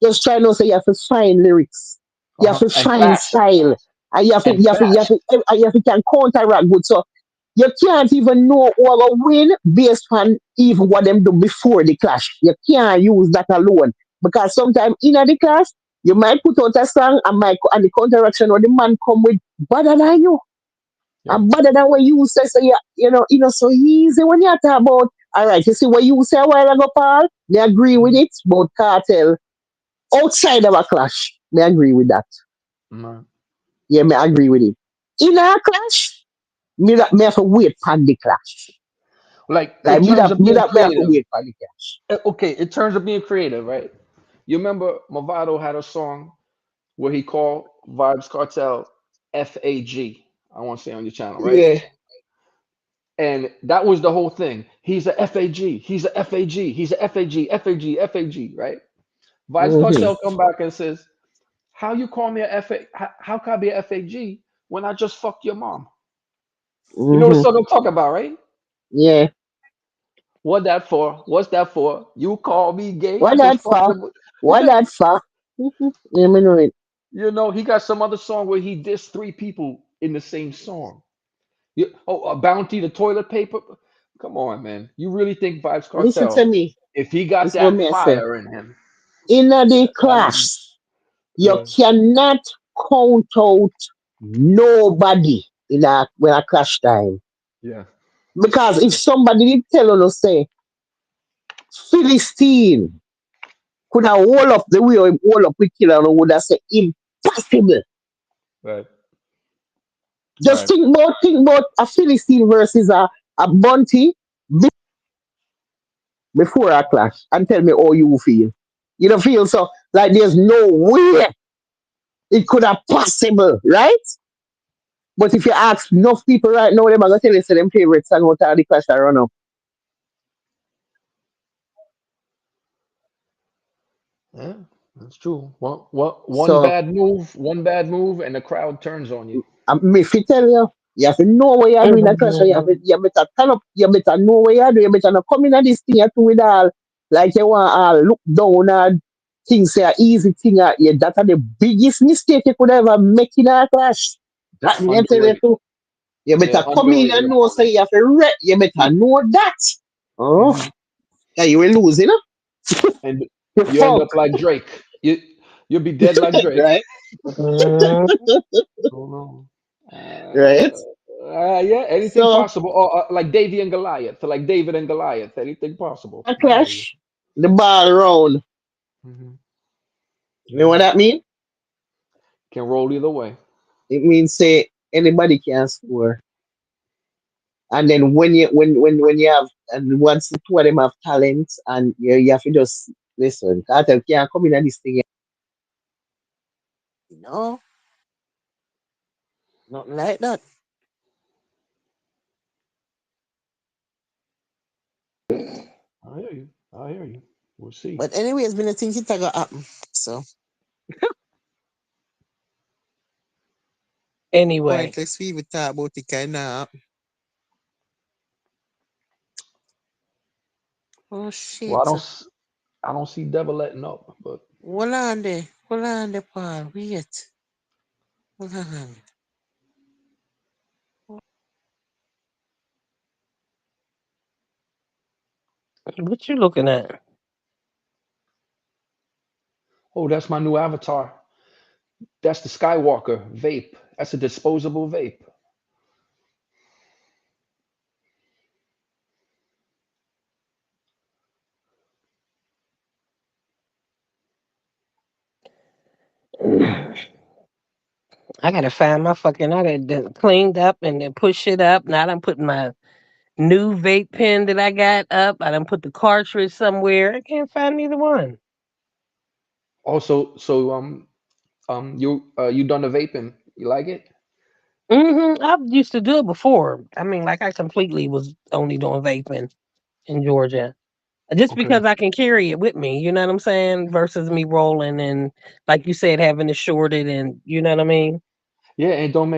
just try to say you have to find lyrics. You have Uh-huh. to And find clash. style. And you have to, And you have to, you have clash. to, you have to can counteract good. So you can't even know who will win based on even what them do before the clash. You can't use that alone. Because sometimes in the clash, you might put out a song and the counteraction or the man come with better than you. Yeah. And better than what you say. So so easy when you talk about all right, you see what you say a while ago, Paul? They agree with Mhm. it, but cartel outside of a clash. They agree with that. Mhm. Yeah, me agree with it. In a clash, me have to wait for the clash. Like in Like terms of me being that me have to creative. wait for the cash. Okay, in terms of being creative, right? You remember Movado had a song where he called Vibes Cartel FAG. I want to say on your channel, right? Yeah. And that was the whole thing. He's a FAG. He's a FAG. He's a FAG. FAG. FAG. Right? Vibes Mhm. Cartel come back and says, "How you call me a FA? How can I be a FAG when I just fucked your mom?" You know the Mhm. song I'm talking about, right? Yeah. What that for? What's that for? You call me gay? I What just that fucked for? the. What that for? Mhm. Yeah, me know it. You know, he got some other song where he dissed three people in the same song. A Bounty, the toilet paper. Come on, man. You really think Vibes Listen to Cartel, me. if he got Listen to that me, I say. fire in him, In the like, class, you uh, cannot count out nobody in a when a clash time. yeah, Because if somebody did tell us say Philistine could have hold up the way or hold up with killer and would have said impossible. right, Just right. think about a Philistine versus a Bunty before a clash and tell me how you feel. You don't feel so like there's no way it could have possible, right? But if you ask enough people right now, they're gonna tell you say them favorite song what are the clash I run up. Yeah, that's true. So one bad move, and the crowd turns on you. me fi tell you, you have to know what you're doing in a clash. So Mhm. you better turn up, you better know what you're doing, you better not come in at this thing you do with all like you want all look down and things say a easy thing at you. That are the biggest mistake you could ever make in a clash. That me I tell you Underrated. too. You Yeah, better come in underrated and know so opponent. you have to you better know that. Oh, Hmm. yeah, you will lose, you know? And You you end fuck, up like Drake. You'll be dead like Drake. right? Mhm. Oh no. Right? Yeah, anything So possible. Or like Davy and Goliath, like David and Goliath, anything possible. a I hear you. clash, the ball round. Hmm. You know what Hmm. that mean? Can roll either way. It means say anybody can score. And then when you have and once the two of them have talent and you have to just listen. Cartel can't come in and this thing. No, nothing like that. I hear you. I hear you. We'll see. But anyways, me not think it gonna happen. So Anyway, pointless we even talk about it kind of. Oh Well, shit. I don't see Devil letting up, but Hold on there, Paul. Wait. Hold on. what you looking at? oh, that's my new avatar. That's the Skywalker vape. That's a disposable vape. I gotta find my fucking. I got done cleaned up and then push it up. Now I'm putting my new vape pen that I got up. I done put the cartridge somewhere. I can't find neither one. Also, you done the vaping? You like it? I used to do it before. I mean, like I completely was only doing vaping in Georgia. Just Okay. because I can carry it with me, you know what I'm saying? Versus me rolling and, like you said, having to short it and, you know what I mean? Yeah, and don't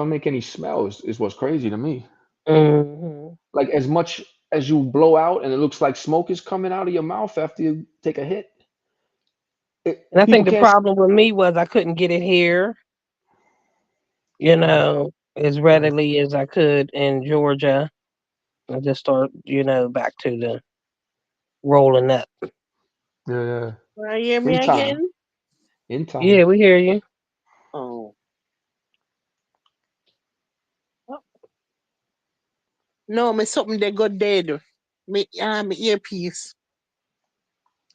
make any smells is what's crazy to me. hmm Like as much as you blow out and it looks like smoke is coming out of your mouth after you take a hit, And I people think the can't. problem with me was I couldn't get it here, you Mm, know, as right. readily as I could in Georgia. I just start, back to the rolling up. Yeah, yeah. You hear me In time. again? In time. Yeah, we hear you. Oh. No, me something they got dead. Me earpiece.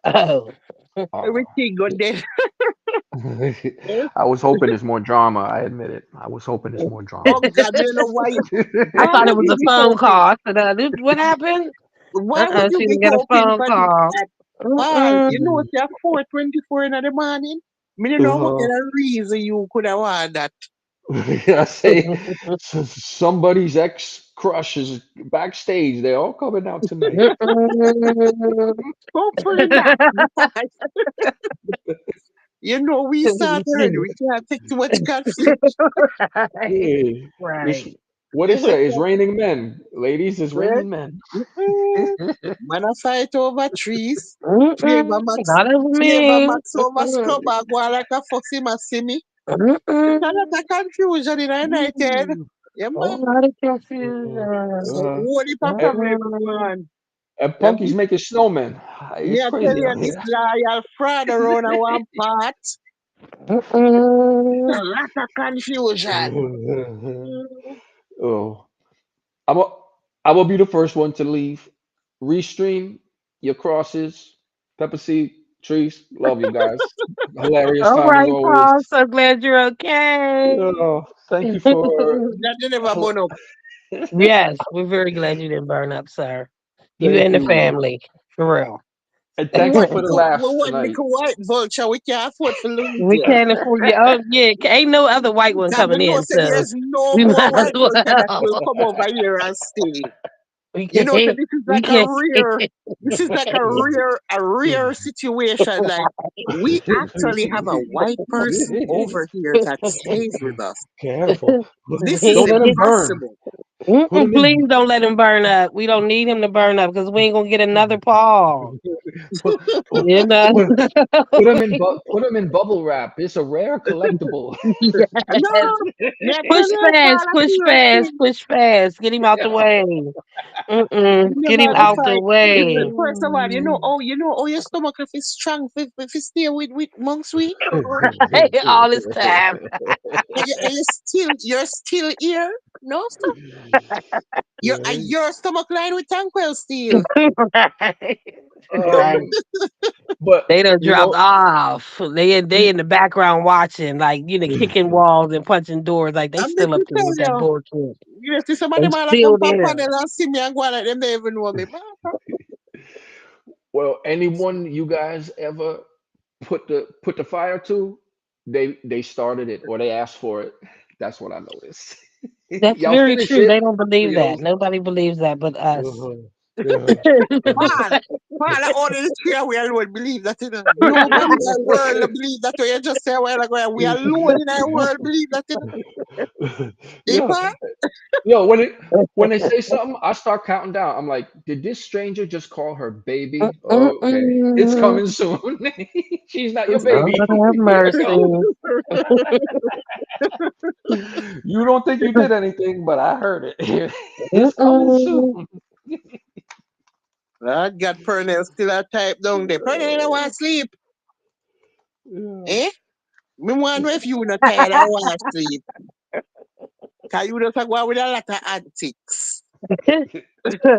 Oh, Oh. Everything got dead. Eh? I was hoping there's more drama. I admit it. I was hoping there's more Oh drama. God, you know why? I Why thought it would was you a be phone hoping? call. I said, what happened? Why would you She be didn't get a hoping phone for this call. at all? You know Mm-mm. it's at 4:24 in the morning. Me don't know what Uh-huh. kind of reason you could have had that. I say somebody's ex crush is backstage. They're all coming out tonight. Mm-mm. Hopefully not. You know we start already. We can't take too much conflict. Right. Yeah. It's Right. what it say. It's raining men, ladies. It's Right? raining men. Mm-mm. Man a fight over trees. Flavor Mm-mm. Max. Not over Flavor me. Max over Scluba. Go on like a fussy massimi. It's a lot Mm-mm. of confusion in the United. Yeah, A man. lot of Uh, confusion. So uh, what if a and, problem go Mm-mm. on? and Yeah, Punky's making snowmen. me It's I tell crazy you out this here. loyal fraud around a one part. A Mm-mm. lot of confusion. Mm. Oh, I'm a, I will be the first one to leave. Restream your crosses, Pepper Seed, Trees. Love you guys. Hilarious All time as right, always. Paul. So glad you're okay. Thank you for That they never burn up. Yes, we're very glad you didn't burn up, sir. You thank and the you. family, for real. And We thank you want for the little, we laughs want tonight. little white vulture. We can't afford to lose We you. can't afford you. Oh, yeah. Ain't no other white one God, me coming know in, say so there's no we more might as white vulture that will well. come over here and stay. We You know, so can't. this is We like a can't. rare, this is like a rare situation. Like we actually have a white person over here that stays with us. Careful. This is Don't let him burn. impossible. Put Mm-mm, him in. please don't let him burn up. We don't need him to burn up because we ain't gonna get another Paul. Put, put, You know. put, put him in bubble wrap. It's a rare collectible. Yes. No, me I tell Push you, fast, Paul, a push serious fast, thing. push fast. Get him out the way. You Get never him have a out the fight. way. First of all, your stomach if it's strong, if it's stay with monks we, All this time. you're still here. No stop. Your stomach line with Tanquil steel. Right. Right. um, but They done you dropped know, off. They you, in the background watching, like, kicking walls and punching doors, like they I make still me up there tell with that you, bullshit. you see some of They them all that still come from there. panel and see me and go like them they even know me. well, anyone you guys ever put the fire to, they started it or they asked for it. That's what I noticed. That's Y'all very finish true. it They don't for believe that. yours. Nobody believes that but us. Uh-huh. Yeah. Man, man, all the three we alone believe that, you know. Nobody in the world believe that. You just say a while ago, we alone in the world believe that, you know. Yo, Ipa, yo, when they say something, I start counting down. I'm like, did this stranger just call her baby? Oh, okay, it's Mm-mm. coming soon. She's not your Lord baby. have Here it mercy. comes. You don't think you did anything, but I heard it. It's coming soon. Mm-mm. Lord God, Pernell still a type down there. Pernell, I want to sleep. Yeah. Eh? Me wonder if you not tired, I want to sleep. Because you just go out with a lot of antics.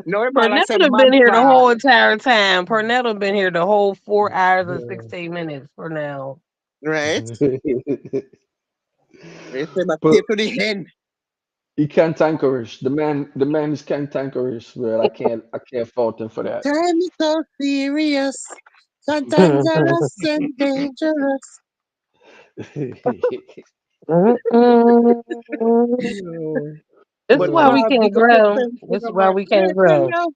No, man, I say Pernell been man here the bad, whole entire time. Pernell been here the whole 4 hours and 16 minutes. Pernell. right? They say, but But stay to the end. he cantankerous. The man is cantankerous, but I can't fault him for that. Time is so serious. Sometimes jealous and dangerous. Mm-mm. Yeah. This is But why we God, can't big up grow. yourself, you This is know, why man. we Yeah, can't tell grow. you.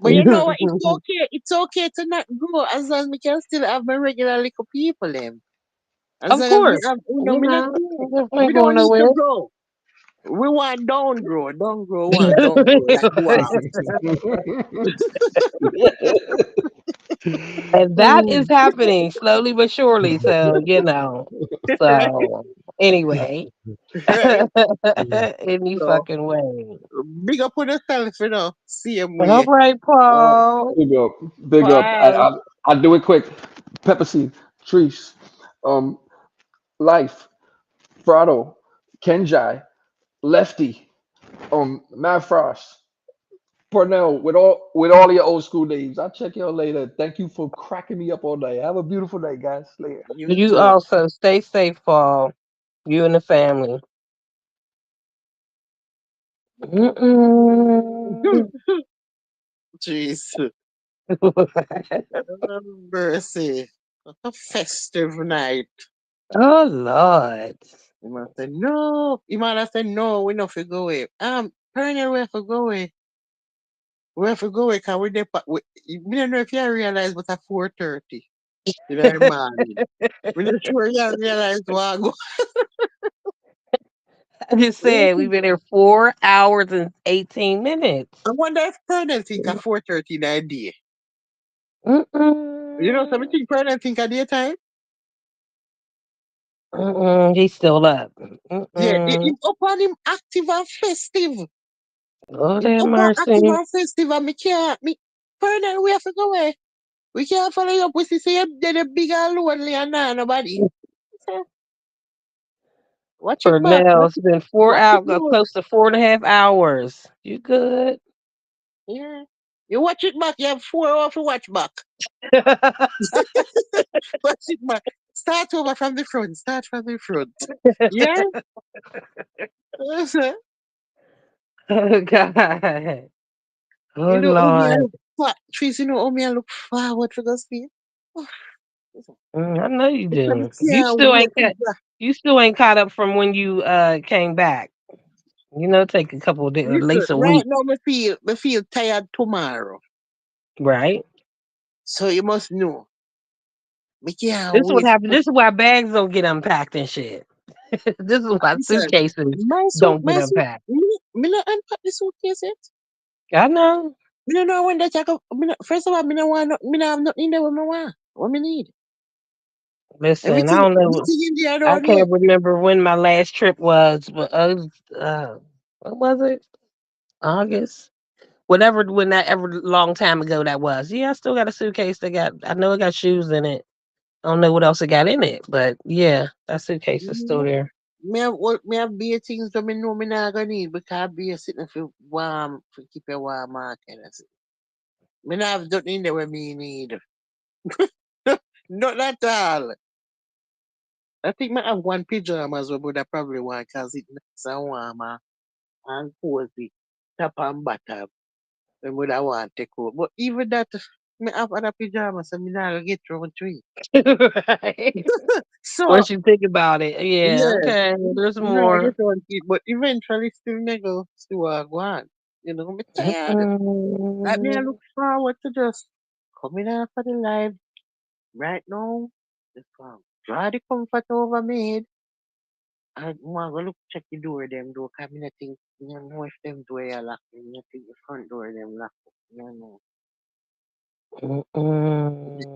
But you know what? It's okay. It's okay to not grow as long as we can still have my regular little people them. As Of long as me course. have, me not grow. We We ain't going don't need to nowhere. grow. We want don't grow. Don't grow. Want don't grow like dwarf. And that is happening slowly but surely. So, So, anyway, Right? any So fucking way. big up on yourself, you know. Same All way. right, Um, Paul. Big up, big up. Paul. I'll do it quick. Pepper seed, trees, um, life, Frado, Kenjai, Lefty, Mad Frost, Purnell, with all your old school names. I'll check y'all later. Thank you for cracking me up all day. Have a beautiful day, guys. Later. You You too. also stay safe, Paul. You and the family. Mm-mm. Jeez. Oh, mercy. What a festive night. Oh Lord. You must say, no. You might have said, no, we not for go away. Pioneer, we have to go away. We have to go away because we, you don't know if you realize but at 4:30 in the morning. We not sure you realize what I go. I just said we've been here 4 hours and 18 minutes. I wonder if Pioneer think at 4:30 in the day. You know, Mm-mm. something Pioneer think at daytime? Mm-mm. He's still up. Yeah, Mm-mm. him up on him active and festive. Lord Him have up on active mercy. and festive and me can't, Pioneer, we have to go away. We can't follow you up. We see him dead a big and lonely and nah, nobody. So, watch it For back. now, it's been four Watch it out, good. close to 4.5 hours. You good? Yeah. You watch it back. You have 4 hours to watch back. Watch it back. Start over from the front. Start from the front. Yeah? You Oh God. Oh know, oh, me, I Lord. look Trees, you know, oh, me, I look forward to go see. Oh, I know you it's a do. You can't still wait ain't to got. You still ain't caught up from when you came back. Take a couple of days, at listen, least a right week, now, me feel tired tomorrow. right? So you must know. Me can't This is what wait. happened. This is why bags don't get unpacked and shit. This is why Listen, suitcases don't get my suit, unpacked. me not unpack the suitcase yet. I know. Me don't know when that check up. First of all, me no want, me no have nothing in there what me want. What me need. Listen, I Everything, don't know. everything in there I down here. can't remember when my last trip was, but what was it? August, whatever. When that ever long time ago that was. Yeah, I still got a suitcase that got. I know it got shoes in it. I don't know what else it got in it, but yeah, that suitcase is still Mhm. there. Me have beer things that me know me not gonna need because beer sitting for warm, for keep it warm market. Me not have nothing in there what me need. Not at all. I think me have one pajamas but I probably want because it's nice and warm and cozy. Top and bottom. And what I want to take out. But even that, me have other pajamas and me not gonna get through three. Right. So, Once you think about it, yeah, yeah, okay. There's me not gonna more. get through it. But eventually still me go go on. You know, me tired. Like me, I Mm-mm. look forward to just coming out for the live right now. Just draw the comfort over me head. I want to look check the door them door. Cause me not think, you know if them door are locked. Me not think the front door them locked. You know,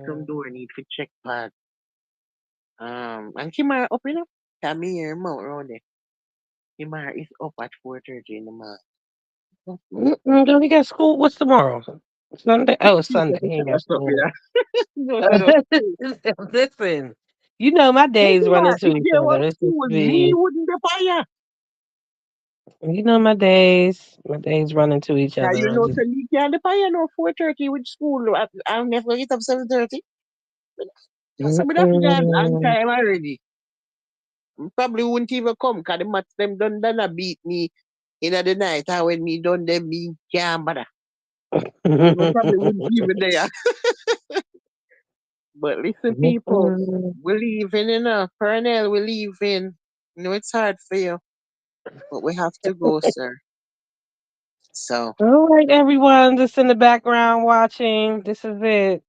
some Mm-mm. door need to check pad. And Kimara up, you know. Cause me hear him out around there. Kimara is up at 4:30 in the morning. Don't he got school? What's tomorrow? Sunday? Oh, it's She Sunday. said, He ain't got "Shut up, school. yeah." No, shut up. Listen, my Hey, days run Kimara, into if each there other. was It's just school, me be, wouldn't be fire. my days run into each Now other. you I know, just, so you can't pay no 4:30 with school. I'm never get up 7:30. So me have to get on mm-mm. time already. Probably wouldn't even come because the match them done a beat me in the night. And when me done them, me can't bother. You probably wouldn't even there. But listen, people, Mm-mm. we leaving in Pernell, we leaving. You know, it's hard for you, but we have to go, sir. So, All right, everyone, just in the background watching. This is it.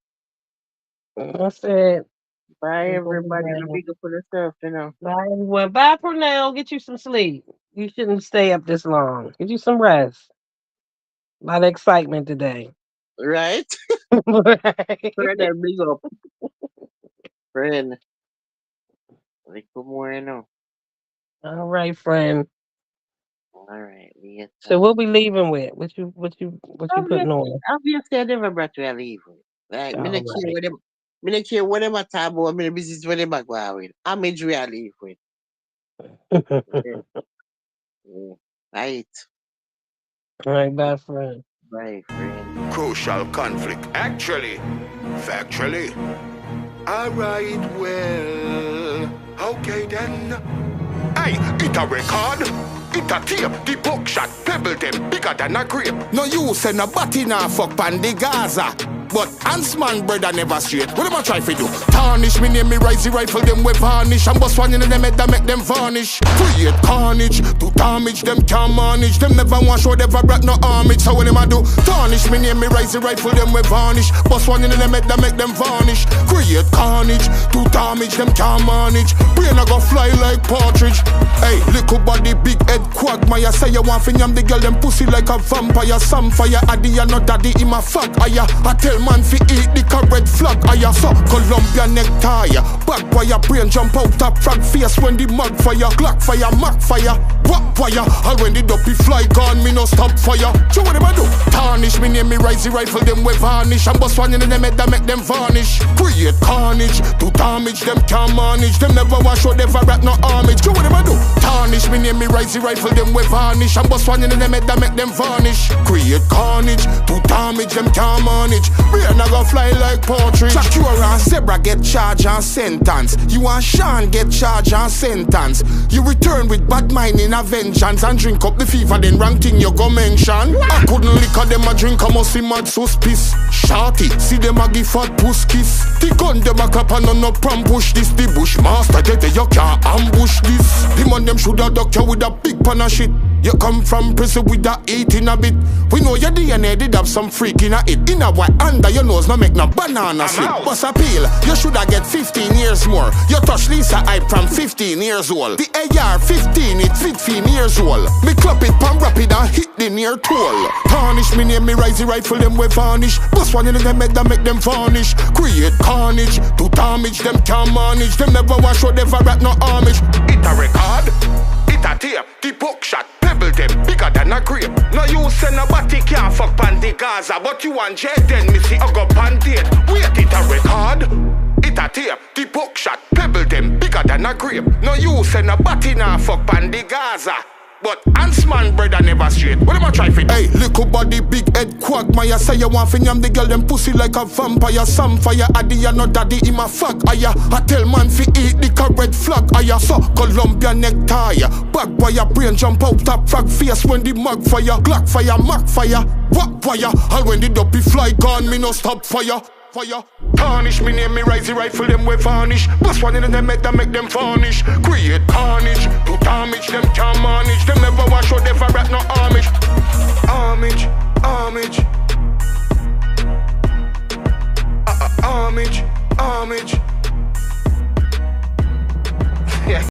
That's it. bye, I'm going everybody. No down. big up for yourself, you know. Bye, everyone. Bye for now. get you some sleep. You shouldn't stay up this long. Get you some rest. A lot of excitement today. Right? Right. Pernell, big up. Friend. Like, good morning. All right, friend. All right, So later. what we leaving with? What you putting Obviously, on? obviously, I never brought to a leave. Like, me All not care right. what them, me not care what them a talk about, me the business what them a go out with. I'm a I leave with. Yeah, yeah. Right. All right, bye, friend. my friend. Crucial conflict. Actually, factually. Alright, well. Okay then. Hey, it a record. It a tape, the buckshot, pebble them bigger than a grape. No use and a batty now fuck pan the Gaza. But Hansman brother never straight. What am I try to do? Tarnish me name me rise the rifle them with varnish. And bust one in them head that make them varnish. Create carnage, to damage them can't manage. Them never want show never brought no homage. So what am I do? Tarnish me name me rise the rifle them with varnish. Bust one in them head that make them varnish. Create carnage, to damage them can't manage. Brain a go fly like partridge. Hey, little body big head quagmire. Say you want to yam the girl them pussy like a vampire. Some fire addy and not daddy in my fuck. I tell man fi eat the red flag. I so Columbia necktie. Back wire brain jump out top frog face when the mud fire. Glock fire, Mac fire, what fire. All when the dopey fly gone, me no stop fire. So what am I do? Tarnish me name me rise the rifle them with varnish. And bust one in them head that make them varnish. Create carnage, to damage them can't manage. Them never want show never rat no homage. So what am I do? Tarnish me name me rise the rifle them with varnish. And bust one in them head that make them varnish. Create carnage, to damage them can't manage. Brain a go fly like partridge. Shakura and Zebra get charged and sentence. You and Sean get charged and sentence. You return with bad mind in a vengeance. And drink up the fever then rank thing you go mention. I couldn't liquor them a drink a must see mad suspicious. Shorty, see them a give fat puss kiss. The gun them a clap and no pram push this. The bushmaster get you can't ambush this. The man them shoulda duck you with a big pan of shit. You come from prison with that eating a bit. We know your DNA did have some freak in a it. In a white under your nose no make no banana slip. Bust a peel, you shoulda get 15 years more. You touch Lisa hype from 15 years old. The AR-15 it 15 years old. Me clap it pan rapid and hit the near toll. Tarnish me name me rise the rifle them with varnish. Bust one in them head that make them varnish. Create carnage, to damage them can't manage. Them never want show never rat no homage. It a record, it a tape, the buckshot. Pebble them bigger than a grape. No you send a batty can't fuck pan the Gaza. But you want jet then me see I go pan date. Wait it a record. It a tape, the buckshot. Pebble them bigger than a grape. No you send a batty now fuck pan the Gaza. But Hansman brother never straight. What am I trying to do? Hey, little body, big head quagmire. Say you want to yam the girl them pussy like a vampire. Some fire addy and no daddy in my fuck. I tell man fi eat the red flag. I so Columbia necktie. Back wire brain jump out top frog face when the mug fire. Glock fire, Mac fire, what fire. All when the dopey fly gone, me no stop fire. Fire. Tarnish me name me rise the rifle them with varnish. Bust one in them head that make them varnish. Create carnage, to damage them can't manage. Them never want show never rat no homage. Homage, homage. Homage, homage.